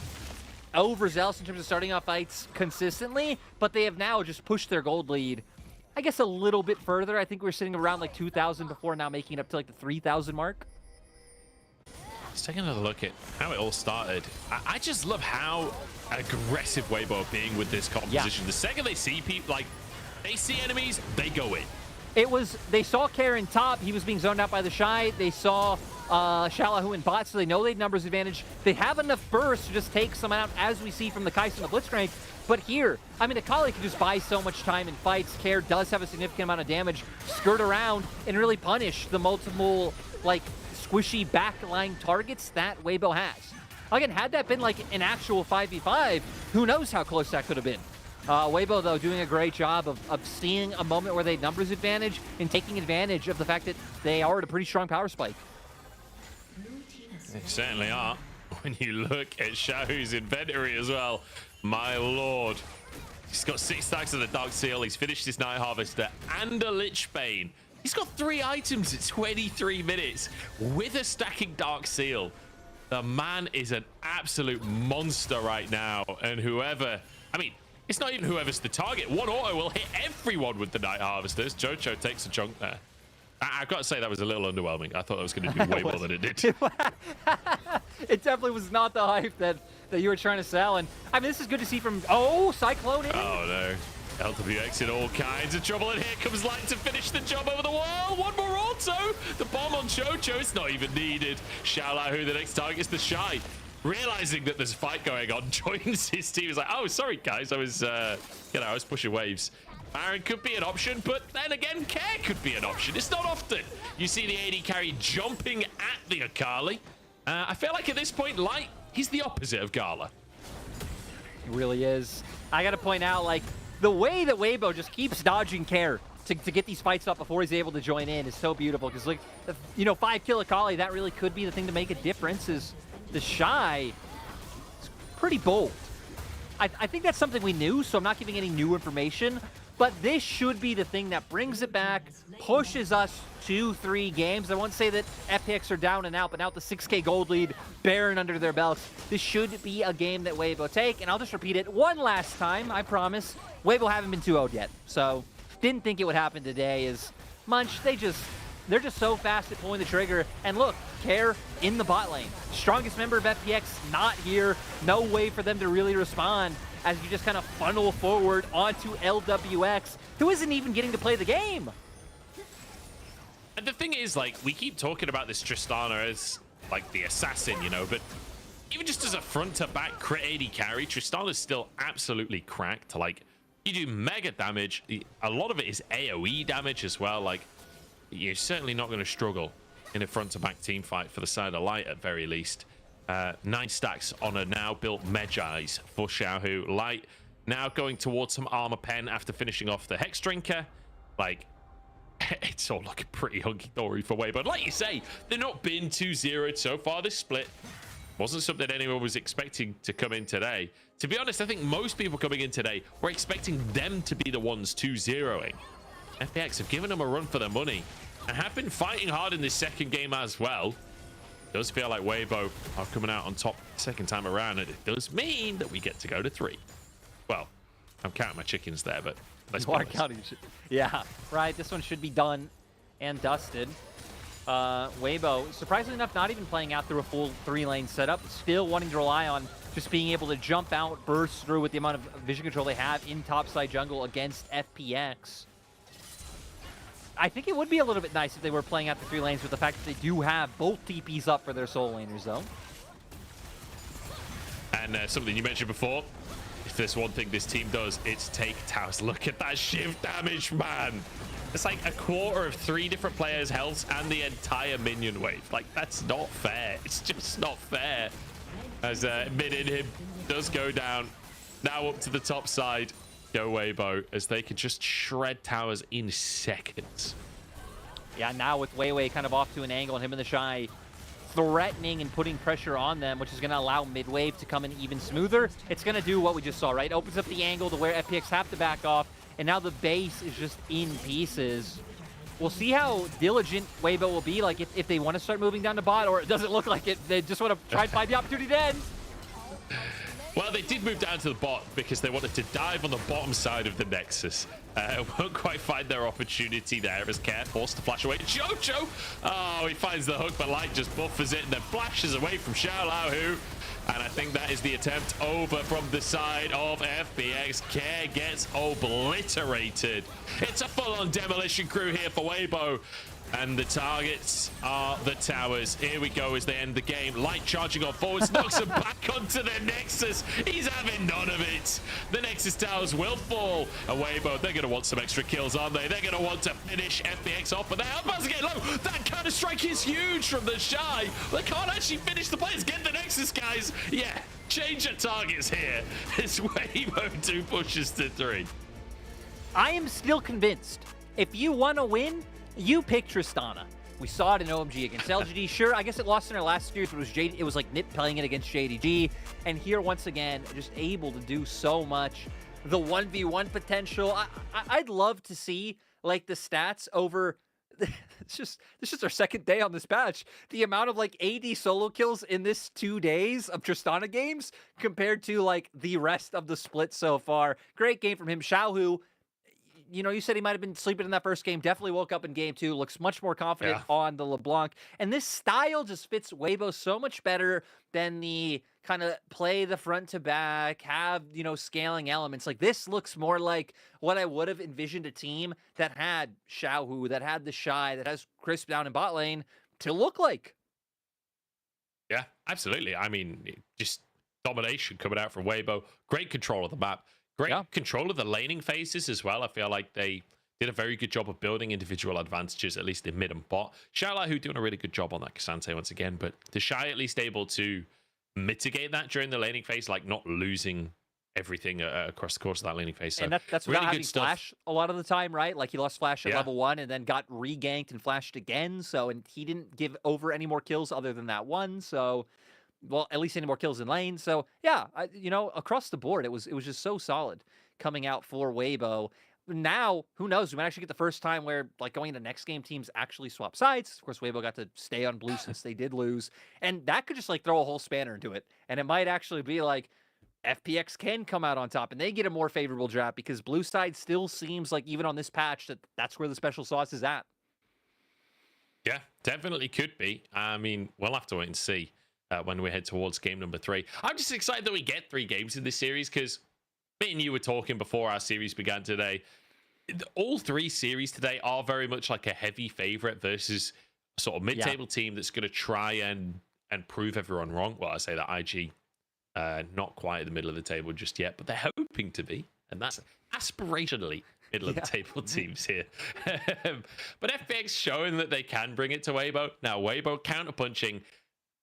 overzealous in terms of starting off fights consistently, but they have now just pushed their gold lead, I guess, a little bit further. I think we were sitting around like 2,000 before, now making it up to like the 3,000 mark. Let's take another look at how it all started. I just love how aggressive Weibo are being with this composition. The second they see people, like, they see enemies, they go in. It was, they saw Karen top, he was being zoned out by the Shy. They saw Shalahu in bot, so they know they had numbers advantage. They have enough burst to just take someone out, as we see from the Kai'Sa and the Blitzcrank. But here, I mean, Akali can just buy so much time in fights. Care does have a significant amount of damage, skirt around, and really punish the multiple, like, squishy backline targets that Weibo has. Again, had that been like an actual 5v5, who knows how close that could have been. Weibo, though, doing a great job of seeing a moment where they had numbers advantage and taking advantage of the fact that they are at a pretty strong power spike. They certainly are. When you look at Shahu's inventory as well, my lord. He's got 6 stacks of the Dark Seal. He's finished his Night Harvester and a Lich Bane. He's got 3 items at 23 minutes with a stacking Dark Seal. The man is an absolute monster right now. And whoever, I mean, It's not even whoever's the target. One auto will hit everyone with the Night Harvesters. Jojo takes a chunk there. I've got to say that was a little underwhelming. I thought that was going to do way more than it did. It definitely was not the hype that you were trying to sell. And I mean, this is good to see from, oh, Cyclone in. Oh, no. LWX in all kinds of trouble, and here comes Light to finish the job over the wall. One more auto. The bomb on Jojo, it's not even needed. Xiaolao, who the next target is the Shy. Realizing that there's a fight going on, joins his team. He's like, oh, sorry, guys. I was, I was pushing waves. Baron could be an option, but then again, Care could be an option. It's not often you see the AD carry jumping at the Akali. I feel like at this point, Light, he's the opposite of Gala. He really is. I got to point out, like, the way that Weibo just keeps dodging Care to get these fights up before he's able to join in is so beautiful. Because, like, 5-kill Akali, that really could be the thing to make a difference. Is the Shy is pretty bold. I think that's something we knew, so I'm not giving any new information. But this should be the thing that brings it back, pushes us 2-3 games. I won't say that FPX are down and out, but now with the 6K gold lead, Baron under their belts, this should be a game that Weibo take. And I'll just repeat it one last time, I promise. Weibo haven't been 2-0'd yet, so didn't think it would happen today. Is Munch, they're just so fast at pulling the trigger. And look, Care in the bot lane. Strongest member of FPX not here. No way for them to really respond as you just kind of funnel forward onto LWX, who isn't even getting to play the game. And the thing is, like, we keep talking about this Tristana as, like, the assassin, but even just as a front-to-back crit AD carry, Tristana's still absolutely cracked. Like, you do mega damage. A lot of it is AoE damage as well. Like, you're certainly not going to struggle in a front-to-back team fight for the side of Light at very least. 9 stacks on a now built Medjai's for Xiaohu. Light now going towards some armor pen after finishing off the Hex Drinker. Like, it's all looking pretty hunky-dory for Weibo. But like you say, they're not been 2-0'd so far. This split wasn't something anyone was expecting to come in today. To be honest, I think most people coming in today were expecting them to be the ones 2-0ing. FPX have given them a run for their money and have been fighting hard in this second game as well. It does feel like Weibo are coming out on top second time around, and it does mean that we get to go to 3. Well, I'm counting my chickens there, but let's be honest. Yeah, right. This one should be done and dusted. Weibo, surprisingly enough, not even playing out through a full 3-lane setup, still wanting to rely on just being able to jump out, burst through with the amount of vision control they have in topside jungle against FPX. I think it would be a little bit nice if they were playing out the 3 lanes with the fact that they do have both TPs up for their soul laners, though. And something you mentioned before, if there's one thing this team does, it's take towers. Look at that shift damage, man. It's like a quarter of 3 different players' health and the entire minion wave. Like, that's not fair. It's just not fair. As mid-inhib does go down. Now up to the top side. Go Weibo, as they can just shred towers in seconds. Yeah, now with Weiwei kind of off to an angle and him and the Shy threatening and putting pressure on them, which is going to allow mid-wave to come in even smoother. It's going to do what we just saw, right? Opens up the angle to where FPX have to back off, and now the base is just in pieces. We'll see how diligent Weibo will be, like if they want to start moving down to bot, or it doesn't look like it. They just want to try and find the opportunity to end. Well, they did move down to the bot because they wanted to dive on the bottom side of the Nexus. Won't quite find their opportunity there as Care forced to flash away. Jojo! Oh, he finds the hook, but Light just buffers it and then flashes away from Xiaolao. And I think that is the attempt over from the side of FPX. Care gets obliterated. It's a full-on demolition crew here for Weibo. And the targets are the towers. Here we go as they end the game. Light charging on forwards, knocks him back onto the Nexus. He's having none of it. The Nexus towers will fall. And Weibo, they're going to want some extra kills, aren't they? They're going to want to finish FPX off, but they're about to get low. That counter strike is huge from the Shy. They can't actually finish the plays. Get the Nexus, guys. Yeah, change your targets here. It's Weibo 2 pushes to 3. I am still convinced. If you want to win, you pick Tristana. We saw it in OMG against LGD. Sure, I guess it lost in our last series, but it was like Nip playing it against JDG. And here, once again, just able to do so much. The 1v1 potential. I'd love to see, like, the stats over It's just our second day on this patch. The amount of like 80 solo kills in this 2 days of Tristana games compared to like the rest of the split so far. Great game from him. Xiaohu, you know, you said he might have been sleeping in that first game. Definitely woke up in game 2. Looks much more confident on the LeBlanc. And this style just fits Weibo so much better than the kind of play the front to back, have, you know, scaling elements. Like this looks more like what I would have envisioned a team that had Xiaohu, that had the Shy, that has Crisp down in bot lane to look like. Yeah, absolutely. I mean, just domination coming out from Weibo. Great control of the map. Great control of the laning phases as well. I feel like they did a very good job of building individual advantages, at least in mid and bot. Xiaohu doing a really good job on that Kasante once again, but the Shy at least able to mitigate that during the laning phase, like not losing everything across the course of that laning phase. So and that's really without good having stuff. Flash a lot of the time, right? Like he lost Flash at level 1 and then got re-ganked and flashed again. So, and he didn't give over any more kills other than that one. So, well, at least any more kills in lane. So yeah, you know, across the board, it was just so solid coming out for Weibo. Now, who knows? We might actually get the first time where, like, going into next game, teams actually swap sides. Of course, Weibo got to stay on blue since they did lose. And that could just, like, throw a whole spanner into it. And it might actually be, like, FPX can come out on top and they get a more favorable draft because blue side still seems like, even on this patch, that that's where the special sauce is at. Yeah, definitely could be. I mean, we'll have to wait and see when we head towards game number 3. I'm just excited that we get 3 games in this series because me and you were talking before our series began today. All 3 series today are very much like a heavy favorite versus a sort of mid-table team that's going to try and prove everyone wrong. Well, I say that IG not quite at the middle of the table just yet, but they're hoping to be, and that's aspirationally middle of the table teams here. But FPX showing that they can bring it to Weibo. Now, Weibo counterpunching.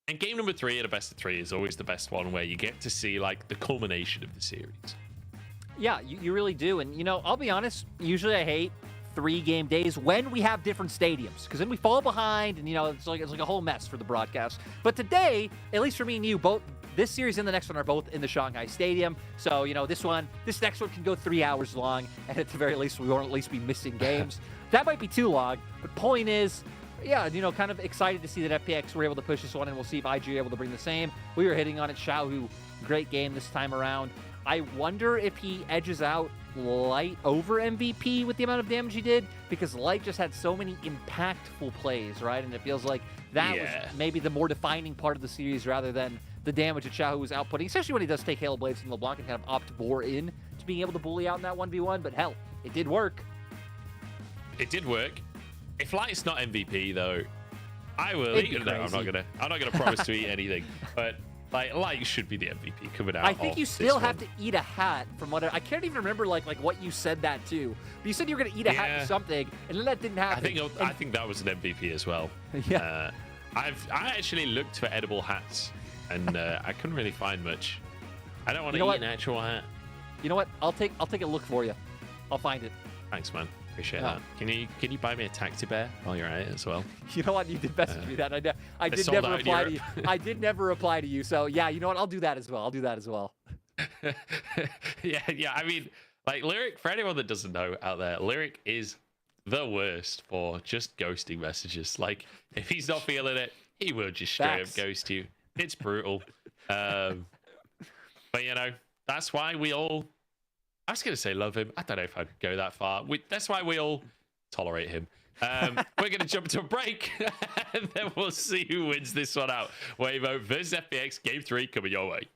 And game number 3 at a best of 3 is always the best one where you get to see like the culmination of the series. Yeah, you really do. And, you know, I'll be honest, usually I hate 3-game days when we have different stadiums because then we fall behind and, you know, it's like a whole mess for the broadcast. But today, at least for me and you, both this series and the next one are both in the Shanghai Stadium. So, you know, this next one can go 3 hours long, and at the very least, we won't at least be missing games. That might be too long, but point is, yeah, you know, kind of excited to see that FPX were able to push this one, and we'll see if IG are able to bring the same. We were hitting on it. Xiaohu, great game this time around. I wonder if he edges out Light over MVP with the amount of damage he did, because Light just had so many impactful plays, right? And it feels like that was maybe the more defining part of the series rather than the damage that Xiaohu was outputting, especially when he does take Hail Blades from LeBlanc and kind of opt more in to being able to bully out in that 1v1. But hell, it did work. It did work. If Light's not MVP though, I will eat it. No, I'm not gonna promise to eat anything. But like Light should be the MVP coming out. I think you still have to eat a hat from what I can't even remember like what you said that to. But you said you were gonna eat a hat or something, and then that didn't happen. I think that was an MVP as well. Yeah. I actually looked for edible hats, and I couldn't really find much. I don't want to eat an actual hat. You know what? I'll take a look for you. I'll find it. Thanks, man. Appreciate that. Can you buy me a taxi bear while you're at it as well? You know what? You did message me that. I did never reply to you. I did never reply to you. So yeah, you know what? I'll do that as well. yeah. I mean, like Lyric, for anyone that doesn't know out there, Lyric is the worst for just ghosting messages. Like if he's not feeling it, he will just straight up ghost you. It's brutal. But you know, that's why we all. I was going to say love him. I don't know if I'd go that far. That's why we all tolerate him. We're going to jump to a break, and then we'll see who wins this one out. Weibo versus FPX, Game 3 coming your way.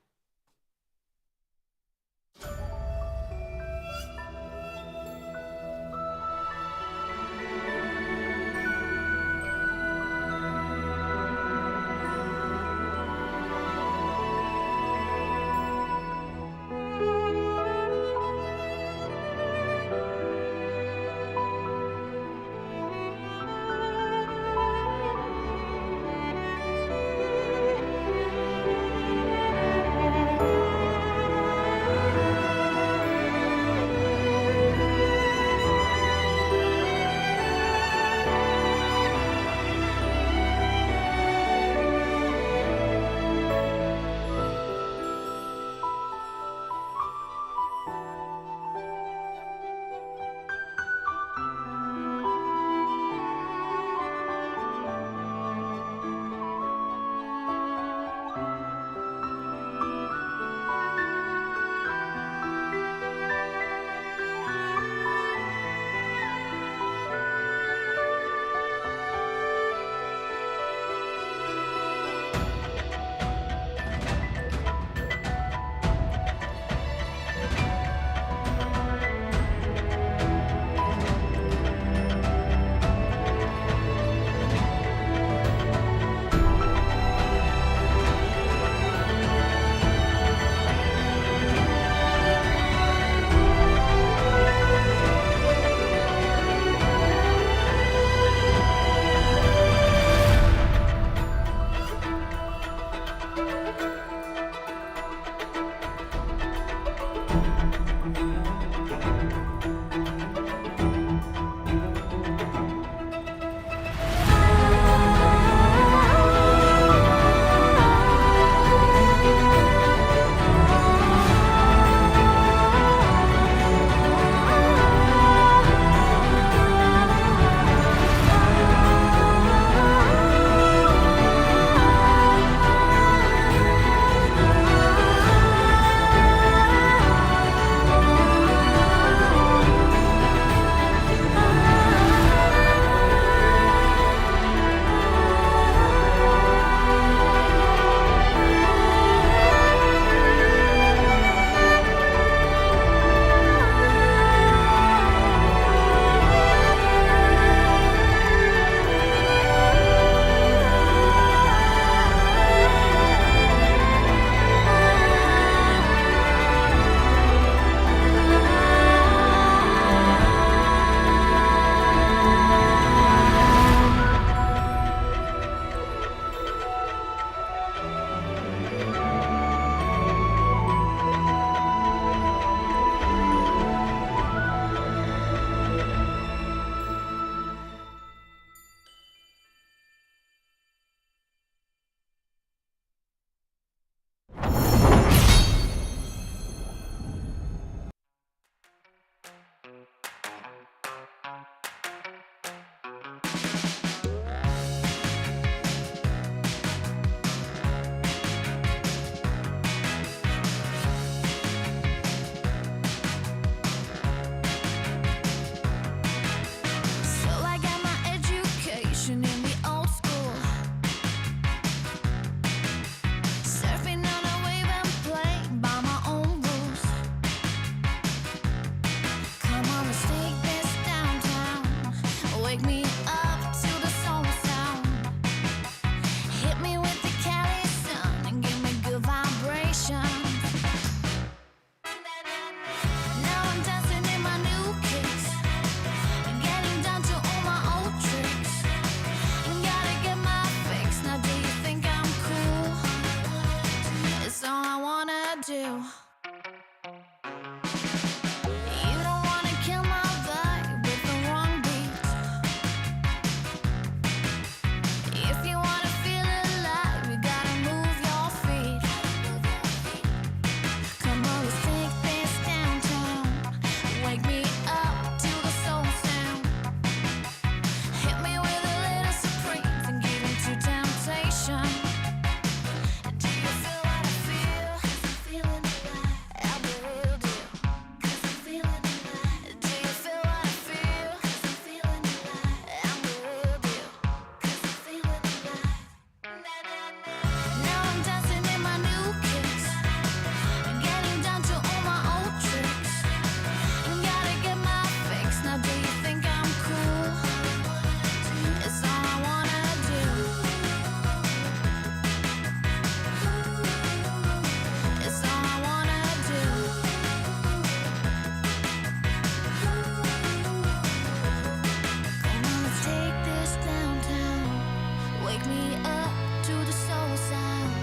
Wake me up to the soul sound.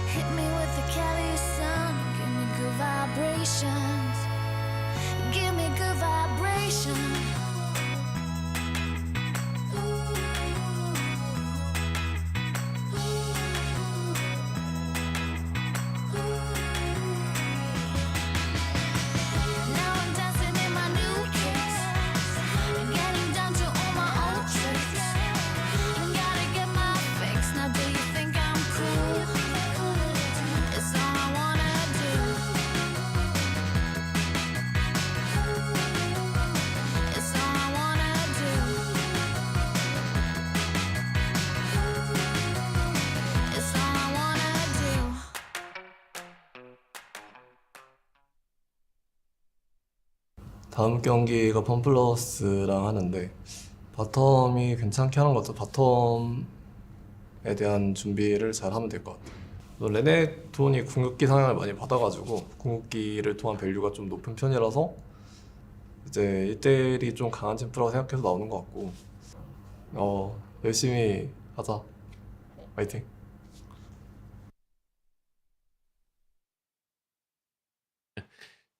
Hit me with the Cali sun. Give me good vibrations. Give me good vibrations. Now I'm dancing in my new kicks. Getting down to all my old tricks. Gotta get my fix. Now do you think I'm cool? It's all I wanna do. It's all I wanna do. It's all I wanna do. 다음 경기가 펌플러스랑 하는데 바텀이 괜찮게 하는 것 같아요. 바텀에 대한 준비를 잘 하면 될 것 같아요. 레네톤이 궁극기 상향을 많이 받아가지고 궁극기를 통한 밸류가 좀 높은 편이라서 이제 1대1이 좀 강한 챔프라고 생각해서 나오는 것 같고 열심히 하자. 화이팅!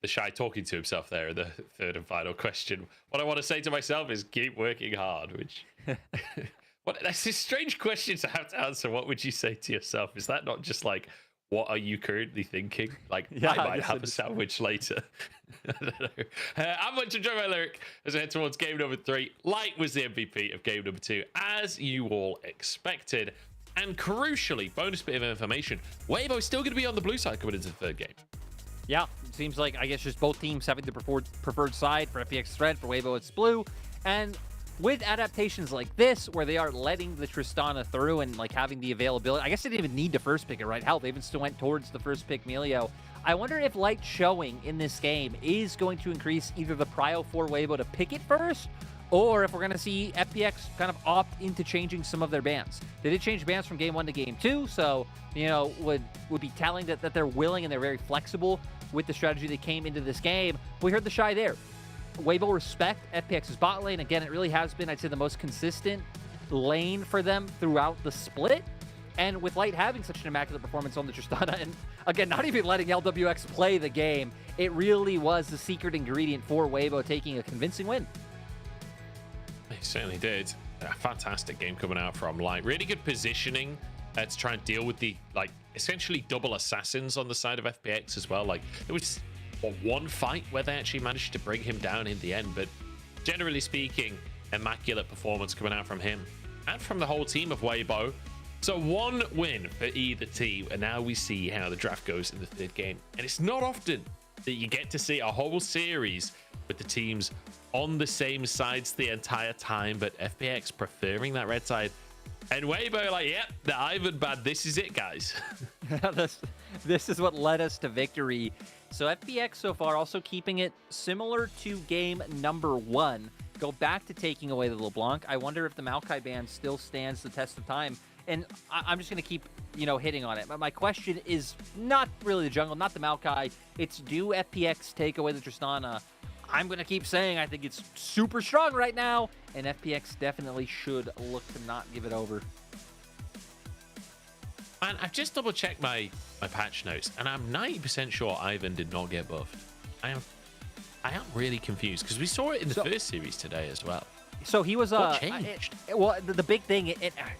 The Shy talking to himself there in the third and final question. What I want to say to myself is keep working hard, which... That's a strange question to have to answer. What would you say to yourself? Is that not just like, what are you currently thinking? Like, Yeah, I might have a sandwich later. I don't know. I'm much enjoying my lyric as I head towards game number 3. Light was the MVP of game number 2, as you all expected. And crucially, bonus bit of information, Weibo is still going to be on the blue side coming into the third game. Yeah, it seems like, I guess, just both teams having the preferred side. For FPX, it's red. For Weibo, it's blue. And with adaptations like this, where they are letting the Tristana through and like having the availability, I guess they didn't even need to first pick it, right? Hell, they even still went towards the first pick Melio. I wonder if Light showing in this game is going to increase either the prio for Weibo to pick it first, or if we're going to see FPX kind of opt into changing some of their bans. They did change bans from game 1 to game 2, so, you know, would be telling that they're willing and they're very flexible with the strategy they came into this game. We heard the Shy there. Weibo respect FPX's bot lane. Again, it really has been, I'd say, the most consistent lane for them throughout the split. And with Light having such an immaculate performance on the Tristana, and again, not even letting LWX play the game, it really was the secret ingredient for Weibo taking a convincing win. He certainly did. A fantastic game coming out from Light. Really good positioning to try and deal with the, like, essentially double assassins on the side of FPX as well. Like, there was one fight where they actually managed to bring him down in the end, but generally speaking, immaculate performance coming out from him and from the whole team of Weibo. So one win for either team, and now we see how the draft goes in the third game. And it's not often that you get to see a whole series with the teams on the same sides the entire time, but FPX preferring that red side. And Weibo like, yep, the Ivan bad, this is it, guys. This is what led us to victory. So FPX so far also keeping it similar to game number 1. Go back to taking away the LeBlanc. I wonder if the Maokai ban still stands the test of time. And I'm just going to keep, you know, hitting on it. But my question is not really the jungle, not the Maokai. It's do FPX take away the Tristana? I'm going to keep saying I think it's super strong right now. And FPX definitely should look to not give it over. Man, I've just double checked my patch notes, and I'm 90% sure Ivan did not get buffed. I am really confused because we saw it in the first series today as well. So he was What changed? Well, the big thing,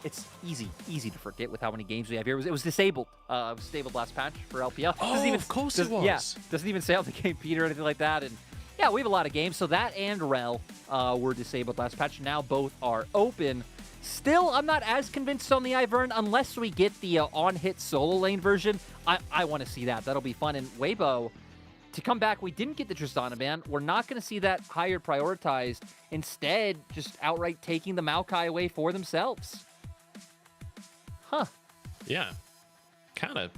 it's easy to forget with how many games we have here. It was disabled. It was disabled last patch for LPL. Oh, of course it was. Yeah, doesn't even say on the game Peter or anything like that. And yeah, we have a lot of games. So that and Rel were disabled last patch. Now both are open. Still, I'm not as convinced on the Ivern unless we get the on-hit solo lane version. I want to see that. That'll be fun. And Weibo, to come back, we didn't get the Tristana ban. We're not going to see that higher prioritized. Instead, just outright taking the Maokai away for themselves. Huh. Yeah. Kind of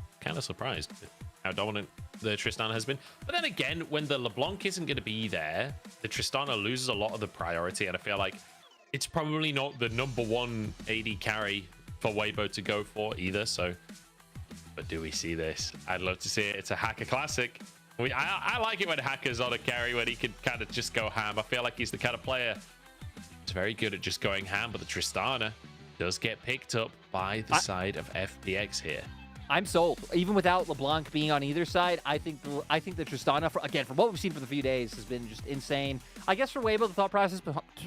surprised with how dominant the Tristana has been. But then again, when the LeBlanc isn't going to be there, the Tristana loses a lot of the priority, and I feel like it's probably not the #1 AD carry for Weibo to go for either. So, but do we see this? I'd love to see it. It's a Hacker classic. I like it when Hacker's on a carry, when he can kind of just go ham. I feel like he's the kind of player who's very good at just going ham. But the Tristana does get picked up by the side of FPX here. I'm sold. Even without LeBlanc being on either side, I think the Tristana, again, from what we've seen for the few days, has been just insane. I guess for Weibo, the thought process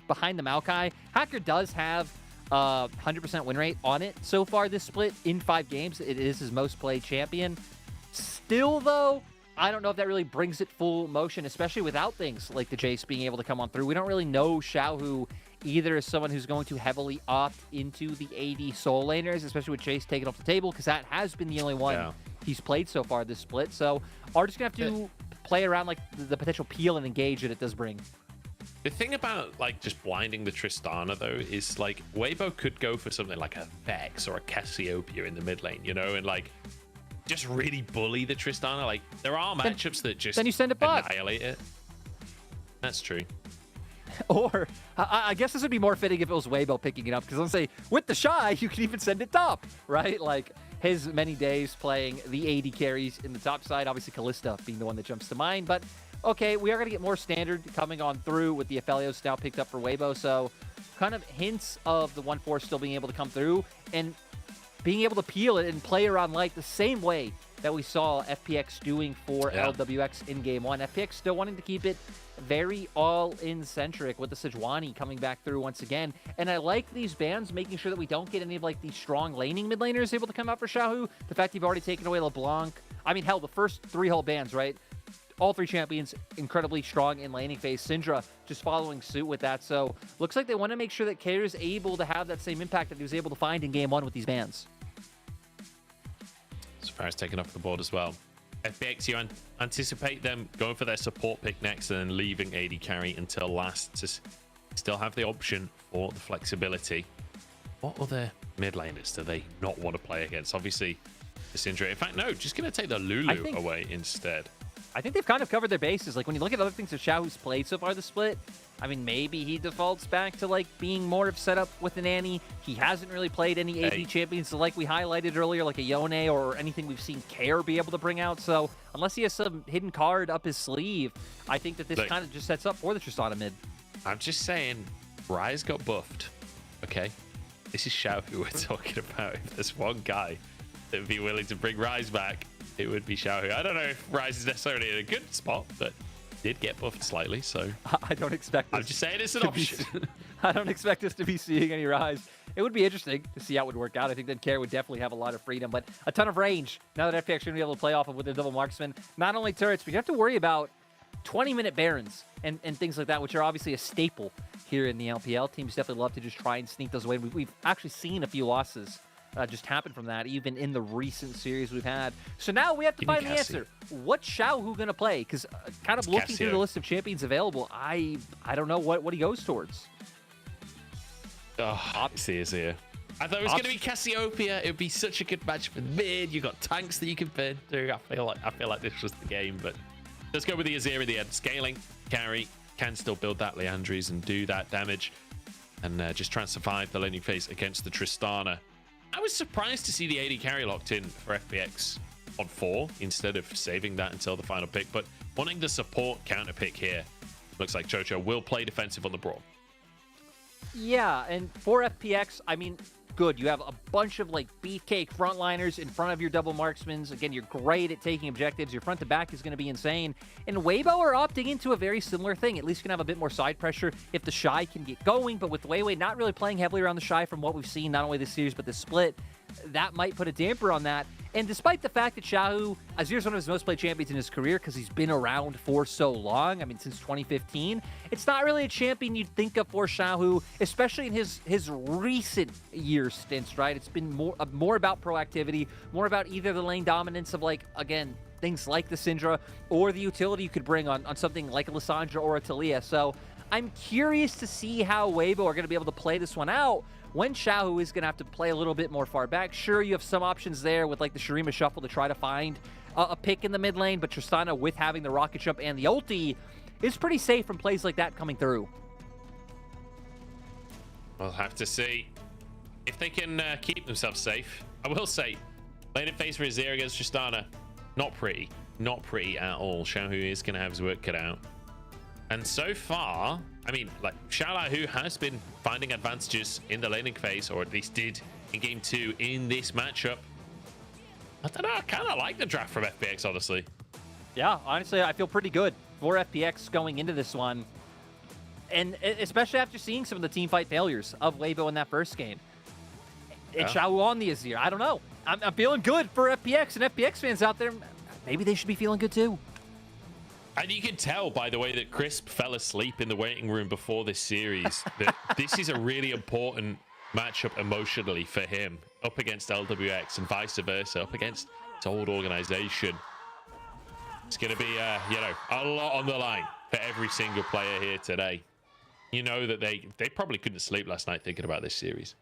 behind the Maokai, Hacker does have 100% win rate on it so far this split in 5 games. It is his most played champion. Still, though, I don't know if that really brings it full motion, especially without things like the Jace being able to come on through. We don't really know Xiaohu either as someone who's going to heavily opt into the AD soul laners, especially with Jace taken off the table, because that has been the only one he's played so far this split. So are just going to have to play around like the potential peel and engage that it does bring. The thing about like just blinding the Tristana though is like Weibo could go for something like a Vex or a Cassiopeia in the mid lane, you know, and like just really bully the Tristana. Like there are matchups that just then you send it back. Annihilate it. That's true. Or I guess this would be more fitting if it was Weibo picking it up, because let's say with the Shy, you can even send it top, right? Like his many days playing the AD carries in the top side, obviously Kalista being the one that jumps to mind. But okay, we are going to get more standard coming on through with the Aphelios now picked up for Weibo. So kind of hints of the 1-4 still being able to come through and being able to peel it and play around like the same way that we saw FPX doing for LWX in Game 1. FPX still wanting to keep it very all-in centric with the Sejuani coming back through once again. And I like these bans making sure that we don't get any of like these strong laning mid laners able to come out for Xiaohu. The fact you've already taken away LeBlanc. I mean, hell, the first 3 whole bans, right? All 3 champions incredibly strong in laning phase. Syndra just following suit with that. So looks like they want to make sure that Kair is able to have that same impact that he was able to find in Game 1 with these bans. Farah's taken off the board as well. FPX, you anticipate them going for their support pick next and then leaving AD carry until last to still have the option for the flexibility. What other mid laners do they not want to play against? Obviously, the Syndra. In fact, no, just going to take the Lulu away instead. I think they've kind of covered their bases. Like when you look at other things that Xiaohu's played so far this split, I mean, maybe he defaults back to like being more of setup with an Annie. He hasn't really played any AD champions like we highlighted earlier, like a Yone or anything we've seen Kair be able to bring out. So unless he has some hidden card up his sleeve, I think that this kind of just sets up for the Tristana mid. I'm just saying, Rise got buffed. Okay, this is Xiaohu we're talking about. If there's one guy that would be willing to bring Rise back, it would be Xiaohu. I don't know if Rise is necessarily in a good spot, but did get buffed slightly, so I don't expect I'm just saying it's an option. I don't expect us to be seeing any Rise. It would be interesting to see how it would work out. I think that Kair would definitely have a lot of freedom, but a ton of range now that FPX are going to be able to play off of with their double marksman. Not only turrets, but you have to worry about 20-minute Barons and things like that, which are obviously a staple here in the LPL. Teams definitely love to just try and sneak those away. We've actually seen a few losses just happen from that, even in the recent series we've had. So now we have to find the answer. What's Xiaohu going to play? Because kind of looking through the list of champions available, I don't know what he goes towards. Oh, is here. I thought it was going to be Cassiopeia. It would be such a good match for mid. You got tanks that you can burn through. I feel like this was the game, but let's go with the Azir in the end. Scaling, carry, can still build that Leandries and do that damage, and just try and survive the laning phase against the Tristana. I was surprised to see the AD carry locked in for FPX on 4 instead of saving that until the final pick, but wanting the support counter pick here. Looks like Chocho will play defensive on the Brawl. Yeah, and for FPX, I mean, good. You have a bunch of like beefcake frontliners in front of your double marksmans. Again, you're great at taking objectives. Your front to back is going to be insane. And Weibo are opting into a very similar thing. At least you can have a bit more side pressure if the Shy can get going. But with Weiwei not really playing heavily around the Shy from what we've seen, not only this series, but this split, that might put a damper on that. And despite the fact that Xiaohu, Azir's one of his most played champions in his career because he's been around for so long, I mean, since 2015, it's not really a champion you'd think of for Xiaohu, especially in his recent year stints, right? It's been more about proactivity, more about either the lane dominance of, like, again, things like the Syndra, or the utility you could bring on something like a Lissandra or a Talia. So I'm curious to see how Weibo are going to be able to play this one out when Xiaohu is going to have to play a little bit more far back. Sure, you have some options there with like the Shurima Shuffle to try to find a pick in the mid lane, but Tristana, with having the rocket jump and the ulti, is pretty safe from plays like that coming through. We'll have to see if they can keep themselves safe. I will say, lane in phase for Azir against Tristana, not pretty at all. Xiaohu is going to have his work cut out. And so far, I mean, like, Xiaolahu has been finding advantages in the laning phase, or at least did in Game 2 in this matchup. I don't know, I kind of like the draft from FPX, honestly. Yeah, honestly, I feel pretty good for FPX going into this one. And especially after seeing some of the team fight failures of Weibo in that first game. And Xiao on the Azir. I don't know. I'm feeling good for FPX, and FPX fans out there, maybe they should be feeling good too. And you can tell by the way that Crisp fell asleep in the waiting room before this series that this is a really important matchup emotionally for him, up against LWX and vice versa, up against his old organization. It's going to be, you know, a lot on the line for every single player here today. You know that they probably couldn't sleep last night thinking about this series.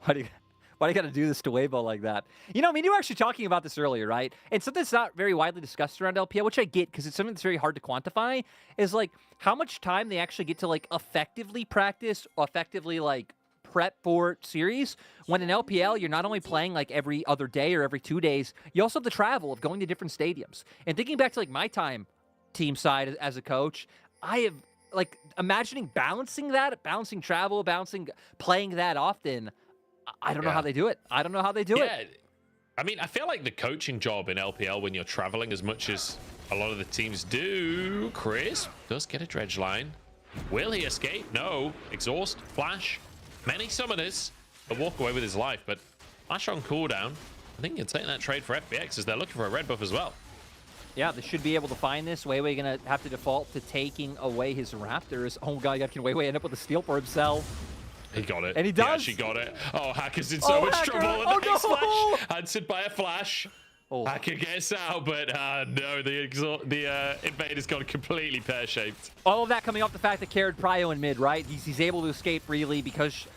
Why do you got to do this to Weibo like that? You know, I mean, you were actually talking about this earlier, right? And something that's not very widely discussed around LPL, which I get because it's something that's very hard to quantify, is like how much time they actually get to like effectively practice, effectively like prep for series. When in LPL, you're not only playing like every other day or every 2 days, you also have the travel of going to different stadiums. And thinking back to like my time team side as a coach, I have like imagining balancing travel, playing that often. I don't know how they do it. I don't know how they do it. I mean, I feel like the coaching job in LPL when you're traveling as much as a lot of the teams do. Chris does get a dredge line. Will he escape? No. Exhaust, flash, many summoners will walk away with his life, but flash on cooldown. I think you're taking that trade for FPX as they're looking for a red buff as well. Yeah, they should be able to find this. Weiwei gonna have to default to taking away his Raptors. Oh god, can Weiwei end up with a steal for himself? He got it. And he does. He actually got it. Oh, Hacker's in so much trouble. And the nice flash answered by a flash. Hacker gets out, but no, the invader's gone completely pear-shaped. All of that coming off the fact that Carried Prio in mid, right? He's able to escape freely because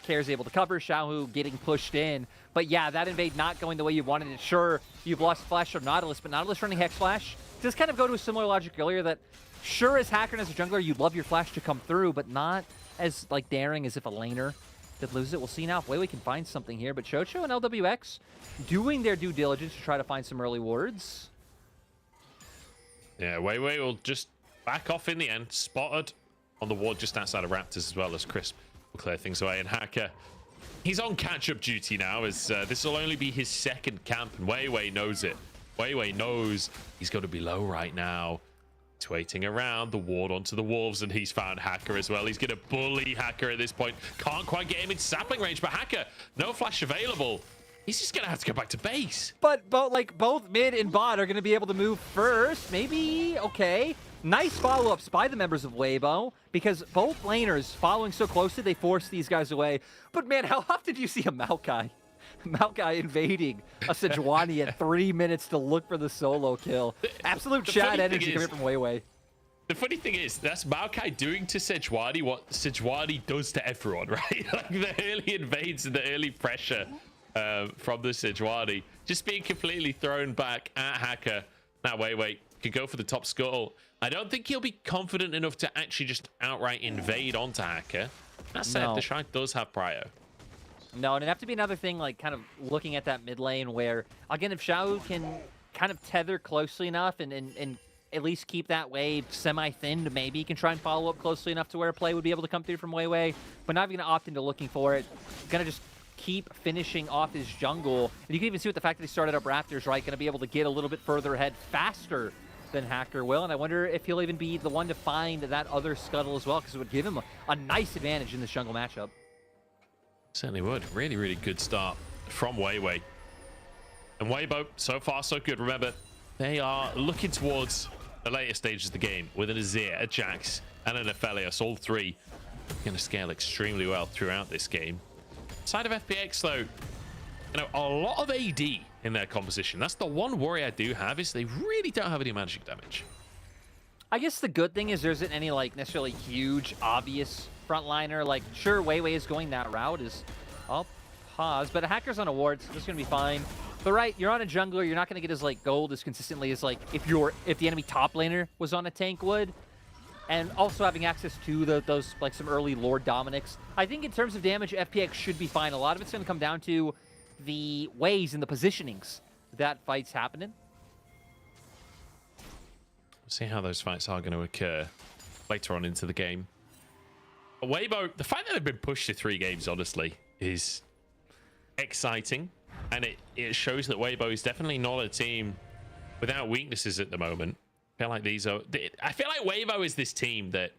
Care's able to cover. Xiaohu getting pushed in. But yeah, that invade not going the way you wanted it. Sure, you've lost Flash from Nautilus, but Nautilus running Hex Flash does kind of go to a similar logic earlier that sure, as Hacker and as a jungler, you'd love your Flash to come through, but not as like daring as if a laner could lose it. We'll see now if Weiwei can find something here, but Chocho and LWX doing their due diligence to try to find some early wards. Yeah, Weiwei will just back off in the end, spotted on the ward just outside of Raptors as well as Crisp will clear things away. And Hacker, he's on catch-up duty now as this will only be his second camp, and Weiwei knows it. Weiwei knows he's got to be low right now. He's waiting around the ward onto the wolves, and he's found Hacker as well. He's going to bully Hacker at this point. Can't quite get him in sapling range, but Hacker, no flash available. He's just going to have to go back to base. But both mid and bot are going to be able to move first. Maybe, okay. Nice follow-ups by the members of Weibo, because both laners following so closely, they force these guys away. But man, how often do you see a Maokai invading a Sejuani at 3 minutes to look for the solo kill? Absolute chat energy coming from Weiwei. The funny thing is, that's Maokai doing to Sejuani what Sejuani does to everyone, right? Like the early invades and the early pressure from the Sejuani just being completely thrown back at Hacker. Now Weiwei could go for the top scuttle. I don't think he'll be confident enough to actually just outright invade onto Hacker. That said, the Shrine does have Prio. No, and it'd have to be another thing, like kind of looking at that mid lane where, again, if Xiao can kind of tether closely enough and at least keep that wave semi-thinned, maybe he can try and follow up closely enough to where a play would be able to come through from Weiwei, but not even going to opt into looking for it. Going to just keep finishing off his jungle. And you can even see with the fact that he started up Raptors, right, going to be able to get a little bit further ahead faster than Hacker will, and I wonder if he'll even be the one to find that other scuttle as well, because it would give him a nice advantage in this jungle matchup. Certainly would. Really, really good start from Weiwei. And Weibo, so far so good. Remember, they are looking towards the later stages of the game with an Azir, a Jax, and an Aphelios. All three going to scale extremely well throughout this game. Side of FPX, though, you know, a lot of AD in their composition. That's the one worry I do have, is they really don't have any magic damage. I guess the good thing is there isn't any like necessarily huge, obvious frontliner. Like, sure, Weiwei is going that route. I'll pause, but a Hacker's on a ward, so this is gonna be fine. But right, you're on a jungler. You're not gonna get his like gold as consistently as like if the enemy top laner was on a tank would. And also having access to those like some early Lord Dominics. I think in terms of damage, FPX should be fine. A lot of it's gonna come down to the ways and the positionings that fight's happening. see how those fights are going to occur later on into the game. But Weibo, the fact that they've been pushed to 3 games, honestly, is exciting. And it shows that Weibo is definitely not a team without weaknesses at the moment. I feel like Weibo is this team that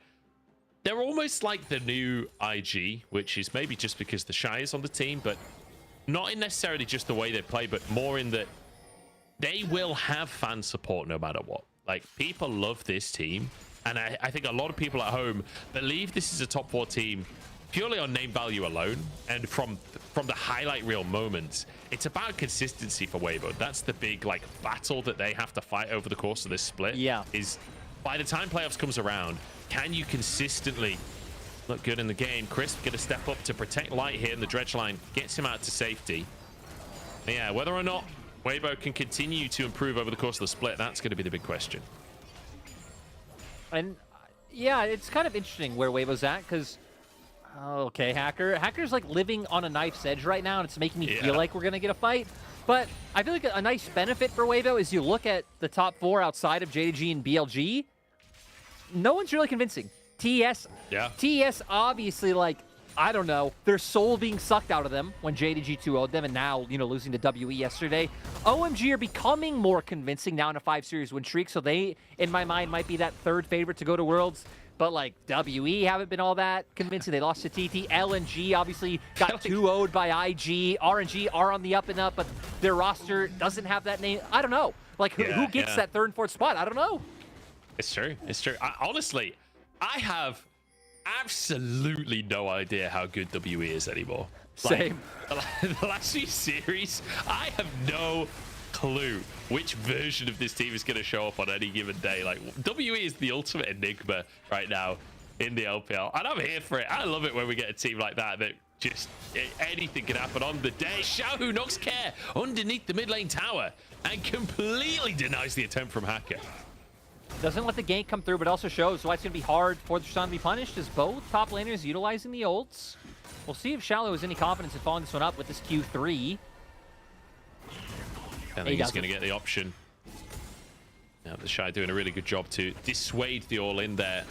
they're almost like the new IG, which is maybe just because the Shy is on the team, but not in necessarily just the way they play, but more in that they will have fan support no matter what. Like, people love this team, and I think a lot of people at home believe this is a top 4 team purely on name value alone, and from the highlight reel moments. It's about consistency for Weibo. That's the big like battle that they have to fight over the course of this split. Yeah. Is by the time playoffs comes around, can you consistently look good in the game? Crisp gonna step up to protect Light here, and the dredge line gets him out to safety. But yeah, whether or not Weibo can continue to improve over the course of the split, that's going to be the big question. And yeah, it's kind of interesting where Weibo's at, because okay, Hacker's like living on a knife's edge right now, and it's making me feel like we're gonna get a fight. But I feel like a nice benefit for Weibo is you look at the top 4 outside of JDG and BLG, no one's really convincing. TS obviously, like, I don't know, their soul being sucked out of them when JDG 2-0'd them, and now, you know, losing to WE yesterday. OMG are becoming more convincing now in a 5-series win streak, so they, in my mind, might be that 3rd favorite to go to Worlds. But, like, WE haven't been all that convincing. They lost to TT. LNG obviously got 2-0'd by IG. RNG are on the up and up, but their roster doesn't have that name. I don't know. Like, who gets that 3rd and 4th spot? I don't know. It's true. It's true. Honestly, I have absolutely no idea how good WE is anymore. Same. Like, the last few series, I have no clue which version of this team is going to show up on any given day. Like, WE is the ultimate enigma right now in the LPL, and I'm here for it. I love it when we get a team like that just anything can happen on the day. Xiaohu knocks Care underneath the mid lane tower and completely denies the attempt from Hacker. Doesn't let the gank come through, but also shows why it's going to be hard for the Tristan to be punished, as both top laners utilizing the ults. We'll see if Shallow has any confidence in following this one up with this Q3. I think he's going to get the option. Now, the Shy doing a really good job to dissuade the all-in there.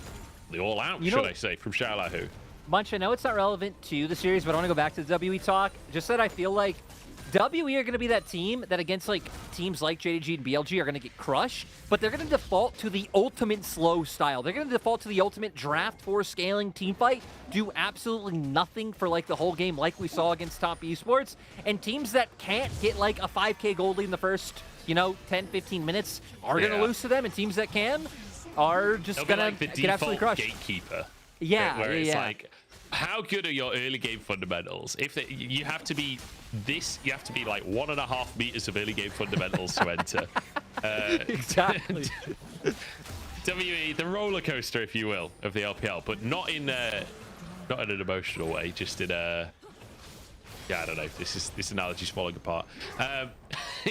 The all-out, should I say, from Shallow. Munch, I know it's not relevant to the series, but I want to go back to the WE talk. Just that I feel like WE are going to be that team that against like teams like JDG and BLG are going to get crushed, but they're going to default to the ultimate slow style. They're going to default to the ultimate draft for scaling team fight, do absolutely nothing for like the whole game like we saw against Top Esports, and teams that can't get like a 5k gold lead in the first, 10-15 minutes are going to lose to them, and teams that can are just going like to get absolutely crushed. Gatekeeper. Yeah, where it's like, how good are your early game fundamentals? If you have to be you have to be like 1.5 meters of early game fundamentals to enter. Exactly. WE, the roller coaster, if you will, of the LPL, but not in an emotional way, just in a. Yeah, I don't know. This analogy's falling apart.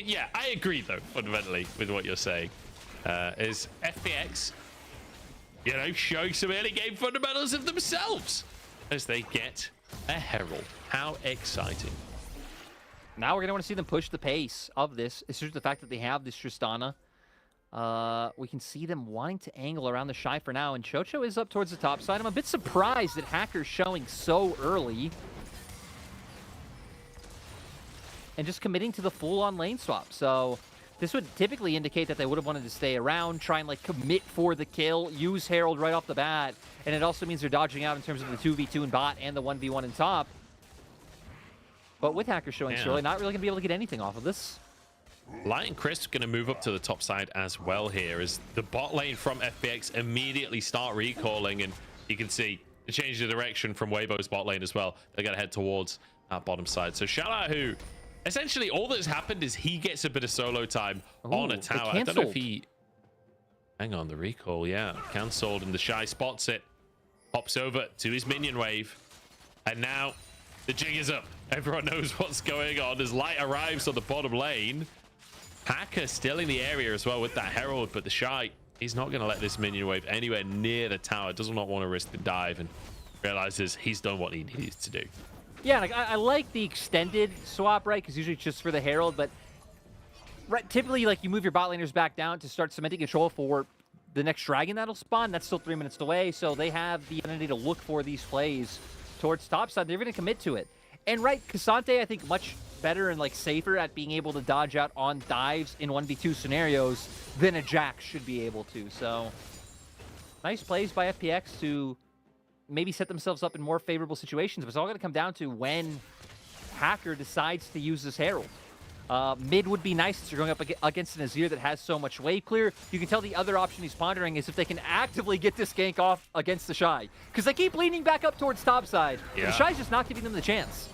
Yeah, I agree though fundamentally with what you're saying. Is FPX, showing some early game fundamentals of themselves as they get a Herald. How exciting. Now we're going to want to see them push the pace of this. It's just the fact that they have this Tristana. We can see them wanting to angle around the Shy for now, and Chocho is up towards the top side. I'm a bit surprised that Hacker's showing so early. And just committing to the full-on lane swap. So this would typically indicate that they would have wanted to stay around, try and like commit for the kill, use Herald right off the bat. And it also means they're dodging out in terms of the 2v2 in bot and the 1v1 in top. But with Hacker showing so early, not really going to be able to get anything off of this. Light and Crisp going to move up to the top side as well here as the bot lane from FPX immediately start recalling, and you can see the change of direction from Weibo's bot lane as well. They're going to head towards that bottom side. So Shallow, essentially all that's happened is he gets a bit of solo time on a tower. I don't know if he... Hang on, the recall, cancelled, and the Shy spots it. Hops over to his minion wave. And now the jig is up. Everyone knows what's going on as Light arrives on the bottom lane. Hacker still in the area as well with that Herald, but the Shy, he's not going to let this minion wave anywhere near the tower. Does not want to risk the dive and realizes he's done what he needs to do. Yeah, like, I like the extended swap, right? Because usually it's just for the Herald, but typically, like, you move your bot laners back down to start cementing control for the next dragon that'll spawn, that's still 3 minutes away, so they have the ability to look for these plays towards topside. They're going to commit to it. And right, Cassante, I think, much better and like safer at being able to dodge out on dives in 1v2 scenarios than a Jax should be able to. So nice plays by FPX to maybe set themselves up in more favorable situations, but it's all going to come down to when Hacker decides to use this Herald. Mid would be nice since you're going up against an Azir that has so much wave clear. You can tell the other option he's pondering is if they can actively get this gank off against the Shy, because they keep leaning back up towards topside. Yeah. The Shy's just not giving them the chance.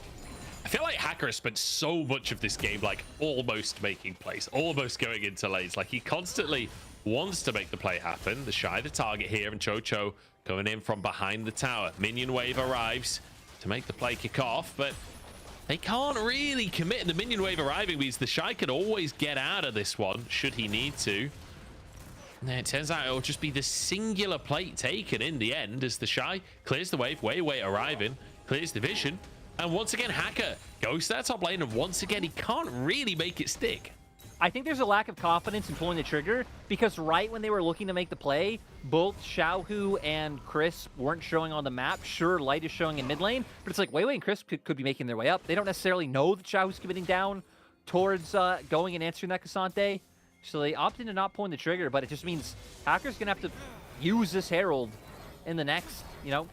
I feel like Hacker has spent so much of this game like almost making plays, almost going into lanes. Like he constantly wants to make the play happen. The Shy the target here, and Chocho going in from behind the tower. Minion wave arrives to make the play kick off, but they can't really commit. And the minion wave arriving means the Shy can always get out of this one should he need to. And then it turns out it'll just be the singular plate taken in the end as the Shy clears the wave, way arriving, clears the vision. And once again, Hacker goes to that top lane, and once again, he can't really make it stick. I think there's a lack of confidence in pulling the trigger, because right when they were looking to make the play, both Xiaohu and Chris weren't showing on the map. Sure, Light is showing in mid lane, but it's like Weiwei and Chris could be making their way up. They don't necessarily know that Xiaohu's committing down towards going and answering that Cassante. So they opted into not pulling the trigger, but it just means Hacker's going to have to use this Herald in the next,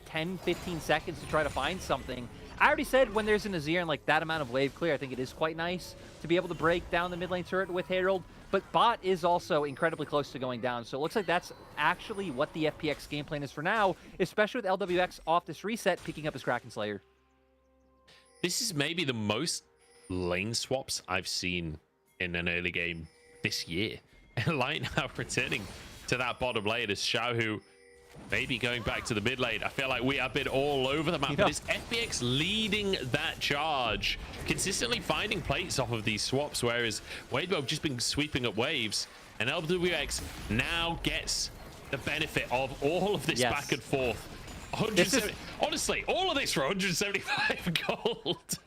10, 15 seconds to try to find something. I already said when there's an Azir and like that amount of wave clear, I think it is quite nice to be able to break down the mid lane turret with Herald, but bot is also incredibly close to going down. So it looks like that's actually what the FPX game plan is for now, especially with LWX off this reset, picking up his Kraken Slayer. This is maybe the most lane swaps I've seen in an early game this year. Light now returning to that bottom lane as Xiaohu maybe going back to the mid lane. I feel like we have been all over the map, but it's FPX leading that charge, consistently finding plates off of these swaps, whereas Weibo have just been sweeping up waves, and LWX now gets the benefit of all of this back and forth. Honestly, all of this for 175 gold.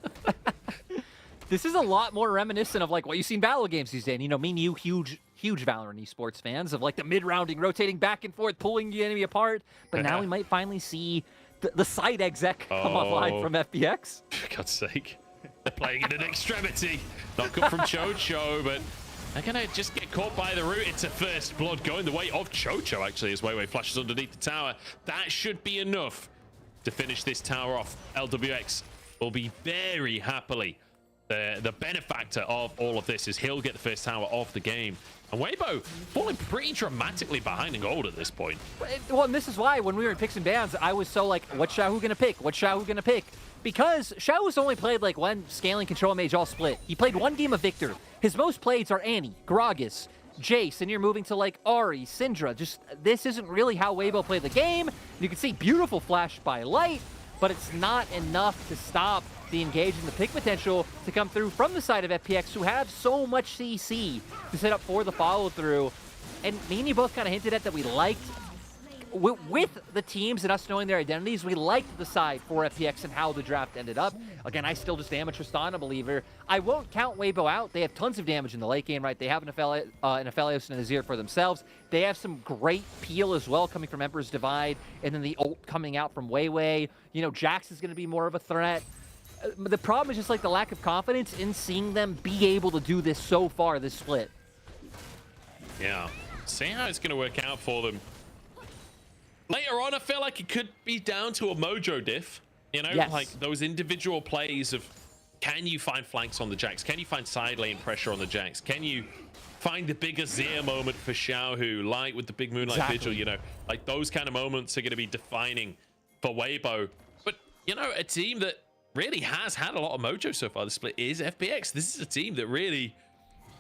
This is a lot more reminiscent of like what you see in battle games these days. Me and you, huge Valorant esports fans, of like the mid-rounding, rotating back and forth, pulling the enemy apart. But now we might finally see the side exec come online from FPX. For God's sake. They're playing in an extremity. Knock up from Chocho, but they're going to just get caught by the root into first blood, going the way of Chocho, actually, as Weiwei flashes underneath the tower. That should be enough to finish this tower off. LWX will be very happily the benefactor of all of this, as he'll get the first tower of the game. And Weibo falling pretty dramatically behind in gold at this point. Well, and this is why when we were in picks and bans, I was so like, what's Xiaohu gonna pick? What's Xiaohu gonna pick? Because Xiaohu's only played like one scaling control mage all split. He played one game of Victor. His most plays are Annie, Gragas, Jace, and you're moving to like Ahri, Syndra. Just, this isn't really how Weibo played the game. You can see beautiful flash by Light, but it's not enough to stop the engage and the pick potential to come through from the side of FPX, who have so much CC to set up for the follow-through. And me and you both kind of hinted at that we liked, with the teams and us knowing their identities, we liked the side for FPX and how the draft ended up. Again, I still just am a Tristana believer. I won't count Weibo out. They have tons of damage in the late game, right? They have an Aphelios and an Azir for themselves. They have some great peel as well coming from Emperor's Divide, and then the ult coming out from Weiwei. Jax is going to be more of a threat. The problem is just like the lack of confidence in seeing them be able to do this so far, this split. Yeah, see how it's going to work out for them. Later on, I feel like it could be down to a mojo diff. Like those individual plays of, can you find flanks on the Jax? Can you find side lane pressure on the Jax? Can you find the big Azir moment for Xiaohu, Light with the big Moonlight Vigil? Like those kind of moments are going to be defining for Weibo. But, a team that really has had a lot of mojo so far this split is FPX. This is a team that really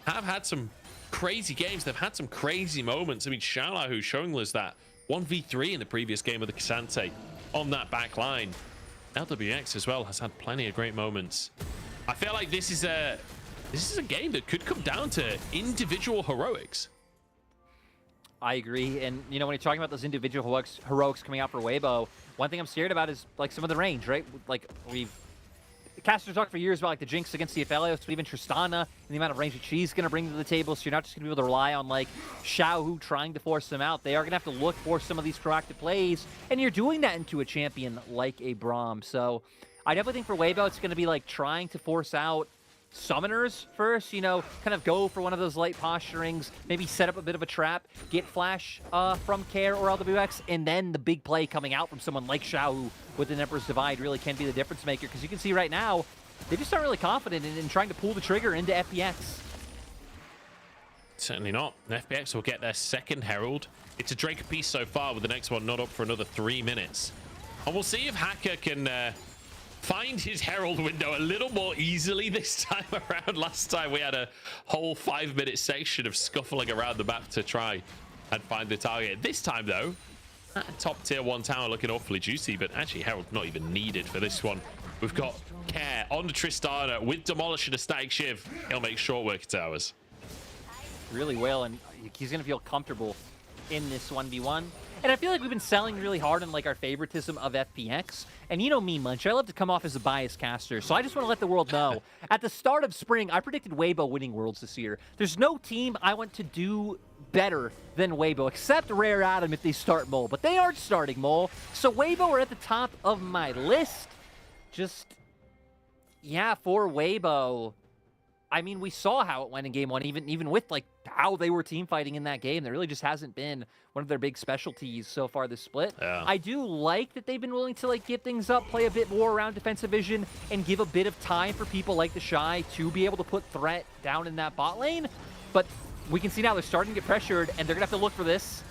have had some crazy games. They've had some crazy moments. I mean, Xiaohu showing us that 1v3 in the previous game of the Cassante on that back line. LWX as well has had plenty of great moments. I feel like this is a game that could come down to individual heroics. I agree. And, when you're talking about those individual heroics coming out for Weibo, one thing I'm scared about is like some of the range, right? Like we've casters talked for years about like the Jinx against the Aphelios, but even Tristana and the amount of range that she's going to bring to the table. So you're not just going to be able to rely on like Xiaohu trying to force them out. They are going to have to look for some of these proactive plays, and you're doing that into a champion like a Braum. So I definitely think for Weibo, it's going to be like trying to force out summoners first, you know, kind of go for one of those light posturings, maybe set up a bit of a trap, get flash from Care or LWX, and then the big play coming out from someone like Xiaohu with an Emperor's Divide really can be the difference maker, because you can see right now, they just aren't really confident in trying to pull the trigger into FPX. Certainly not. FPX will get their second Herald. It's a Drake apiece so far, with the next one not up for another 3 minutes. And we'll see if Hacker can find his Herald window a little more easily this time around. Last time we had a whole 5-minute section of scuffling around the map to try and find the target. This time though, that top tier 1 tower looking awfully juicy, but actually Herald's not even needed for this one. We've got Care on the Tristana with Demolish and a Static Shiv. He'll make short work of towers. Really well, and he's going to feel comfortable in this 1v1. And I feel like we've been selling really hard on like our favoritism of FPX. And you know me, Munch, I love to come off as a biased caster. So I just want to let the world know, at the start of spring, I predicted Weibo winning Worlds this year. There's no team I want to do better than Weibo, except Rare Atom if they start Mole. But they aren't starting Mole. So Weibo are at the top of my list. Just, yeah, for Weibo, I mean, we saw how it went in game 1, even with like how they were team fighting in that game. There really just hasn't been one of their big specialties so far this split. Yeah. I do like that they've been willing to like give things up, play a bit more around defensive vision, and give a bit of time for people like the Shy to be able to put threat down in that bot lane. But we can see now they're starting to get pressured, and they're gonna have to look for this.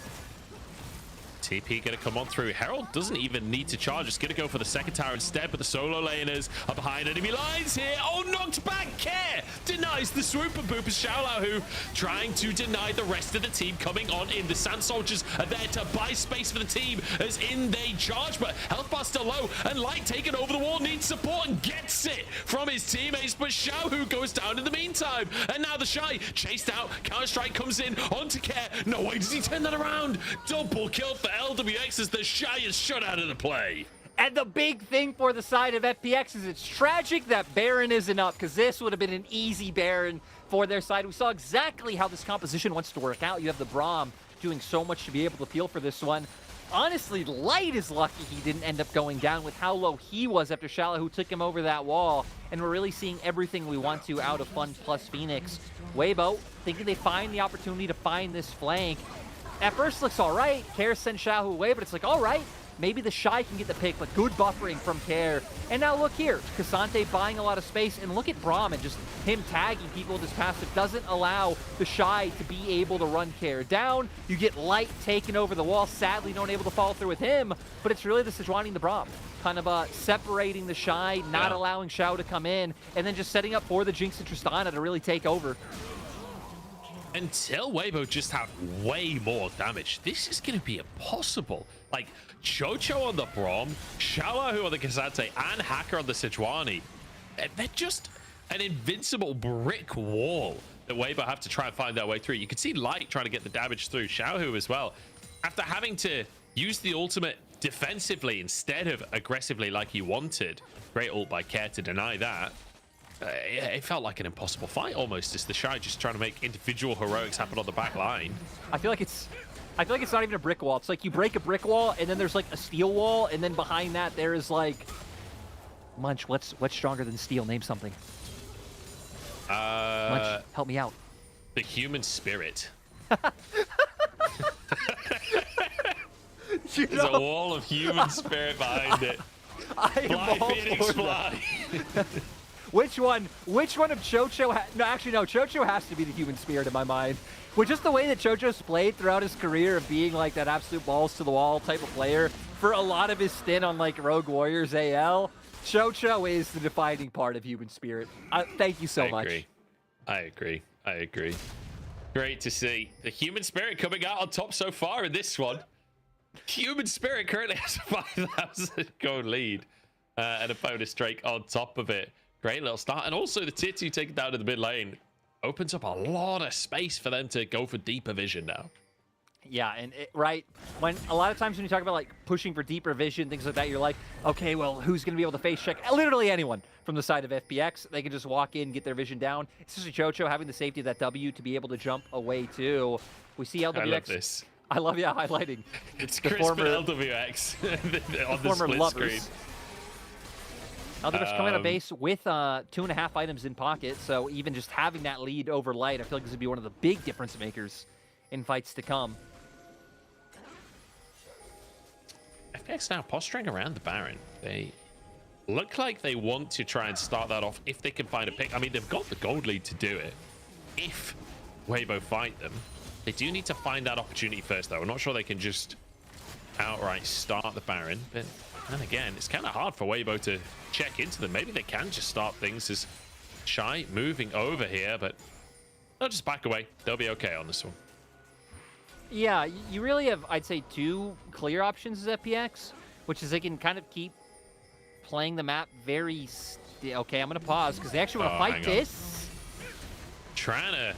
TP gonna come on through. Herald doesn't even need to charge. It's gonna go for the second tower instead, but the solo laners are behind enemy lines here. Oh, knocked back. Care denies the swoop of Boopers. Xiaolahu trying to deny the rest of the team coming on in. The Sand Soldiers are there to buy space for the team as in they charge, but health bar still low, and Light taking over the wall needs support and gets it from his teammates, but Xiaohu goes down in the meantime. And now the Shy chased out. Counter-Strike comes in onto Care. No way does he turn that around. Double kill for LWX as the Shy is shut out of the play. And the big thing for the side of FPX is it's tragic that Baron isn't up, because this would have been an easy Baron for their side. We saw exactly how this composition wants to work out. You have the Braum doing so much to be able to peel for this one. Honestly, Light is lucky he didn't end up going down with how low he was after Xiaohu took him over that wall. And we're really seeing everything we want to out of Fun plus Phoenix. Weibo thinking they find the opportunity to find this flank. At first looks all right. Care sends Xiaohu away, but it's like, all right, maybe the Shy can get the pick, but good buffering from Care. And now look here, Cassante buying a lot of space, and look at Braum and just him tagging people with his passive doesn't allow the Shy to be able to run Care down. You get Light taking over the wall, sadly no one able to follow through with him, but it's really the Sejuani the Braum. Kind of separating the Shy, not allowing Xiao to come in, and then just setting up for the Jinx and Tristana to really take over. Until Weibo just have way more damage, this is going to be impossible. Like, Chocho on the Braum, Xiaolahu on the Cassante, and Hacker on the Sejuani. They're just an invincible brick wall that Weibo have to try and find their way through. You can see Light trying to get the damage through Xiaohu as well. After having to use the ultimate defensively instead of aggressively like he wanted. Great ult by Care to deny that. It felt like an impossible fight almost, as the Shy just trying to make individual heroics happen on the back line. I feel like it's not even a brick wall. It's like you break a brick wall and then there's like a steel wall, and then behind that there is like Munch. What's stronger than steel? Name something. Munch, help me out. The human spirit. There's a wall of human spirit behind it. Fly, Phoenix, fly. Which one of Chocho? No, actually, no. Chocho has to be the human spirit in my mind. With just the way that Chocho's played throughout his career of being like that absolute balls to the wall type of player for a lot of his stint on like Rogue Warriors AL, Chocho is the defining part of human spirit. Thank you so much. I agree. Great to see the human spirit coming out on top so far in this one. Human spirit currently has a 5,000 gold lead and a bonus Drake on top of it. Great little start. And also the tier 2 taken down to the mid lane opens up a lot of space for them to go for deeper vision now. Yeah, and right when a lot of times when you talk about like pushing for deeper vision, things like that, you're like, okay, well, who's going to be able to face check? Literally anyone from the side of FPX. They can just walk in, get their vision down. It's just a Chocho having the safety of that W to be able to jump away too. We see LWX. I love this. I love highlighting. It's the Chris former LWX on the former split lovers. screen. LWX coming out of base with 2.5 items in pocket, so even just having that lead over Light, I feel like this would be one of the big difference makers in fights to come. FPX now posturing around the Baron. They look like they want to try and start that off if they can find a pick. I mean, they've got the gold lead to do it. If Weibo fight them, they do need to find that opportunity first, though. I'm not sure they can just outright start the Baron. But then again, it's kind of hard for Weibo to check into them. Maybe they can just start things as Shy moving over here, but they'll just back away. They'll be okay on this one. Yeah, you really have, I'd say, two clear options as FPX, which is they can kind of keep playing the map very... Okay, I'm going to pause because they actually want to fight this. Trying to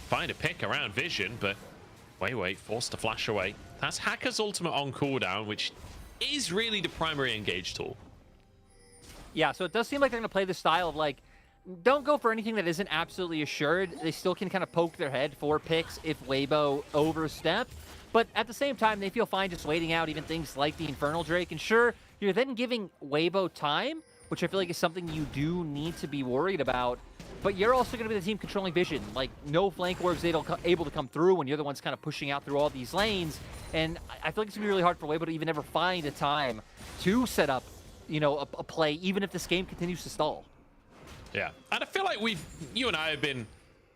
find a pick around Vision, but wait, forced to flash away. That's Hacker's ultimate on cooldown, which is really the primary engage tool. Yeah, so it does seem like they're going to play the style of, like, don't go for anything that isn't absolutely assured. They still can kind of poke their head for picks if Weibo overstep. But at the same time, they feel fine just waiting out even things like the Infernal Drake. And sure, you're then giving Weibo time, which I feel like is something you do need to be worried about. But you're also going to be the team controlling vision. Like, no flank orbs able to come through when you're the ones kind of pushing out through all these lanes. And I feel like it's going to be really hard for Weibo to even ever find a time to set up, you know, a play, even if this game continues to stall. Yeah, and I feel like you and I have been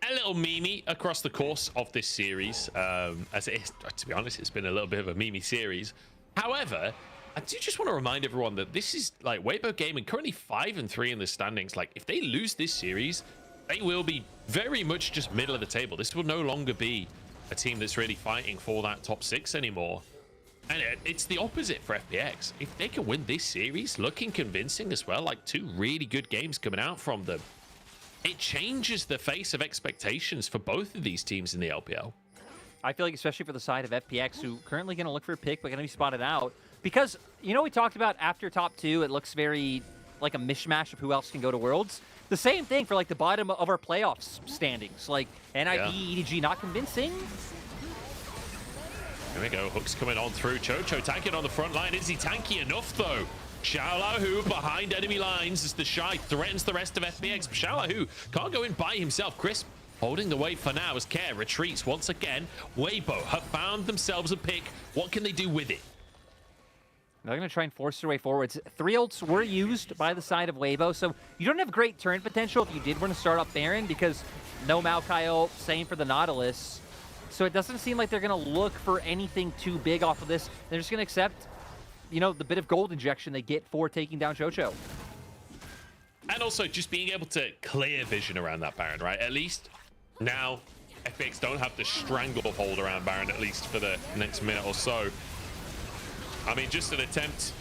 a little memey across the course of this series. As it is, to be honest, it's been a little bit of a memey series. However, I do just want to remind everyone that this is like Weibo Gaming currently 5-3 in the standings. Like, if they lose this series, they will be very much just middle of the table. This will no longer be a team that's really fighting for that top 6 anymore. And it's the opposite for FPX. If they can win this series, looking convincing as well, like 2 really good games coming out from them, it changes the face of expectations for both of these teams in the LPL. I feel like especially for the side of FPX, who currently going to look for a pick, but going to be spotted out. Because, you know, we talked about after top 2, it looks very like a mishmash of who else can go to Worlds. The same thing for like the bottom of our playoffs standings. Like NIB, EDG not convincing. Here we go, Hook's coming on through. Chocho tanking on the front line. Is he tanky enough, though? Xiaolahu behind enemy lines as the Shy threatens the rest of FPX. Xiaolahu can't go in by himself. Crisp holding the way for now as Care retreats once again. Weibo have found themselves a pick. What can they do with it? They're going to try and force their way forwards. 3 ults were used by the side of Weibo, so you don't have great turn potential if you did want to start up Baron, because no Maokai ult, same for the Nautilus. So it doesn't seem like they're going to look for anything too big off of this. They're just going to accept, you know, the bit of gold injection they get for taking down Chocho. And also just being able to clear vision around that Baron, right? At least now FPX don't have the stranglehold around Baron, at least for the next minute or so. I mean, just an attempt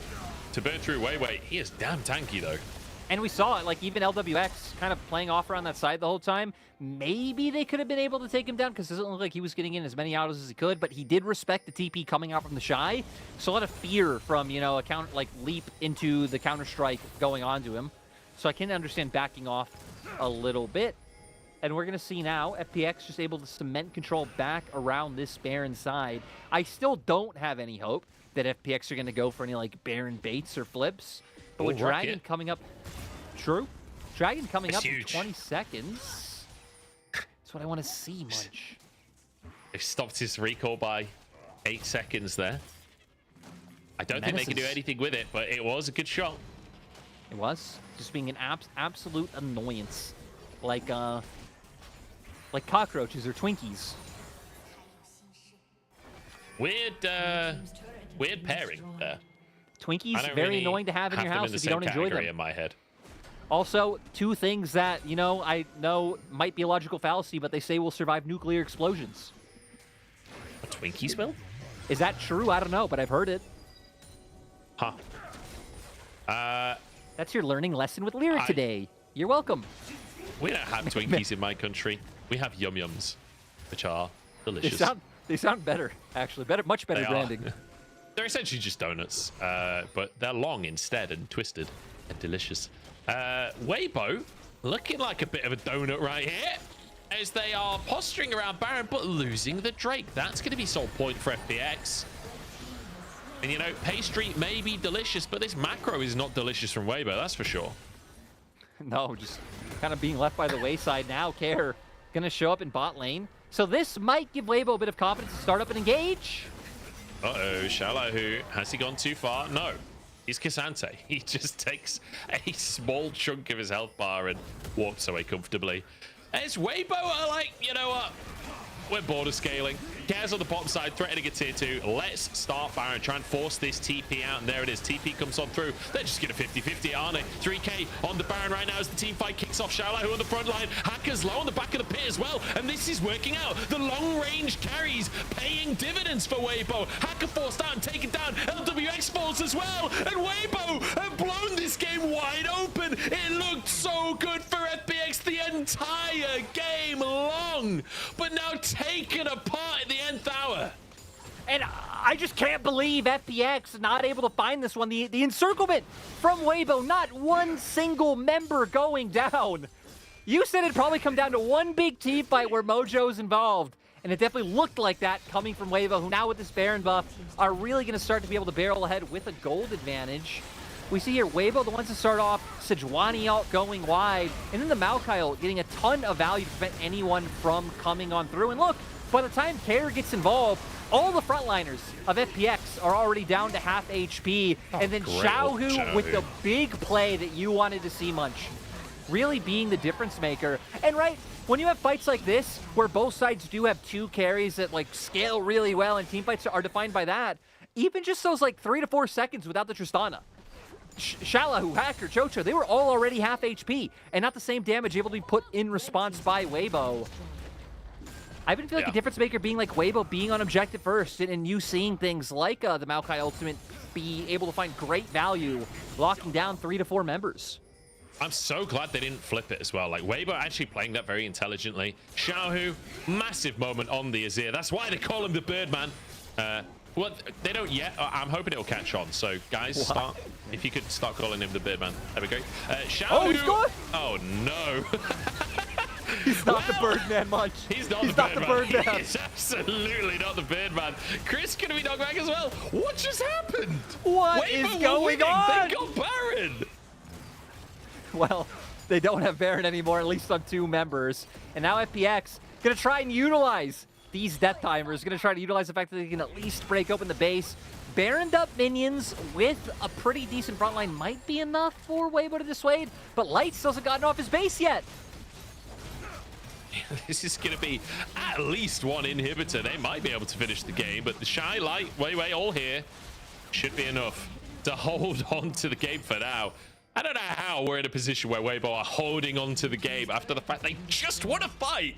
to burn through Weiwei. He is damn tanky, though. And we saw it, like even LWX kind of playing off around that side the whole time. Maybe they could have been able to take him down because it doesn't look like he was getting in as many autos as he could, but he did respect the TP coming out from the Shy. So a lot of fear from, you know, a counter, like leap into the Counter-Strike going on to him. So I can understand backing off a little bit. And we're going to see now FPX just able to cement control back around this Baron side. I still don't have any hope that FPX are going to go for any like Baron baits or flips. But with Dragon coming up, true. Dragon coming up in 20 seconds. That's what I want to see, Munch. They stopped his recall by 8 seconds there. I don't think they can do anything with it, but it was a good shot. It was just being an absolute annoyance, like cockroaches or Twinkies. Weird pairing there. Twinkies, very annoying to have in your house if you don't enjoy them. In my head. Also, 2 things that, you know, I know might be a logical fallacy, but they say will survive nuclear explosions. A Twinkies will? Is that true? I don't know, but I've heard it. Huh. That's your learning lesson with Lyric today. You're welcome. We don't have Twinkies in my country. We have Yum Yums, which are delicious. They sound better, actually. Much better They are. branding. They're essentially just donuts, but they're long instead and twisted and delicious. Weibo looking like a bit of a donut right here as they are posturing around Baron, but losing the Drake. That's going to be sole point for FPX. And, you know, pastry may be delicious, but this macro is not delicious from Weibo, that's for sure. No, just kind of being left by the wayside now. Care going to show up in bot lane. So this might give Weibo a bit of confidence to start up and engage. Uh-oh, Shallow, has he gone too far? No, he's Cassante. He just takes a small chunk of his health bar and walks away comfortably. As Weibo are like, you know what? We're border scaling. Cares on the bottom side, threatening a tier 2. Let's start Baron, try and force this TP out, and there it is. TP comes on through. They're just going to 50-50, aren't they? 3K on the Baron right now as the team fight kicks off. Shallow on the front line. Hackers low on the back of the pit as well, and this is working out. The long-range carries paying dividends for Weibo. Hacker forced out and taken down. LWX falls as well, and Weibo have blown this game wide open. It looked so good for FPX the entire game long, but now taken apart at the nth hour. And I just can't believe FPX not able to find this one. The encirclement from Weibo, not one single member going down. You said it'd probably come down to one big team fight where Mojo's involved. And it definitely looked like that coming from Weibo, who now with this Baron buff are really going to start to be able to barrel ahead with a gold advantage. We see here Weibo, the ones to start off, Sejuani ult going wide, and then the Maokai ult getting a ton of value to prevent anyone from coming on through. And look, by the time Care gets involved, all the frontliners of FPX are already down to half HP. And then Xiaohu with the big play that you wanted to see, Munch. Really being the difference maker. And right, when you have fights like this, where both sides do have two carries that like scale really well and team fights are defined by that, even just those like 3 to 4 seconds without the Tristana, Shallow, Hacker, Chocho, they were all already half HP and not the same damage able to be put in response by Weibo. I even feel like a difference maker being like Weibo being on objective first and you seeing things like the Maokai ultimate be able to find great value, locking down 3 to 4 members. I'm so glad they didn't flip it as well. Like, Weibo actually playing that very intelligently. Xiaohu, massive moment on the Azir. That's why they call him the Birdman. Well, they don't yet. I'm hoping it'll catch on. So, guys, start. If you could start calling him the Birdman, that'd be great. Xiaohu. Oh, he's good. Oh, no. He's not the Birdman, Munch. He's not the Birdman. He's absolutely not the Birdman. Chris gonna be knocked back as well. What just happened? What Weibo is going on? They got Baron. Well, they don't have Baron anymore, at least on 2 members. And now FPX gonna try and utilize these death timers, gonna try to utilize the fact that they can at least break open the base. Baroned up minions with a pretty decent frontline might be enough for Weibo to dissuade, but Light still hasn't gotten off his base yet. This is going to be at least one inhibitor. They might be able to finish the game, but the Shy, Light, Wei all here should be enough to hold on to the game for now. I don't know how we're in a position where Weibo are holding on to the game after the fact they just won a fight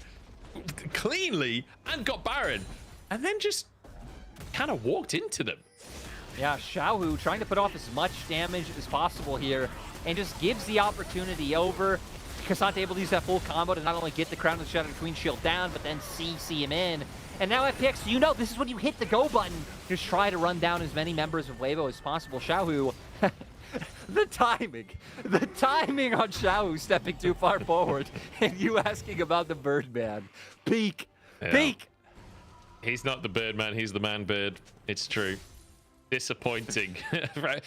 cleanly and got Baron, and then just kind of walked into them. Yeah, Xiaohu trying to put off as much damage as possible here and just gives the opportunity over. Cassante able to use that full combo to not only get the Crown of the Shattered Queen shield down, but then CC him in. And now FPX, you know, this is when you hit the go button. Just try to run down as many members of Weibo as possible. Xiaohu, the timing on Xiaohu stepping too far forward, and you asking about the Birdman. Peak, peak. He's not the Birdman, he's the man bird. It's true. Disappointing. Right?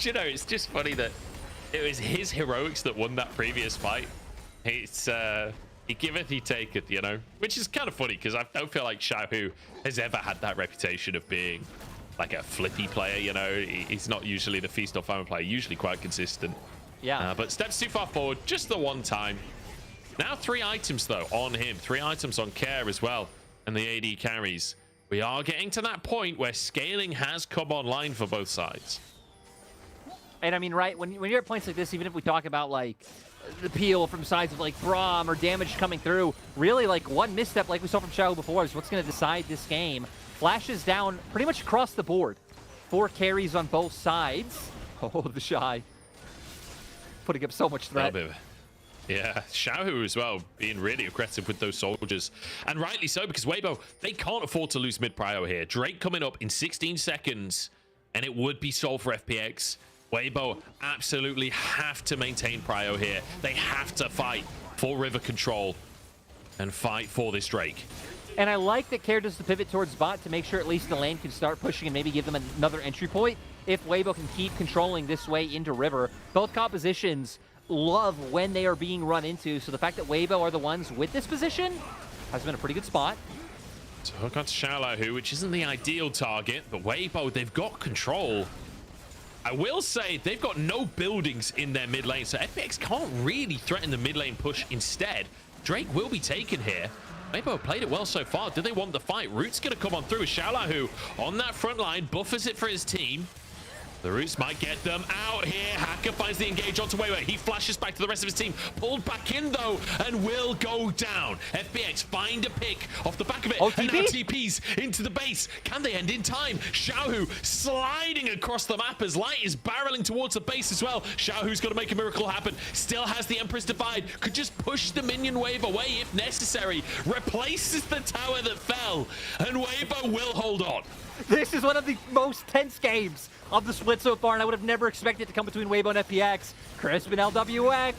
You know, it's just funny that it was his heroics that won that previous fight. It's he giveth, he taketh, you know, which is kind of funny because I don't feel like Xiaohu has ever had that reputation of being like a flippy player. You know, he's not usually the feast or famine player, usually quite consistent. Yeah. But steps too far forward just the one time. Now 3 items though on him, 3 items on Care as well, and the AD carries. We are getting to that point where scaling has come online for both sides. And I mean, right, when you're at points like this, even if we talk about like the peel from sides of like Braum or damage coming through, really like one misstep like we saw from Xiao before is what's going to decide this game. Flashes down pretty much across the board. 4 carries on both sides. Oh, the Shy. Putting up so much threat. Yeah, Xiaohu as well, being really aggressive with those soldiers. And rightly so, because Weibo, they can't afford to lose mid-prio here. Drake coming up in 16 seconds, and it would be sold for FPX. Weibo absolutely have to maintain prio here. They have to fight for river control and fight for this Drake. And I like that Care does the pivot towards bot to make sure at least the lane can start pushing and maybe give them another entry point. If Weibo can keep controlling this way into river, both compositions love when they are being run into, so the fact that Weibo are the ones with this position has been a pretty good spot. So hook onto Xiaohu, which isn't the ideal target, but Weibo, they've got control. I will say they've got no buildings in their mid lane, so FPX can't really threaten the mid lane push. Instead, Drake will be taken here. Weibo played it well so far. Do they want the fight? Root's going to come on through. Xiaohu on that front line, buffers it for his team. The Roots might get them out here. Hacker finds the engage onto Weiwei. He flashes back to the rest of his team. Pulled back in, though, and will go down. FPX find a pick off the back of it. And now TPs into the base. Can they end in time? Xiaohu sliding across the map as Light is barreling towards the base as well. Xiaohu's got to make a miracle happen. Still has the Empress Divide. Could just push the minion wave away if necessary. Replaces the tower that fell. And Weibo will hold on. This is one of the most tense games of the split so far, and I would have never expected it to come between Weibo and FPX. Crisp and LWX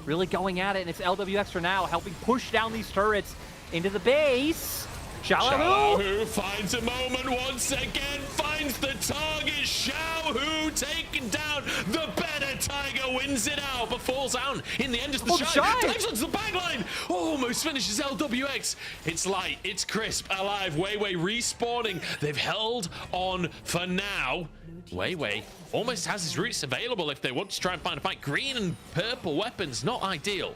really going at it, and it's LWX for now, helping push down these turrets into the base. Xiaohu finds a moment once again, finds the target. Xiaohu taken down. The better Tiger wins it out, but falls down in the end of the shot. Dives onto the backline. Almost finishes LWX. It's Light, it's Crisp, alive. Weiwei respawning. They've held on for now. Weiwei almost has his Roots available if they want to try and find a fight. Green and purple weapons, not ideal.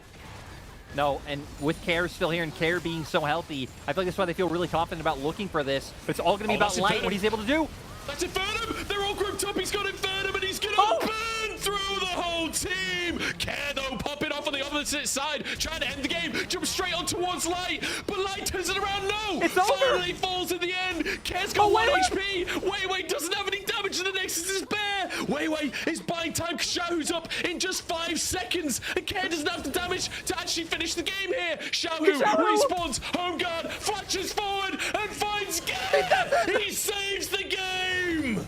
No, and with Care still here and Care being so healthy, I feel like that's why they feel really confident about looking for this. But it's all going to be about Light, what he's able to do. That's Infernum! They're all grouped up. He's got Infernum and he's going to burn through the whole team. Care, though, popping off on the opposite side, trying to end the game. Jump straight on towards Light, but Light turns it around. No! It's over! Finally falls in the end. Care's got 1 HP. Weiwei doesn't have any damage, and the Nexus is bare. Weiwei is buying time. Xiaohu's up in just 5 seconds, and Care doesn't have the damage to actually finish the game here. Xiaohu respawns, home guard, flashes forward, and finds Care. He saves the game.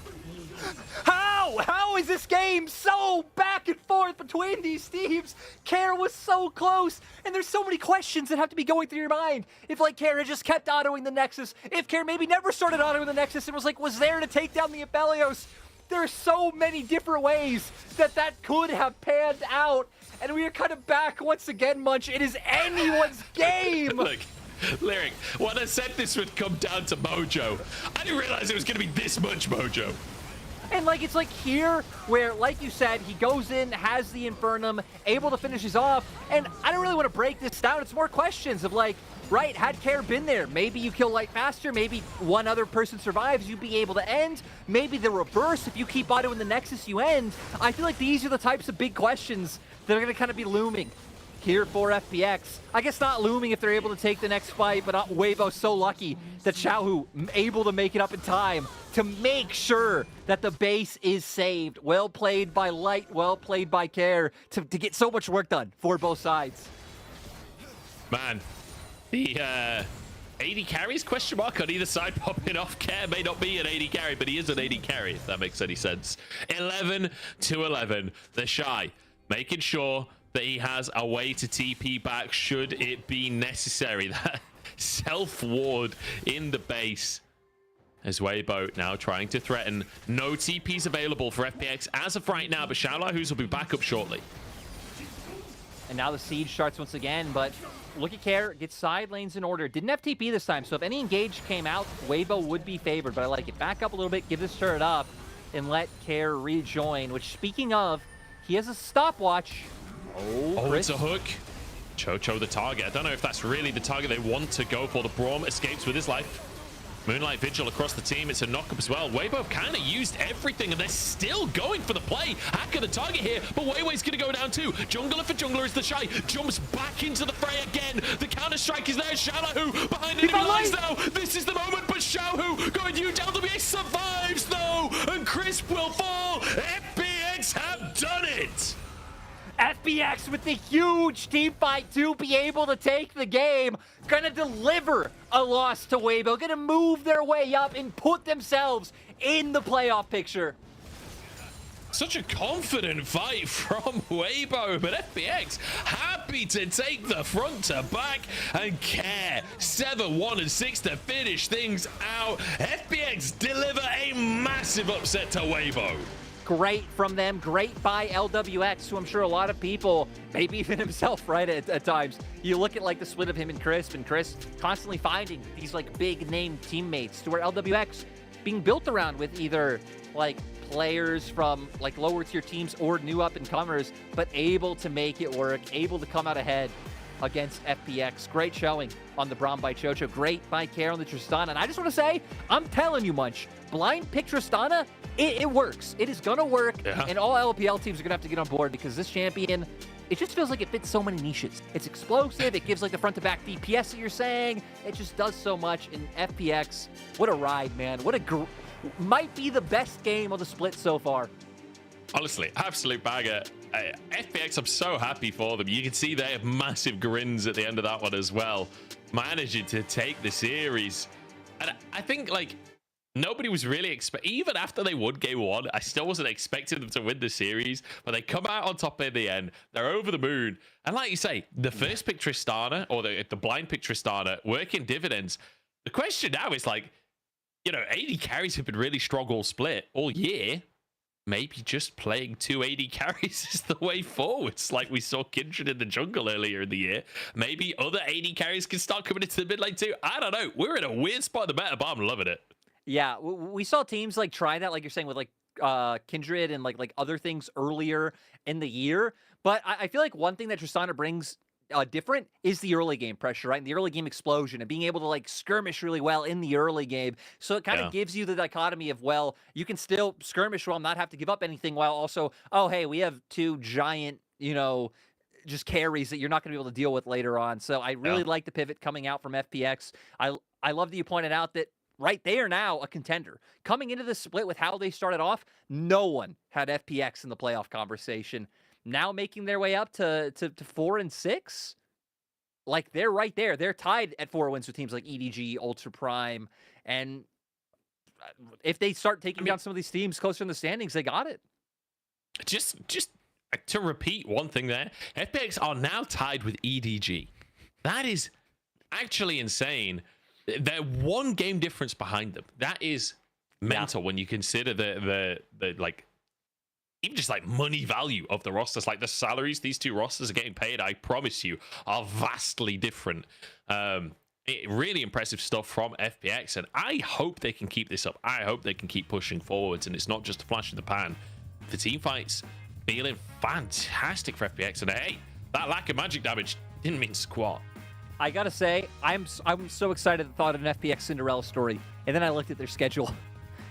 How is this game so back and forth between these teams? Care was so close, and there's so many questions that have to be going through your mind. If like Care had just kept autoing the Nexus, if Care maybe never started autoing the Nexus and was there to take down the Aphelios, there are so many different ways that could have panned out, and we are kind of back once again, Munch. It is anyone's game. Look, Lyric, when I said this would come down to mojo, I didn't realize it was going to be this much mojo. And like it's like here where, like you said, he goes in, has the Infernum, able to finish his off, and I don't really want to break this down. It's more questions of like, right, had Care been there, maybe you kill Light faster, maybe one other person survives, you'd be able to end. Maybe the reverse, if you keep autoing the Nexus, you end. I feel like these are the types of big questions that are going to kind of be looming here for FPX. I guess not looming if they're able to take the next fight, but Weibo so lucky that Xiaohu able to make it up in time to make sure that the base is saved. Well played by Light, well played by Care to get so much work done for both sides. Man, the AD carries question mark on either side popping off. Care may not be an AD carry, but he is an AD carry, if that makes any sense. 11-11. The Shy making sure that he has a way to TP back should it be necessary. That self-ward in the base as Weibo now trying to threaten. No TPs available for FPX as of right now, but Xiaohu's will be back up shortly. And now the siege starts once again, but look at Care, gets side lanes in order. Didn't have TP this time, so if any engage came out, Weibo would be favored, but I like it. Back up a little bit, give this turret up, and let Care rejoin, which speaking of, he has a stopwatch. Oh, it's a hook. Chocho the target. I don't know if that's really the target they want to go for. The Braum escapes with his life. Moonlight Vigil across the team. It's a knock-up as well. Weibo kind of used everything, and they're still going for the play. Hacker the target here, but Weiwei's going to go down too. Jungler for Jungler is the Shy. Jumps back into the fray again. The counter-strike is there. Xiaohu behind enemy lines now. This is the moment, but Xiaohu going to LWX survives though, and Crisp will fall. FPX have done it. FPX with the huge team fight to be able to take the game. Gonna deliver a loss to Weibo. Gonna move their way up and put themselves in the playoff picture. Such a confident fight from Weibo, but FPX happy to take the front to back and care. 7-1 and 6 to finish things out. FPX deliver a massive upset to Weibo. Great from them, great by LWX, who I'm sure a lot of people, maybe even himself, right, at times, you look at like the split of him and Chris constantly finding these like big name teammates to where LWX being built around with either like players from like lower tier teams or new up and comers, but able to make it work, able to come out ahead against FPX. Great showing on the Braum by Chocho. Great by Care on the Tristana. And I just want to say, I'm telling you, Munch, blind pick Tristana, it works. It is going to work. Yeah. And all LPL teams are going to have to get on board because this champion, it just feels like it fits so many niches. It's explosive. It gives like the front to back DPS that you're saying. It just does so much. And FPX, what a ride, man. What a might be the best game of the split so far. Honestly, absolute bagger. FPX, I'm so happy for them. You can see they have massive grins at the end of that one as well. Managing to take the series. And I think, like, nobody was really even after they won game one, I still wasn't expecting them to win the series, but they come out on top in the end. They're over the moon. And like you say, the first pick Tristana, or the blind pick Tristana, working dividends. The question now is, like, you know, AD carries have been really strong all split all year. Maybe just playing 2 AD carries is the way forwards, like we saw Kindred in the jungle earlier in the year. Maybe other AD carries can start coming into the mid lane too. I don't know. We're in a weird spot in the meta, but I'm loving it. Yeah, we saw teams like try that, like you're saying, with like Kindred and like other things earlier in the year. But I feel like one thing that Tristana brings different is the early game pressure, right? And the early game explosion and being able to like skirmish really well in the early game. So it kind of gives you the dichotomy of, well, you can still skirmish well, not have to give up anything, while also, oh, hey, we have 2 giant, you know, just carries that you're not going to be able to deal with later on. So I really like the pivot coming out from FPX. I love that you pointed out that, right, they are now a contender. Coming into this split with how they started off, no one had FPX in the playoff conversation. Now making their way up to 4 and 6, like they're right there. They're tied at 4 wins with teams like EDG, Ultra Prime, and if they start taking down some of these teams closer in the standings, they got it. Just to repeat one thing there, FPX are now tied with EDG. That is actually insane. They're 1 game difference behind them. That is mental when you consider the like, even just like money value of the rosters, like the salaries these 2 rosters are getting paid, I promise you, are vastly different. Really impressive stuff from FPX, and I hope they can keep this up. I hope they can keep pushing forwards, and it's not just a flash in the pan. The team fights feeling fantastic for FPX, and hey, that lack of magic damage didn't mean squat. I gotta say, I'm so excited at the thought of an FPX Cinderella story, and then I looked at their schedule.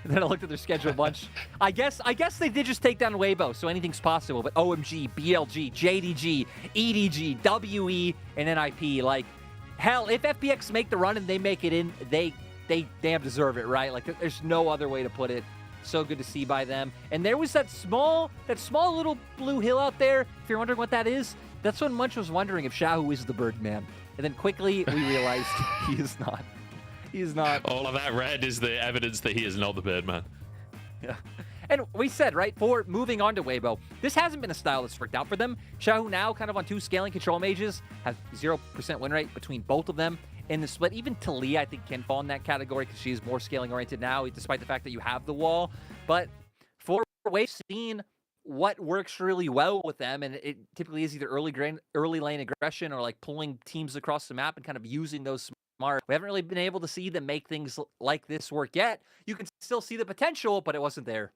And then I looked at their schedule a bunch. I guess they did just take down Weibo, so anything's possible. But OMG, BLG, JDG, EDG, WE, and NIP. Like, hell, if FPX make the run and they make it in, they damn deserve it, right? Like, there's no other way to put it. So good to see by them. And there was that small little blue hill out there. If you're wondering what that is, that's when Munch was wondering if Shahu is the Birdman. And then quickly we realized he is not. He is not. All of that red is the evidence that he is not the Birdman. Yeah. And we said, right, for moving on to Weibo, this hasn't been a style that's worked out for them. Shahu now kind of on 2 scaling control mages, has 0% win rate between both of them in the split. Even Talia, I think, can fall in that category because she is more scaling oriented now, despite the fact that you have the wall. But for we've seen what works really well with them, and it typically is either early lane aggression or like pulling teams across the map and kind of using those smart. We haven't really been able to see them make things like this work yet. You can still see the potential, but it wasn't there.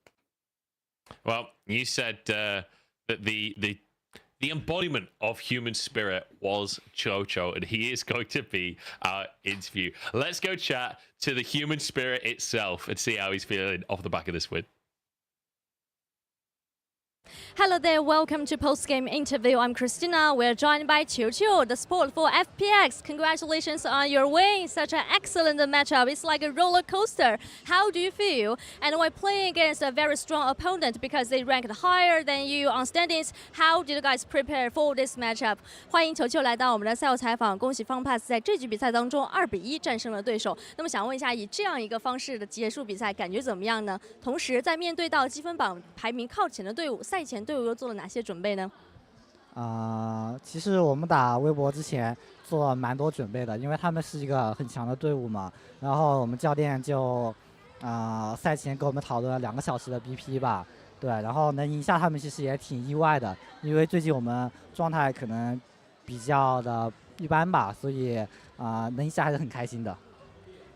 Well, you said that the embodiment of human spirit was Chocho, and he is going to be our interview. Let's go chat to the human spirit itself and see how he's feeling off the back of this win. Hello there, welcome to post-game interview. I'm Christina. We're joined by Qiu, the sport for FPX. Congratulations on your win. Such an excellent matchup. It's like a roller coaster. How do you feel? And when playing against a very strong opponent because they ranked higher than you on standings, how did you guys prepare for this matchup? 欢迎球来到我们的赛后采访。恭喜FPX在这局比赛当中2-1战胜了对手。那么想问一下，以这样一个方式的结束比赛，感觉怎么样呢？同时，在面对到积分榜排名靠前的队伍，赛前队伍又做了哪些准备呢？其实我们打微博之前做了蛮多准备的，因为他们是一个很强的队伍嘛。然后我们教练就赛前跟我们讨论了2个小时的 BP 吧。对，然后能赢下他们其实也挺意外的，因为最近我们状态可能比较的一般吧，所以能赢下还是很开心的。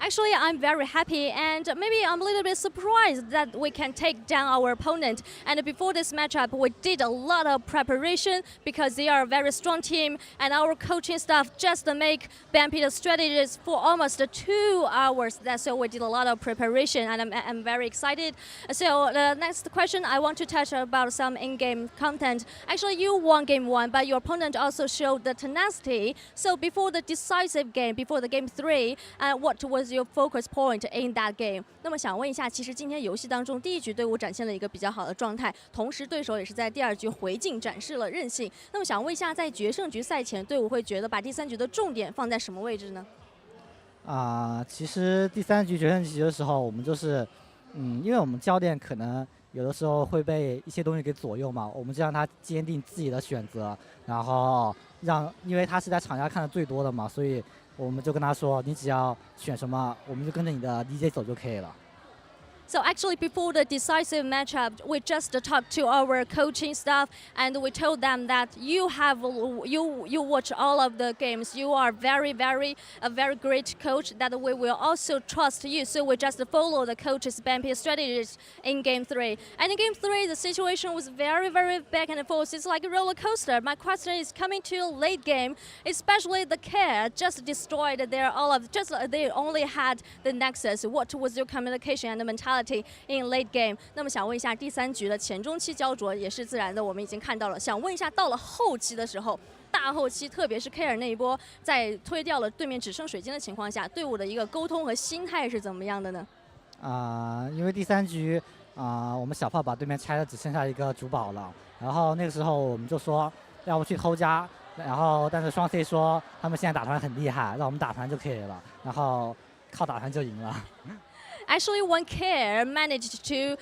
Actually, I'm very happy and maybe I'm a little bit surprised that we can take down our opponent. And before this matchup, we did a lot of preparation because they are a very strong team and our coaching staff just make BMP the strategies for almost 2 hours. So we did a lot of preparation and I'm very excited. So the next question, I want to touch about some in-game content. Actually, you won game 1, but your opponent also showed the tenacity. So before the decisive game, before the game 3, what was your focus point in that game? 那么想问一下，其实今天游戏当中第1局队伍展现了一个比较好的状态，同时对手也是在第2局回敬展示了韧性。那么想问一下，在决胜局赛前，队伍会觉得把第3局的重点放在什么位置呢？其实第3局决胜局的时候，我们就是因为我们教练可能有的时候会被一些东西给左右嘛，我们就让他坚定自己的选择，然后因为他是在场下看的最多的嘛，所以我们就跟他说，你只要选什么，我们就跟着你的 DJ 走就可以了。So actually, before the decisive matchup, we just talked to our coaching staff and we told them that you watch all of the games. You are a very great coach. That we will also trust you. So we just follow the coach's BMP strategies in game 3. And in game 3, the situation was very back and forth. It's like a roller coaster. My question is coming to late game, especially the care just destroyed they only had the nexus. What was your communication and the mentality in late game? 那么想问一下，第3局的前中期焦灼也是自然的，我们已经看到了。想问一下，到了后期的时候，大后期，特别是 Care 那一波，在推掉了对面只剩水晶的情况下，队伍的一个沟通和心态是怎么样的呢？因为第3局我们小炮把对面拆的只剩下一个主堡了，然后那个时候我们就说要不去偷家，然后但是双 C 说他们现在打团很厉害，让我们打团就可以了，然后靠打团就赢了。Actually, when Care managed to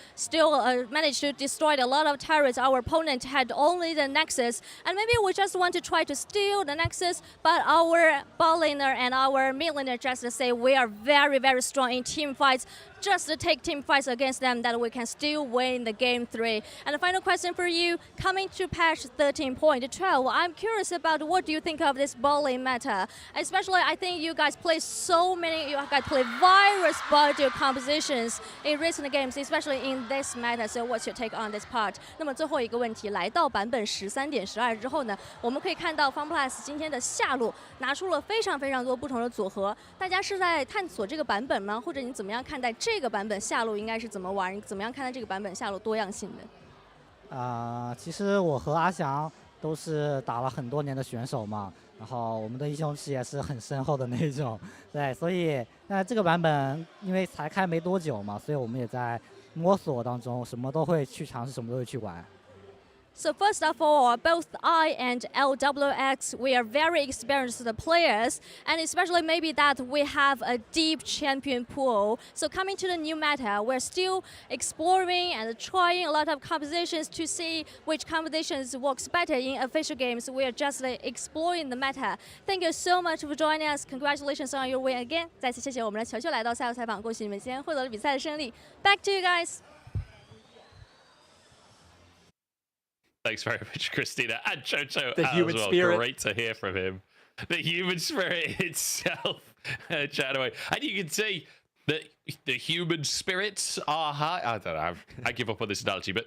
destroy a lot of turrets, our opponent had only the Nexus, and maybe we just want to try to steal the Nexus, but our bot laner and our mid laner just say we are very strong in team fights. Just to take team fights against them, that we can still win the game 3. And the final question for you, coming to patch 13.12, I'm curious about what do you think of this bot lane meta? Especially, I think you guys play virus bot compositions in recent games, especially in this meta. So what's your take on this part? 那么最后一个问题，来到版本13.12之后呢，我们可以看到 FPX 今天的下路拿出了非常多不同的组合。大家是在探索这个版本吗？或者你怎么样看待这个版本下路应该是怎么玩？你怎么样看待这个版本下路多样性的？其实我和阿翔都是打了很多年的选手嘛，然后我们的英雄池也是很深厚的那种，对，所以这个版本因为才开没多久嘛，所以我们也在摸索当中，什么都会去尝试，什么都会去玩。So first of all, both I and LWX, we are very experienced players, and especially maybe that we have a deep champion pool. So coming to the new meta, we're still exploring and trying a lot of compositions to see which combinations works better in official games. We are just exploring the meta. Thank you so much for joining us. Congratulations on your win again. 再次谢谢我们的球来到赛后采访，恭喜你们今天获得了比赛的胜利。Back to you guys. Thanks very much, Christina. And Chocho the as human well. Spirit. Great to hear from him. The human spirit itself chat away. And you can see that the human spirits are high. I don't know. I give up on this analogy, but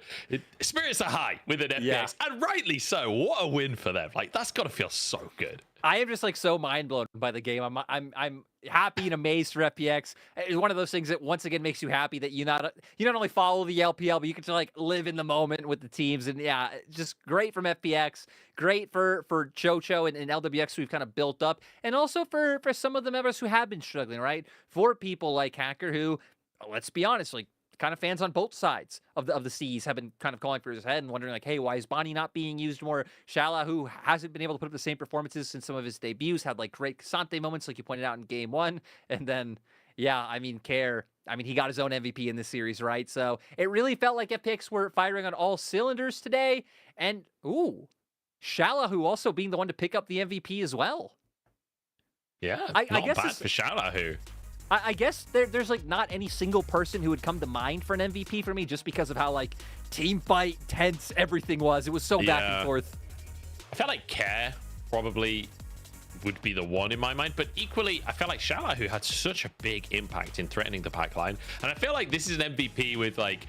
spirits are high with an FPX, and rightly so. What a win for them! Like that's got to feel so good. I am just like so mind blown by the game. I'm happy and amazed for FPX. It's one of those things that once again makes you happy that you not only follow the LPL, but you can just like live in the moment with the teams. And yeah, just great from FPX. Great for Chocho and LWX who we've kind of built up, and also for some of the members who have been struggling. Right, for people like Hacker who, let's be honest, like kind of fans on both sides of the seas have been kind of calling for his head and wondering like, hey, why is Bonnie not being used more? Shala, who hasn't been able to put up the same performances since some of his debuts, had like great Kasante moments, like you pointed out in game 1. And then, yeah, I mean, he got his own MVP in this series, right? So it really felt like FPX were firing on all cylinders today. And, ooh, Shala, who also being the one to pick up the MVP as well. Yeah, I guess bad for Shala, who... I guess there's like not any single person who would come to mind for an MVP for me just because of how like team fight tense everything was. It was so back and forth. I felt like Care probably would be the one in my mind, but equally I felt like Shala, who had such a big impact in threatening the pipeline, and I feel like this is an MVP with like,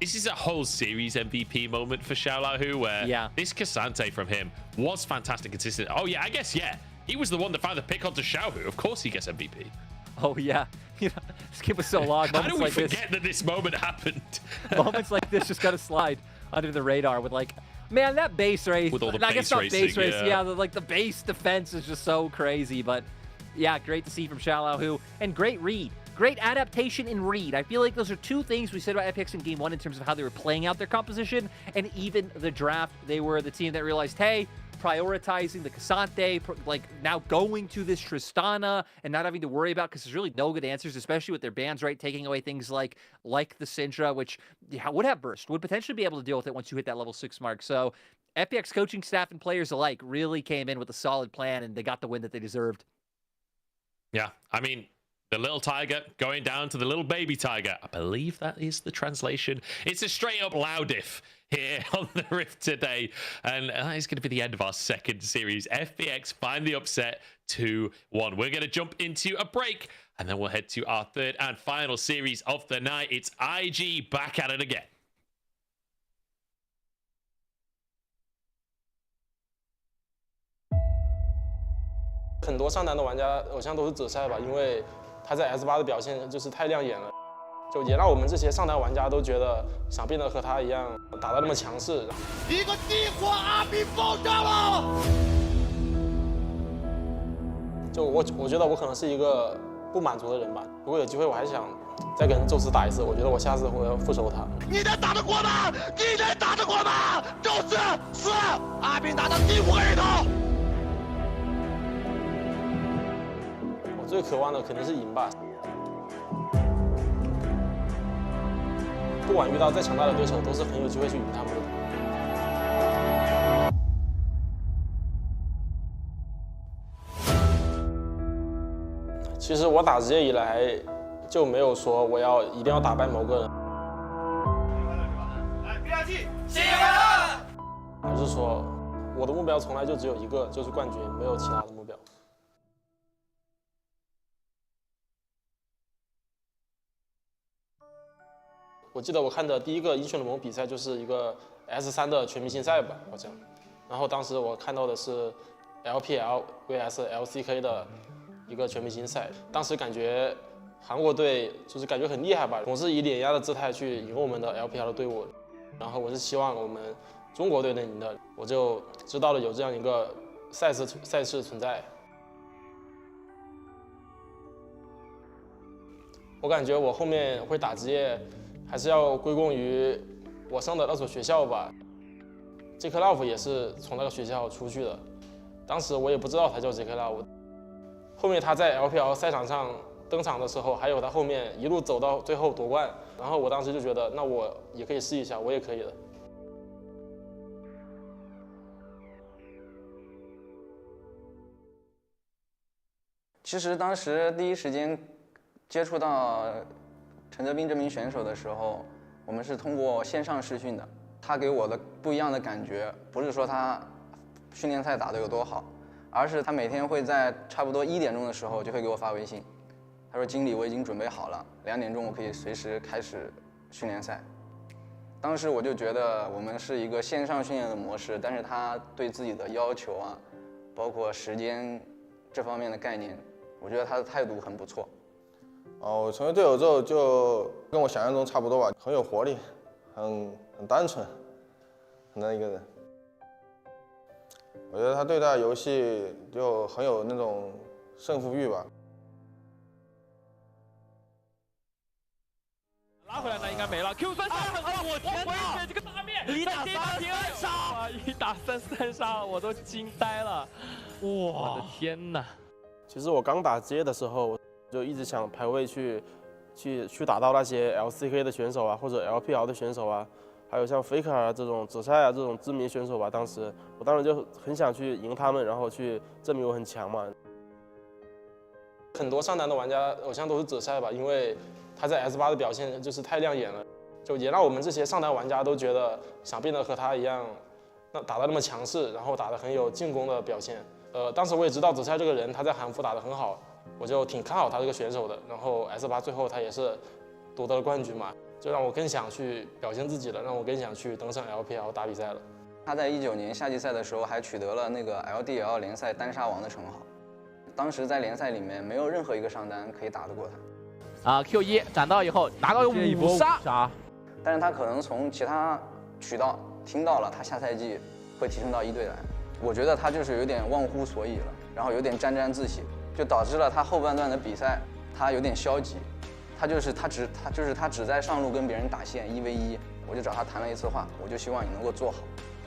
this is a whole series MVP moment for Shala, who where this Kasante from him was fantastic, consistent. Oh yeah, I guess he was the one that found the pick onto Xiaohu. Of course he gets MVP. Oh, yeah. You know, this game was so long. How do we forget that this moment happened? Moments like this just got to slide under the radar with like, man, that base race. With all the I guess not base race. yeah. The base defense is just so crazy. But yeah, great to see from Xiaohu. And great read. Great adaptation in read. I feel like those are two things we said about FPX in game 1 in terms of how they were playing out their composition. And even the draft, they were the team that realized, hey, prioritizing the Kasante, like now going to this Tristana and not having to worry about, because there's really no good answers, especially with their bans, right? Taking away things like the Syndra, which would have burst, would potentially be able to deal with it once you hit that level 6 mark. So FPX coaching staff and players alike really came in with a solid plan, and they got the win that they deserved. Yeah, I mean, the little tiger going down to the little baby tiger. I believe that is the translation. It's a straight up Loudif here on the Rift today. And that is going to be the end of our second series. FPX find the upset 2-1. We're going to jump into a break, and then we'll head to our third and final series of the night. It's IG back at it again.很多上单的玩家偶像都是泽赛吧，因为他在 S8的表现就是太亮眼了，就也让我们这些上单玩家都觉得想变得和他一样打得那么强势。一个地火阿比爆炸了！就我觉得我可能是一个不满足的人吧，如果有机会我还想再跟宙斯打一次，我觉得我下次我要复仇他。你能打得过吗？你能打得过吗？宙斯是阿比拿到第5个人头。我最渴望的肯定是赢吧。不管遇到再强大的对手，都是很有机会去赢他们的。其实我打职业以来就没有说我一定要打败某个人。来 BLG， 新年快乐！而是说我的目标从来就只有一个，就是冠军，没有其他的目标。我记得我看的第一个英雄联盟比赛就是一个 S3的全明星赛吧，好像。然后当时我看到的是 LPL vs LCK 的一个全明星赛，当时感觉韩国队就是感觉很厉害吧，总是以碾压的姿态去赢我们的 LPL 的队伍。然后我是希望我们中国队能赢的，我就知道了有这样一个赛事存在。我感觉我后面会打职业，还是要归功于我上的那所学校吧。J.K. Love 也是从那个学校出去的，当时我也不知道他叫 J.K. Love。后面他在 LPL 赛场上登场的时候，还有他后面一路走到最后夺冠，然后我当时就觉得，那我也可以试一下，我也可以的。其实当时第一时间接触到陈哲斌这名选手的时候，我们是通过线上视讯的。他给我的不一样的感觉，不是说他训练赛打得有多好，而是他每天会在差不多1点钟的时候就会给我发微信，他说经理我已经准备好了，2点钟我可以随时开始训练赛。当时我就觉得我们是一个线上训练的模式，但是他对自己的要求啊，包括时间这方面的概念，我觉得他的态度很不错。我成为队友之后就跟我想象中差不多吧，很有活力，很单纯，很那一个人。我觉得他对待游戏就很有那种胜负欲吧。拉回来那应该没了。Q 3杀，我天哪！这个大面1打3杀，1打3杀，我都惊呆了。我的天哪！其实我刚打职业的时候，就一直想排位去打到那些 LCK 的选手啊，或者 LPL 的选手啊，还有像 Faker 啊这种紫菜啊这种知名选手吧。我当时就很想去赢他们，然后去证明我很强嘛。很多上单的玩家偶像都是紫菜吧，因为他在 S8的表现就是太亮眼了，就也让我们这些上单玩家都觉得想变得和他一样，打得那么强势，然后打得很有进攻的表现。当时我也知道紫菜这个人他在韩服打得很好，我就挺看好他这个选手的。然后 S8最后他也是夺得了冠军嘛，就让我更想去表现自己了，让我更想去登上 LPL 打比赛了。他在19年夏季赛的时候还取得了那个 LDL 联赛单杀王的称号，当时在联赛里面没有任何一个上单可以打得过他。Q1 斩到以后拿到5杀，但是他可能从其他渠道听到了他下赛季会提升到1队来，我觉得他就是有点忘乎所以了，然后有点沾沾自喜，就导致了他后半段的比赛他有点消极，他只在上路跟别人打线1v1，我就找他谈了一次话，我就希望你能够做好，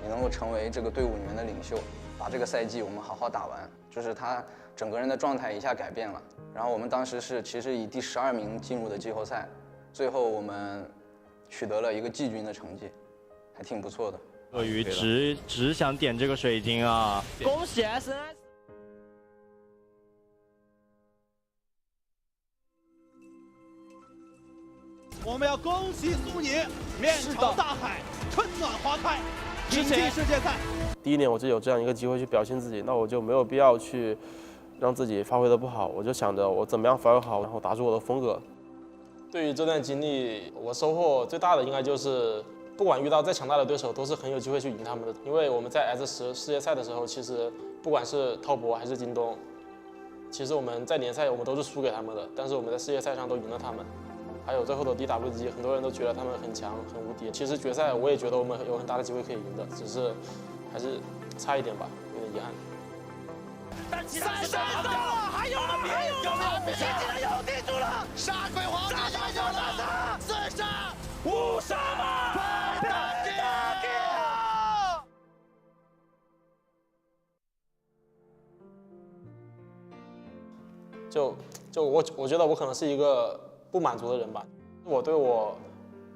你能够成为这个队伍里面的领袖，把这个赛季我们好好打完。就是他整个人的状态一下改变了，然后我们当时是其实以第12名进入的季后赛，最后我们取得了一个季军的成绩，还挺不错的。鳄鱼只想点这个水晶啊！恭喜 SNS！ 我们要恭喜苏宁，面朝大海，春暖花开，迎进世界赛。第1年我就有这样一个机会去表现自己，那我就没有必要去让自己发挥的不好，我就想着我怎么样发挥好，然后打出我的风格。对于这段经历，我收获最大的应该就是，不管遇到再强大的对手，都是很有机会去赢他们的。因为我们在 S10世界赛的时候，其实不管是滔博还是京东，其实我们在联赛我们都是输给他们的，但是我们在世界赛上都赢了他们。还有最后的 WBG， 很多人都觉得他们很强很无敌，其实决赛我也觉得我们有很大的机会可以赢的，只是还是差一点吧，有点遗憾。3杀到了，还有了别有了，接起来又定住了，杀鬼皇帝又有了，4杀5杀嘛，快打击！我觉得我可能是一个不满足的人吧，我对我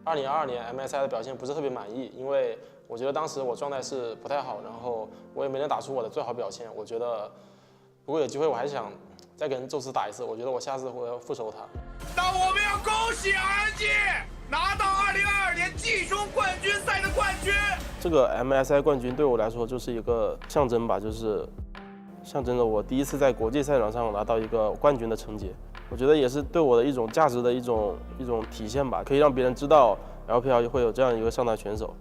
2022年 MSI 的表现不是特别满意，因为我觉得当时我状态是不太好，然后我也没能打出我的最好表现。我觉得如果有机会，我还想再跟宙斯打一次，我觉得我下次会复仇他。那我们要恭喜 RNG 拿到2022年季中冠军赛的冠军。这个 MSI 冠军对我来说就是一个象征吧，就是象征着我第一次在国际赛场上拿到一个冠军的成绩。我觉得也是对我的一种价值的一种体现吧，可以让别人知道 LPL 会有这样一个上单选手。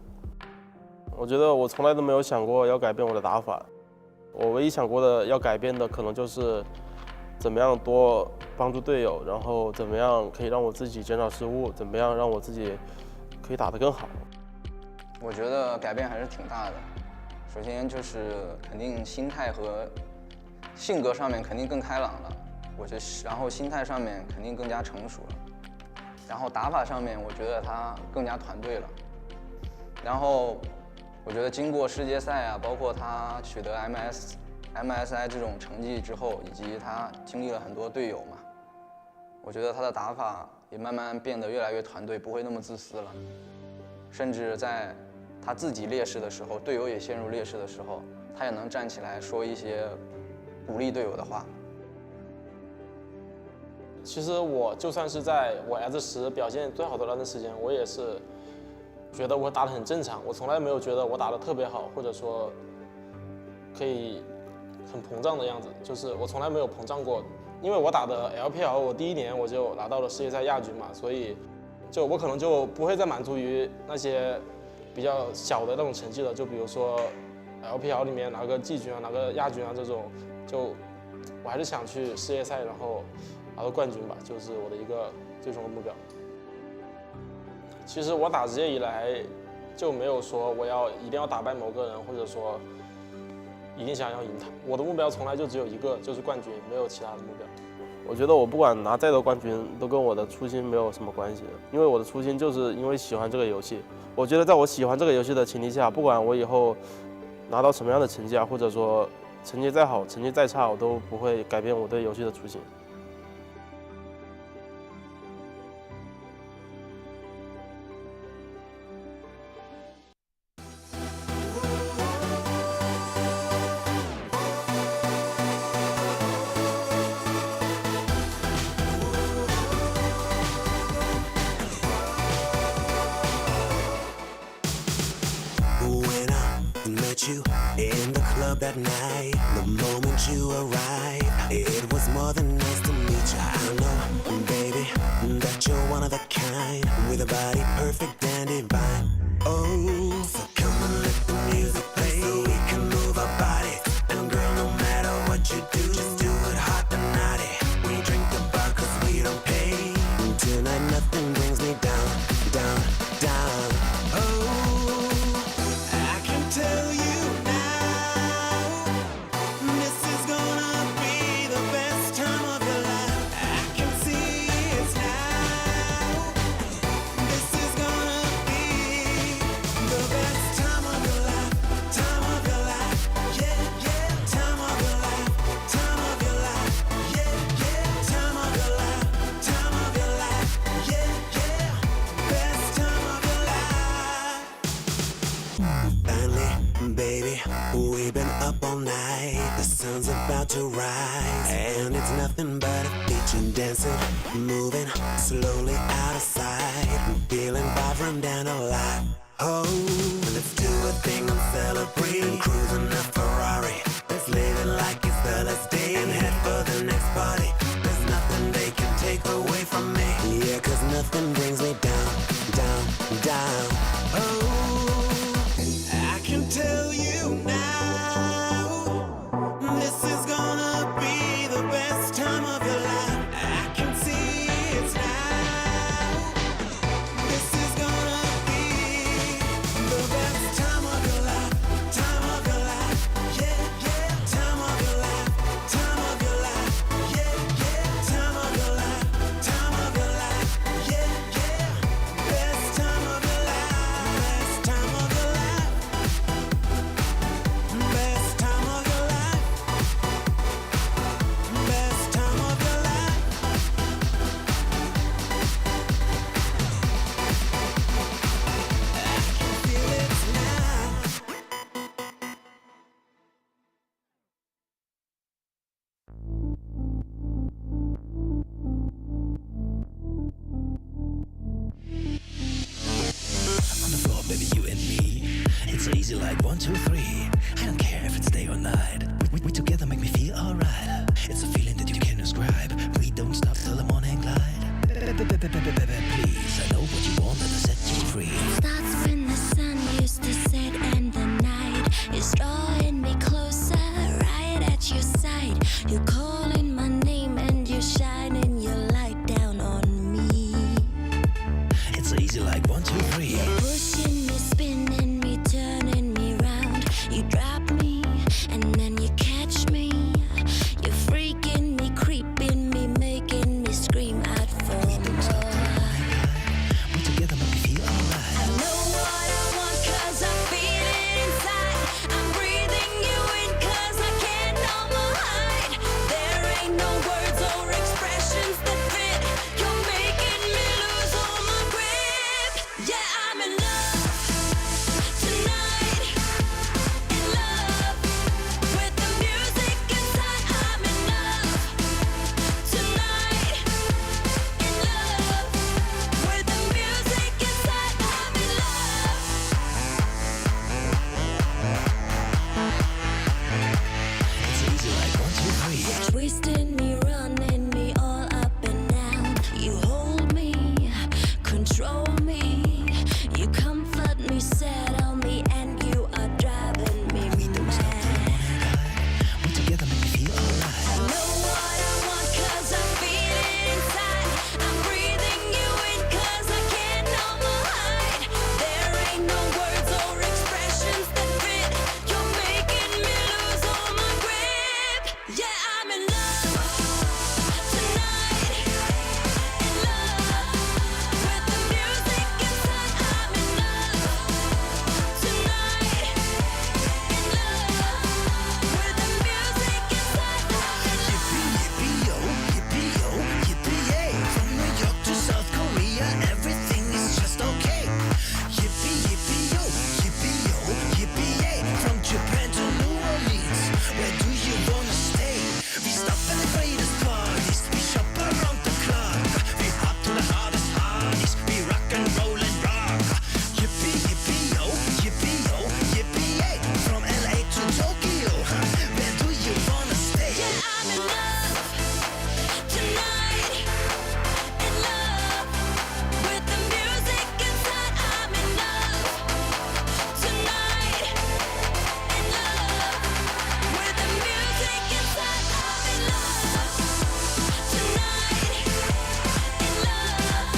我觉得我从来都没有想过要改变我的打法，我唯一想过的要改变的可能就是怎么样多帮助队友，然后怎么样可以让我自己减少失误，怎么样让我自己可以打得更好。我觉得改变还是挺大的，首先就是肯定心态和性格上面肯定更开朗了。我觉得，然后心态上面肯定更加成熟了，然后打法上面我觉得他更加团队了，然后我觉得经过世界赛啊，包括他取得 MSI 这种成绩之后，以及他经历了很多队友嘛，我觉得他的打法也慢慢变得越来越团队，不会那么自私了，甚至在他自己劣势的时候，队友也陷入劣势的时候，他也能站起来说一些鼓励队友的话。其实我就算是在我 S10表现最好的那段时间，我也是觉得我打得很正常，我从来没有觉得我打得特别好，或者说可以很膨胀的样子，就是我从来没有膨胀过。因为我打的 LPL， 我第1年我就拿到了世界赛亚军嘛，所以就我可能就不会再满足于那些比较小的那种成绩了，就比如说 LPL 里面拿个季军啊，拿个亚军啊这种，就我还是想去世界赛，然后拿到冠军吧，就是我的一个最终的目标。其实我打职业以来就没有说我一定要打败某个人，或者说一定想要赢他。我的目标从来就只有一个，就是冠军，没有其他的目标。我觉得我不管拿再多冠军，都跟我的初心没有什么关系的，因为我的初心就是因为喜欢这个游戏。我觉得在我喜欢这个游戏的前提下，不管我以后拿到什么样的成绩啊，或者说成绩再好，成绩再差，我都不会改变我对游戏的初心。When I met you in the club that night, the moment you arrived, it was more than nice to meet you. I know, baby, that you're one of the kind, with a body perfect and divine. Oh, so come and let the music play, so we can move our bodies. And girl, no matter what you do, just do it hot and naughty. We drink the bar 'cause we don't pay. Tonight nothing brings me down, down, down. Oh, I can tell you now, this is gonna be the best time of your life. I can see it now. This is gonna be the best time of your life, time of your life, yeah, yeah, time of your life, time of your life, yeah, yeah, time of your life, time of your life, yeah, yeah, best time of your life. Finally, baby, we've been up all night. The sun's about to rise, and it's nothing but a feature dancing, moving slowly out of sight, feeling vibrant and alive. Oh, let's do a thing and celebrate. Cruising a Ferrari, let's live it like it's the last day and head for the next party. There's nothing they can take away from me. Yeah, 'cause nothing brings me down, down, down. Oh, I can tell you now, this is gonna be the best time of your life. I can see it now. This is gonna be the best time of your life, time of your life, yeah, yeah, time of your life, time of your life, yeah, yeah, time of your life, time of your life, yeah, yeah, best time of your life, best time of your life, best time of your life, best time of your life. I can feel it now. On the floor, baby, you and me. It's easy like 1, 2, 3. I don't care if it's day or night. We together make me feel alright. It's a feeling that you can't describe. We don't stop till the morning light. Please, I know what you want and I set you free. Starts when the sun used to set and the night is drawing me closer, right at your side. You're calling my name and you're shining your light down on me. It's easy like 1, 2, 3. You're pushing me, spinning me, turning me round. You drop me and then you catch me. You're freaking me, creeping me, making me scream out for more. We together make me feel alright. I know what I want 'cause I feel it inside. I'm breathing you in 'cause I can't no more hide. There I'm in love tonight. In love with the music inside. I'm in love tonight. In love with the music inside. Yippee, yippee, yo, yippee, yo, yippee, yay. From New York to South Korea, everything is just okay. Yippee, yippee, yo, yippee, yo, yippee, yay. From Japan to New Orleans, where do you wanna stay? We stop at the greatest parties, we shop around the clock. We hop to the hardest parties, we rock and roll and rock. Yippee, yippee, yo, yippee, yo, yippee, yay. From LA to Tokyo, where do you wanna stay? Yeah, I'm in love tonight. In love with the music inside. I'm in love tonight. In love with the music inside. I'm in love tonight. In love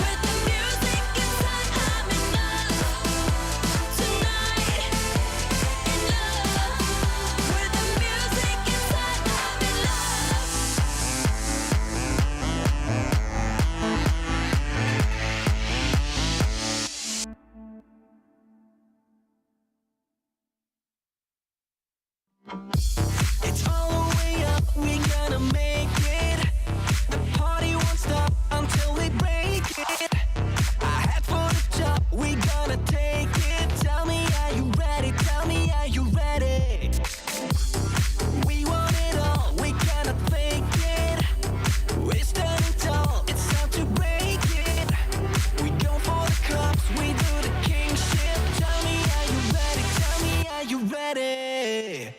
with the music inside. I'm in love tonight. In love with the music inside. I'm in love. It's all the way up, we gonna make it. The party won't stop until we break it. I head for the top, we gonna take it. Tell me, are you ready? Tell me, are you ready? We want it all, we cannot fake it. We're standing tall, it's time to break it. We go for the cups, we do the kingship. Tell me, are you ready? Tell me, are you ready?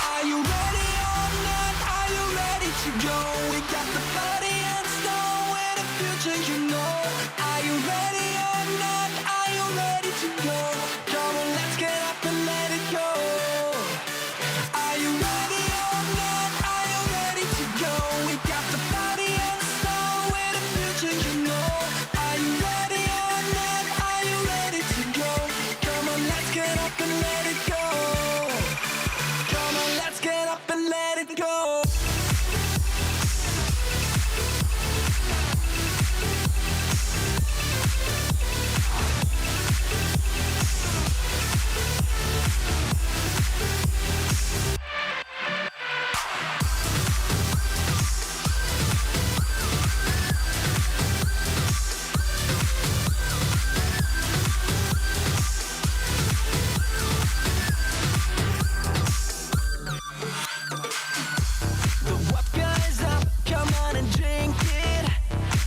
Are you ready or not? Are you ready to go? We got the body and soul and the future, you know. Are you ready or not? Are you ready to go? Come on, let's get up and let it go. Are you ready or not? Are you ready to go? We got the body and soul and the future, you know. Are you ready or not? Are you ready to go? Come on, let's get up and let it go. Come on, let's get up and let it go. The vodka is up, come on and drink it.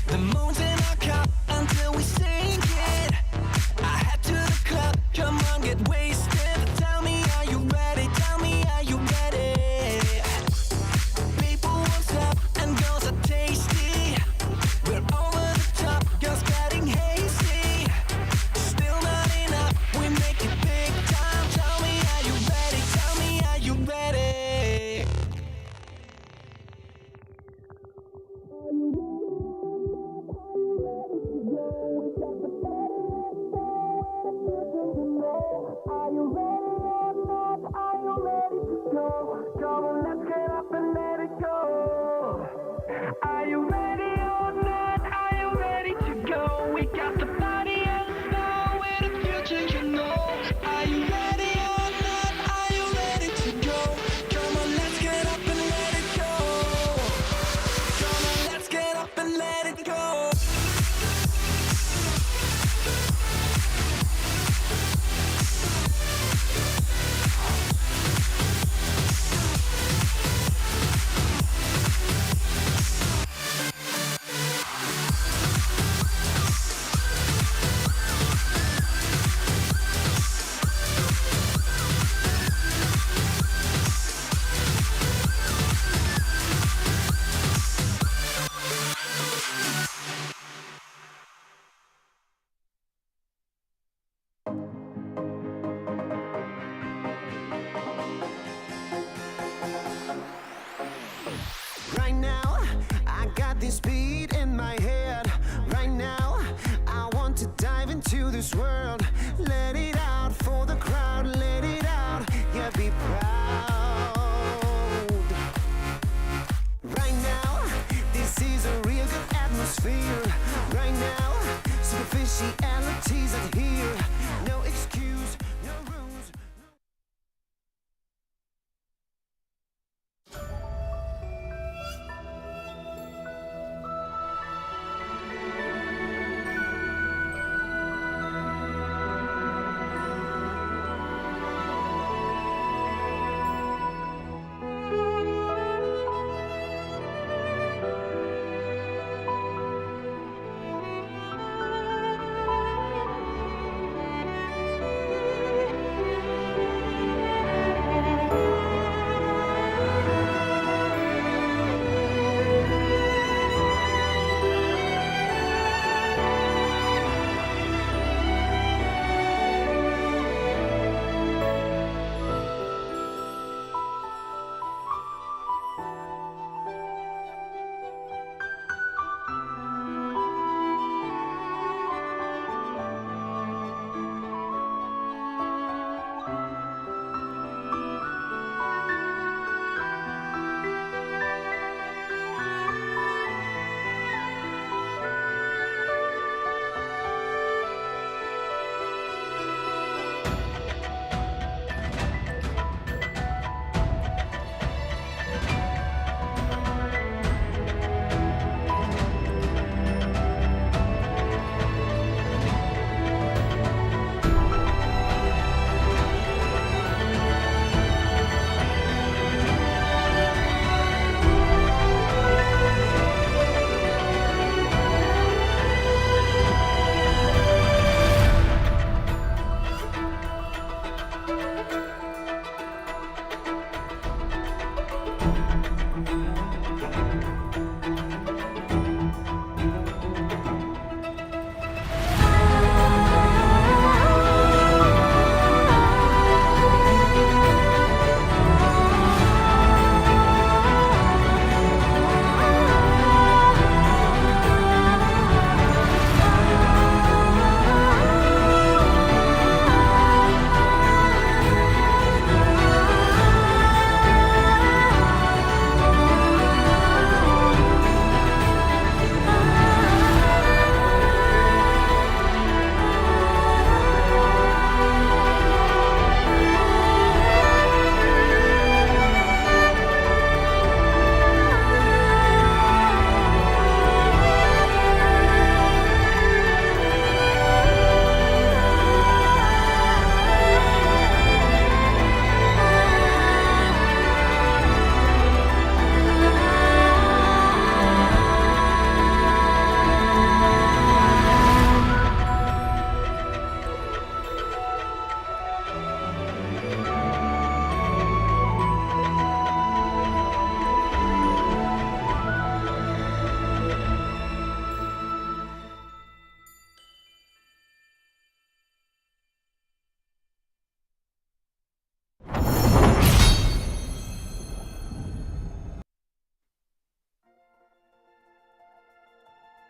The moon's in our cup until we sink it. I head to the club, come on, get wasted. Tell me, are you ready? Tell me, are you ready? People won't stop and girls are tasty. We're over the top, girls getting hazy. Still not enough, we make it big time. Tell me, are you ready? Tell me, are you ready? Are you ready or not? Are you ready to go? Come on, let's get up and let it go. Are you ready or not? Are you ready to go? We got the body and soul and the future, you know. Are you ready or not? Are you ready to go? Come on, let's get up and let it go. Come on, let's get up and let it go. this beat in my head right now. I want to dive into this world. Let it out for the crowd. Let it out. Yeah, be proud. Right now, this is a real good atmosphere. Right now, superficialities are here. No excuse, no rules.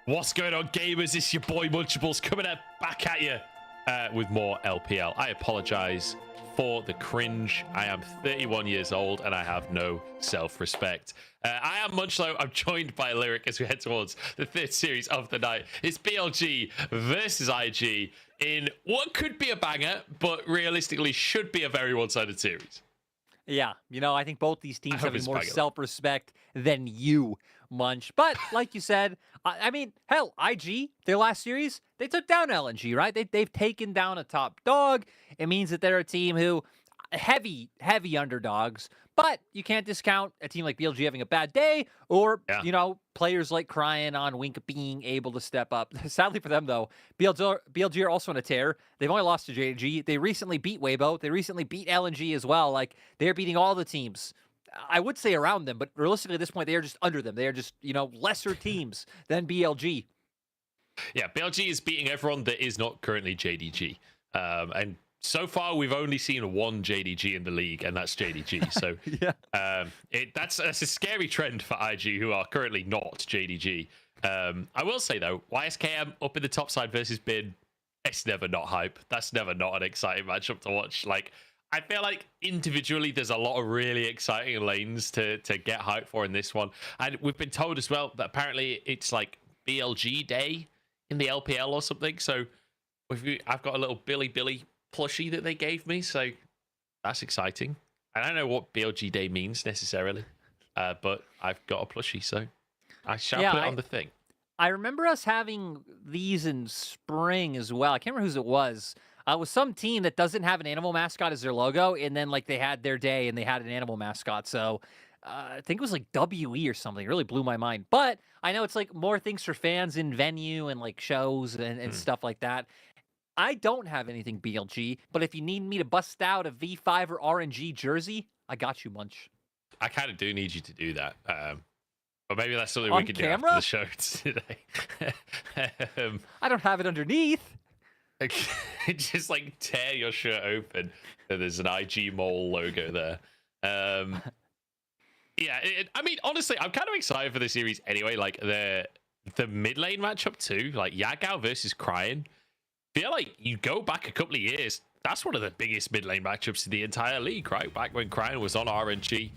What's going on, gamers? It's your boy Munchables coming back at you with more LPL. I apologize for the cringe. I am 31 years old and I have no self-respect. I am Munchlow. I'm joined by Lyric as we head towards the third series of the night. It's BLG versus IG in what could be a banger, but realistically should be a very one-sided series. Yeah, you know, I think both these teams have more self-respect than you, Munch. But like you said, I mean, hell, IG, their last series, they took down LNG, right? They've taken down a top dog. It means that they're a team who, heavy underdogs. But you can't discount a team like BLG having a bad day or, you know, players like Cryan on Wink being able to step up. Sadly for them, though, BLG are also on a tear. They've only lost to JDG. They recently beat Weibo. They recently beat LNG as well. Like, they're beating all the teams. I would say around them, but realistically at this point, they are just under them. They are just, you know, lesser teams than BLG. Yeah, BLG is beating everyone that is not currently JDG. And so far we've only seen one JDG in the league, and that's JDG. So that's a scary trend for IG, who are currently not JDG. I will say though, YSKM up in the top side versus Bin, it's never not hype. That's never not an exciting matchup to watch. Like, I feel like individually there's a lot of really exciting lanes to get hype for in this one. And we've been told as well that apparently it's like BLG day in the LPL or something. So I've got a little Billy plushie that they gave me. So that's exciting. I don't know what BLG day means necessarily, but I've got a plushie, so I shall put it on the thing. I remember us having these in spring as well. I can't remember whose it was. It was some team that doesn't have an animal mascot as their logo, and then like they had their day and they had an animal mascot. So I think it was like WE or something. It really blew my mind. But I know it's like more things for fans in venue and like shows and stuff like that. I don't have anything BLG, but if you need me to bust out a V5 or RNG jersey, I got you, Munch. I kind of do need you to do that. But maybe that's something On we can camera? do after the show today. I don't have it underneath. Just like tear your shirt open and there's an IG Mole logo there. Yeah, I mean, honestly, I'm kind of excited for the series anyway. Like the mid lane matchup too, like Yagao versus Cryan. Feel like you go back a couple of years, that's one of the biggest mid lane matchups in the entire league, right? Back when Cryan was on RNG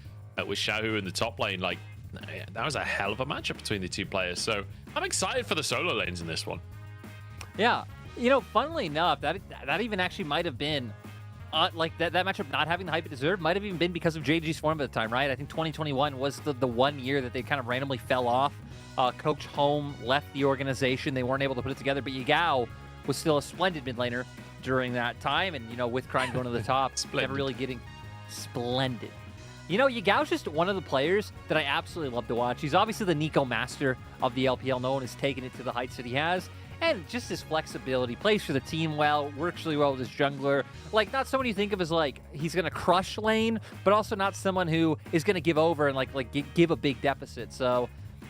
with Xiaohu in the top lane, like that was a hell of a matchup between the two players. So I'm excited for the solo lanes in this one. Yeah, you know, funnily enough, that even actually might have been like that matchup not having the hype it deserved might have even been because of JDG's form at the time, right? I think 2021 was the one year that they kind of randomly fell off. Coach Home left the organization. They weren't able to put it together, but Yagao was still a splendid mid laner during that time. And, you know, with Cryan going to the top, never really getting splendid. You know, Yagao's just one of the players that I absolutely love to watch. He's obviously the Nico master of the LPL. No one has taken it to the heights that he has. And just his flexibility, plays for the team well, works really well with his jungler. Like, not someone you think of as, like, he's going to crush lane, but also not someone who is going to give over and, like give a big deficit. So,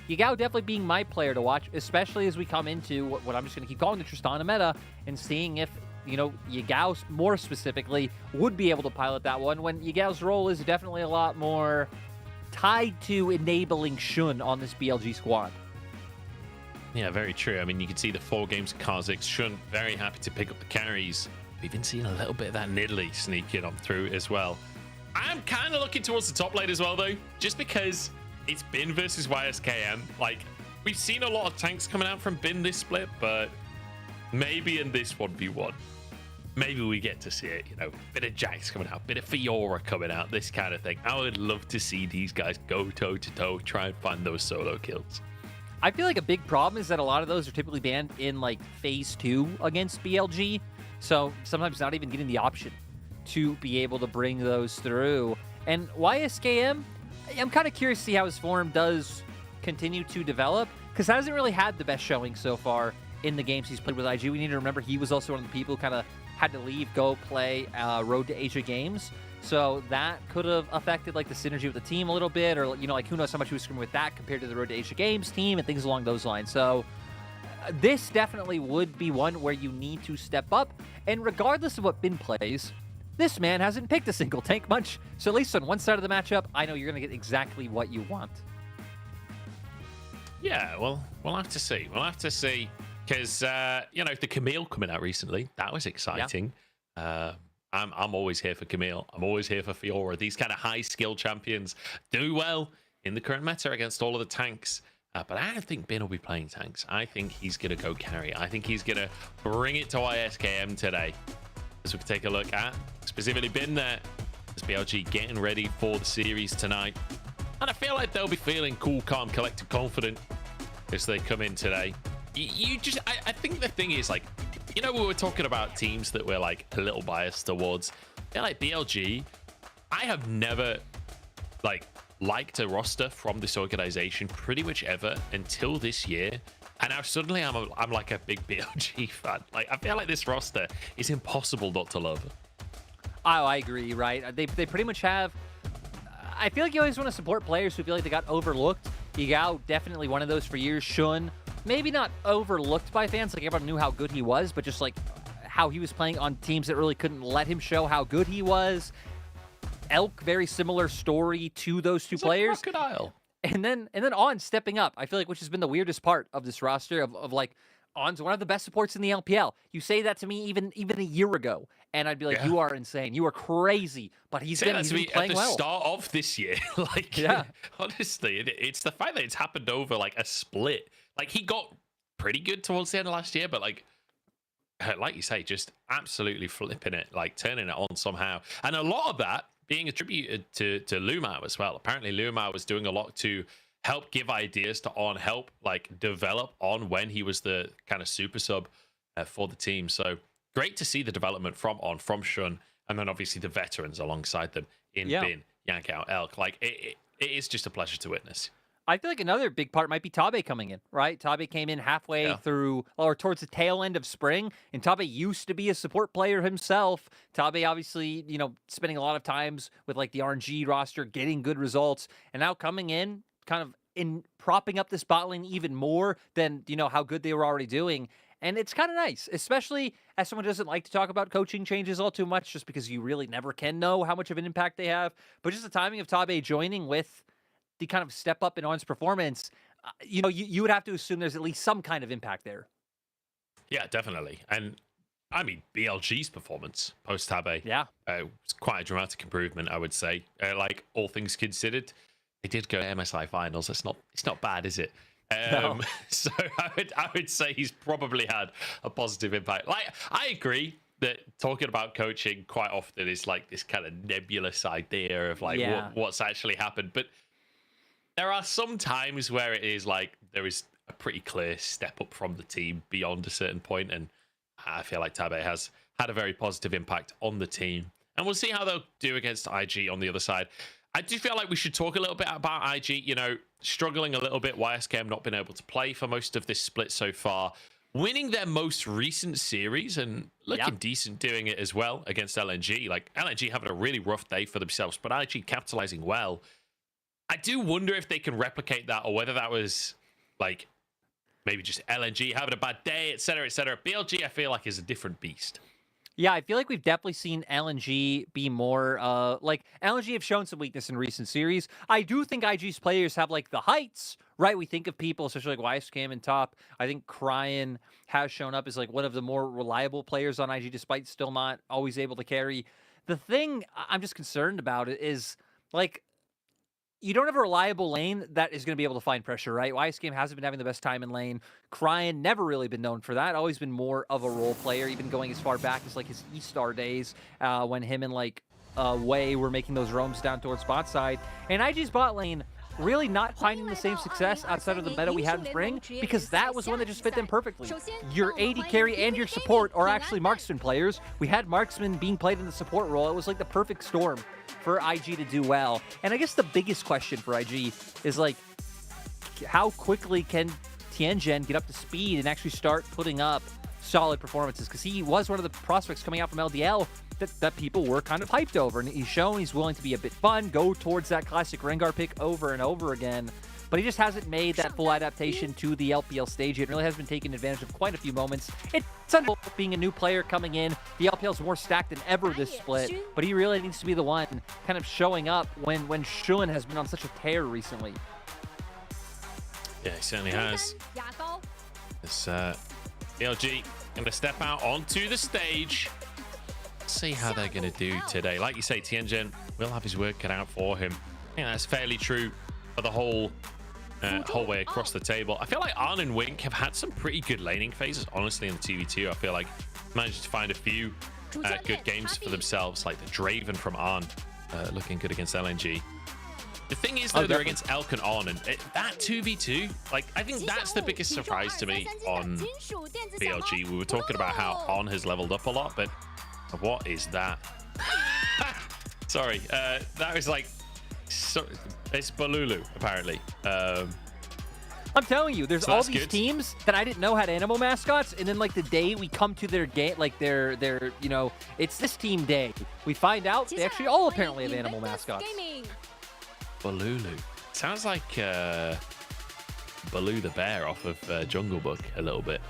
Yagao definitely being my player to watch, especially as we come into what I'm just going to keep calling the Tristana meta and seeing if, you know, Yagao more specifically would be able to pilot that one when Yagao's role is definitely a lot more tied to enabling Shun on this BLG squad. Yeah, very true. I mean, you can see the 4 games of Kha'Zix. Shun very happy to pick up the carries. We've been seeing a little bit of that Nidalee sneaking on through as well. I'm kind of looking towards the top lane as well, though, just because it's Bin versus YSKM. Like, we've seen a lot of tanks coming out from Bin this split, but maybe in this 1v1, maybe we get to see it. You know, bit of Jax coming out, bit of Fiora coming out, this kind of thing. I would love to see these guys go toe-to-toe, try and find those solo kills. I feel like a big problem is that a lot of those are typically banned in like phase 2 against BLG. So sometimes not even getting the option to be able to bring those through. And YSKM, I'm kind of curious to see how his form does continue to develop, because he hasn't really had the best showing so far in the games he's played with IG. We need to remember he was also one of the people who kind of had to leave, go play Road to Asia games. So that could have affected like the synergy with the team a little bit, or, you know, like who knows how much he was screaming with that compared to the Road to Asia Games team and things along those lines. So this definitely would be one where you need to step up. And regardless of what Bin plays, this man hasn't picked a single tank much. So at least on one side of the matchup, I know you're going to get exactly what you want. Yeah, well, we'll have to see. We'll have to see. Because, you know, the Camille coming out recently, that was exciting. Yeah. I'm always here for Camille. I'm always here for Fiora. These kind of high skill champions do well in the current meta against all of the tanks. But I don't think Bin will be playing tanks. I think he's going to go carry. I think he's going to bring it to YSKM today. As we can take a look at specifically Bin there. As BLG getting ready for the series tonight. And I feel like they'll be feeling cool, calm, collected, confident as they come in today. I think the thing is, like, you know, we were talking about teams that we're like a little biased towards. They're like BLG. I have never liked a roster from this organization pretty much ever until this year. And now suddenly I'm like a big BLG fan. Like, I feel like this roster is impossible not to love. Oh, I agree, right? They pretty much have... I feel like you always want to support players who feel like they got overlooked. Yagao, definitely one of those for years. Shun, maybe not overlooked by fans, like everyone knew how good he was, but just like how he was playing on teams that really couldn't let him show how good he was. Elk, very similar story to those two players. Crocodile. And then On stepping up, I feel like, which has been the weirdest part of this roster of like, On's one of the best supports in the LPL. You say that to me even a year ago, and I'd be like, you are insane. You are crazy. But he's been playing well. At the start of this year. Like, yeah. Honestly, it's the fact that it's happened over like a split. Like, he got pretty good towards the end of last year, but like you say, just absolutely flipping it, like turning it on somehow. And a lot of that being attributed to Lumao as well. Apparently Lumao was doing a lot to help give ideas to On, help like develop On when he was the kind of super sub for the team. So great to see the development from On, from Shun, and then obviously the veterans alongside them in Bin, Yankao, Elk. Like it is just a pleasure to witness. I feel like another big part might be Tabe coming in, right? Tabe came in halfway through, or towards the tail end of spring, and Tabe used to be a support player himself. Tabe obviously, you know, spending a lot of times with like the RNG roster, getting good results, and now coming in, kind of in propping up this bot lane even more than, you know, how good they were already doing. And it's kind of nice, especially as someone who doesn't like to talk about coaching changes all too much, just because you really never can know how much of an impact they have. But just the timing of Tabe joining with the kind of step up in On's performance, you know, you would have to assume there's at least some kind of impact there. Yeah, definitely. And I mean, BLG's performance post Tabe, was quite a dramatic improvement, I would say. Like all things considered, they did go to MSI finals. It's not bad, is it? No. So I would say he's probably had a positive impact. Like, I agree that talking about coaching quite often is like this kind of nebulous idea of like what's actually happened, but there are some times where it is like there is a pretty clear step up from the team beyond a certain point, and I feel like Tabe has had a very positive impact on the team, and we'll see how they'll do against IG on the other side. I do feel like we should talk a little bit about IG, you know, struggling a little bit, YSKM not been able to play for most of this split so far, winning their most recent series and looking decent doing it as well against LNG. Like, LNG having a really rough day for themselves, but IG capitalizing well. I do wonder if they can replicate that, or whether that was like maybe just LNG having a bad day, etc., etc. BLG, I feel like, is a different beast. Yeah, I feel like we've definitely seen LNG be more, like, LNG have shown some weakness in recent series. I do think IG's players have, like, the heights, right? We think of people, especially like YSKM and top. I think Cryan has shown up as, like, one of the more reliable players on IG, despite still not always able to carry. The thing I'm just concerned about is, like, you don't have a reliable lane that is going to be able to find pressure, right? YSKM hasn't been having the best time in lane. Cryan never really been known for that. Always been more of a role player, even going as far back as like his E-Star days when him and like Wei were making those roams down towards bot side. And IG's bot lane really not finding the same success outside of the meta we had in spring, because that was one that just fit them perfectly. Your AD carry and your support are actually marksman players. We had marksman being played in the support role. It was like the perfect storm for IG to do well. And I guess the biggest question for IG is like, how quickly can Tianjin get up to speed and actually start putting up solid performances? Because he was one of the prospects coming out from LDL that people were kind of hyped over, and he's shown he's willing to be a bit fun, go towards that classic Rengar pick over and over again. But he just hasn't made that full adaptation to the LPL stage. It really has been taking advantage of quite a few moments. It's unfortunate being a new player coming in. The LPL's more stacked than ever this split, but he really needs to be the one kind of showing up when Shun has been on such a tear recently. Yeah, he certainly has. This BLG going to step out onto the stage. See how they're going to do today. Like you say, Tianjin will have his work cut out for him. Yeah, that's fairly true for the whole way across the table. I feel like Arn and Wink have had some pretty good laning phases, honestly, in the TV2. I feel like managed to find a few good games for themselves, like the Draven from Arn looking good against LNG. The thing is, though, they're against Elk and On, and that 2v2, like, I think that's the biggest surprise to me on BLG. We were talking about how On has leveled up a lot, but what is that? Sorry, that was like, it's Balulu, apparently. I'm telling you, there's all these teams that I didn't know had animal mascots, and then like the day we come to their game, like their you know, it's this team day, we find out they actually all apparently have animal mascots. Balulu. Sounds like Baloo the bear off of Jungle Book a little bit.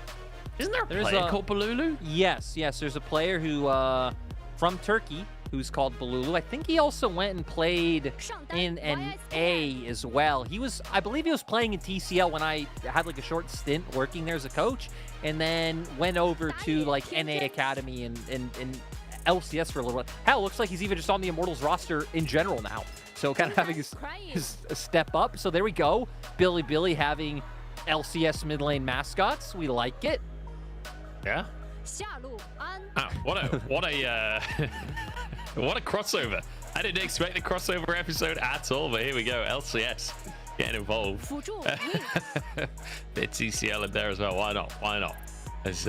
Isn't there a There's player called Balulu? Yes, there's a player who from Turkey who's called Balulu. I think he also went and played in an A as well. I believe he was playing in TCL when I had like a short stint working there as a coach, and then went over to like NA Academy and LCS for a little bit. Hell, looks like he's even just on the Immortals roster in general now. So kind of having his step up. So there we go. Billy having LCS mid lane mascots. We like it. Yeah. Ah, what a what a crossover. I didn't expect a crossover episode at all, but here we go. LCS getting involved. Bit TCL in there as well. Why not? As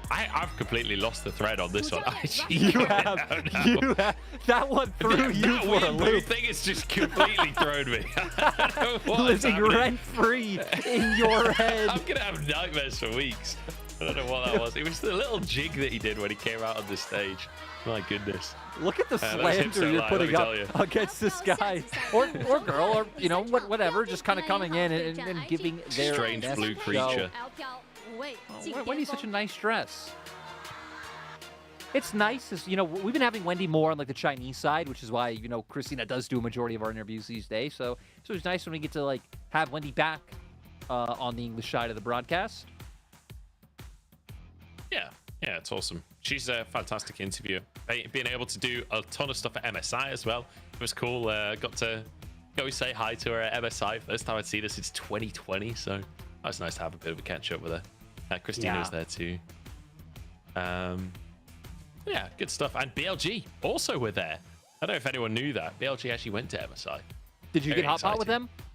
I've completely lost the thread on this one. You have. That one threw you that for a weird blue loop. thing has just completely thrown me. I don't know what is Living happening. rent free in your head. I'm gonna have nightmares for weeks. I don't know what that was. It was the little jig that he did when he came out on the stage. My goodness. Look at the That's slander hipster you're life, putting let up me tell you. against this guy, or girl, or whatever, just kind of coming in and giving their Strange best blue show. creature. Why do you such a nice dress? It's nice, as we've been having Wendy more on like the Chinese side, which is why Christina does do a majority of our interviews these days. So it's nice when we get to like have Wendy back on the English side of the broadcast. Yeah, it's awesome. She's a fantastic interviewer. Being able to do a ton of stuff at MSI as well. It was cool. Got to go say hi to her at MSI. First time I'd seen her since 2020, so that was nice to have a bit of a catch up with her. Christina was there too. Yeah, good stuff. And BLG also were there. I don't know if anyone knew that. BLG actually went to MSI. Did you Very get hot pot with exciting. them?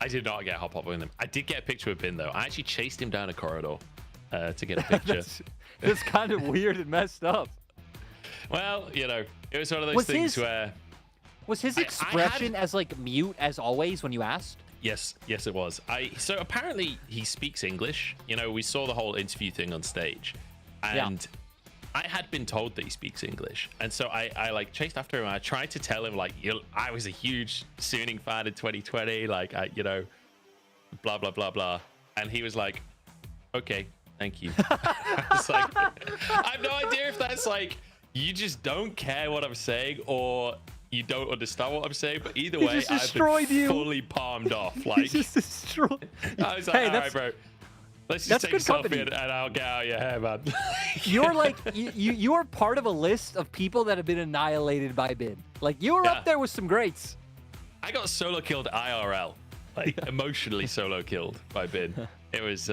I did not get hot pot with him. I did get a picture with Bin though. I actually chased him down a corridor to get a picture. That's kind of weird and messed up. Well, it was one of those things where... Was his expression as like mute as always when you asked? Yes, it was. So apparently he speaks English. We saw the whole interview thing on stage, and I had been told that he speaks English, and so I like chased after him. And I tried to tell him like, I was a huge Suning fan in 2020, like blah blah blah blah, and he was like, okay, thank you. I was like, I have no idea if that's like you just don't care what I'm saying or you don't understand what I'm saying, but either way, I've been fully palmed off. Like, he just destroyed. I was like, all right, bro. Let's just take a good selfie company. and I'll get out of your hair, man. You're like you are part of a list of people that have been annihilated by Bin. Like you were up there with some greats. I got solo killed IRL, like emotionally solo killed by Bin. It was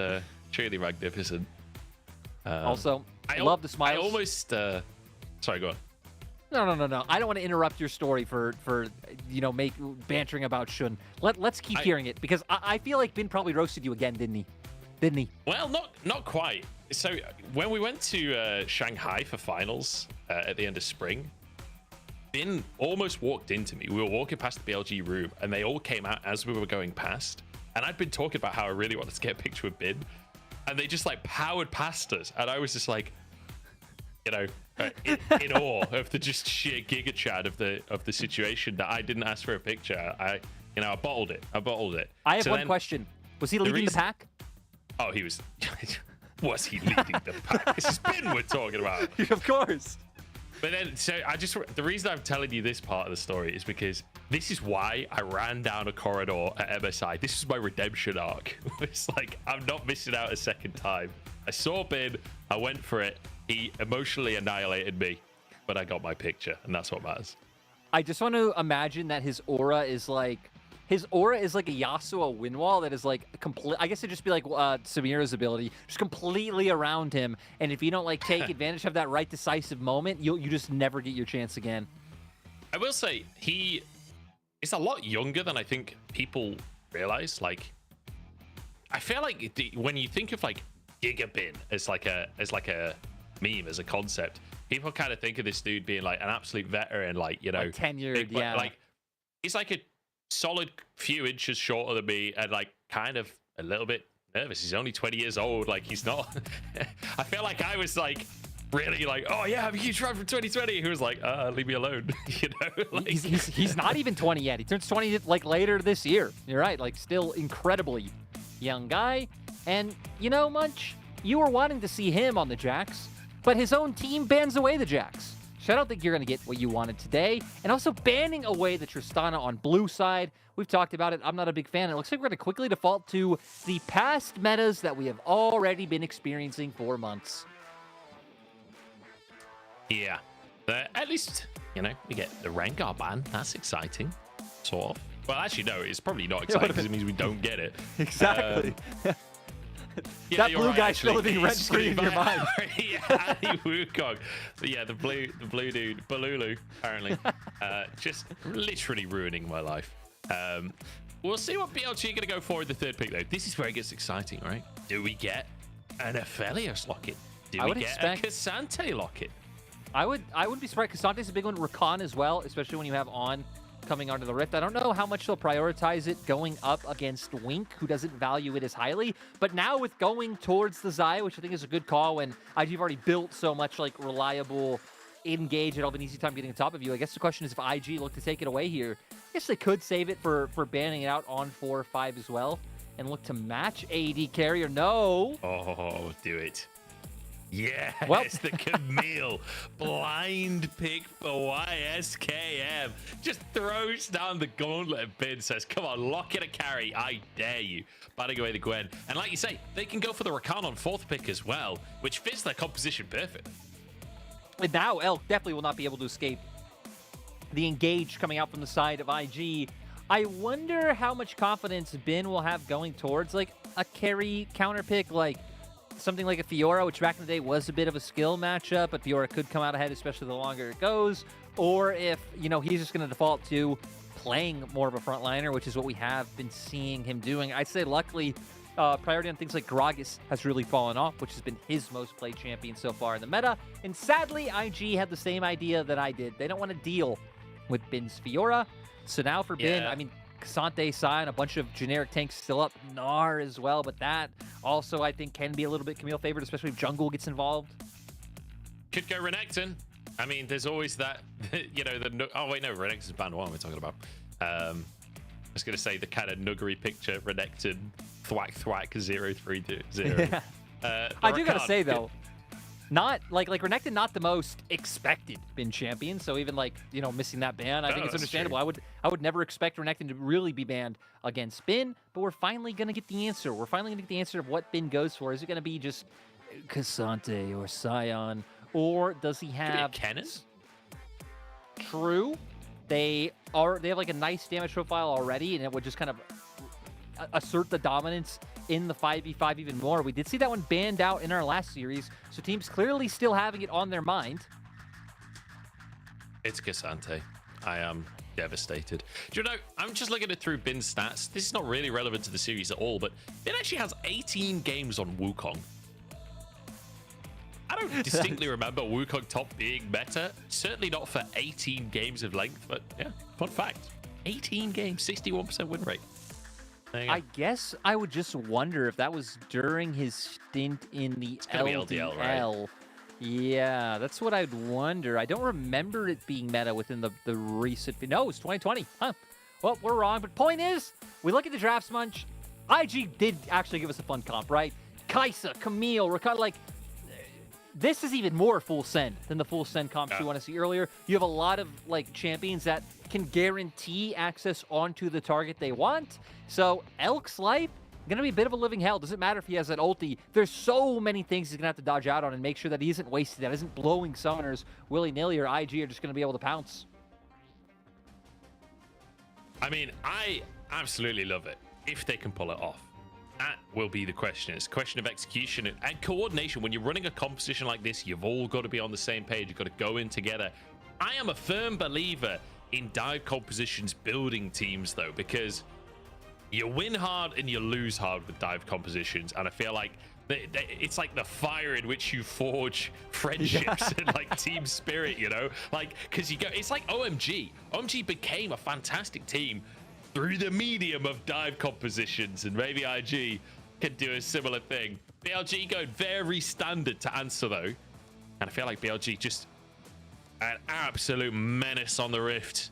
truly magnificent. Also, I love the smiles. I almost sorry, go on. No. I don't want to interrupt your story for make bantering about Shun. Let's keep hearing it because I feel like Bin probably roasted you again, didn't he? Well, not quite. So when we went to Shanghai for finals at the end of spring, Bin almost walked into me. We were walking past the BLG room, and they all came out as we were going past. And I'd been talking about how I really wanted to get a picture with Bin, and they just like powered past us, and I was just like, in awe of the just sheer giga chat of the situation that I didn't ask for a picture. I bottled it. I have one question. Was he leading the pack? Oh, he was. Was he leading the pack? This is Bin we're talking about. Of course. But then, so the reason I'm telling you this part of the story is because this is why I ran down a corridor at MSI. This is my redemption arc. It's like, I'm not missing out a second time. I saw Bin, I went for it. He emotionally annihilated me, but I got my picture, and that's what matters. I just want to imagine that his aura is like a Yasuo wind wall that is like complete. I guess it'd just be like Samira's ability, just completely around him. And if you don't like take advantage of that right decisive moment, you just never get your chance again. I will say he is a lot younger than I think people realize. Like, I feel like when you think of like Gigabin as like a meme, as a concept, people kind of think of this dude being like an absolute veteran, like tenured, yeah. Like he's like a solid few inches shorter than me, and like kind of a little bit nervous. He's only 20 years old. Like he's not. I feel like I was like really like, oh yeah, I'm a huge fan from 2020. Who was like, leave me alone. Like, he's not even 20 yet. He turns 20 like later this year. You're right. Like still incredibly young guy. And Munch, you were wanting to see him on the Jax, but his own team bans away the Jax. So I don't think you're going to get what you wanted today. And also banning away the Tristana on blue side. We've talked about it. I'm not a big fan. It looks like we're going to quickly default to the past metas that we have already been experiencing for months. Yeah. At least, you know, we get the Rengar ban. That's exciting. Sort of. Well, actually, no, it's probably not exciting because it means we don't get it. Exactly. Yeah, that you're blue right, guy's actually. still living rent-free in your mind. Yeah, Ali Wukong. But yeah, the blue dude, Balulu, apparently. Just literally ruining my life. We'll see what BLG are going to go for in the third pick, though. This is where it gets exciting, right? Do we get an Aphelios lock-in? Do we get a Cassante lock-in? I wouldn't be surprised. Cassante's a big one. Rakan as well, especially when you have On coming onto the Rift. I don't know how much they'll prioritize it going up against Wink, who doesn't value it as highly. But now with going towards the Xayah, which I think is a good call when IG've already built so much like reliable engage, it'll be an easy time getting on top of you. I guess the question is if IG look to take it away here. I guess they could save it for banning it out on 4 or 5 as well and look to match AD carry or no. Oh, do it. Yes, well, the Camille blind pick for YSKM. Just throws down the gauntlet and Bin says, come on, lock in a carry. I dare you. Batting away the Gwen. And like you say, they can go for the Rakan on 4th pick as well, which fits their composition perfect. And now Elk definitely will not be able to escape the engage coming out from the side of IG. I wonder how much confidence Bin will have going towards like a carry counter pick, like something like a Fiora, which back in the day was a bit of a skill matchup, but Fiora could come out ahead, especially the longer it goes. Or if, you know, he's just going to default to playing more of a frontliner, which is what we have been seeing him doing. I'd say luckily, priority on things like Gragas has really fallen off, which has been his most played champion so far in the meta. And sadly, IG had the same idea that I did. They don't want to deal with Bin's Fiora. So now for Bin, I mean, Cassante, Sai, and a bunch of generic tanks still up. Gnar as well, but that also, I think, can be a little bit Camille favored, especially if jungle gets involved. Could go Renekton. I mean, there's always that, you know, oh, wait, no, Renekton's banned. What am I talking about? I was going to say the kind of nuggery picture, Renekton, thwack, 0-3-0. Yeah. I do got to say, though, not like Renekton, not the most expected Bin champion. So even like, you know, missing that ban, I think it's understandable. I would never expect Renekton to really be banned against Bin, but we're finally gonna get the answer. We're finally gonna get the answer of what Bin goes for. Is it gonna be just Cassante or Sion, or does he have Kennen? True. They have like a nice damage profile already, and it would just kind of assert the dominance in the 5v5 even more. We did see that one banned out in our last series, so teams clearly still having it on their mind. It's Cassante. I am devastated. Do you know, I'm just looking at through Bin's stats. This is not really relevant to the series at all, but Bin actually has 18 games on Wukong. I don't distinctly remember Wukong top being meta. Certainly not for 18 games of length, but yeah, fun fact. 18 games, 61% win rate. I guess I would just wonder if that was during his stint in the LDL, right? Yeah, that's what I'd wonder. I don't remember it being meta within the recent... No, it's 2020. Huh. Well, we're wrong. But point is, we look at the draft munch. IG did actually give us a fun comp, right? Kaisa, Camille, Rakan, like... This is even more full send than the full send comps you want to see earlier. You have a lot of like champions that can guarantee access onto the target they want. So Elk's life gonna be a bit of a living hell. Doesn't matter if he has that ulti. There's so many things he's gonna have to dodge out on and make sure that he isn't wasted, that isn't blowing summoners willy-nilly, or IG are just gonna be able to pounce. I mean, I absolutely love it if they can pull it off. That will be the question. It's a question of execution and coordination. When you're running a composition like this, you've all got to be on the same page. You've got to go in together. I am a firm believer in dive compositions building teams, though, because you win hard and you lose hard with dive compositions. And I feel like it's like the fire in which you forge friendships and like team spirit, you know, like because you go, it's like OMG. OMG became a fantastic team through the medium of dive compositions, and maybe IG can do a similar thing. BLG going very standard to answer, though. And I feel like BLG just an absolute menace on the Rift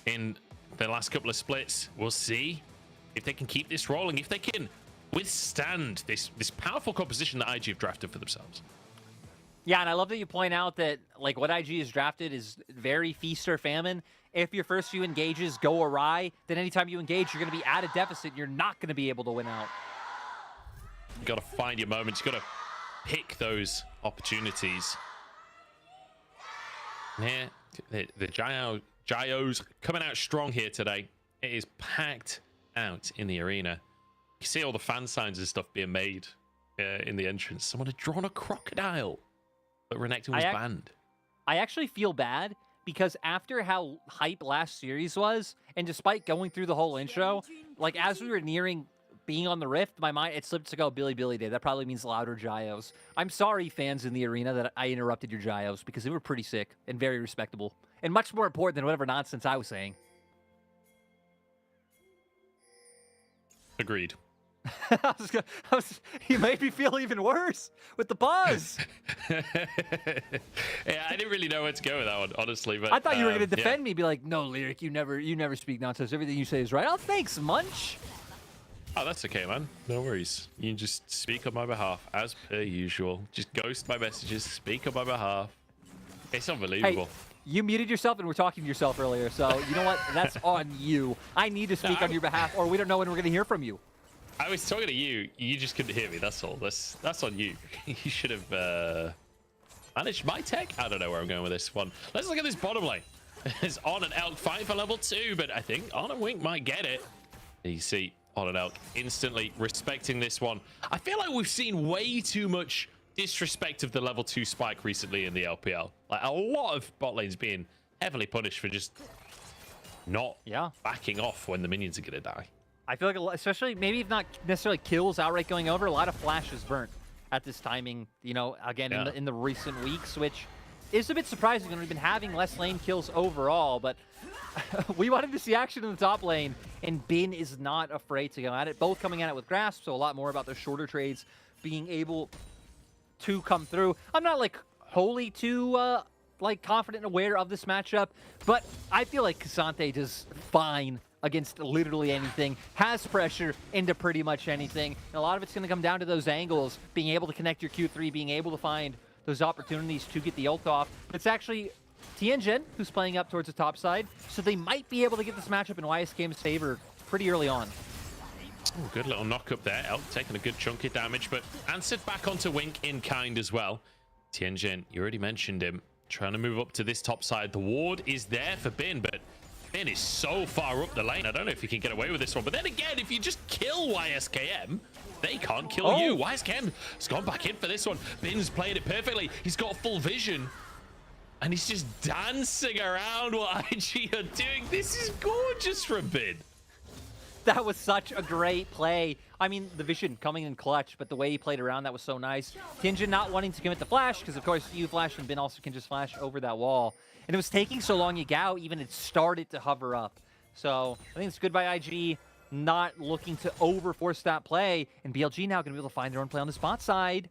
in the last couple of splits. We'll see if they can keep this rolling. If they can withstand this powerful composition that IG have drafted for themselves. Yeah, and I love that you point out that like what IG has drafted is very feast or famine. If your first few engages go awry, then anytime you engage, you're going to be at a deficit. You're not going to be able to win out. You got to find your moments. You got to pick those opportunities. Yeah, the Gyos coming out strong here today. It is packed out in the arena. You see all the fan signs and stuff being made in the entrance. Someone had drawn a crocodile, but Renekton was banned. I actually feel bad because after how hype last series was, and despite going through the whole intro, like as we were nearing being on the Rift, my mind, it slipped to go Billy Day. That probably means louder Gyos. I'm sorry, fans in the arena, that I interrupted your Gyos because they were pretty sick and very respectable and much more important than whatever nonsense I was saying. Agreed. You made me feel even worse with the pause. Yeah, I didn't really know where to go with that one, honestly. But I thought you were going to defend me, be like, "No, Lyric, you never speak nonsense. Everything you say is right." Oh, thanks, Munch. Oh, that's okay, man. No worries. You can just speak on my behalf, as per usual. Just ghost my messages, speak on my behalf. It's unbelievable. Hey, you muted yourself and were talking to yourself earlier, so you know what? That's on you. I need to speak on your behalf, or we don't know when we're going to hear from you. I was talking to you. You just couldn't hear me. That's all. That's on you. You should have managed my tech. I don't know where I'm going with this one. Let's look at this bottom lane. It's On and Elk fighting for level 2, but I think On and Wink might get it. You see On and Elk instantly respecting this one. I feel like we've seen way too much disrespect of the level 2 spike recently in the LPL. Like a lot of bot lanes being heavily punished for just not backing off when the minions are going to die. I feel like, especially maybe if not necessarily kills outright going over, a lot of flashes burnt at this timing, you know, again, in the recent weeks, which is a bit surprising when we've been having less lane kills overall, but we wanted to see action in the top lane, and Bin is not afraid to go at it, both coming at it with Grasp, so a lot more about their shorter trades being able to come through. I'm not, like, wholly too, like, confident and aware of this matchup, but I feel like K'Sante does fine against literally anything, has pressure into pretty much anything. And a lot of it's going to come down to those angles, being able to connect your Q3, being able to find those opportunities to get the ult off. It's actually Tianjin who's playing up towards the top side, so they might be able to get this matchup in YSKM's favor pretty early on. Ooh, good little knock up there. Elk taking a good chunk of damage, but answered back onto Wink in kind as well. Tianjin, you already mentioned him, trying to move up to this top side. The ward is there for Bin, but Bin is so far up the lane. I don't know if he can get away with this one. But then again, if you just kill YSKM, they can't kill you. YSKM has gone back in for this one. Bin's playing it perfectly. He's got full vision. And he's just dancing around what IG are doing. This is gorgeous from Bin. That was such a great play. I mean, the vision coming in clutch, but the way he played around, that was so nice. Tianjin not wanting to commit the flash, because of course you flash and Bin also can just flash over that wall. And it was taking so long, Yagao even had started to hover up. So I think it's good by IG, not looking to over-force that play. And BLG now going to be able to find their own play on the spot side.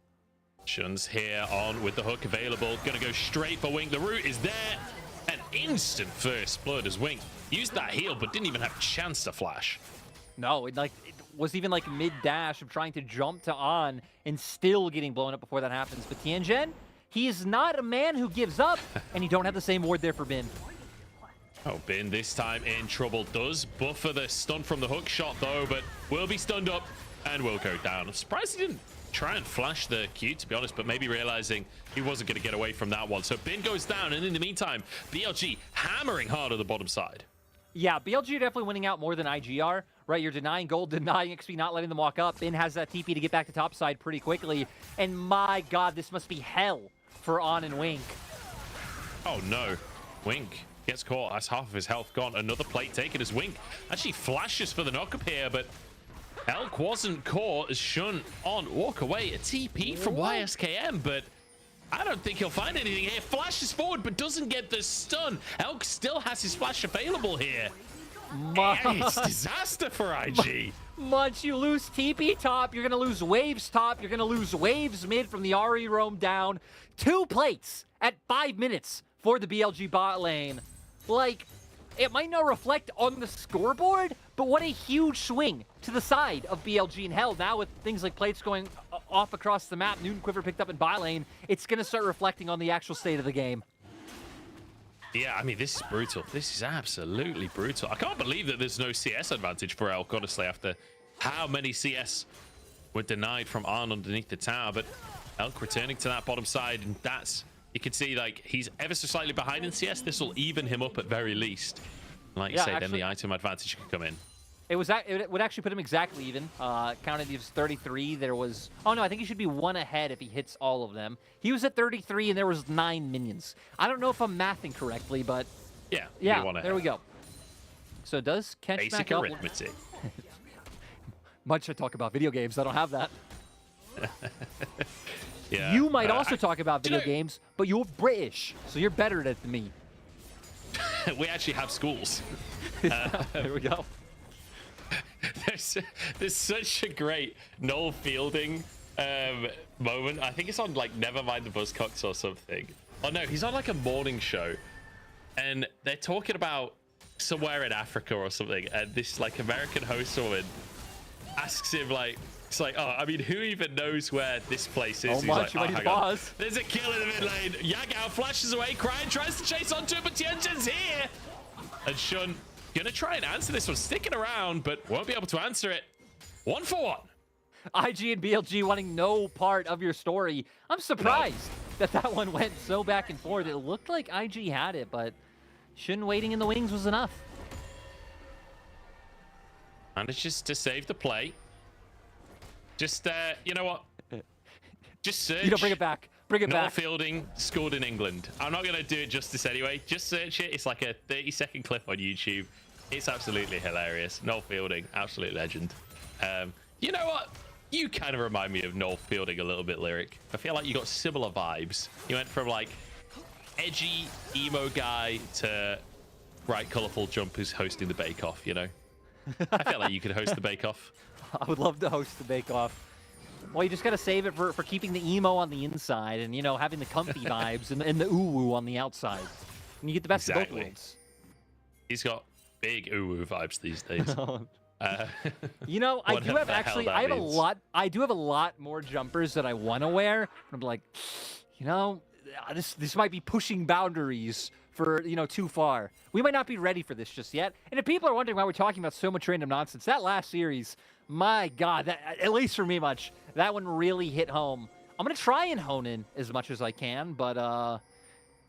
Shun's here on with the hook available. Going to go straight for Wink. The route is there. An instant first blood as Wink used that heal, but didn't even have a chance to flash. No, it was even like mid-dash of trying to jump to On and still getting blown up before that happens. But Tianjin, he is not a man who gives up, and you don't have the same ward there for Bin. Oh, Bin this time in trouble. Does buffer the stun from the hook shot, though, but will be stunned up and will go down. I'm surprised he didn't try and flash the Q, to be honest, but maybe realizing he wasn't going to get away from that one. So Bin goes down, and in the meantime, BLG hammering hard on the bottom side. Yeah, BLG are definitely winning out more than IGR, right? You're denying gold, denying XP, not letting them walk up. Bin has that TP to get back to top side pretty quickly. And my God, this must be hell for On and Wink. Oh no, Wink gets caught. That's half of his health gone. Another plate taken as Wink actually flashes for the knock-up here, but Elk wasn't caught as Shun On walk away. A TP from YSKM, but I don't think he'll find anything here. Flashes forward, but doesn't get the stun. Elk still has his flash available here. And it's disaster for IG. Once you lose TP top, you're going to lose Waves top, you're going to lose Waves mid from the RE roam down. 2 plates at 5 minutes for the BLG bot lane. Like, it might not reflect on the scoreboard, but what a huge swing to the side of BLG and Hell. Now with things like plates going off across the map, Newton Quiver picked up in buy lane, it's going to start reflecting on the actual state of the game. Yeah, I mean, this is brutal. This is absolutely brutal. I can't believe that there's no CS advantage for Elk, honestly, after how many CS were denied from Arn underneath the tower. But Elk returning to that bottom side, and that's... You can see, like, he's ever so slightly behind in CS. This will even him up at very least. Like you say, actually, then the item advantage can come in. It would actually put him exactly even. Counted he was 33. There was... Oh, no, I think he should be 1 ahead if he hits all of them. He was at 33, and there was 9 minions. I don't know if I'm mathing correctly, but... Yeah, there we go. So does catch basic back arithmetic. Much I talk about video games. I don't have that. Yeah. You might also talk about video games, but you're British, so you're better at it than me. We actually have schools. There we go. There's such a great Noel Fielding moment. I think it's on like Nevermind the Buzzcocks or something. Oh no, he's on like a morning show, and they're talking about somewhere in Africa or something, and this like American host woman asks him like, it's like, oh, I mean, who even knows where this place is? Oh, He's much, like, you hang on. There's a kill in the mid lane. Yagao flashes away, Cryan tries to chase onto it, but Tianjin's here. And Shun gonna try and answer this one, sticking around, but won't be able to answer it. 1 for 1. IG and BLG wanting no part of your story. I'm surprised that one went so back and forth. It looked like IG had it, but Shun waiting in the wings was enough. Manages to save the play. Just, you know what? Just search. You know, bring it back. Bring it Noel back. Fielding scored in England. I'm not going to do it justice anyway. Just search it. It's like a 30-second clip on YouTube. It's absolutely hilarious. Noel Fielding, absolute legend. You know what? You kind of remind me of Noel Fielding a little bit, Lyric. I feel like you got similar vibes. You went from like edgy emo guy to bright, colorful jump who's hosting the Bake Off, you know? I feel like you could host the Bake Off. I would love to host the Bake Off. Well, you just got to save it for keeping the emo on the inside and, you know, having the comfy vibes and the ooh-woo on the outside. And you get the best of both worlds. He's got big ooh-woo vibes these days. You know, I do have actually, I have a lot more jumpers that I want to wear. I'm like, you know, this might be pushing boundaries for, you know, too far. We might not be ready for this just yet. And if people are wondering why we're talking about so much random nonsense, that last series, my God, that, at least for me much, that one really hit home. I'm going to try and hone in as much as I can, but,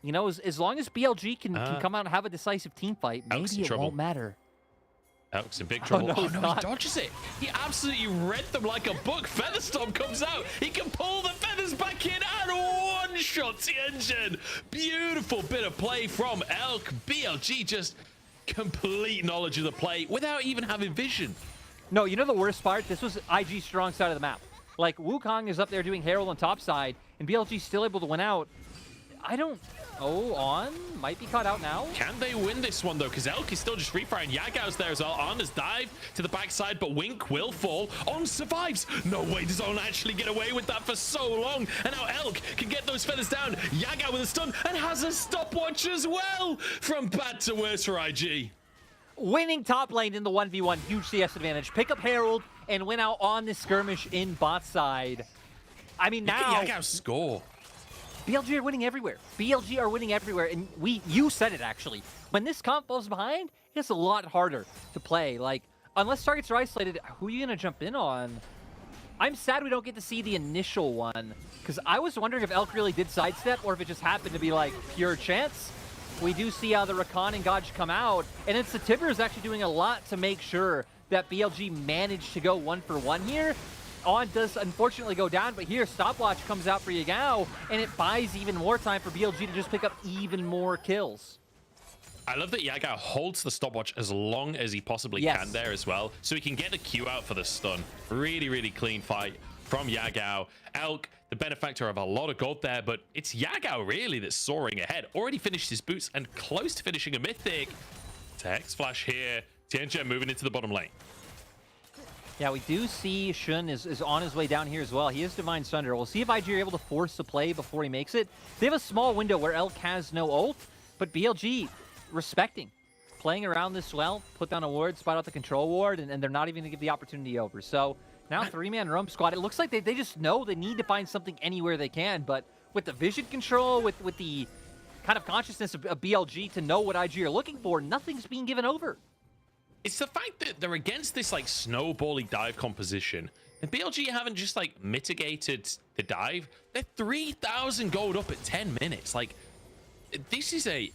you know, as long as BLG can come out and have a decisive team fight, maybe it won't matter. Elk's in big trouble. no, he dodges it. He absolutely read them like a book. Featherstorm comes out. He can pull the feathers back in and one-shot the engine. Beautiful bit of play from Elk. BLG just complete knowledge of the play without even having vision. No, you know the worst part? This was IG's strong side of the map. Like, Wukong is up there doing Herald on top side, and BLG's still able to win out. I don't... Oh, On might be caught out now. Can they win this one, though? Because Elk is still just free firing. Yagao's there as well. On has dived to the backside, but Wink will fall. On survives. No way does On actually get away with that for so long. And now Elk can get those feathers down. Yagao with a stun and has a stopwatch as well. From bad to worse for IG. Winning top lane in the 1v1. Huge CS advantage. Pick up Herald and win out on this skirmish in bot side. I mean, now... Yagao score. BLG are winning everywhere. BLG are winning everywhere. And you said it, actually. When this comp falls behind, it's a lot harder to play. Like, unless targets are isolated, who are you going to jump in on? I'm sad we don't get to see the initial one. Because I was wondering if Elk really did sidestep or if it just happened to be, like, pure chance. We do see the Rakan and Gaj come out. And it's the Tibbers actually doing a lot to make sure that BLG managed to go 1-for-1 here. On does unfortunately go down, but here stopwatch comes out for Yagao, and it buys even more time for BLG to just pick up even more kills. I love that Yagao holds the stopwatch as long as he possibly can there as well, so he can get the Q out for the stun. Really, really clean fight from Yagao. Elk, the benefactor of a lot of gold there, but it's Yagao really that's soaring ahead. Already finished his boots and close to finishing a mythic. Text flash here. Tianjin moving into the bottom lane. Yeah, we do see Shun is on his way down here as well. He is Divine Sunder. We'll see if IG are able to force the play before he makes it. They have a small window where Elk has no ult, but BLG respecting playing around this well, put down a ward, spot out the control ward, and they're not even going to give the opportunity over. So now 3-man rump squad, it looks like they just know they need to find something anywhere they can, but with the vision control, with the kind of consciousness of BLG to know what IG are looking for, nothing's being given over. It's the fact that they're against this like snowbally dive composition, and BLG haven't just like mitigated the dive. They're 3,000 gold up at 10 minutes. Like, this is a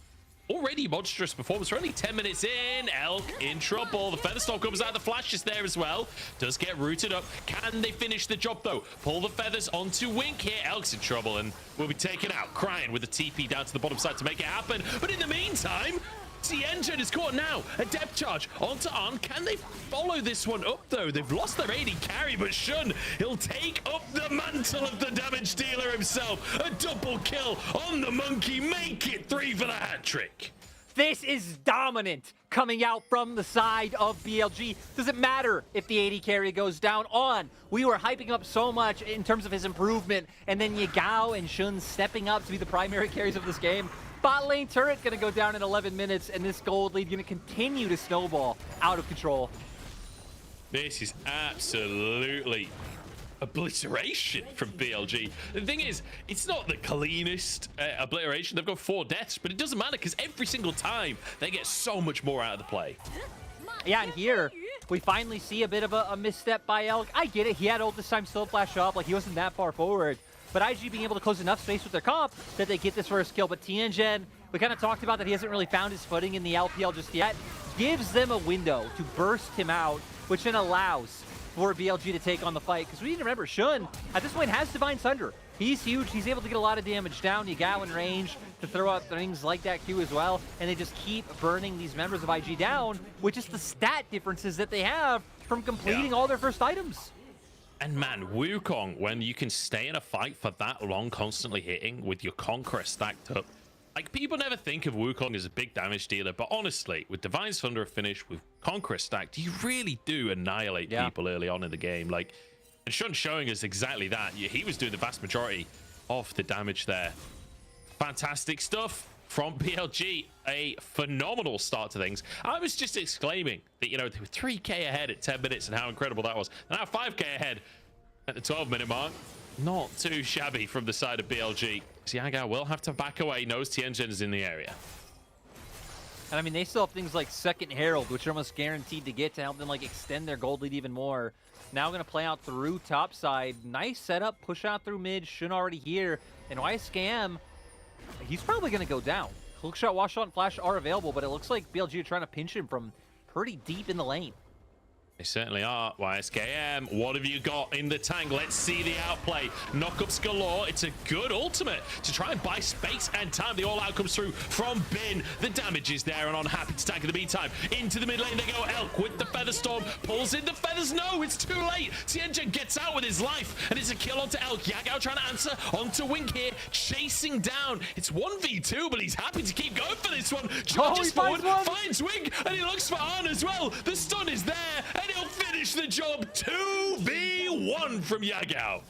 already monstrous performance. We're only 10 minutes in. Elk in trouble. The Featherstorm comes out. The Flash is there as well. Does get rooted up. Can they finish the job though? Pull the feathers onto Wink here. Elk's in trouble and will be taken out. Crying with the TP down to the bottom side to make it happen. But in the meantime, Tianjin is caught now. A depth charge onto On. Can they follow this one up though? They've lost their AD carry, but Shun, he'll take up the mantle of the damage dealer himself. A double kill on the monkey. Make it 3 for the hat trick. This is dominant coming out from the side of BLG. Doesn't matter if the AD carry goes down. On, we were hyping up so much in terms of his improvement, and then Yagao and Shun stepping up to be the primary carries of this game. Bot lane turret gonna go down in 11 minutes, and this gold lead gonna continue to snowball out of control. This is absolutely obliteration from BLG. The thing is, it's not the cleanest obliteration. They've got 4 deaths, but it doesn't matter because every single time they get so much more out of the play. Yeah, and here we finally see a bit of a misstep by Elk. I get it, he had ult this time, still flash up, like he wasn't that far forward. But IG being able to close enough space with their comp that they get this first kill. But Tianjin, we kind of talked about that he hasn't really found his footing in the LPL just yet. Gives them a window to burst him out, which then allows for BLG to take on the fight. Because we need to remember, Shun, at this point, has Divine Sunder. He's huge. He's able to get a lot of damage down. Yagao in range to throw out things like that Q as well. And they just keep burning these members of IG down, which is the stat differences that they have from completing all their first items. And man, Wukong, when you can stay in a fight for that long, constantly hitting with your Conqueror stacked up, like people never think of Wukong as a big damage dealer, but honestly, with Divine Thunder finish, with Conqueror stacked, you really do annihilate people early on in the game. Like, and Shun showing us exactly that. He was doing the vast majority of the damage there. Fantastic stuff from BLG. A phenomenal start to things. I was just exclaiming that, you know, they were 3k ahead at 10 minutes and how incredible that was. And now 5k ahead at the 12-minute mark. Not too shabby from the side of BLG. Xiangao will have to back away. Knows Tianjin is in the area. And I mean, they still have things like Second Herald, which are almost guaranteed to get to help them like extend their gold lead even more. Now going to play out through top side. Nice setup. Push out through mid. Shun already here. And YSKM, he's probably going to go down. Hookshot, wash shot, and flash are available, but it looks like BLG are trying to pinch him from pretty deep in the lane. They certainly are. YSKM, what have you got in the tank? Let's see the outplay. Knockups galore. It's a good ultimate to try and buy space and time. The all-out comes through from Bin. The damage is there and on happy to tank in the meantime. Into the mid lane they go. Elk with the Featherstorm. Pulls in the feathers. No, it's too late. Tianjin gets out with his life, and it's a kill onto Elk. Yagao trying to answer onto Wink here. Chasing down. It's 1v2, but he's happy to keep going for this one. Charges forward, finds Wink, and he looks for On as well. The stun is there, and he'll finish the job. 2v1 from Yagao.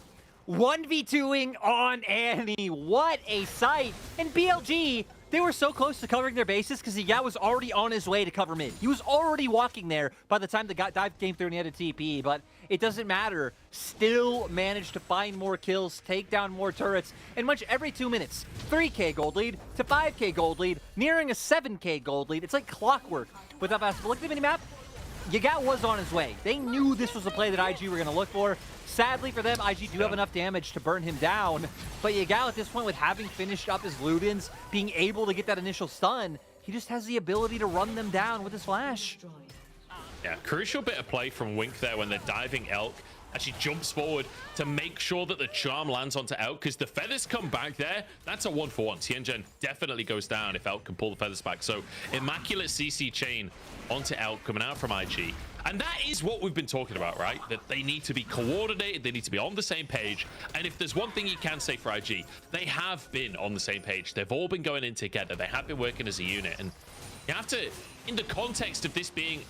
1v2ing on Annie. What a sight. And BLG, they were so close to covering their bases because Yagao was already on his way to cover mid. He was already walking there by the time the dive came through and he had a TP, but it doesn't matter. Still managed to find more kills, take down more turrets, and much every 2 minutes. 3k gold lead to 5k gold lead, nearing a 7k gold lead. It's like clockwork with that fast. But look at the minimap. Yagao was on his way. They knew this was the play that IG were going to look for. Sadly for them, IG do have enough damage to burn him down. But Yagao at this point, with having finished up his Ludens, being able to get that initial stun, he just has the ability to run them down with his flash. Yeah, crucial bit of play from Wink there when they're diving Elk. Actually jumps forward to make sure that the charm lands onto Elk, because the feathers come back there. That's a 1-for-1. Tianjin definitely goes down if Elk can pull the feathers back. So immaculate CC chain onto Elk coming out from IG. And that is what we've been talking about, right? That they need to be coordinated, they need to be on the same page. And if there's one thing you can say for IG, they have been on the same page. They've all been going in together. They have been working as a unit. And you have to, in the context of this being,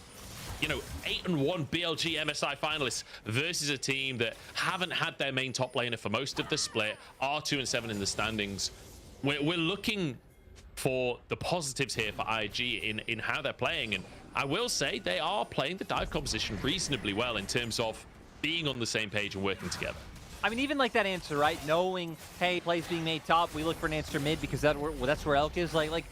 you know, 8-1 BLG MSI finalists versus a team that haven't had their main top laner for most of the split, are 2-7 in the standings. We're looking for the positives here for IG in how they're playing. And I will say they are playing the dive composition reasonably well in terms of being on the same page and working together. I mean, even like that answer, right? Knowing, hey, plays being made top, we look for an answer mid because that's where Elk is. Like,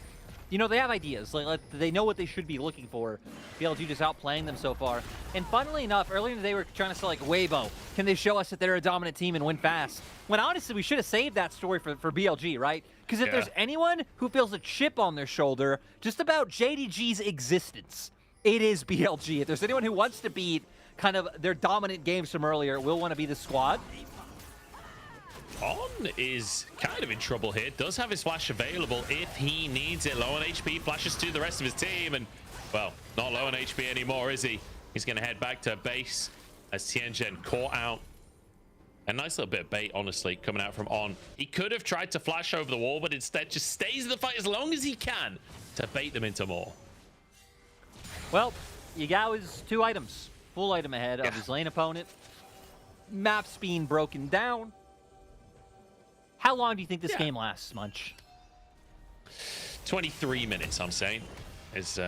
you know, they have ideas. Like they know what they should be looking for. BLG just outplaying them so far. And funnily enough, earlier today we were trying to say like, Weibo, can they show us that they're a dominant team and win fast? When honestly, we should have saved that story for BLG, right? Because if there's anyone who feels a chip on their shoulder just about JDG's existence, it is BLG. If there's anyone who wants to beat kind of their dominant games from earlier, will want to be the squad. On is kind of in trouble here. Does have his flash available if he needs it. Low on HP, flashes to the rest of his team, and well, not low on HP anymore, is he? He's going to head back to base as Tianzhen caught out. A nice little bit of bait, honestly, coming out from On. He could have tried to flash over the wall, but instead just stays in the fight as long as he can to bait them into more. Well, Yagao is 2 items. Full item ahead of his lane opponent. Map's being broken down. How long do you think this game lasts, Munch? 23 minutes, I'm saying. Is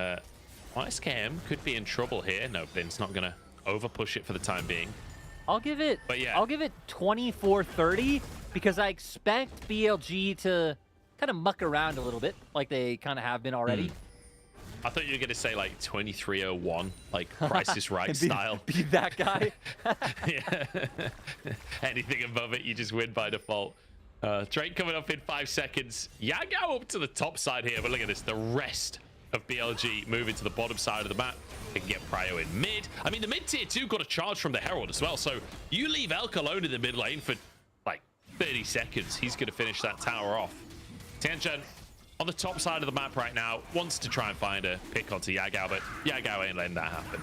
YSKM could be in trouble here. No, Bin's not gonna over push it for the time being. I'll give it. But yeah, I'll give it 24-30 because I expect BLG to kind of muck around a little bit, like they kind of have been already. I thought you were gonna say like 23:01, like Price is Right style. Be that guy. Yeah. Anything above it, you just win by default. Drake coming up in 5 seconds. Yagao up to the top side here, but look at this. The rest of BLG moving to the bottom side of the map. They can get Prio in mid. I mean, the mid tier 2 got a charge from the Herald as well, so you leave Elk alone in the mid lane for like 30 seconds. He's going to finish that tower off. Tianzhen on the top side of the map right now wants to try and find a pick onto Yagao, but Yagao ain't letting that happen.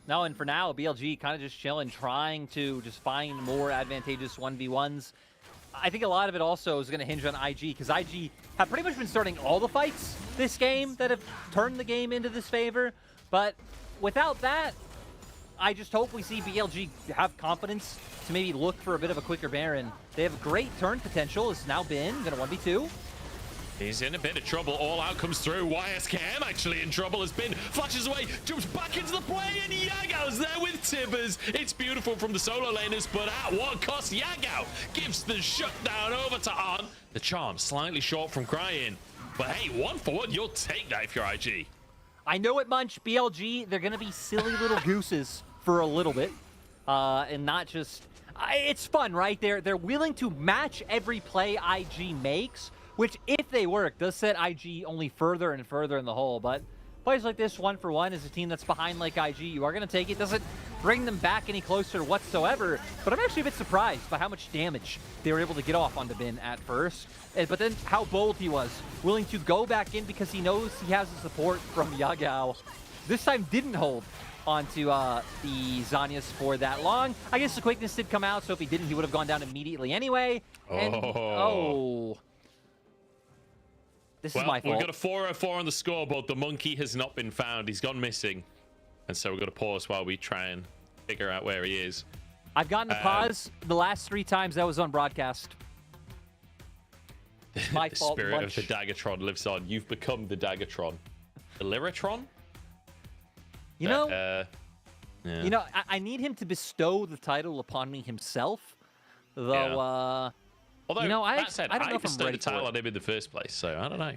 No, and for now, BLG kind of just chilling, trying to just find more advantageous 1v1s. I think a lot of it also is going to hinge on IG, because IG have pretty much been starting all the fights this game that have turned the game into this favor. But without that, I just hope we see BLG have confidence to maybe look for a bit of a quicker Baron. They have great turn potential. It's now been going to 1v2. He's in a bit of trouble. All out comes through. YSKM actually in trouble. Has been flashes away, jumps back into the play, and Yagao's there with Tibbers. It's beautiful from the solo laners, but at what cost? Yagao gives the shutdown over to On. The charm slightly short from crying, but hey, 1-for-1, you'll take that if you're IG. I know it, Munch. BLG, they're going to be silly little gooses for a little bit, and not just. It's fun, right? They're willing to match every play IG makes, which, if they work, does set IG only further and further in the hole. But plays like this, 1-for-1, is a team that's behind like IG. You are going to take it. Doesn't bring them back any closer whatsoever. But I'm actually a bit surprised by how much damage they were able to get off onto Bin at first. But then how bold he was, willing to go back in because he knows he has the support from Yagao. This time didn't hold onto the Zanyas for that long. I guess the quickness did come out, so if he didn't, he would have gone down immediately anyway. And, This is my fault. We've got a 404 on the scoreboard. The monkey has not been found. He's gone missing. And so we're going to pause while we try and figure out where he is. I've gotten a pause the last 3 times that was on broadcast. My The fault. spirit Munch. of the Daggertron lives on. You've become the Daggertron. The Lyratron? You know, yeah. you know, I need him to bestow the title upon me himself. Though, Although, you know, that said, I don't know if I'm bestowed ready the title for on him in the first place, so I don't know.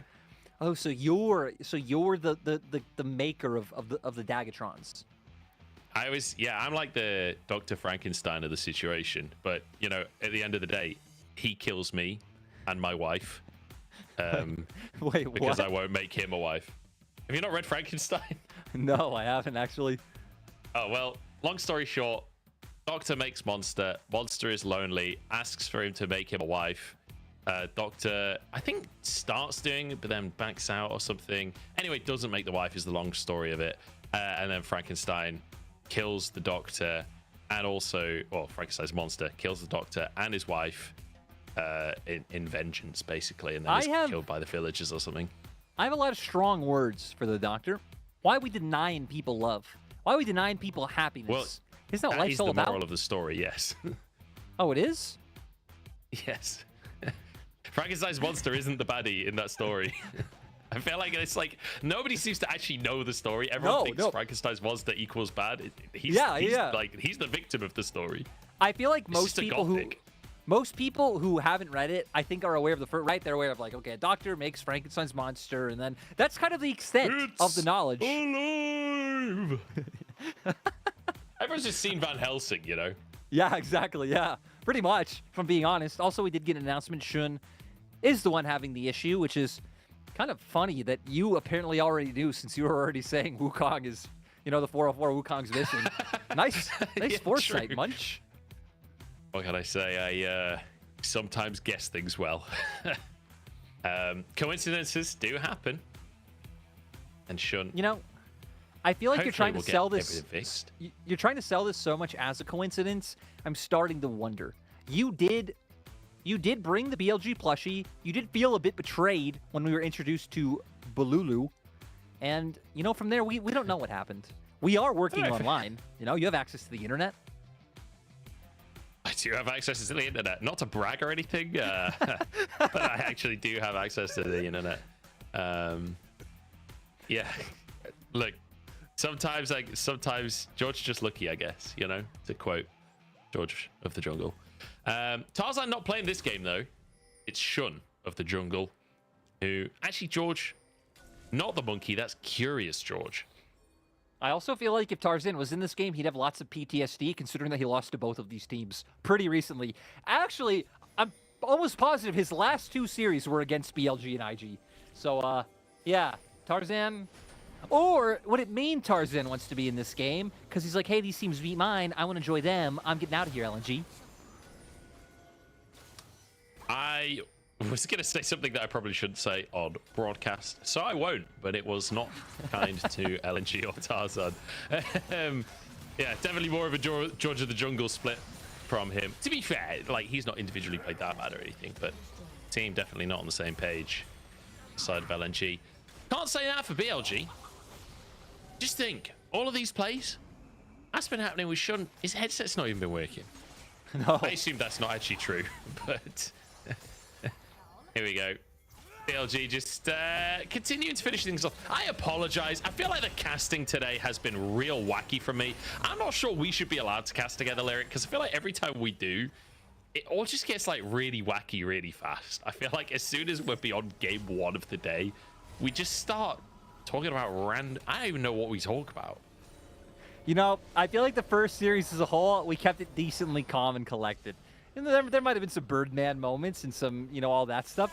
Oh, so you're the maker of the Daggertrons. I'm like the Dr. Frankenstein of the situation, but you know, at the end of the day, he kills me and my wife. Wait, because what? I won't make him a wife. Have you not read Frankenstein? No, I haven't actually. Oh well, long story short, Doctor makes Monster. Monster is lonely, asks for him to make him a wife. Doctor, I think, starts doing it, but then backs out or something. Anyway, doesn't make the wife is the long story of it. And then Frankenstein kills the Doctor and also, well, Frankenstein's monster kills the Doctor and his wife in vengeance, basically. And then is killed by the villagers or something. I have a lot of strong words for the Doctor. Why are we denying people love? Why are we denying people happiness? Well, isn't that that life's is all the about? moral of the story, yes. Oh, it is? Yes. Frankenstein's monster isn't the baddie in that story. I feel like it's like nobody seems to actually know the story. Everyone thinks Frankenstein's monster equals bad. He's like he's the victim of the story. I feel like It's just a most people who haven't read it, I think, are aware of the first, right? They're aware of like, okay, a doctor makes Frankenstein's monster, and then that's kind of the extent of the knowledge. Alive! Everyone's just seen Van Helsing, you know? Yeah, exactly. Yeah, pretty much, from being honest. Also, we did get an announcement. Shun is the one having the issue, which is kind of funny that you apparently already knew since you were already saying Wukong is, you know, the 404 Wukong's missing. nice Yeah, foresight, true. Munch. What can I say? I sometimes guess things well. Coincidences do happen. And Shun. You know, I feel like you're trying to sell this. everything fixed. You're trying to sell this so much as a coincidence. I'm starting to wonder. You did bring the BLG plushie. You did feel a bit betrayed when we were introduced to Bululu. And, you know, from there, we don't know what happened. We are working online. You know, you have access to the internet. I do have access to the internet. Not to brag or anything, but I actually do have access to the internet. Yeah. Look, sometimes George is just lucky, I guess, you know, to quote George of the Jungle. Tarzan not playing this game, though. It's Shun of the Jungle, who... Actually, George, not the monkey. That's Curious George. I also feel like if Tarzan was in this game, he'd have lots of PTSD, considering that he lost to both of these teams pretty recently. Actually, I'm almost positive his last 2 series were against BLG and IG. So, yeah, Tarzan... Or would it mean Tarzan wants to be in this game? Because he's like, hey, these teams beat mine. I want to enjoy them. I'm getting out of here, LNG. I was going to say something that I probably shouldn't say on broadcast, so I won't, but it was not kind to LNG or Tarzan. Yeah, definitely more of a George of the Jungle split from him. To be fair, like, he's not individually played that bad or anything, but team definitely not on the same page side of LNG. Can't say that for BLG. Just think, all of these plays, that's been happening with Shun. His headset's not even been working. No. I assume that's not actually true, but here we go. BLG just continuing to finish things off. I apologize. I feel like the casting today has been real wacky for me. I'm not sure we should be allowed to cast together, Lyric, because I feel like every time we do, it all just gets like really wacky really fast. I feel like as soon as we're beyond game 1 of the day, we just start talking about random... I don't even know what we talk about. You know, I feel like the first series as a whole, we kept it decently calm and collected. And there might have been some Birdman moments and some, you know, all that stuff.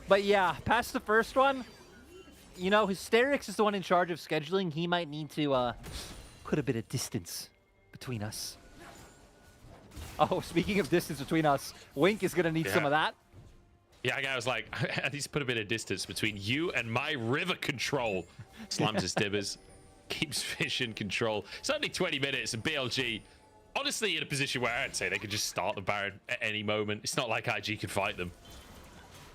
But yeah, past the first one, you know, Hysterix is the one in charge of scheduling. He might need to put a bit of distance between us. Oh, speaking of distance between us, Wink is going to need some of that. Yeah, I was like, I need to put a bit of distance between you and my river control. Slams his dibbers, keeps fish in control. It's only 20 minutes, and BLG, honestly, in a position where I'd say they could just start the Baron at any moment. It's not like IG could fight them.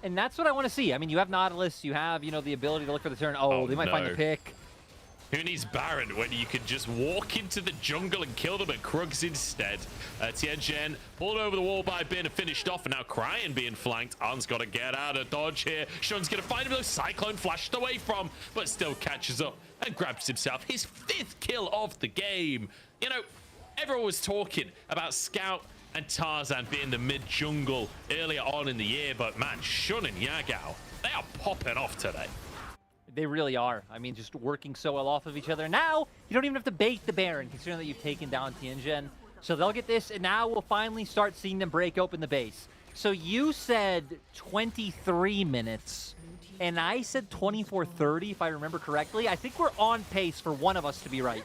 And that's what I want to see. I mean, you have Nautilus, you have, you know, the ability to look for the turn. Oh, they might find the pick. Who needs Baron when you can just walk into the jungle and kill them at Krugs instead? Tianzhen pulled over the wall by Bin and finished off, and now Cryan being flanked. Arn's got to get out of dodge here. Shun's going to find him, though. Cyclone flashed away from, but still catches up and grabs himself his 5th kill of the game. You know, everyone was talking about Scout and Tarzan being the mid-jungle earlier on in the year, but man, Shun and Yagao, they are popping off today. They really are. I mean, just working so well off of each other. Now, you don't even have to bait the Baron, considering that you've taken down Tianzhen. So they'll get this, and now we'll finally start seeing them break open the base. So you said 23 minutes, and I said 24:30, if I remember correctly. I think we're on pace for one of us to be right.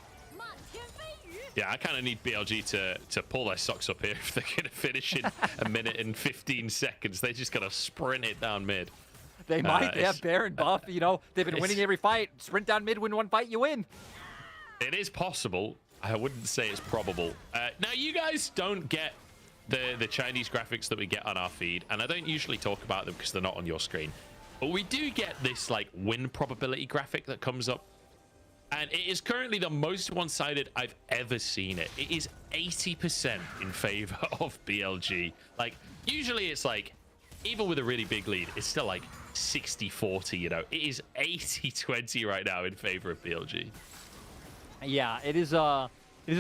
Yeah, I kind of need BLG to pull their socks up here if they're going to finish in 1 minute and 15 seconds. They just got to sprint it down mid. They might. They have Baron buff. You know, they've been winning every fight. Sprint down mid, win one fight, you win. It is possible. I wouldn't say it's probable. Now, you guys don't get the Chinese graphics that we get on our feed, and I don't usually talk about them because they're not on your screen. But we do get this, like, win probability graphic that comes up. And it is currently the most one-sided I've ever seen it. It is 80% in favor of BLG. Like, usually it's like even with a really big lead, it's still like 60-40, you know. It is 80-20 right now in favor of BLG. Yeah, it is a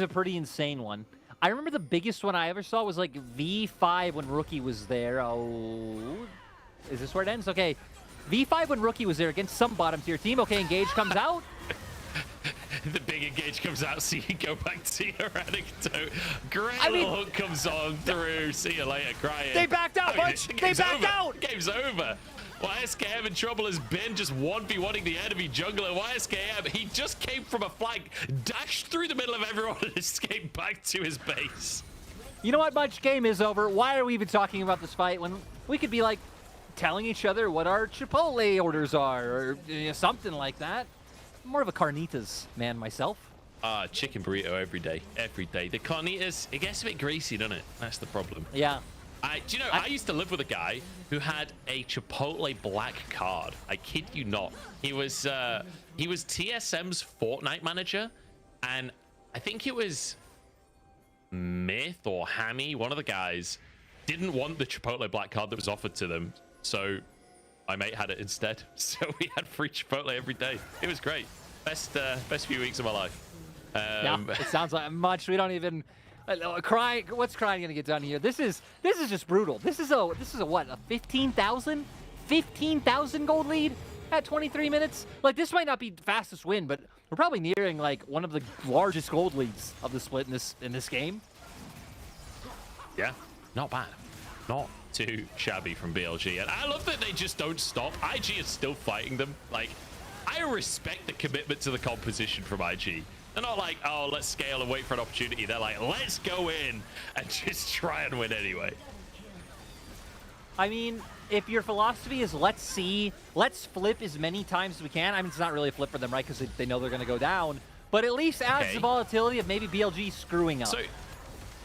pretty insane one. I remember the biggest one I ever saw was like V5 when Rookie was there. Oh, is this where it ends? Okay, V5 when Rookie was there against some bottom tier team. Okay, Engage comes out. The big Engage comes out, so you can go back to your anecdote. Great little hook comes on through. See you later, crying. They backed out, Bunch. They backed out. Game's over. YSKM in trouble has been just 1v1ing the enemy jungler. YSKM, he just came from a flank, dashed through the middle of everyone, and escaped back to his base. You know what, Bunch? Game is over. Why are we even talking about this fight when we could be like telling each other what our Chipotle orders are or something like that? I'm more of a carnitas man myself. Chicken burrito every day. Every day. The carnitas, it gets a bit greasy, doesn't it? That's the problem. Yeah. Do you know, I used to live with a guy who had a Chipotle black card. I kid you not. He was TSM's Fortnite manager, and I think it was Myth or Hammy, one of the guys, didn't want the Chipotle black card that was offered to them, so my mate had it instead. So we had free Chipotle every day. It was great. Best few weeks of my life. Yeah, it sounds like much. We don't even crying. What's crying gonna get done here? This is just brutal. This is a what, a 15,000 gold lead at 23 minutes. Like, this might not be the fastest win, but we're probably nearing like one of the largest gold leads of the split in this game. Yeah, not bad. Not too shabby from BLG. And I love that they just don't stop. IG is still fighting them. Like, I respect the commitment to the composition from IG. They're not like, oh, let's scale and wait for an opportunity. They're like, let's go in and just try and win anyway. I mean, if your philosophy is let's flip as many times as we can. I mean, it's not really a flip for them, right? Because they know they're going to go down. But at least adds the volatility of maybe BLG screwing up. So,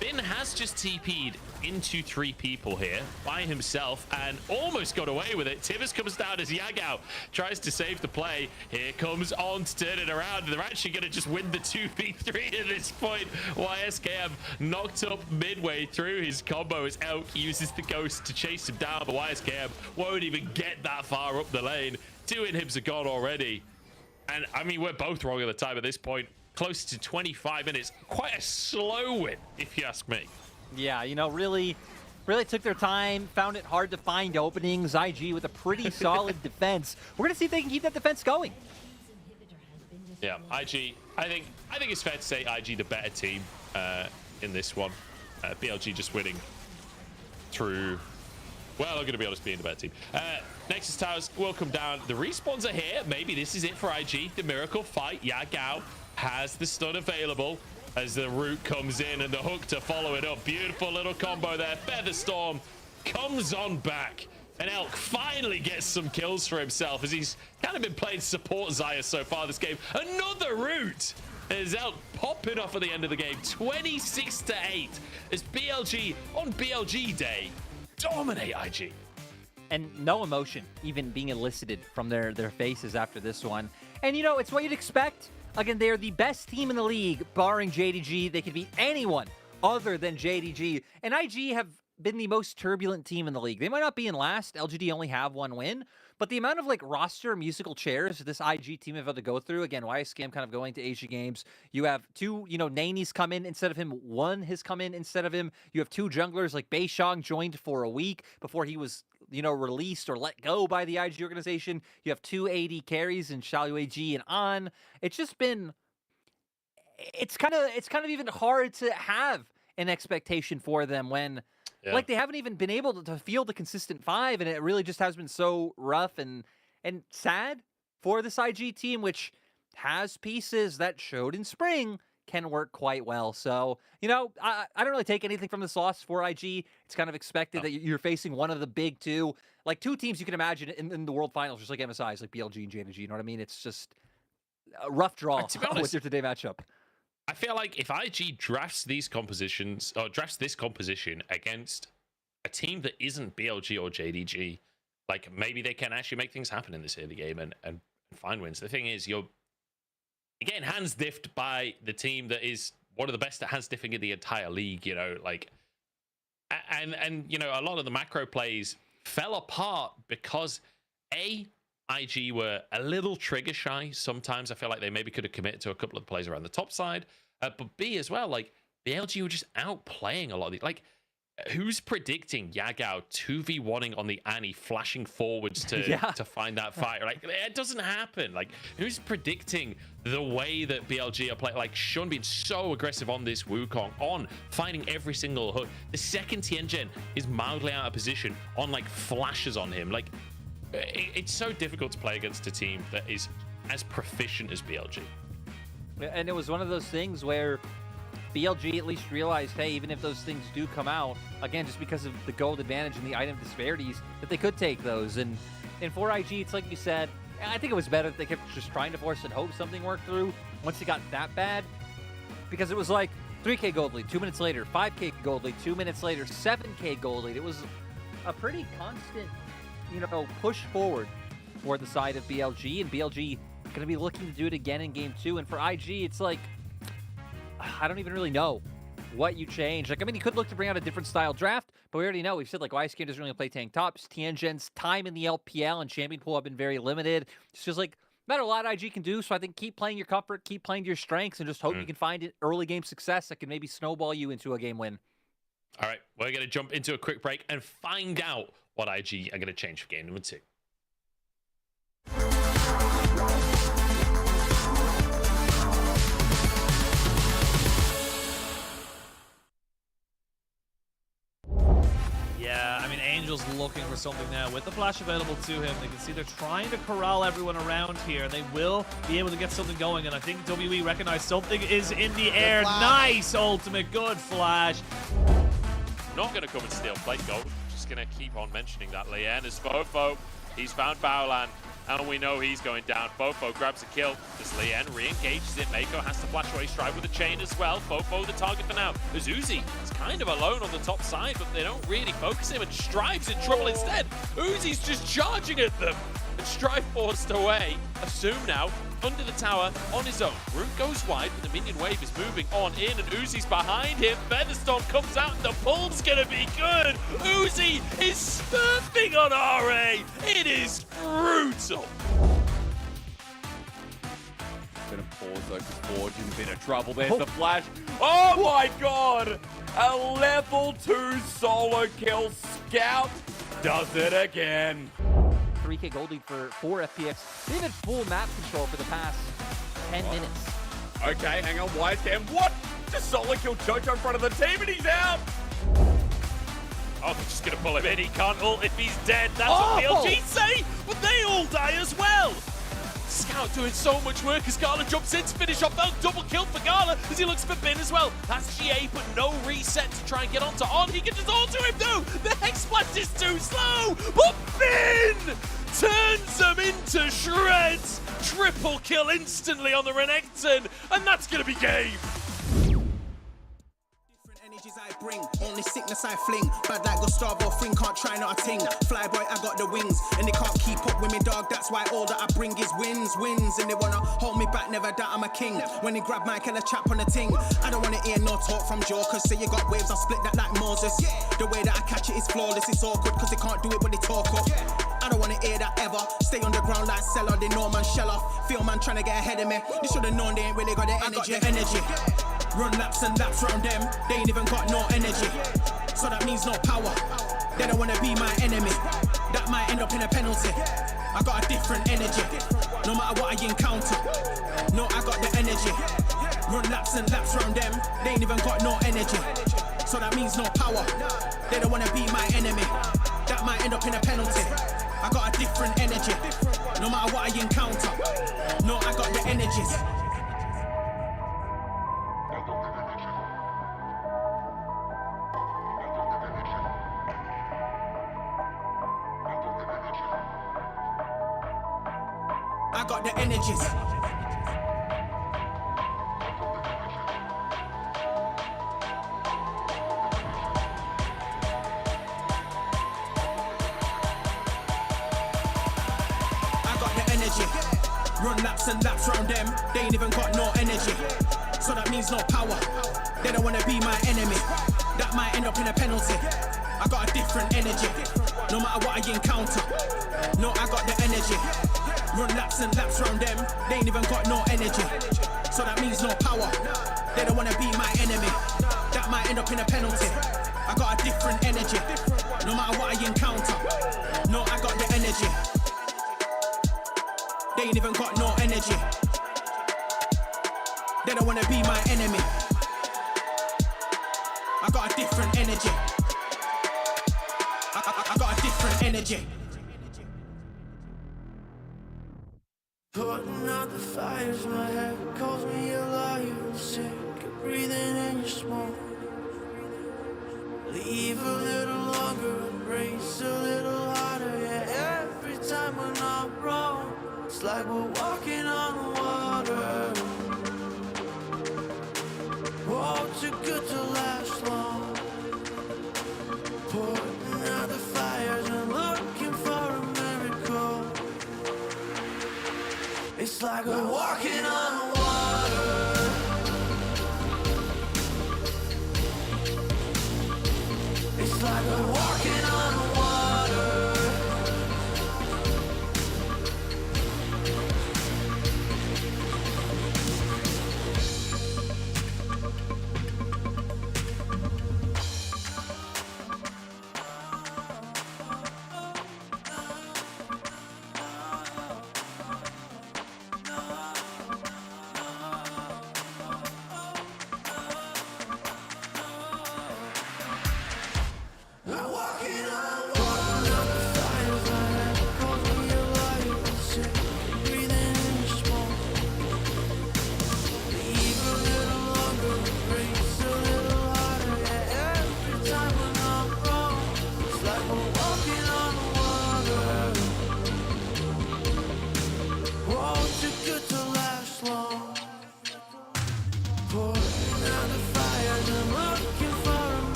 Bin has just TP'd into 3 people here by himself and almost got away with it. Tibbers comes down as Yagao tries to save the play. Here comes On to turn it around. They're actually going to just win the 2v3 at this point. YSKM knocked up midway through his combo as Elk uses the Ghost to chase him down, but YSKM won't even get that far up the lane. 2 inhibs are gone already. And, I mean, we're both wrong at the time at this point. Close to 25 minutes. Quite a slow win, if you ask me. Yeah, you know, really took their time, found it hard to find openings. IG with a pretty solid defense. We're going to see if they can keep that defense going. Yeah, IG, I think it's fair to say IG the better team in this one. BLG just winning through... Well, I'm going to be honest, being the better team. Nexus Towers will come down. The respawns are here. Maybe this is it for IG. The miracle fight. Yagao has the stun available as the root comes in and the hook to follow it up. Beautiful little combo there. Featherstorm comes on back. And Elk finally gets some kills for himself as he's kind of been playing support Xayah so far this game. Another root as Elk popping off at the end of the game. 26-8 as BLG on BLG day dominate IG. And no emotion even being elicited from their faces after this one. And you know, it's what you'd expect. Again, they're the best team in the league, barring JDG. They could beat anyone other than JDG. And IG have been the most turbulent team in the league. They might not be in last. LGD only have 1 win. But the amount of like roster musical chairs this IG team have had to go through, again, YSKM kind of going to Asia Games. You have 2, Nani's come in instead of him. 1 has come in instead of him. You have 2 junglers like Beishang joined for a week before he was, released or let go by the IG organization. You have 2 AD carries in Xiaoyu and An. It's just been, it's kind of even hard to have an expectation for them when like they haven't even been able to field a consistent 5, and it really just has been so rough and sad for this IG team, which has pieces that showed in spring can work quite well. So, I don't really take anything from this loss for IG. It's kind of expected that you're facing one of the big 2, like 2 teams you can imagine in the World Finals, just like MSIs, like BLG and JDG. You know what I mean? It's just a rough draw with your today matchup. I feel like if IG drafts this composition against a team that isn't BLG or JDG, like maybe they can actually make things happen in this early game and find wins. The thing is, you're getting hands diffed by the team that is one of the best at hands diffing in the entire league, and a lot of the macro plays fell apart because IG were a little trigger shy. Sometimes I feel like they maybe could have committed to a couple of plays around the top side. But B as well, like BLG were just outplaying a lot of these. Like, who's predicting Yagao 2v1ing on the Annie, flashing forwards to find that fire? Like, it doesn't happen. Like, who's predicting the way that BLG are playing? Like, Shun being so aggressive on this Wukong, on finding every single hook. The second Tianjin is mildly out of position on, like, flashes on him. Like, it's so difficult to play against a team that is as proficient as BLG. And it was one of those things where BLG at least realized, hey, even if those things do come out, again, just because of the gold advantage and the item disparities, that they could take those. And for IG, it's like you said, I think it was better that they kept just trying to force and hope something worked through once it got that bad. Because it was like 3K gold lead, 2 minutes later, 5K gold lead, 2 minutes later, 7K gold lead. It was a pretty constant, push forward for the side of BLG, and BLG going to be looking to do it again in game 2. And for IG, it's like, I don't even really know what you change. Like, I mean, you could look to bring out a different style draft, but we already know. We've said, like, YSK doesn't really play tank tops. Tianjin's time in the LPL and champion pool have been very limited. It's just like, not a lot IG can do, so I think keep playing your comfort, keep playing to your strengths, and just hope you can find an early game success that can maybe snowball you into a game win. All right, we're going to jump into a quick break and find out what IG are going to change for game number 2. Yeah, I mean, Angel's looking for something now. With the flash available to him, they can see they're trying to corral everyone around here. They will be able to get something going, and I think WE recognize something is in the air. Nice ultimate, good flash. Not going to come and steal plate gold. Just going to keep on mentioning that. Lien is Fofo. He's found Baolan, and we know he's going down. Fofo grabs a kill. As Lien re-engages it, Mako has to flash away, Strive with a chain as well. Fofo the target for now. As Uzi is kind of alone on the top side, but they don't really focus him, and Strive's in trouble instead. Uzi's just charging at them, and Strive forced away. Assume now, under the tower, on his own. Root goes wide, but the minion wave is moving on in, and Uzi's behind him. Featherstorm comes out, and the pull's gonna be good. Uzi is surfing on RA. It is brutal. Gonna pause though, because Forge in a bit of trouble. There's the flash. Oh my god! A level 2 solo kill. Scout does it again. 3K gold lead for FPX. They've had full map control for the past 10 minutes. Okay, hang on, YSK. What? Just solo kill Jojo in front of the team and he's out! Oh, they're just gonna pull him in. He can't ult if he's dead. That's what BLG say, but they all die as well. Scout doing so much work as Gala jumps in to finish off that double kill for Gala as he looks for Bin as well. That's GA, but no reset to try and get onto On. He can just auto him though. The Hex Blast is too slow, but Bin turns them into shreds. Triple kill instantly on the Renekton, and that's gonna be game. I bring, only sickness I fling. Bad like Gustavo Fring, can't try not a ting. Flyboy, I got the wings, and they can't keep up with me, dog. That's why all that I bring is wins. And they wanna hold me back, never doubt I'm a king. When they grab Mike and a chap on the ting, I don't wanna hear no talk from jokers. Say you got waves, I'll split that like Moses. The way that I catch it is flawless, it's awkward, cause they can't do it when they talk up. I don't wanna hear that ever. Stay on the ground like Cellar, they know man shell off. Feel man trying to get ahead of me. They should've known they ain't really got the energy. I got the energy. Run laps and laps round them, they ain't even got no energy. So that means no power. They don't wanna be my enemy. That might end up in a penalty. I got a different energy, no matter what I encounter. No, I got the energy. Run laps and laps round them, they ain't even got no energy. So that means no power. They don't wanna be my enemy. That might end up in a penalty. I got a different energy, no matter what I encounter. No, I got the energies. I got the energies. I got the energy. Run laps and laps round them, they ain't even got no energy. So that means no power. They don't wanna be my enemy. That might end up in a penalty. I I got a different energy. No matter what I encounter. No, I got the energy. Run laps and laps round them. They ain't even got no energy. So that means no power. They don't wanna be my enemy. That might end up in a penalty. I got a different energy. No matter what I encounter. No, I got the energy. They ain't even got no energy. They don't wanna be my enemy. I got a different energy. I got a different energy. Putting out the fires, my head calls me alive. Sick of breathing in your smoke. Leave a little longer, embrace a little harder. Yeah, every time we're not wrong, it's like we're walking on water. Oh, too good to last long. Putting out the fires and looking for a miracle. It's like we're walking on water. It's like we're walking on water.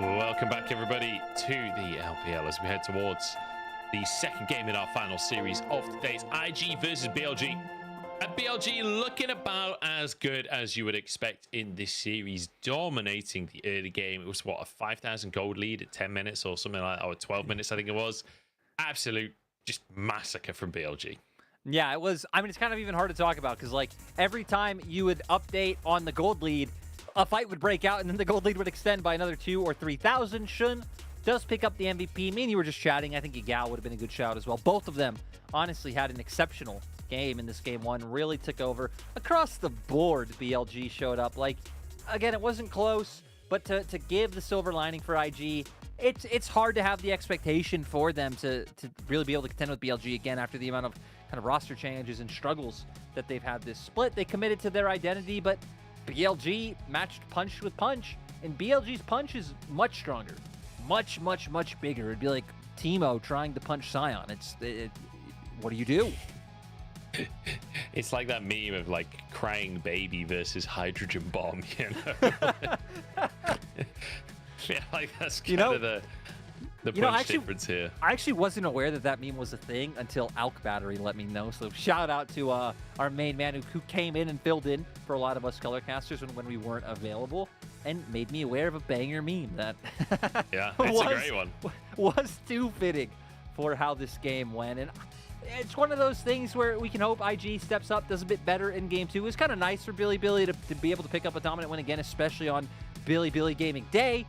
Welcome back, everybody, to the LPL as we head towards the second game in our final series of today's IG versus BLG. And BLG looking about as good as you would expect in this series, dominating the early game. It was, what, a 5,000 gold lead at 10 minutes or something like that, or 12 minutes, I think it was. Absolute just massacre from BLG. Yeah, it was. I mean, it's kind of even hard to talk about because, like, every time you would update on the gold lead, a fight would break out and then the gold lead would extend by another 2,000 or 3,000. Shun does pick up the MVP. Me and you were just chatting. I think Yagao would have been a good shout as well. Both of them honestly had an exceptional game in this game one. Really took over across the board. BLG showed up. Like, again, it wasn't close, but to give the silver lining for IG, it's hard to have the expectation for them to really be able to contend with BLG again after the amount of kind of roster changes and struggles that they've had this split. They committed to their identity, but BLG matched punch with punch, and BLG's punch is much stronger, much bigger. It'd be like Teemo trying to punch Sion. What do you do? It's like that meme of like crying baby versus hydrogen bomb, you know? Yeah, like that's kind of the punch difference here. I actually wasn't aware that meme was a thing until Alk Battery let me know. So shout out to our main man who came in and filled in for a lot of us colorcasters when we weren't available and made me aware of a banger meme that yeah, it's a great one. Was too fitting for how this game went. And it's one of those things where we can hope IG steps up, does a bit better in game two. It's kind of nice for Billy to be able to pick up a dominant win again, especially on Billy Gaming Day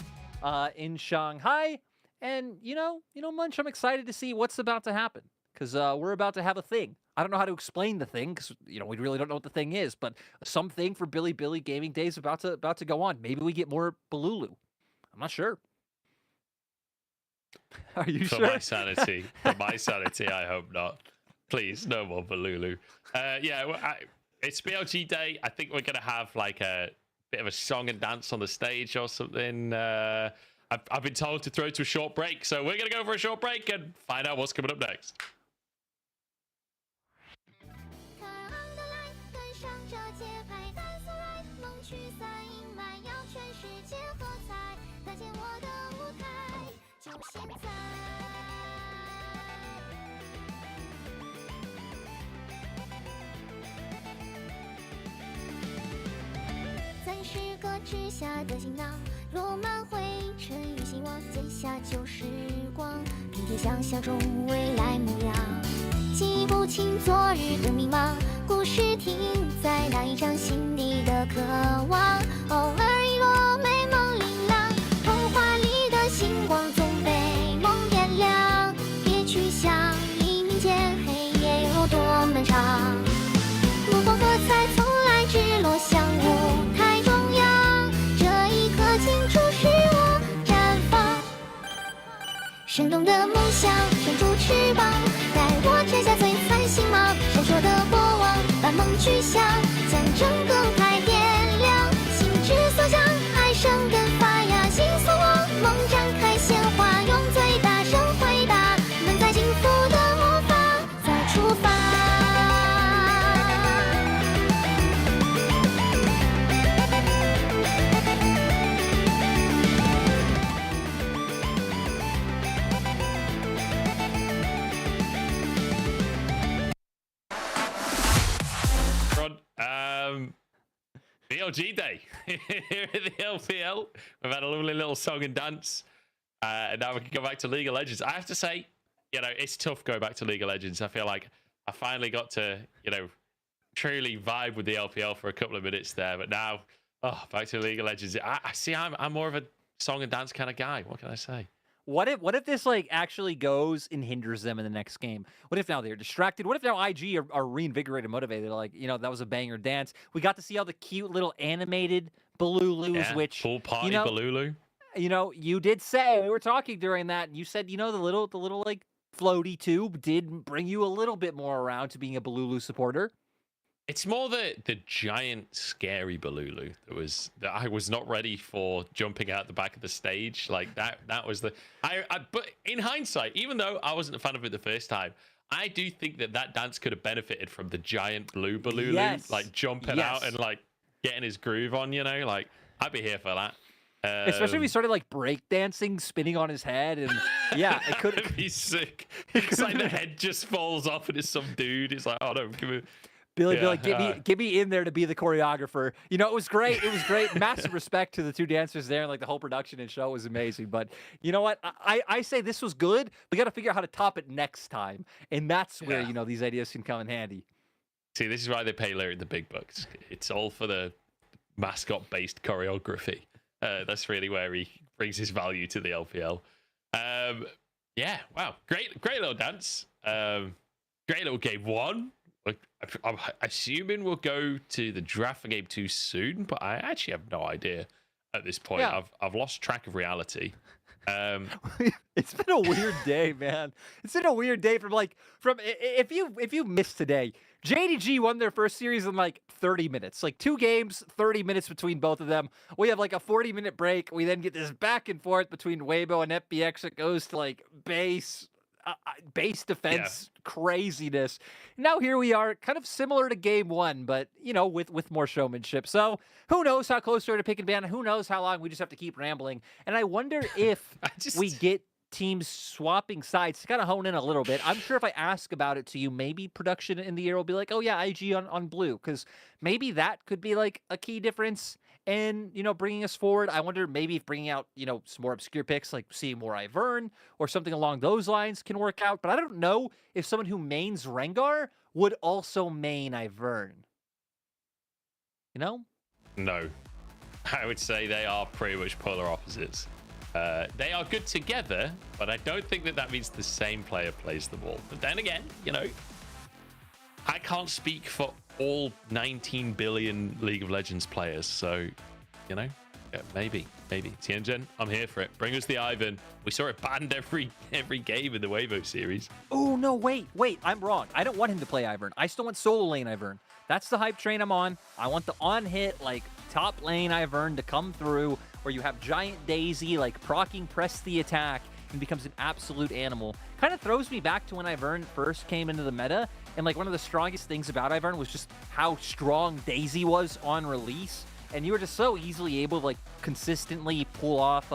in Shanghai. And, you know, Munch, I'm excited to see what's about to happen because we're about to have a thing. I don't know how to explain the thing because, you know, we really don't know what the thing is, but something for Billy Gaming Day is about to go on. Maybe we get more Balulu. I'm not sure. Are you sure? For my sanity, I hope not. Please, no more Balulu. It's BLG Day. I think we're going to have like a bit of a song and dance on the stage or something. I've been told to throw to a short break, so we're going to go for a short break and find out what's coming up next. 暂时搁置下的行囊，落满灰尘与希望，接下旧时光，拼贴想象中未来模样。记不清昨日的迷茫，故事停在那一张心底的渴望。偶尔遗落美梦琳琅，童话里的星光总被梦点亮。别去想黎明前黑夜有多漫长，目光喝彩从来只落向舞台中央。这一刻清楚是我绽放，生动的梦想伸出翅膀，带我摘下璀璨星芒。闪烁的过往，把梦去向，将整个台点亮。心之所向，爱生根发芽，心所望，梦展开鲜花，用最大声回答，能在幸福的魔法再出发。BLG day here at the LPL. We've had a lovely little song and dance. And now we can go back to League of Legends. I have to say, you know, it's tough going back to League of Legends. I feel like I finally got to, you know, truly vibe with the LPL for a couple of minutes there. But now, oh, back to League of Legends. I see I'm more of a song and dance kind of guy. What can I say? What if this like actually goes and hinders them in the next game? What if now they're distracted? What if now IG are reinvigorated, motivated? Like, you know, that was a banger dance. We got to see all the cute little animated Balulus, which full party, you know, Balulu. You know, you did say, we were talking during that, and you said, you know, the little like floaty tube did bring you a little bit more around to being a Balulu supporter. It's more the giant scary Balulu that I was not ready for jumping out the back of the stage. Like that was the but in hindsight, even though I wasn't a fan of it the first time, I do think that dance could have benefited from the giant blue Balulu, Yes. like jumping Yes. out and like getting his groove on, you know, like I'd be here for that. Especially if he started like breakdancing, spinning on his head, and yeah, it could be sick. It's like the head just falls off and it's some dude. It's like, oh no, give me. Billy, Yeah, get me in there to be the choreographer. You know, it was great. It was great. Massive respect to the two dancers there. Like the whole production and show was amazing. But you know what? I say this was good. We got to figure out how to top it next time. And that's where, you know, these ideas can come in handy. See, this is why they pay Larry the big bucks. It's all for the mascot-based choreography. That's really where he brings his value to the LPL. Yeah, wow. Great little dance. Great little game one. I'm assuming we'll go to the draft for game 2 soon, but I actually have no idea at this point. Yeah. I've lost track of reality. It's been a weird day, man. It's been a weird day from if you missed today, JDG won their first series in like 30 minutes. Like 2 games, 30 minutes between both of them. We have like a 40-minute break. We then get this back and forth between Weibo and FPX that goes to like base defense craziness. Now here we are, kind of similar to game 1, but you know, with more showmanship. So who knows how close we're to pick and ban? Who knows how long we just have to keep rambling? And I wonder if we get teams swapping sides to kind of hone in a little bit. I'm sure if I ask about it to you, maybe production in the air will be like, oh yeah, IG on blue, because maybe that could be like a key difference in, you know, bringing us forward. I wonder maybe if bringing out, you know, some more obscure picks like seeing more Ivern or something along those lines can work out. But I don't know if someone who mains Rengar would also main Ivern. You know? No. I would say they are pretty much polar opposites. They are good together, but I don't think that means the same player plays them all. But then again, you know, I can't speak for all 19 billion League of Legends players, so, you know, yeah, maybe. Tianjin, I'm here for it. Bring us the Ivern. We saw it banned every game in the Weibo series. Oh, no, wait, I'm wrong. I don't want him to play Ivern. I still want solo lane Ivern. That's the hype train I'm on. I want the on-hit, like, top lane Ivern to come through, where you have Giant Daisy, like, proccing press the attack, and becomes an absolute animal. Kind of throws me back to when Ivern first came into the meta, and, like, one of the strongest things about Ivern was just how strong Daisy was on release, and you were just so easily able to, like, consistently pull off,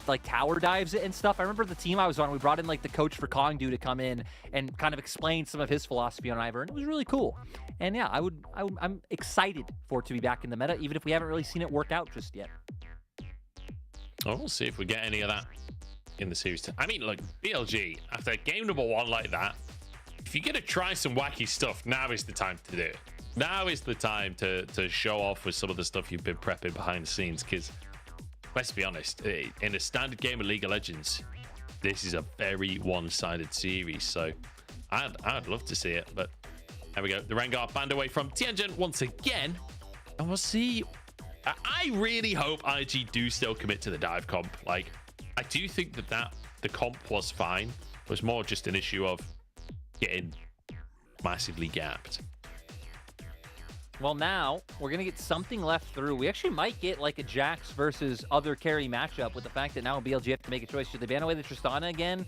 like tower dives and stuff. I remember the team I was on, we brought in like the coach for Kongdu to come in and kind of explain some of his philosophy on Ivern. It was really cool. And yeah, I'm excited for it to be back in the meta, even if we haven't really seen it work out just yet. Well, we'll see if we get any of that in the series. I mean, look, BLG, after game number 1 like that, if you're going to try some wacky stuff, now is the time to do it. Now is the time to show off with some of the stuff you've been prepping behind the scenes, because let's be honest, in a standard game of League of Legends, this is a very one-sided series, so I'd love to see it, but there we go. The Rengar banned away from Tianjin once again, and we'll see. I really hope IG do still commit to the dive comp. Like, I do think that the comp was fine. It was more just an issue of getting massively gapped. Well, now we're going to get something left through. We actually might get like a Jax versus other carry matchup with the fact that now BLG have to make a choice. Should they ban away the Tristana again?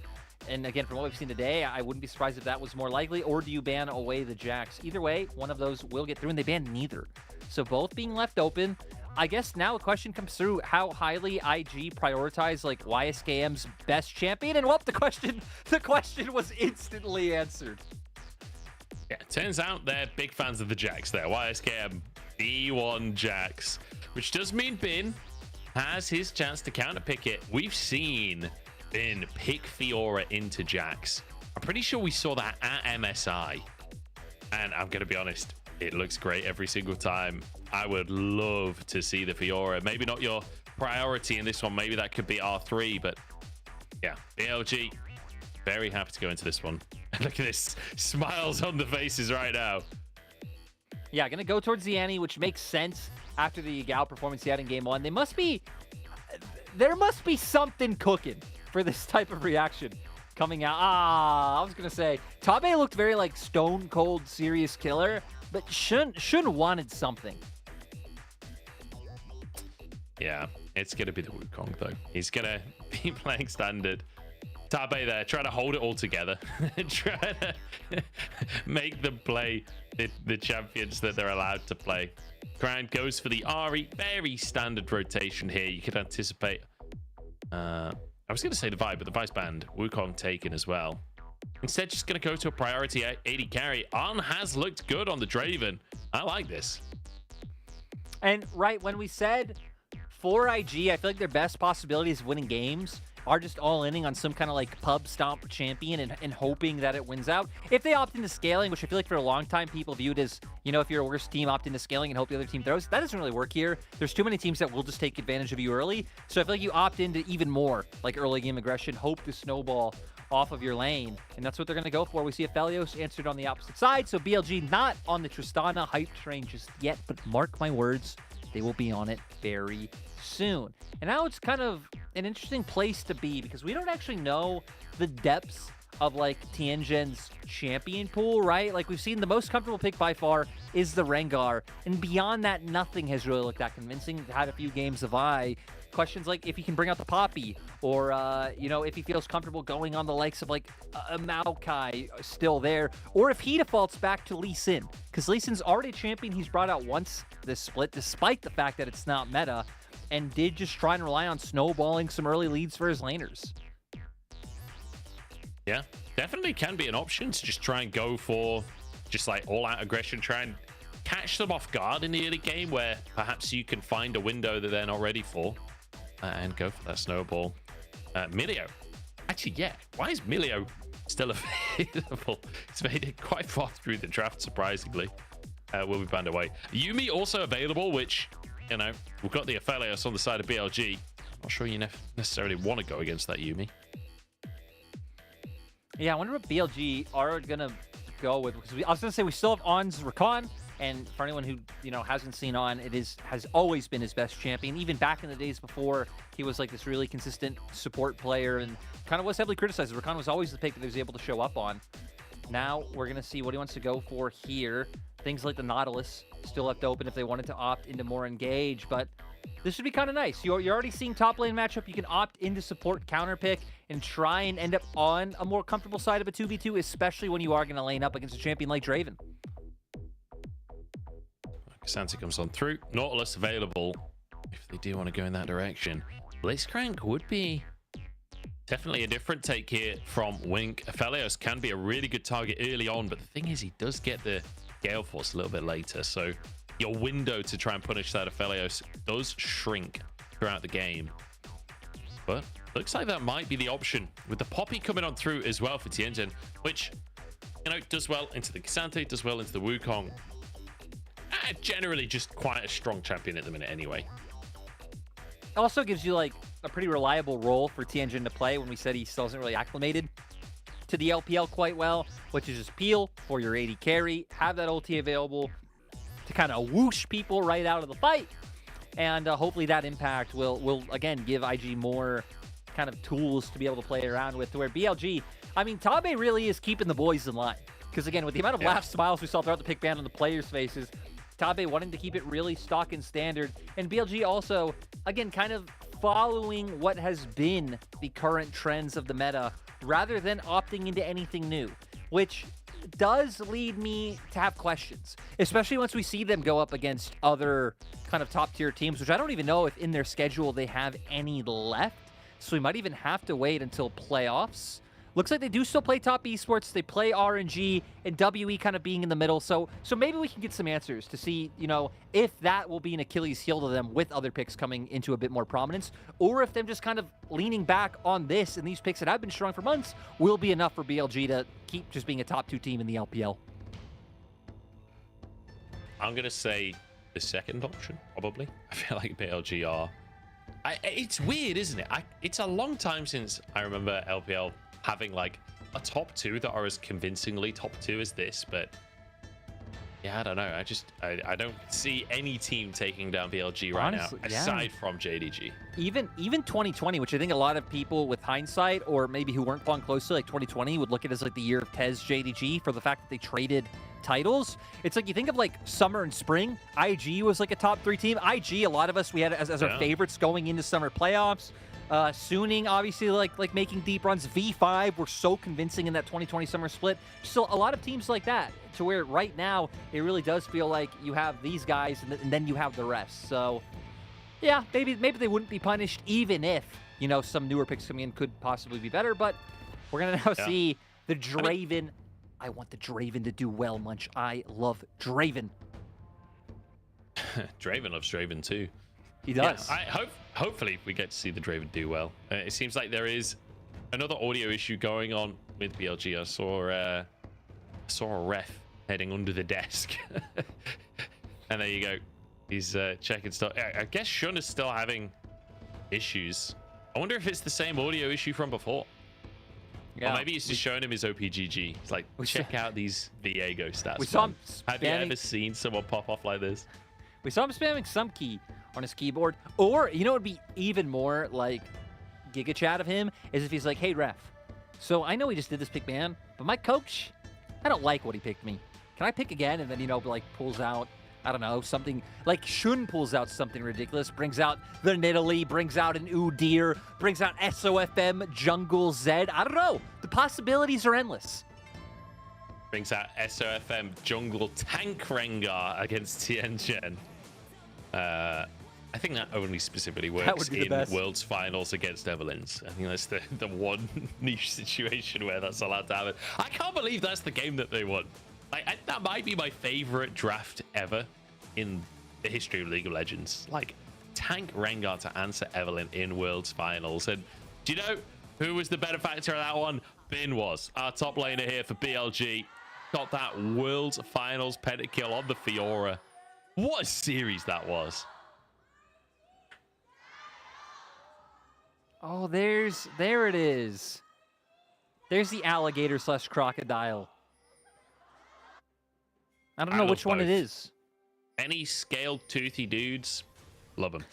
And again, from what we've seen today, I wouldn't be surprised if that was more likely. Or do you ban away the Jax? Either way, one of those will get through, and they banned neither. So both being left open. I guess now a question comes through: how highly IG prioritize like YSKM's best champion? And well, the question was instantly answered. Yeah, turns out they're big fans of the Jax there. YSKM B1 Jax, which does mean Bin has his chance to counterpick it. We've seen Bin pick Fiora into Jax. I'm pretty sure we saw that at MSI. And I'm going to be honest, it looks great every single time. I would love to see the Fiora. Maybe not your priority in this one. Maybe that could be R3, but yeah, BLG, very happy to go into this one. Look at this, smiles on the faces right now. Yeah, gonna go towards the Annie, which makes sense after the Gal performance he had in game 1. There must be something cooking for this type of reaction coming out. I was gonna say Tabe looked very like stone cold serious killer, but Shun wanted something. Yeah, it's gonna be the Wukong though. He's gonna be playing standard. Tabe there, trying to hold it all together. Trying to make them play the champions that they're allowed to play. Crown goes for the Ahri. Very standard rotation here. You could anticipate. I was going to say the Vibe, but the Vice banned. Wukong taken as well. Instead, just going to go to a priority 80 carry. Arn has looked good on the Draven. I like this. And right, when we said for IG, I feel like their best possibilities of winning games are just all inning on some kind of like pub stomp champion and hoping that it wins out. If they opt into scaling, which I feel like for a long time people viewed as, you know, if you're a worse team, opt into scaling and hope the other team throws. That doesn't really work here. There's too many teams that will just take advantage of you early. So I feel like you opt into even more like early game aggression, hope to snowball off of your lane. And that's what they're going to go for. We see Aphelios answered on the opposite side. So BLG not on the Tristana hype train just yet, but mark my words, they will be on it very soon. And now it's kind of an interesting place to be because we don't actually know the depths of like Tianjin's champion pool, right? Like we've seen the most comfortable pick by far is the Rengar, and beyond that, nothing has really looked that convincing. Had a few games of eye. Questions like if he can bring out the Poppy, or you know, if he feels comfortable going on the likes of like a Maokai still there, or if he defaults back to Lee Sin, because Lee Sin's already a champion he's brought out once this split, despite the fact that it's not meta, and did just try and rely on snowballing some early leads for his laners. Yeah, definitely can be an option to just try and go for just like all-out aggression, try and catch them off guard in the early game where perhaps you can find a window that they're not ready for and go for that snowball. Milio. Actually, yeah, why is Milio still available? It's made it quite far through the draft, surprisingly. Will be banned away. Yumi also available, which, you know, we've got the Aphelios on the side of BLG. Not sure you necessarily want to go against that Yumi. Yeah, I wonder what BLG are going to go with, because I was going to say we still have On's Rakan, and for anyone who, you know, hasn't seen On, has always been his best champion, even back in the days before he was like this really consistent support player and kind of was heavily criticized. Rakan was always the pick that he was able to show up on. Now we're going to see what he wants to go for here. Things like the Nautilus still left open if they wanted to opt into more engage, but this should be kind of nice. You're already seeing top lane matchup. You can opt into support counter pick and try and end up on a more comfortable side of a 2v2, especially when you are going to lane up against a champion like Draven. Santi comes on through. Nautilus available if they do want to go in that direction. Blitzcrank would be definitely a different take here from Wink. Aphelios can be a really good target early on, but the thing is, he does get the Gale Force a little bit later, so your window to try and punish that Aphelios does shrink throughout the game. But looks like that might be the option, with the Poppy coming on through as well for Tianjin, which, you know, does well into the K'Sante, does well into the Wukong. Generally just quite a strong champion at the minute anyway. Also gives you like a pretty reliable role for Tianjin to play when we said he still hasn't really acclimated to the LPL quite well, which is just peel for your AD carry, have that ulti available to kind of whoosh people right out of the fight, and hopefully that impact will again give IG more kind of tools to be able to play around with, to where BLG, I mean, Tabe really is keeping the boys in line, because again, with the amount of laugh smiles we saw throughout the pick ban on the players' faces, Tabe wanting to keep it really stock and standard, and BLG also, again, kind of following what has been the current trends of the meta, rather than opting into anything new, which does lead me to have questions, especially once we see them go up against other kind of top-tier teams, which I don't even know if in their schedule they have any left, so we might even have to wait until playoffs. Looks like they do still play top esports. They play RNG, and WE kind of being in the middle. So maybe we can get some answers to see, you know, if that will be an Achilles heel to them with other picks coming into a bit more prominence, or if them just kind of leaning back on this and these picks that have been strong for months will be enough for BLG to keep just being a top 2 team in the LPL. I'm going to say the second option, probably. I feel like BLG are... it's weird, isn't it? It's a long time since I remember LPL having like a top 2 that are as convincingly top 2 as this, but yeah, I don't know. I don't see any team taking down BLG right Honestly, now, aside from JDG. Even 2020, which I think a lot of people with hindsight, or maybe who weren't following closely, like 2020, would look at as like the year of Tez JDG for the fact that they traded titles. It's like you think of like summer and spring. IG was like a top 3 team. IG, a lot of us we had as our favorites going into summer playoffs. Suning, obviously, like making deep runs. V5 were so convincing in that 2020 summer split. Still, a lot of teams like that, to where right now it really does feel like you have these guys and then you have the rest. So, yeah, maybe they wouldn't be punished, even if, you know, some newer picks coming in could possibly be better. But we're gonna now see the Draven. I want the Draven to do well, Munch. I love Draven. Draven loves Draven too. He does. Yeah, hopefully we get to see the Draven do well. It seems like there is another audio issue going on with BLG. I saw a ref heading under the desk. And there you go. He's checking stuff. I guess Shun is still having issues. I wonder if it's the same audio issue from before. Yeah. Or maybe he's just showing him his OPGG. It's like, check out these Viego stats. We saw him Have you ever seen someone pop off like this? We saw him spamming some key on his keyboard. Or, you know what would be even more like Giga Chat of him is if he's like, hey, ref, so I know he just did this pick ban, but my coach, I don't like what he picked me. Can I pick again? And then, you know, like pulls out, I don't know, something like Shun pulls out something ridiculous, brings out the Nidalee, brings out an Udyr, brings out SOFM, Jungle Zed. I don't know. The possibilities are endless. Brings out SOFM Jungle Tank Rengar against Tianjin. I think that only specifically works in Worlds Finals against Evelyn's. I think that's the one niche situation where that's allowed to happen. I can't believe that's the game that they won. Like, that might be my favorite draft ever in the history of League of Legends. Like, Tank Rengar to answer Evelyn in Worlds Finals. And do you know who was the benefactor of that one? Bin was. Our top laner here for BLG. Got that Worlds Finals pentakill on the Fiora. What a series that was. Oh, there it is. There's the alligator / crocodile. I don't know which one it is. Any scaled toothy dudes, love them.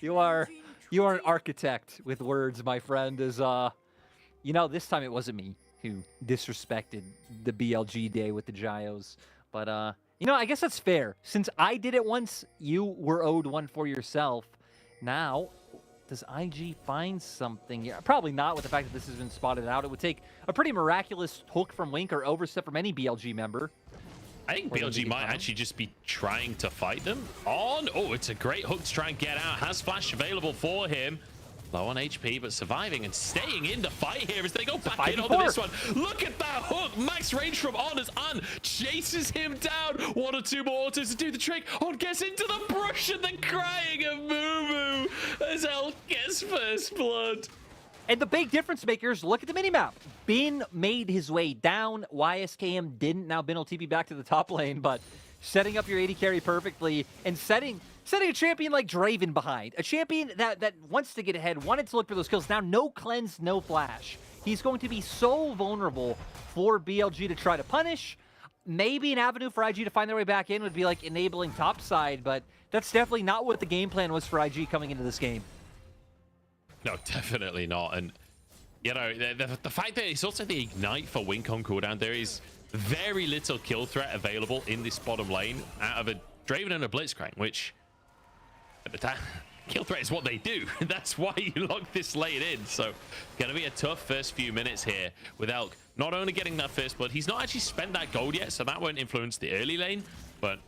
You are an architect with words, my friend. You know, this time it wasn't me who disrespected the BLG day with the Gyos. But, you know, I guess that's fair. Since I did it once, you were owed one for yourself. Now, does IG find something here? Probably not, with the fact that this has been spotted out. It would take a pretty miraculous hook from Wink or overstep from any BLG member. I think BLG might actually just be trying to fight them on. Oh, it's a great hook to try and get out. Has flash available for him. Low on HP, but surviving and staying in the fight here as they go back in onto this one. Look at that hook. Max range from On as On chases him down. 1 or 2 more autos to do the trick. On gets into the brush and then crying a moo-moo as Elk gets first blood. And the big difference makers, look at the minimap. Bin made his way down. YSKM didn't. Now Bin will TP back to the top lane, but setting up your AD carry perfectly and setting a champion like Draven behind. A champion that wants to get ahead, wanted to look for those kills. Now no cleanse, no flash. He's going to be so vulnerable for BLG to try to punish. Maybe an avenue for IG to find their way back in would be like enabling topside, but that's definitely not what the game plan was for IG coming into this game. No, definitely not. And, you know, the fact that it's also the Ignite for Wink on cooldown, there is very little kill threat available in this bottom lane out of a Draven and a Blitzcrank, which kill threat is what they do. That's why you lock this lane in. So, gonna be a tough first few minutes here with Elk. Not only getting that first blood, he's not actually spent that gold yet, so that won't influence the early lane, but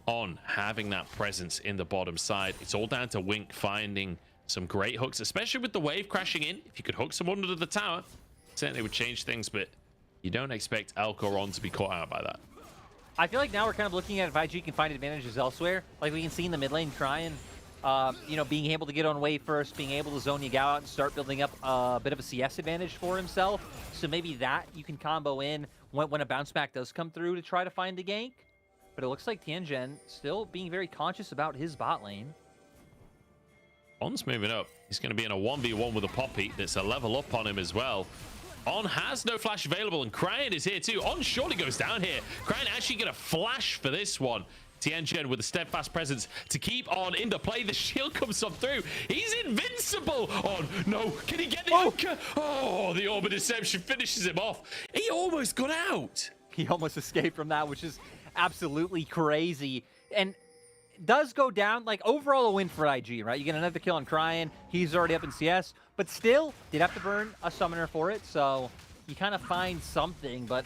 On having that presence in the bottom side. It's all down to Wink finding some great hooks, especially with the wave crashing in. If you could hook someone under the tower, certainly would change things, but you don't expect Elk or On to be caught out by that. I feel like now we're kind of looking at if IG can find advantages elsewhere. Like we can see in the mid lane crying, you know, being able to get on wave first, being able to zone Yagao out and start building up a bit of a CS advantage for himself. So maybe that you can combo in when a bounce back does come through to try to find the gank. But it looks like Tianjin still being very conscious about his bot lane. On's moving up. He's going to be in a 1v1 with a Poppy. That's a level up on him as well. On has no flash available, and Cryan is here too. On surely goes down here. Cryan actually going to flash for this one. Tianjin with a steadfast presence to keep On into play. The shield comes up through. He's invincible. On, no, can he get the anchor? Oh, the Orb of Deception finishes him off. He almost got out. He almost escaped from that, which is absolutely crazy. And does go down, like, overall a win for IG, right? You get another kill on Cryan. He's already up in CS, but still did have to burn a summoner for it, so you kind of find something. But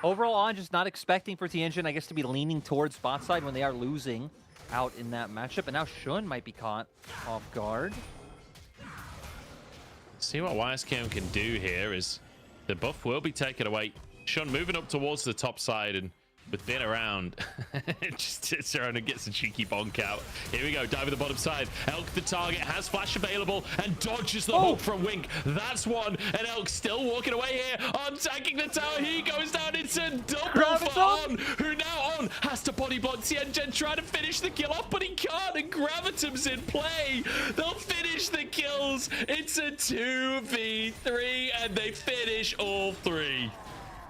overall, I'm just not expecting for Tianjin, I guess, to be leaning towards bot side when they are losing out in that matchup. And now Shun might be caught off guard. See what YSKM can do here is the buff will be taken away. Shun moving up towards the top side, and with Bin around, just sits around and gets a cheeky bonk out. Here we go, diving the bottom side. Elk the target, has flash available, and dodges the hook from Wink. That's one, and Elk still walking away here. On tagging the tower, he goes down. It's a double for On, who now On has to body block Tianjin, trying to finish the kill off, but he can't, and Gravitum's in play. They'll finish the kills. It's a 2v3, and they finish all 3.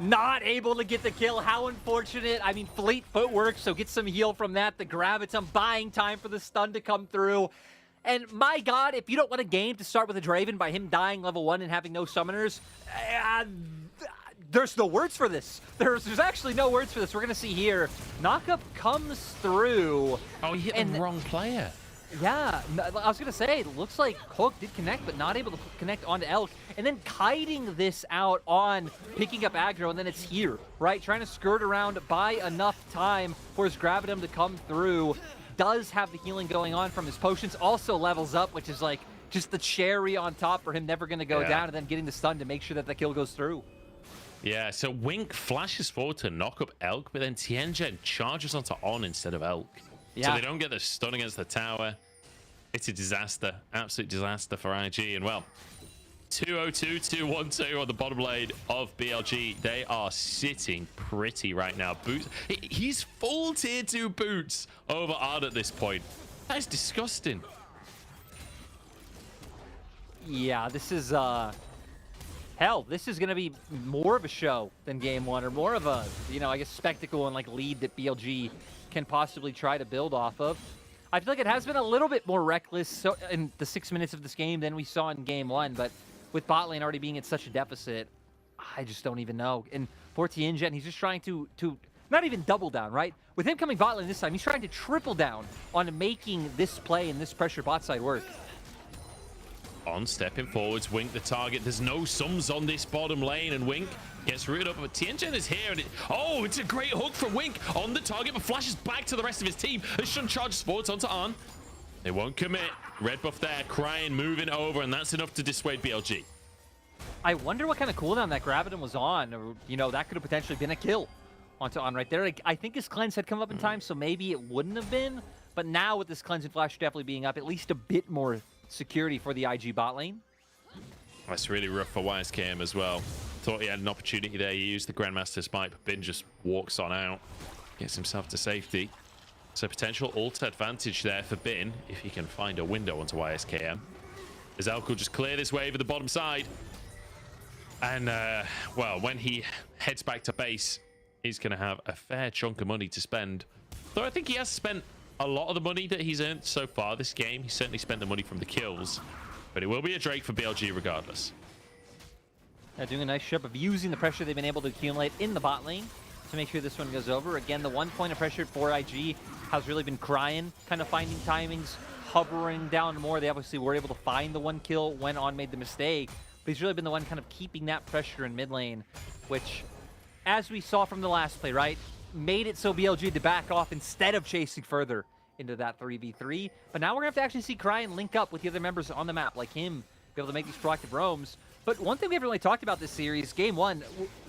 Not able to get the kill. How unfortunate. I mean, fleet footwork, so get some heal from that. The Gravitum buying time for the stun to come through. And my God, if you don't want a game to start with a Draven by him dying level 1 and having no summoners, there's no words for this. There's actually no words for this. We're going to see here. Knockup comes through. Oh, he hit the wrong player. Yeah, I was going to say, it looks like Hook did connect, but not able to connect onto Elk. And then kiting this out on picking up aggro, and then it's here, right? Trying to skirt around, buy enough time for his Gravitum to come through. Does have the healing going on from his potions. Also levels up, which is like just the cherry on top for him never going to go down, and then getting the stun to make sure that the kill goes through. Yeah, so Wink flashes forward to knock up Elk, but then Tianjin charges onto On instead of Elk. Yeah. So they don't get the stun against the tower. It's a disaster. Absolute disaster for IG. And well, 202, 212 on the bottom lane of BLG. They are sitting pretty right now. Boots. He's full tier 2 boots over Ard at this point. That is disgusting. Yeah, this is hell, this is gonna be more of a show than game 1, or more of a, you know, I guess spectacle and like lead that BLG can possibly try to build off of. I feel like it has been a little bit more reckless in the 6 minutes of this game than we saw in game 1, but with bot lane already being at such a deficit, I just don't even know. And for Tianjin, he's just trying to not even double down, right? With him coming bot lane this time, he's trying to triple down on making this play and this pressure bot side work. On stepping forwards, Wink the target. There's no sums on this bottom lane, and Wink gets rooted up. But Tianjin is here, and oh, it's a great hook from Wink on the target, but flashes back to the rest of his team. As Shun charges forwards onto Arn. They won't commit. Red buff there, crying, moving over, and that's enough to dissuade BLG. I wonder what kind of cooldown that Graviton was on. Or, you know, that could have potentially been a kill onto On right there. Like, I think his cleanse had come up in time, so maybe it wouldn't have been. But now with this cleanse and flash definitely being up, at least a bit more security for the IG bot lane. That's really rough for YSKM as well. Thought he had an opportunity there. He used the Grandmaster Smite, but Bin just walks on out. Gets himself to safety. So potential ult advantage there for Bin if he can find a window onto YSKM. As Elk will just clear this wave at the bottom side. And, well, when he heads back to base, he's going to have a fair chunk of money to spend. Though I think he has spent a lot of the money that he's earned so far this game. He certainly spent the money from the kills. But it will be a Drake for BLG regardless. Yeah, doing a nice job of using the pressure they've been able to accumulate in the bot lane to make sure this one goes over. Again, the 1 point of pressure for IG has really been crying, kind of finding timings, hovering down more. They obviously were able to find the 1 kill when On made the mistake. But he's really been the one kind of keeping that pressure in mid lane, which, as we saw from the last play, right, made it so BLG had to back off instead of chasing further into that 3v3. But now we're going to have to actually see Cryan link up with the other members on the map, like him, be able to make these proactive roams. But one thing we haven't really talked about this series, Game 1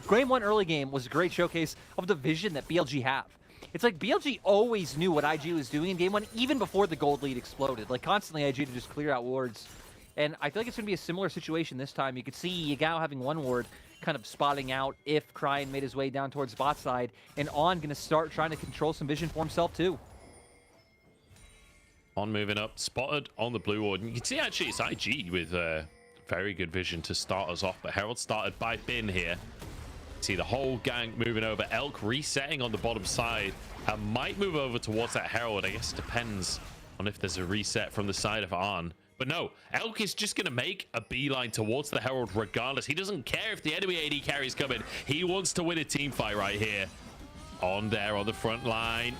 early game was a great showcase of the vision that BLG have. It's like BLG always knew what IG was doing in Game 1, even before the gold lead exploded. Like, constantly IG to just clear out wards. And I feel like it's going to be a similar situation this time. You could see Yagao having 1 ward, kind of spotting out if Cryan made his way down towards bot side, and On going to start trying to control some vision for himself too. On moving up, spotted on the blue ward. And you can see actually it's IG with very good vision to start us off, but Herald started by Bin here. See the whole gang moving over. Elk resetting on the bottom side and might move over towards that Herald. I guess it depends on if there's a reset from the side of Arn. But no, Elk is just going to make a beeline towards the Herald regardless. He doesn't care if the enemy AD carries coming. He wants to win a team fight right here. On there on the front line.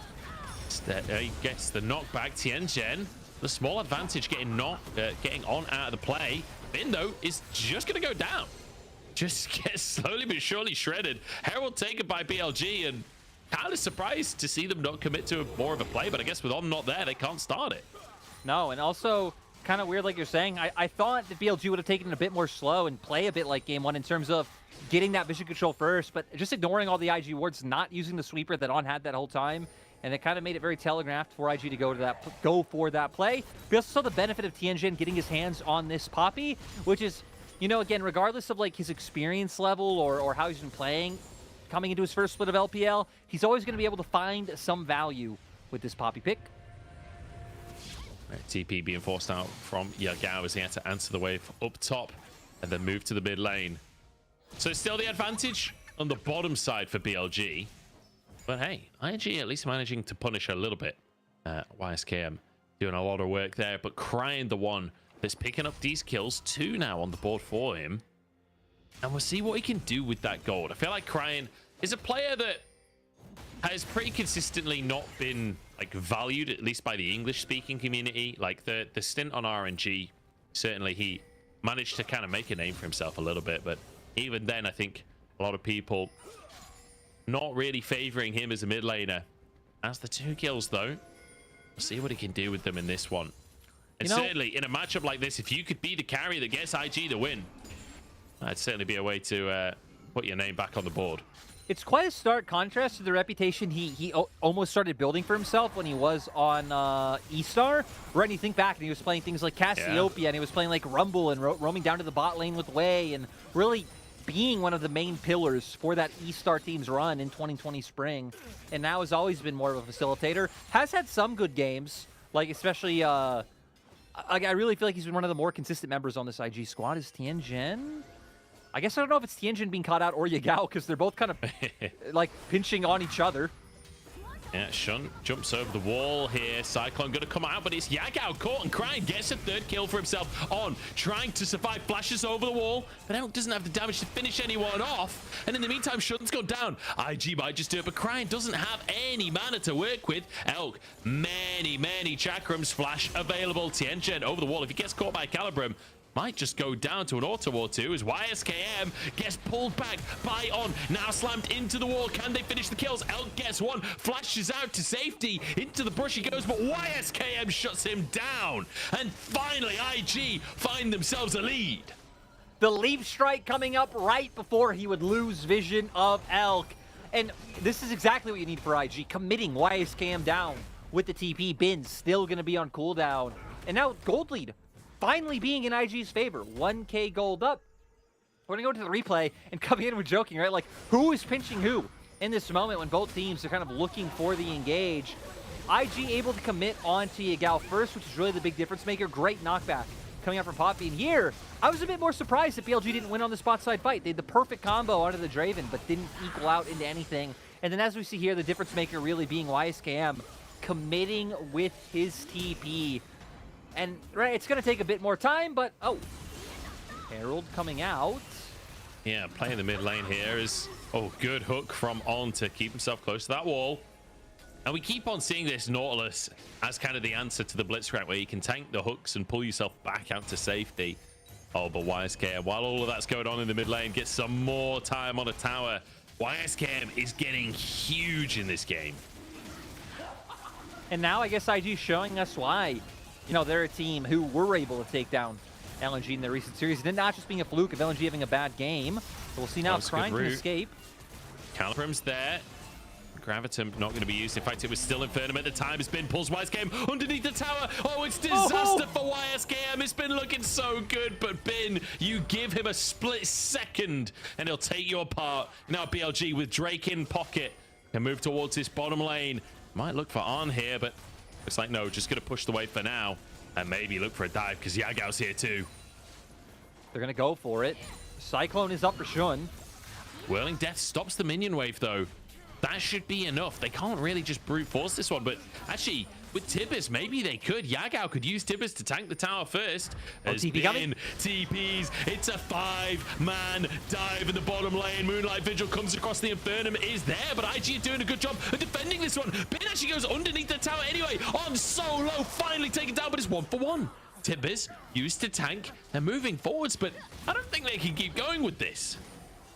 He gets the knockback. Tianjin, the small advantage getting On out of the play. Bin, though, is just going to go down. Just gets slowly but surely shredded. Herald taken by BLG, and kind of surprised to see them not commit to more of a play. But I guess with On not there, they can't start it. No, and also kind of weird, like you're saying. I thought that BLG would have taken it a bit more slow and play a bit like Game 1 in terms of getting that vision control first, but just ignoring all the IG wards, not using the sweeper that On had that whole time. And it kind of made it very telegraphed for IG to go for that play. We also saw the benefit of Tianjin getting his hands on this Poppy, which is, you know, again, regardless of like his experience level or how he's been playing, coming into his first split of LPL, he's always going to be able to find some value with this Poppy pick. Right, TP being forced out from Yagao as he had to answer the wave up top and then move to the mid lane. So still the advantage on the bottom side for BLG. But hey, IG at least managing to punish a little bit. YSKM doing a lot of work there, but Cryan the one that's picking up these kills. 2 now on the board for him. And we'll see what he can do with that gold. I feel like Cryan is a player that has pretty consistently not been like valued, at least by the English-speaking community. Like the stint on RNG, certainly he managed to kind of make a name for himself a little bit. But even then, I think a lot of people not really favoring him as a mid laner. As the 2 kills, though, we'll see what he can do with them in this one. And certainly, in a matchup like this, if you could be the carry that gets IG the win, that'd certainly be a way to put your name back on the board. It's quite a stark contrast to the reputation he almost started building for himself when he was on E-Star. Right, and you think back, and he was playing things like Cassiopeia, and he was playing like Rumble and roaming down to the bot lane with Wei, and really being one of the main pillars for that E-Star team's run in 2020 spring. And now has always been more of a facilitator. Has had some good games, like especially, I really feel like he's been one of the more consistent members on this IG squad. Is Tianjin? I guess I don't know if it's Tianjin being caught out or Yagao, because they're both kind of like pinching on each other. Yeah, Shun jumps over the wall here. Cyclone going to come out, but it's Yagao caught, and Cryan gets a 3rd kill for himself. On trying to survive, flashes over the wall, but Elk doesn't have the damage to finish anyone off. And in the meantime, Shun's gone down. IG might just do it, but Cryan doesn't have any mana to work with. Elk, many chakrams flash available. Tianjin over the wall. If he gets caught by Calibrum, might just go down to an auto or two as YSKM gets pulled back by On. Now slammed into the wall. Can they finish the kills? Elk gets one, flashes out to safety. Into the brush he goes, but YSKM shuts him down. And finally, IG find themselves a lead. The leaf strike coming up right before he would lose vision of Elk. And this is exactly what you need for IG, committing YSKM down with the TP. Bin still going to be on cooldown. And now gold lead finally being in IG's favor. 1K gold up. We're going to go to the replay and coming in with joking, right? Like, who is pinching who in this moment when both teams are kind of looking for the engage? IG able to commit onto Yagao first, which is really the big difference maker. Great knockback coming out from Poppy. And here, I was a bit more surprised that BLG didn't win on the spot side fight. They had the perfect combo onto the Draven, but didn't equal out into anything. And then as we see here, the difference maker really being YSKM committing with his TP. And right, it's going to take a bit more time, but oh, Herald coming out. Yeah, playing the mid lane here is, oh, good hook from On to keep himself close to that wall. And we keep on seeing this Nautilus as kind of the answer to the Blitzcrank, where you can tank the hooks and pull yourself back out to safety. Oh, but YSKM, while all of that's going on in the mid lane, gets some more time on a tower. YSKM is getting huge in this game. And now I guess IG showing us why, you know, they're a team who were able to take down LNG in their recent series. And not just being a fluke of LNG having a bad game. So we'll see now Crying can escape. Calibrim's there. Gravitum not going to be used. In fact, it was still Infernum at the time. It's been pulls YSKM underneath the tower. Oh, it's disaster for YSKM. It's been looking so good, but Bin, you give him a split second and he'll take your part. Now BLG with Drake in pocket and move towards this bottom lane. Might look for On here, but looks like no, just going to push the wave for now and maybe look for a dive because Yagao's here too. They're going to go for it. Cyclone is up for Shun. Whirling Death stops the minion wave though. That should be enough. They can't really just brute force this one, but actually with Tibbers, maybe they could. Yagao could use Tibbers to tank the tower first. As TP coming. TPs, it's a 5-man dive in the bottom lane. Moonlight Vigil comes across, the Infernum is there, but IG are doing a good job of defending this one. Bin actually goes underneath the tower anyway. On so low, finally taken down, but it's 1-for-1. Tibbers used to tank. They're moving forwards, but I don't think they can keep going with this.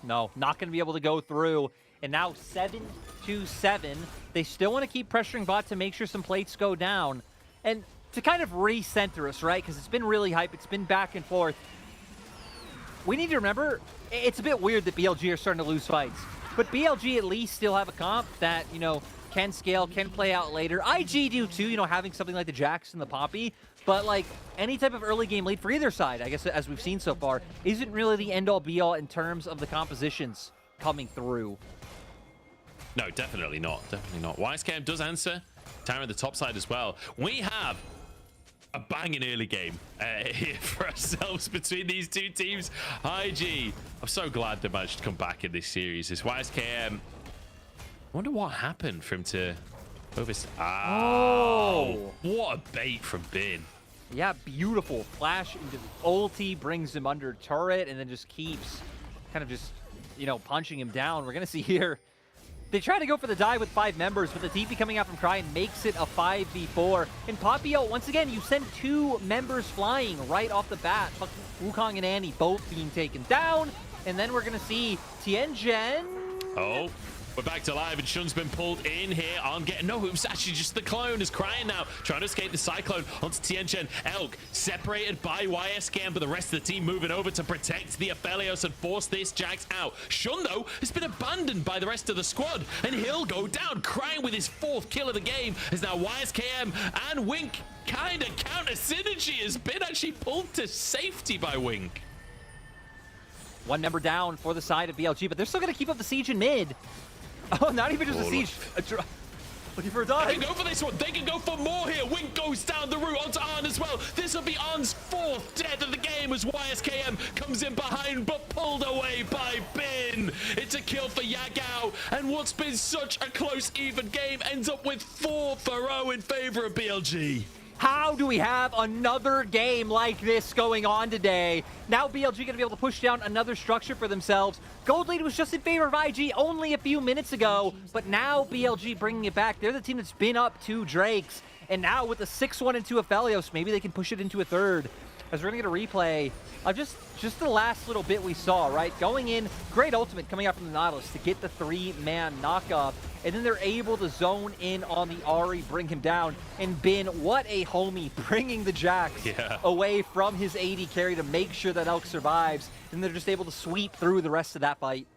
No, not going to be able to go through. And now 7-7. They still want to keep pressuring bot to make sure some plates go down. And to kind of recenter us, right? Because it's been really hype. It's been back and forth. We need to remember, it's a bit weird that BLG are starting to lose fights. But BLG at least still have a comp that, you know, can scale, can play out later. IG do too, you know, having something like the Jax and the Poppy. But like any type of early game lead for either side, I guess, as we've seen so far, isn't really the end all be all in terms of the compositions coming through. No, definitely not. Definitely not. YSKM does answer. Tower on the top side as well. We have a banging early game here for ourselves between these two teams. IG, I'm so glad they managed to come back in this series. This YSKM, I wonder what happened for him to Oh, what a bait from Bin. Yeah, beautiful. Flash into the ulti, brings him under turret, and then just keeps kind of just, you know, punching him down. We're going to see here. They try to go for the dive with 5 members, but the TP coming out from Crying makes it a 5v4. And Papio, once again, you send 2 members flying right off the bat. Wukong and Annie both being taken down. And then we're going to see Tianjin. Oh, we're back to live, and Shun's been pulled in here on getting. No, it was actually just the clone is Crying now, trying to escape the Cyclone onto Tianjin. Elk separated by YSKM, but the rest of the team moving over to protect the Aphelios and force this Jax out. Shun, though, has been abandoned by the rest of the squad, and he'll go down. Crying with his 4th kill of the game is now YSKM, and Wink kind of counter synergy has been actually pulled to safety by Wink. 1 member down for the side of BLG, but they're still going to keep up the siege in mid. Oh, not even just a siege. Looking for a dive. They can go for this one. They can go for more here. Wink goes down the route onto Arn as well. This will be Arn's 4th death of the game as YSKM comes in behind, but pulled away by Bin. It's a kill for Yagao, and what's been such a close, even game ends up with 4-0 in favor of BLG. How do we have another game like this going on today? Now BLG going to be able to push down another structure for themselves. Gold lead was just in favor of IG only a few minutes ago, but now BLG bringing it back. They're the team that's been up 2 Drakes, And now with the 6-1 into Aphelios, maybe they can push it into a third. As we're going to get a replay of just the last little bit we saw, right? Going in, great ultimate coming out from the Nautilus to get the 3-man knockup. And then they're able to zone in on the Ahri, bring him down. And Bin, what a homie, bringing the Jax away from his AD carry to make sure that Elk survives. And they're just able to sweep through the rest of that fight.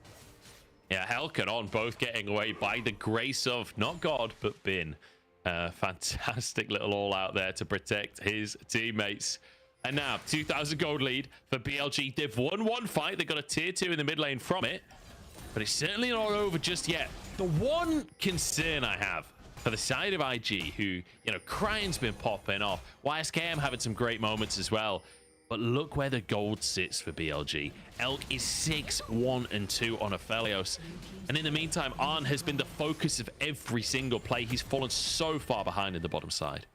Yeah, Elk and On both getting away by the grace of, not God, but Bin. Fantastic little all out there to protect his teammates. And now, 2,000 gold lead for BLG. They've won one fight. They got a tier 2 in the mid lane from it. But it's certainly not over just yet. The one concern I have for the side of IG, who, you know, Crying's been popping off. YSKM having some great moments as well. But look where the gold sits for BLG. Elk is 6-1-2 on Aphelios. And in the meantime, Arn has been the focus of every single play. He's fallen so far behind in the bottom side.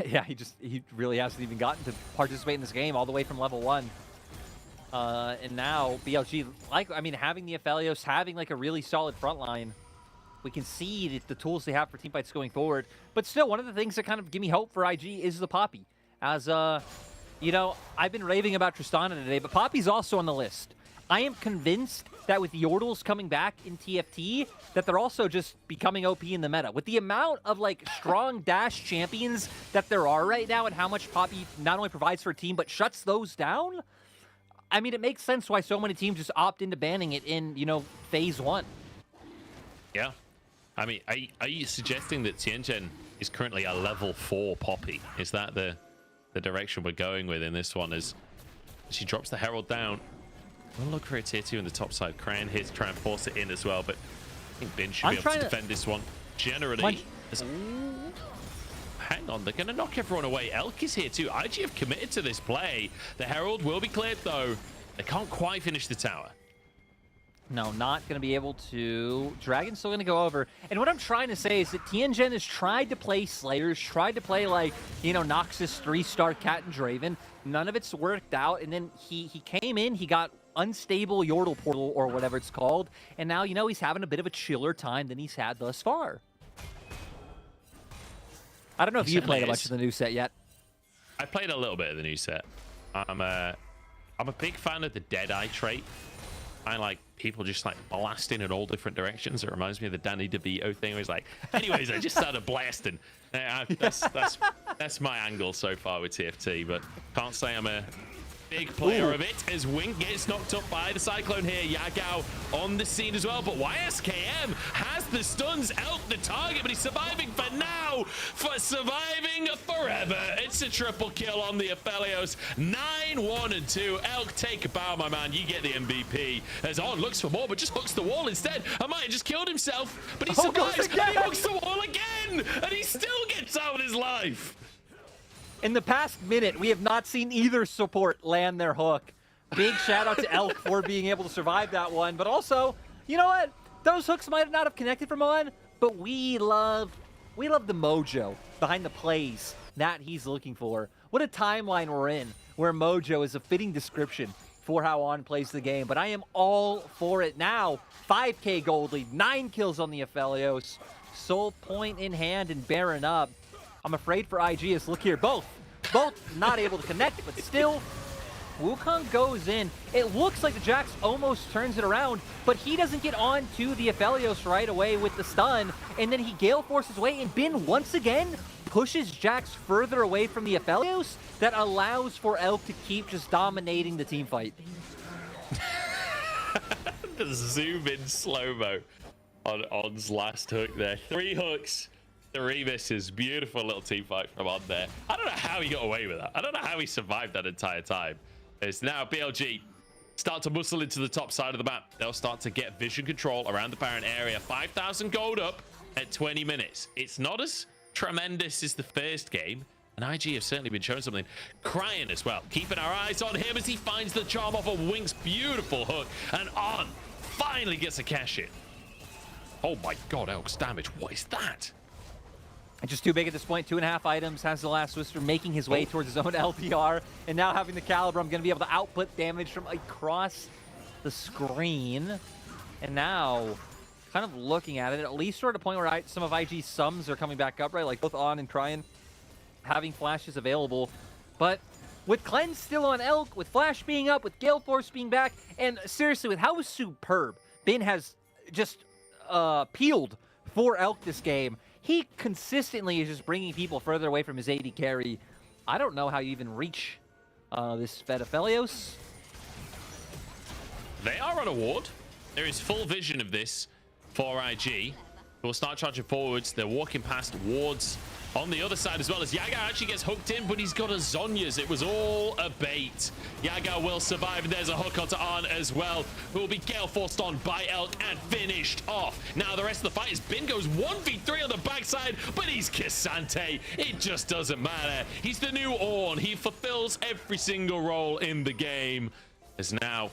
Yeah, he really hasn't even gotten to participate in this game all the way from level 1. And now BLG, having the Aphelios, having like a really solid front line, we can see the tools they have for teamfights going forward. But still, one of the things that kind of give me hope for IG is the Poppy. As, you know, I've been raving about Tristana today, but Poppy's also on the list. I am convinced that with the Yordles coming back in TFT, that they're also just becoming OP in the meta. With the amount of, like, strong dash champions that there are right now and how much Poppy not only provides for a team, but shuts those down, I mean, it makes sense why so many teams just opt into banning it in, you know, phase 1. Yeah. I mean, are you suggesting that Tianjin is currently a level 4 Poppy? Is that the direction we're going with in this one? As she drops the Herald down. We'll look for a tier 2 in the top side. Cran here to try and force it in as well, but I think Bin should be able to defend this one. Generally, hang on, they're going to knock everyone away. Elk is here too. IG have committed to this play. The Herald will be cleared though. They can't quite finish the tower. No, not going to be able to. Dragon's still going to go over. And what I'm trying to say is that Tianjin has tried to play Slayers, tried to play like, you know, Noxus 3-star Cat and Draven. None of it's worked out. And then he came in, he got unstable Yordle portal or whatever it's called. And now, you know, he's having a bit of a chiller time than he's had thus far. I don't know if you played a bunch of the new set yet. I played a little bit of the new set. I'm a big fan of the Deadeye trait. I like people just like blasting in all different directions. It reminds me of the Danny DeVito thing where he's like, anyways, I just started blasting. That's my angle so far with TFT, but can't say I'm a big player of it as Wink gets knocked up by the Cyclone here. Yagao on the scene as well, but YSKM has the stuns. Elk the target, but he's surviving for now, for surviving forever. It's a triple kill on the Aphelios. 9-1-2. Elk, take a bow, my man. You get the MVP. As On looks for more, but just hooks the wall instead. I might have just killed himself, but he survives. He hooks the wall again, and he still gets out of his life. In the past minute, we have not seen either support land their hook. Big shout out to Elk for being able to survive that one. But also, you know what? Those hooks might not have connected from On, but we love the mojo behind the plays that he's looking for. What a timeline we're in, where mojo is a fitting description for how On plays the game. But I am all for it now. 5K gold lead, 9 kills on the Aphelios. Soul point in hand and Baron up. I'm afraid for IG is, look here, both not able to connect, but still, Wukong goes in. It looks like the Jax almost turns it around, but he doesn't get on to the Aphelios right away with the stun, and then he Gale Forces away, and Bin once again pushes Jax further away from the Aphelios. That allows for Elk to keep just dominating the team fight. The zoom in slow-mo on On's last hook there. 3 hooks. 3 misses. Beautiful little team fight from On there. I don't know how he got away with that. I don't know how he survived that entire time. It's now BLG start to muscle into the top side of the map. They'll start to get vision control around the Baron area. 5,000 gold up at 20 minutes. It's not as tremendous as the first game, and IG have certainly been showing something. Crying as well. Keeping our eyes on him as he finds the charm off of Wink's beautiful hook, and On finally gets a cash in. Oh my god, Elk's damage. What is that? And just too big at this point. 2.5 items. Has the last Whisper making his way towards his own LPR. And now having the Caliber, I'm going to be able to output damage from across the screen. And now kind of looking at it, at least we're at a point where some of IG's sums are coming back up, right? Like both On and Cryan having flashes available. But with Cleanse still on Elk, with Flash being up, with Gale Force being back, and seriously, with how superb Bin has just peeled for Elk this game, he consistently is just bringing people further away from his AD carry. I don't know how you even reach this Fedafelios. They are on a ward. There is full vision of this for IG. We'll start charging forwards. They're walking past wards on the other side as well as Yaga actually gets hooked in, but he's got a Zhonya's. It was all a bait. Yaga will survive, and there's a hook onto Arn as well, who will be gale forced on by Elk and finished off. Now the rest of the fight is Bin goes 1v3 on the backside, but he's K'Sante. It just doesn't matter. He's the new Ornn. He fulfills every single role in the game. As now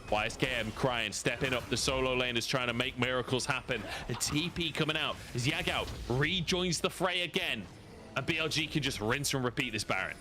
YSKM Cryan stepping up the solo lane is trying to make miracles happen. A TP coming out as Yagao rejoins the fray again. And BLG can just rinse and repeat this Baron.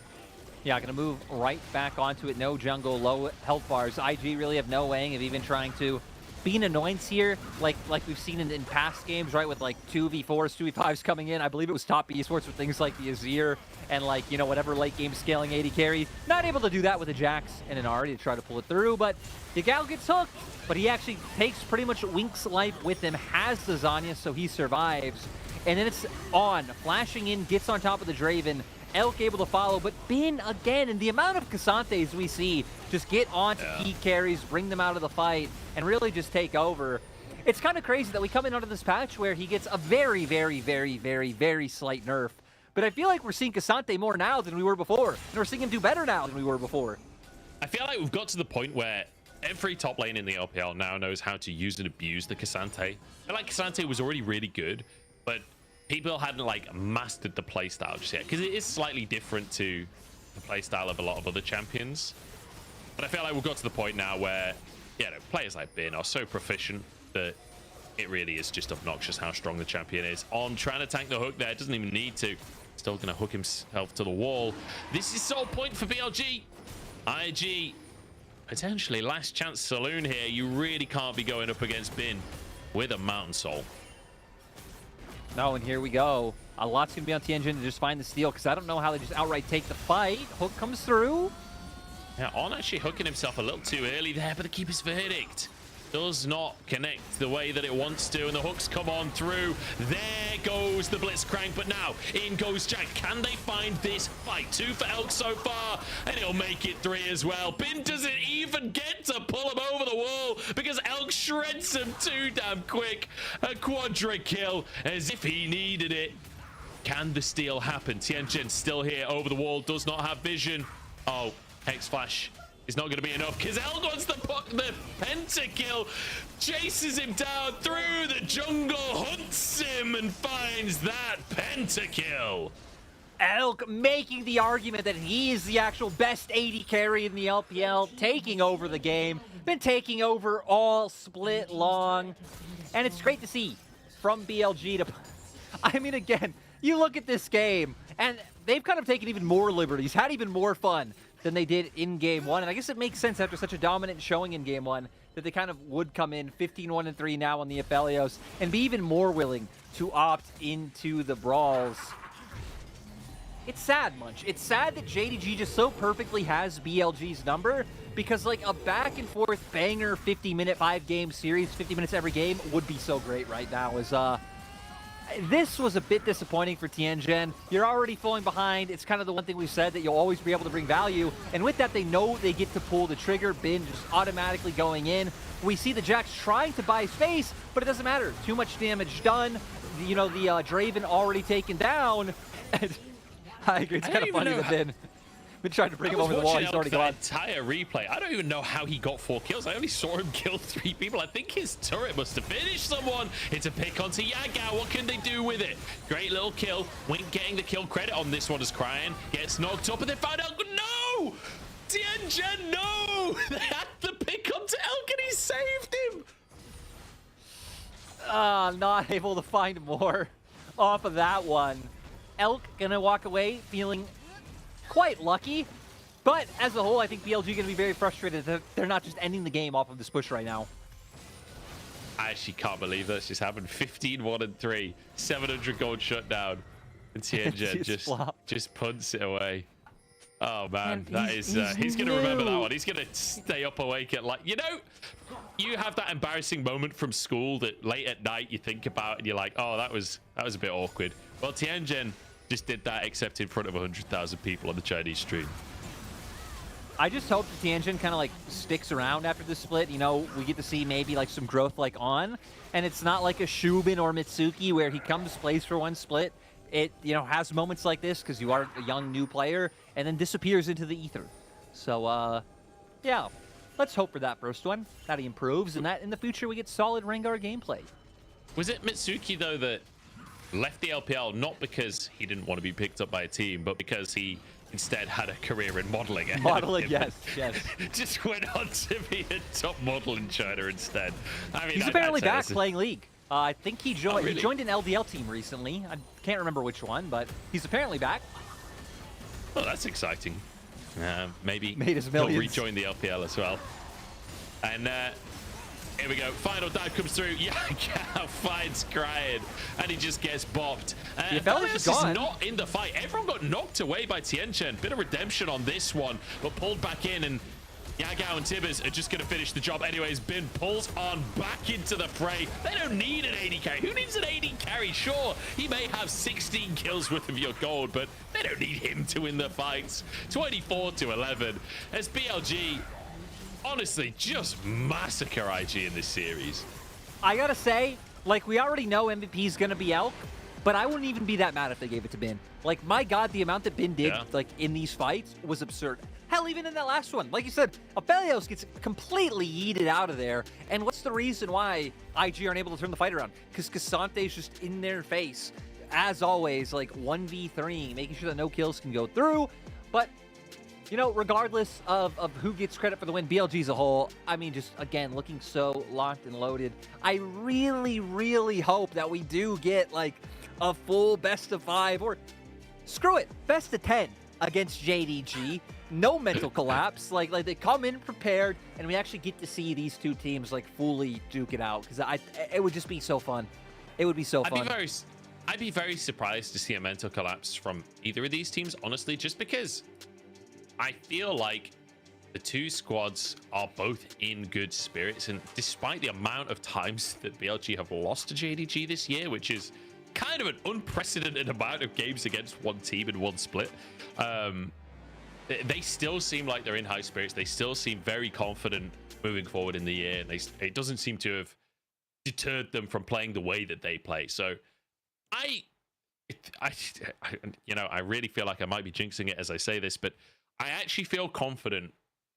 Yeah, gonna move right back onto it. No jungle, low health bars. IG really have no way of even trying to be an annoyance here, like we've seen in past games, right? With like 2v4s, 2v5s coming in. I believe it was top esports with things like the Azir and like, you know, whatever late game scaling AD carry. Not able to do that with a Jax and an Ahri to try to pull it through, but Yagao gets hooked, but he actually takes pretty much Wink's life with him, has the Zhonja, so he survives. And then it's On, flashing in, gets on top of the Draven. Elk able to follow, but Bin again, and the amount of K'Santes we see just get onto key carries, bring them out of the fight, and really just take over. It's kind of crazy that we come in onto this patch where he gets a very, very, very, very, very slight nerf. But I feel like we're seeing K'Sante more now than we were before, and we're seeing him do better now than we were before. I feel like we've got to the point where every top lane in the LPL now knows how to use and abuse the K'Sante. I feel like K'Sante was already really good, but people hadn't like mastered the playstyle just yet, because it is slightly different to the playstyle of a lot of other champions. But I feel like we've got to the point now where, you know, players like Bin are so proficient that it really is just obnoxious how strong the champion is. On trying to tank the hook there, doesn't even need to. Still gonna hook himself to the wall. This is sole point for BLG. IG, potentially last chance saloon here. You really can't be going up against Bin with a Mountain Soul. No, and here we go. A lot's going to be on Tianjin to just find the steal, because I don't know how they just outright take the fight. Hook comes through. Yeah, On actually hooking himself a little too early there, but the keeper's verdict does not connect the way that it wants to, and the hooks come on through. There goes the Blitzcrank, but now in goes Jack. Can they find this fight? 2 for Elk so far, and he'll make it 3 as well. Bin doesn't even get to pull him over the wall because Elk shreds him too damn quick. A quadra kill as if he needed it. Can the steal happen? Tianjin still here over the wall, does not have vision. Oh, Hex Flash is not going to be enough because Elk wants the pentakill, chases him down through the jungle, hunts him and finds that pentakill. Elk making the argument that he is the actual best AD carry in the LPL, taking over the game, been taking over all split long, and it's great to see from BLG to, I mean, again, you look at this game and they've kind of taken even more liberties, had even more fun than they did in Game 1. And I guess it makes sense after such a dominant showing in Game 1 that they kind of would come in 15-1-3 now on the Aphelios and be even more willing to opt into the brawls. It's sad, Munch. It's sad that JDG just so perfectly has BLG's number, because like a back and forth banger 50-minute 5-game series, 50 minutes every game would be so great right now. This was a bit disappointing for Tianjin. You're already falling behind. It's kind of the one thing we've said, that you'll always be able to bring value. And with that, they know they get to pull the trigger. Bin just automatically going in. We see the Jax trying to buy space, but it doesn't matter. Too much damage done. You know, the Draven already taken down. I agree. It's kind of funny that Bin been trying to bring him over the wall. He's already gone. Entire replay. I don't even know how he got 4 kills. I only saw him kill 3 people. I think his turret must have finished someone. It's a pick onto Yagao. What can they do with it? Great little kill. Wink getting the kill credit on this one as Cryan gets knocked up, and they found out. No! Tianjin, no! They had the pick onto Elk, and he saved him. Not able to find more off of that one. Elk gonna walk away feeling quite lucky, but as a whole, I think BLG gonna be very frustrated that they're not just ending the game off of this push right now. I actually can't believe this just happened. 15-1-3, 700 gold shutdown, and Tianjin just punts it away. Oh man, that is he's gonna remember that one. He's gonna stay up awake at, like, you know, you have that embarrassing moment from school that late at night you think about and you're like, oh, that was a bit awkward. Well, Tianjin just did that, except in front of 100,000 people on the Chinese stream. I just hope that Tianjin kind of like sticks around after the split. You know, we get to see maybe like some growth like on, and it's not like a Shubin or Mitsuki where he comes, plays for one split. It, you know, has moments like this because you are a young new player and then disappears into the ether. So, yeah, let's hope for that first one, that he improves, and that in the future we get solid Rengar gameplay. Was it Mitsuki, though, that left the LPL not because he didn't want to be picked up by a team, but because he instead had a career in modeling? Modeling, yes. Just went on to be a top model in China instead. I mean, he's apparently back playing League. I think he joined. He joined an LDL team recently. I can't remember which one, but he's apparently back. Oh, that's exciting. Maybe Made his he'll millions. rejoin the LPL as well. And here we go. Final dive comes through. Yagao finds crying, and he just gets bopped. Felios is not in the fight. Everyone got knocked away by Tianjin. Bit of redemption on this one, but pulled back in, and Yagao and Tibbers are just going to finish the job anyways. Bin pulls on back into the fray. They don't need an AD carry. Who needs an AD carry? Sure, he may have 16 kills worth of your gold, but they don't need him to win the fights. 24-11 as BLG honestly just massacre IG in this series. I gotta say, like, we already know MVP is gonna be Elk, but I wouldn't even be that mad if they gave it to Bin. Like, my God, the amount that Bin did, like, in these fights was absurd. Hell, even in that last one, like you said, Aphelios gets completely yeeted out of there. And what's the reason why IG aren't able to turn the fight around? Because Casante's just in their face, as always, like 1v3, making sure that no kills can go through. But, you know, regardless of who gets credit for the win, BLG as a whole, I mean, just, again, looking so locked and loaded. I really, really hope that we do get, like, a full best of 5, or screw it, best of 10 against JDG. No mental collapse. Like they come in prepared, and we actually get to see these two teams like fully duke it out, because it would just be so fun. It would be so fun. I'd be very surprised to see a mental collapse from either of these teams, honestly, just because I feel like the two squads are both in good spirits, and despite the amount of times that BLG have lost to JDG this year, which is kind of an unprecedented amount of games against one team in one split, they still seem like they're in high spirits. They still seem very confident moving forward in the year, and it doesn't seem to have deterred them from playing the way that they play. So I you know, I really feel like I might be jinxing it as I say this, but I actually feel confident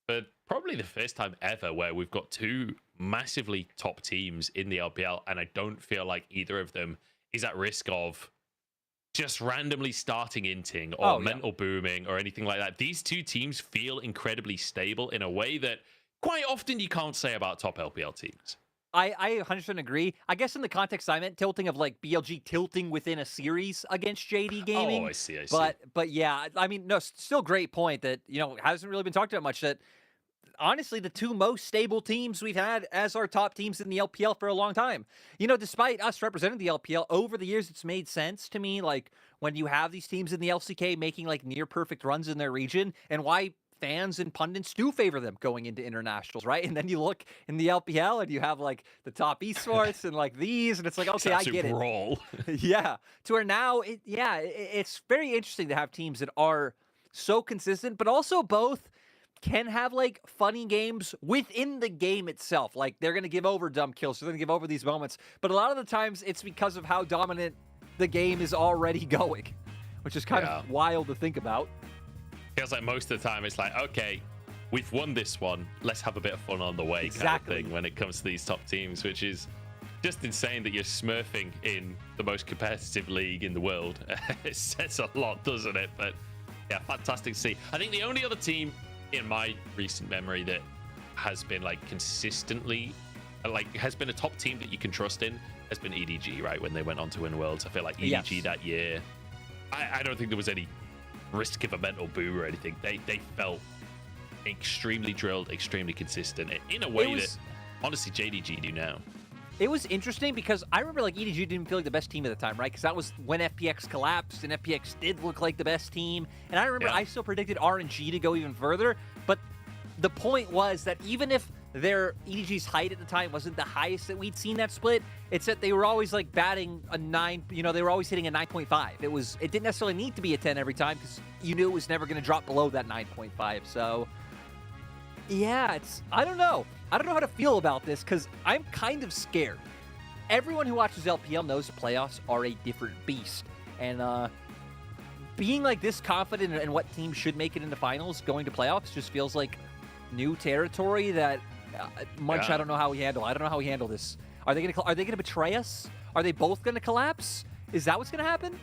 for probably the first time ever where we've got two massively top teams in the LPL, and I don't feel like either of them is at risk of just randomly starting inting or mental booming or anything like that. These two teams feel incredibly stable in a way that quite often you can't say about top LPL teams. I 100% agree. I guess in the context I meant tilting of like BLG tilting within a series against JD Gaming. Oh, I see. But yeah, I mean, no, still great point that, you know, hasn't really been talked about much, that honestly, the two most stable teams we've had as our top teams in the LPL for a long time. You know, despite us representing the LPL over the years, it's made sense to me, like, when you have these teams in the LCK making, like, near-perfect runs in their region, and why fans and pundits do favor them going into internationals, right? And then you look in the LPL, and you have, like, the top esports and, like, these, and it's like, okay, I get it. Brawl. Yeah. To where now, it's very interesting to have teams that are so consistent, but also both can have like funny games within the game itself. Like they're going to give over dumb kills. They're going to give over these moments. But a lot of the times it's because of how dominant the game is already going, which is kind of wild to think about. Feels like most of the time it's like, okay, we've won this one. Let's have a bit of fun on the way kind of thing when it comes to these top teams, which is just insane that you're smurfing in the most competitive league in the world. It says a lot, doesn't it? But yeah, fantastic to see. I think the only other team in my recent memory that has been like consistently has been a top team that you can trust in has been EDG, right? When they went on to win Worlds, I feel like EDG that year, I don't think there was any risk of a mental boom or anything. They felt extremely drilled, extremely consistent in a way that honestly JDG do now. it was interesting because I remember like EDG didn't feel like the best team at the time, right? Because that was when FPX collapsed and FPX did look like the best team. And I remember I still predicted RNG to go even further. But the point was that even if their EDG's height at the time wasn't the highest that we'd seen that split, it's that they were always like batting a 9, you know, they were always hitting a 9.5. It didn't necessarily need to be a 10 every time because you knew it was never going to drop below that 9.5. So yeah, I don't know. I don't know how to feel about this because I'm kind of scared. Everyone who watches LPL knows playoffs are a different beast. And being like this confident in what team should make it into finals going to playoffs just feels like new territory that Munch, I don't know how we handle. I don't know how we handle this. Are they gonna betray us? Are they both gonna collapse? Is that what's gonna happen?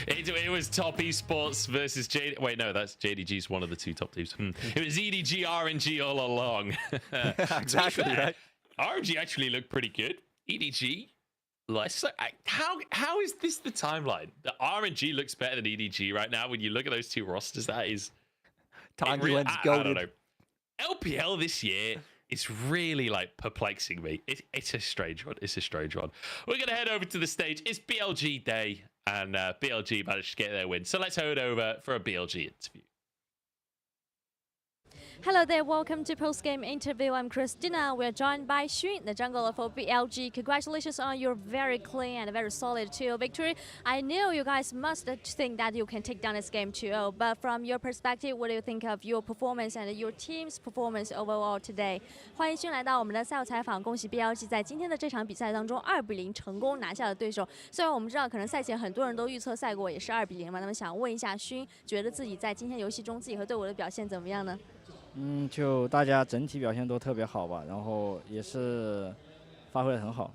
It was top esports versus JD. Wait, no, that's JDG's one of the two top teams. It was EDG RNG all along. Exactly, right? RNG actually looked pretty good. EDG, less so. How is this the timeline? The RNG looks better than EDG right now. When you look at those two rosters, that is. I don't know. LPL this year is really like perplexing me. It's a strange one. It's a strange one. We're gonna head over to the stage. It's BLG day. And BLG managed to get their win. So let's head over for a BLG interview. Hello there, welcome to post-game interview. I'm Christina. We're joined by Xun, the jungler for BLG. Congratulations on your very clean and very solid 2-0 victory. I know you guys must think that you can take down this game 2-0, but from your perspective, what do you think of your performance and your team's performance overall today? 欢迎勋来到我们的赛后采访，恭喜 BLG 在今天的这场比赛当中2-0成功拿下了对手。虽然我们知道可能赛前很多人都预测赛果也是2-0嘛，那么想问一下勋，觉得自己在今天游戏中自己和队伍的表现怎么样呢？就大家整体表现都特别好吧，然后也是发挥得很好。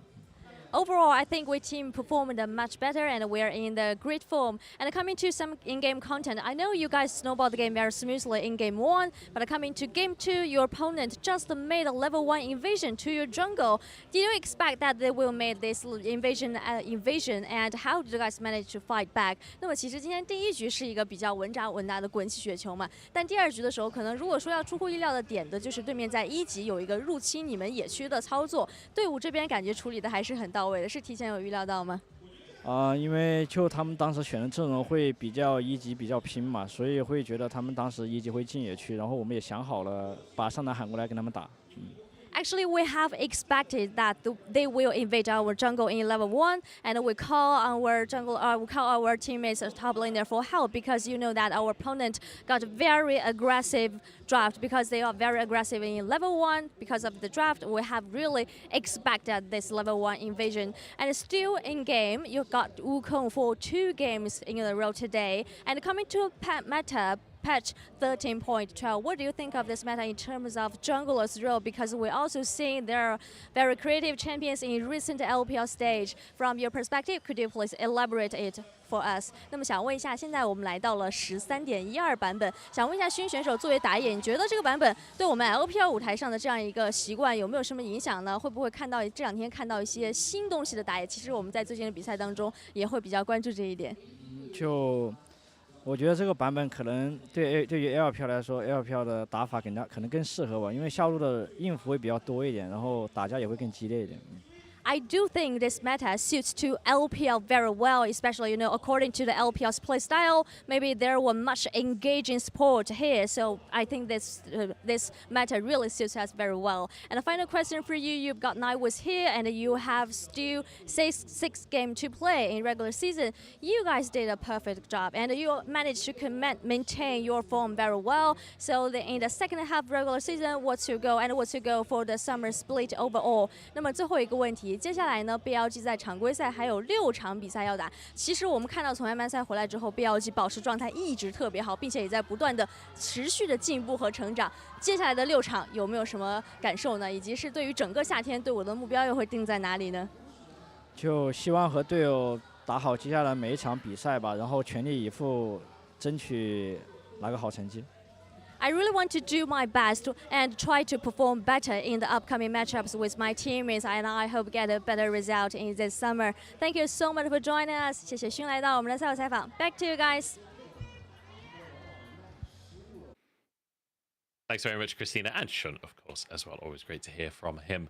Overall, I think we team performed much better and we're in the great form. And coming to some in-game content, I know you guys snowballed the game very smoothly in game 1, but coming to game 2, your opponent just made a level 1 invasion to your jungle. Did you expect that they will make this invasion and how did you guys manage to fight back? 那么其实今天第一局是一个比较稳扎稳打的滚起雪球嘛，但第二局的时候，可能如果说要出乎意料的点的就是对面在1级有一个入侵你们野区的操作，队伍这边感觉处理的还是很到位的，是提前有预料到吗？因为就他们当时选的阵容会比较1级比较拼嘛，所以会觉得他们当时1级会进野区，然后我们也想好了把上单喊过来跟他们打。Actually, we have expected that they will invade our jungle in level 1, and we call our teammates top laner for help because you know that our opponent got very aggressive draft because they are very aggressive in level 1. Because of the draft, we have really expected this level 1 invasion. And still in game, you got Wukong for 2 games in a row today. And coming to meta, patch 13.12. What do you think of this meta in terms of jungler's role? Because we also see there are very creative champions in recent LPL stage. From your perspective, could you please elaborate it for us? 那么想问一下，现在我们来到了13.12版本，想问一下勋选手作为打野，你觉得这个版本对我们 LPL 舞台上的这样一个习惯有没有什么影响呢？会不会看到这两天看到一些新东西的打野？其实我们在最近的比赛当中也会比较关注这一点。我觉得这个版本可能对于 LPL 来说 ，LPL 的打法可能更适合我，因为下路的应付会比较多一点，然后打架也会更激烈一点。I do think this meta suits to LPL very well, especially, according to the LPL's play style. Maybe there were much engaging support here, so I think this meta really suits us very well. And a final question for you, you've got Nightwish here, and you have still six games to play in regular season. You guys did a perfect job, and you managed to maintain your form very well. So in the second half regular season, what's your goal, and what's your goal for the summer split overall? 那么最后一个问题。接下来呢 ，BLG 在常规赛还有6场比赛要打。其实我们看到从 MN 赛回来之后 ，BLG 保持状态一直特别好，并且也在不断的持续的进步和成长。接下来的6场有没有什么感受呢？以及是对于整个夏天对我的目标又会定在哪里呢？就希望和队友打好接下来每一场比赛吧，然后全力以赴，争取拿个好成绩。I really want to do my best and try to perform better in the upcoming matchups with my teammates, and I hope get a better result in this summer. Thank you so much for joining us. 谢谢勋来到我们的赛后采访。Back to you guys. Thanks very much, Christina, and Shun, of course, as well. Always great to hear from him.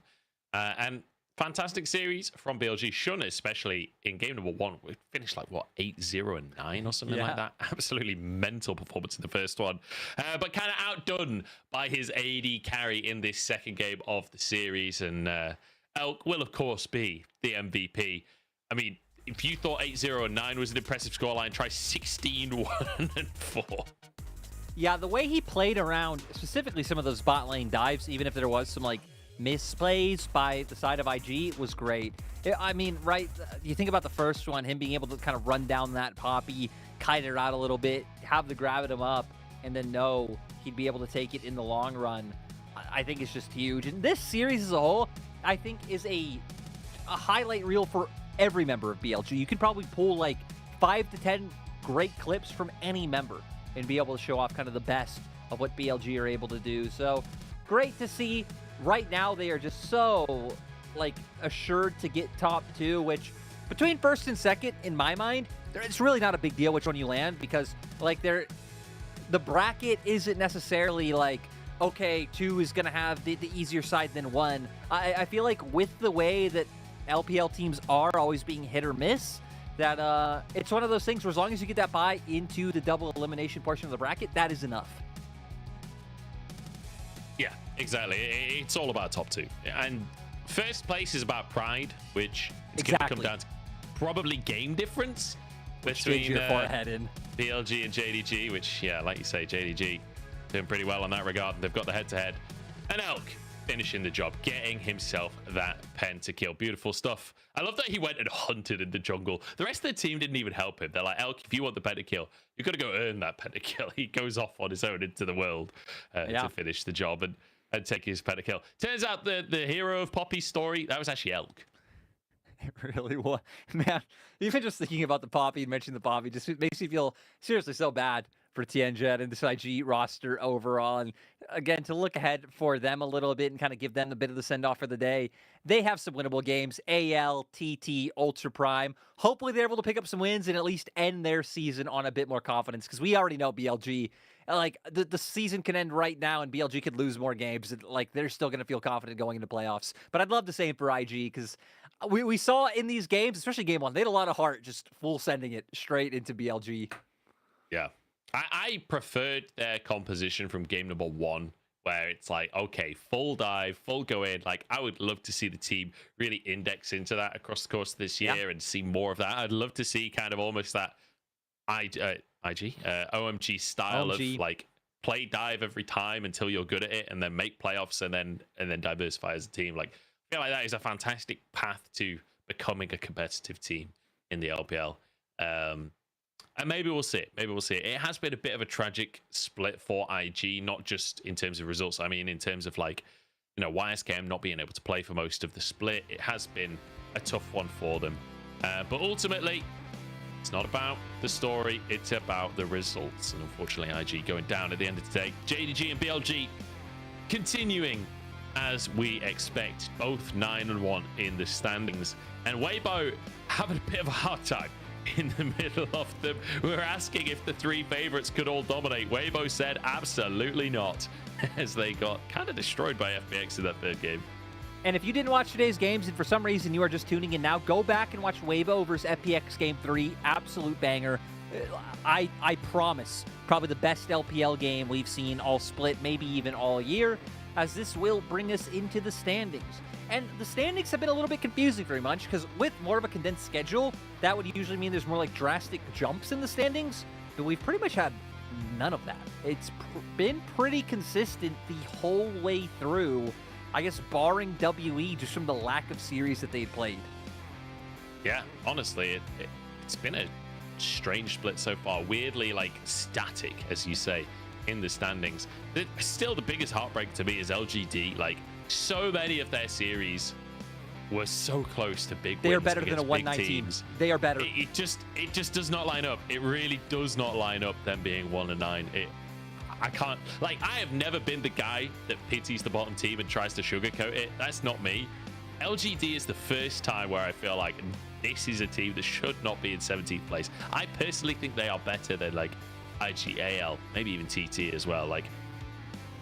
And fantastic series from BLG. Shun, especially in game number 1, we finished like, what, 8-0 and 9 or something like that? Absolutely mental performance in the first one. But kind of outdone by his AD carry in this second game of the series. And Elk will, of course, be the MVP. I mean, if you thought 8-0 and 9 was an impressive scoreline, try 16-1 and 4. Yeah, the way he played around, specifically some of those bot lane dives, even if there was some, like, misplays by the side of IG, was great. I mean, right, you think about the first one, him being able to kind of run down that Poppy, kite it out a little bit, have the gravitum up, and then know he'd be able to take it in the long run. I think it's just huge. And this series as a whole, I think, is a highlight reel for every member of BLG. You could probably pull like 5 to 10 great clips from any member and be able to show off kind of the best of what BLG are able to do. So great to see. Right now, they are just so, like, assured to get top 2, which between first and second, in my mind, it's really not a big deal which one you land because, like, the bracket isn't necessarily like, okay, 2 is going to have the easier side than 1. I feel like with the way that LPL teams are always being hit or miss, that it's one of those things where as long as you get that bye into the double elimination portion of the bracket, that is enough. Yeah, exactly. It's all about top 2. And first place is about pride, which is going to come down to probably game difference between BLG and JDG, which, yeah, like you say, JDG doing pretty well on that regard. They've got the head-to-head. And Elk finishing the job, getting himself that pentakill. Beautiful stuff. I love that he went and hunted in the jungle. The rest of the team didn't even help him. They're like, Elk, if you want the pentakill, you've got to go earn that pentakill. He goes off on his own into the world to finish the job and take his pentakill. Turns out the hero of Poppy's story, that was actually Elk. It really was. Man, even just thinking about the Poppy and mentioning the Poppy just makes me feel seriously so bad for Tianjin and this IG roster overall. And again, to look ahead for them a little bit and kind of give them a bit of the send-off for the day, they have some winnable games. AL, TT, Ultra Prime. Hopefully they're able to pick up some wins and at least end their season on a bit more confidence, because we already know BLG, like, the season can end right now and BLG could lose more games. Like, they're still going to feel confident going into playoffs. But I'd love the same for IG, because we saw in these games, especially game 1, they had a lot of heart just full sending it straight into BLG. Yeah. I preferred their composition from game number 1, where it's like, okay, full dive, full go in. Like, I would love to see the team really index into that across the course of this year and see more of that. I'd love to see kind of almost that OMG style of like play dive every time until you're good at it, and then make playoffs, and then diversify as a team. Like, I feel like that is a fantastic path to becoming a competitive team in the LPL. And maybe we'll see it. Maybe we'll see it. It has been a bit of a tragic split for IG, not just in terms of results. I mean, in terms of, like, you know, YSKM not being able to play for most of the split. It has been a tough one for them. But ultimately, it's not about the story. It's about the results. And unfortunately, IG going down at the end of the day. JDG and BLG continuing as we expect. Both 9-1 in the standings. And Weibo having a bit of a hard time in the middle of them. We were asking if the 3 favorites could all dominate. Weibo said absolutely not, as they got kind of destroyed by FPX in that third game. And if you didn't watch today's games and for some reason you are just tuning in now, go back and watch Weibo versus FPX Game 3. Absolute banger. I promise, probably the best LPL game we've seen all split, maybe even all year, as this will bring us into the standings. And the standings have been a little bit confusing very much, because with more of a condensed schedule, that would usually mean there's more like drastic jumps in the standings, but we've pretty much had none of that. It's been pretty consistent the whole way through, I guess barring WE, just from the lack of series that they've played. Yeah, honestly, it's been a strange split so far. Weirdly, like, static, as you say, in the standings. Still, the biggest heartbreak to me is LGD. Like, so many of their series were so close to big wins. They are better than a 1-9 team. They are better. It just does not line up. It really does not line up, them being 1-9. I can't, like, I have never been the guy that pities the bottom team and tries to sugarcoat it. That's not me. LGD is the first time where I feel like this is a team that should not be in 17th place. I personally think they are better than, like, IGAL, maybe even TT as well. Like,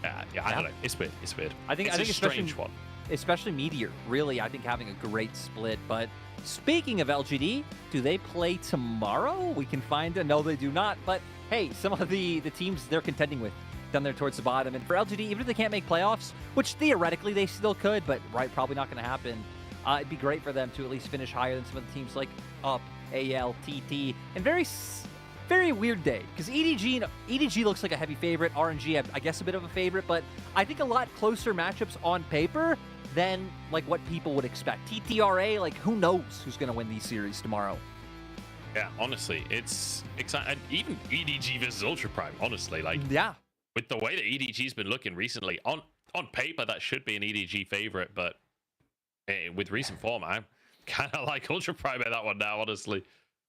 I don't know. It's weird. It's weird. I think it's a especially strange one. especially Meteor, really, I think, having a great split. But speaking of LGD, do they play tomorrow? We can find out. No, they do not. But hey, some of the teams they're contending with down there towards the bottom. And for LGD, even if they can't make playoffs, which theoretically they still could, but probably not going to happen, it'd be great for them to at least finish higher than some of the teams like Up, AL, TT, and very weird day, because EDG looks like a heavy favorite, RNG I guess a bit of a favorite, but I think a lot closer matchups on paper than like what people would expect. TTRA, like who knows who's going to win these series tomorrow. Yeah, honestly, it's exciting. And even EDG versus Ultra Prime, honestly, like yeah, with the way that EDG's been looking recently, on paper that should be an EDG favorite, but with recent form, I'm kind of like Ultra Prime at that one now, honestly.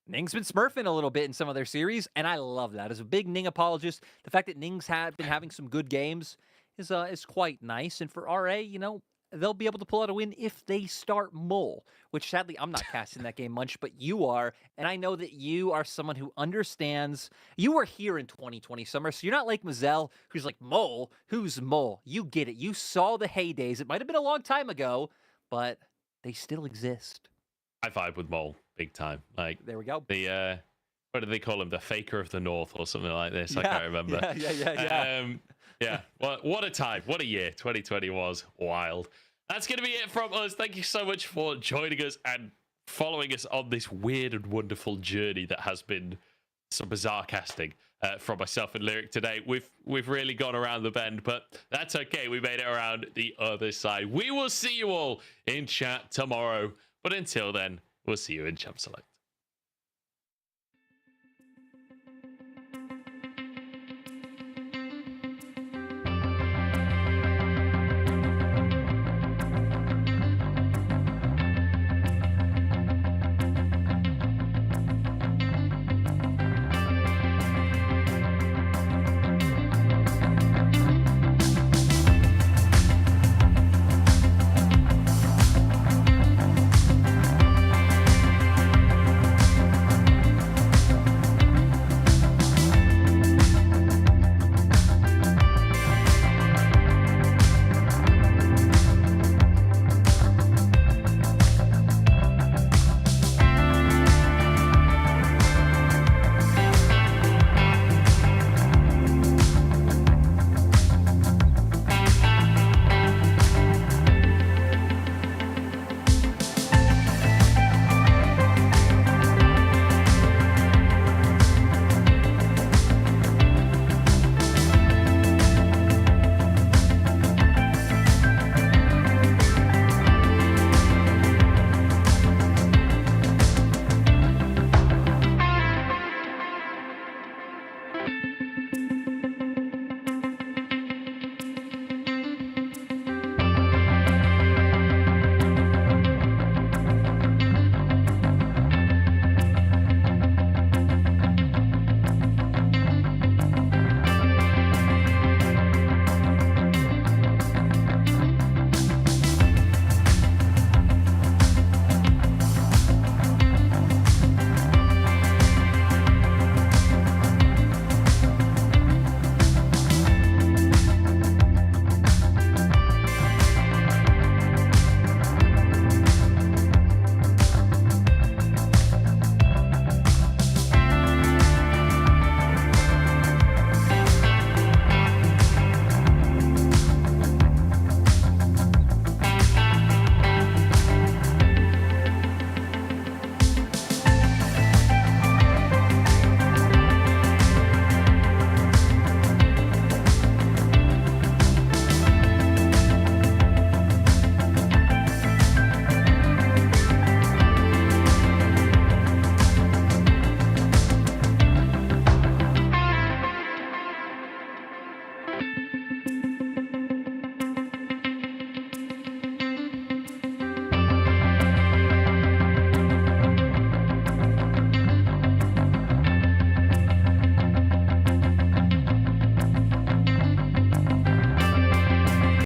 Ning's been smurfing a little bit in some of their series, and I love that. As a big Ning apologist, the fact that Ning's been having some good games is quite nice. And for RA, you know, they'll be able to pull out a win if they start Mole, which sadly I'm not casting that game much, but you are. And I know that you are someone who understands. You were here in 2020 summer, so you're not like Mazel, who's like, Mole? Who's Mole? You get it. You saw the heydays. It might have been a long time ago, but they still exist. I vibe with Mole big time. Like, there we go. The what do they call him? The Faker of the North or something like this. I can't remember. Yeah. What a time. What a year 2020 was. Wild. That's going to be it from us. Thank you so much for joining us and following us on this weird and wonderful journey that has been some bizarre casting from myself and Lyric today. We've really gone around the bend, but that's okay. We made it around the other side. We will see you all in chat tomorrow. But until then, we'll see you in Champ Select.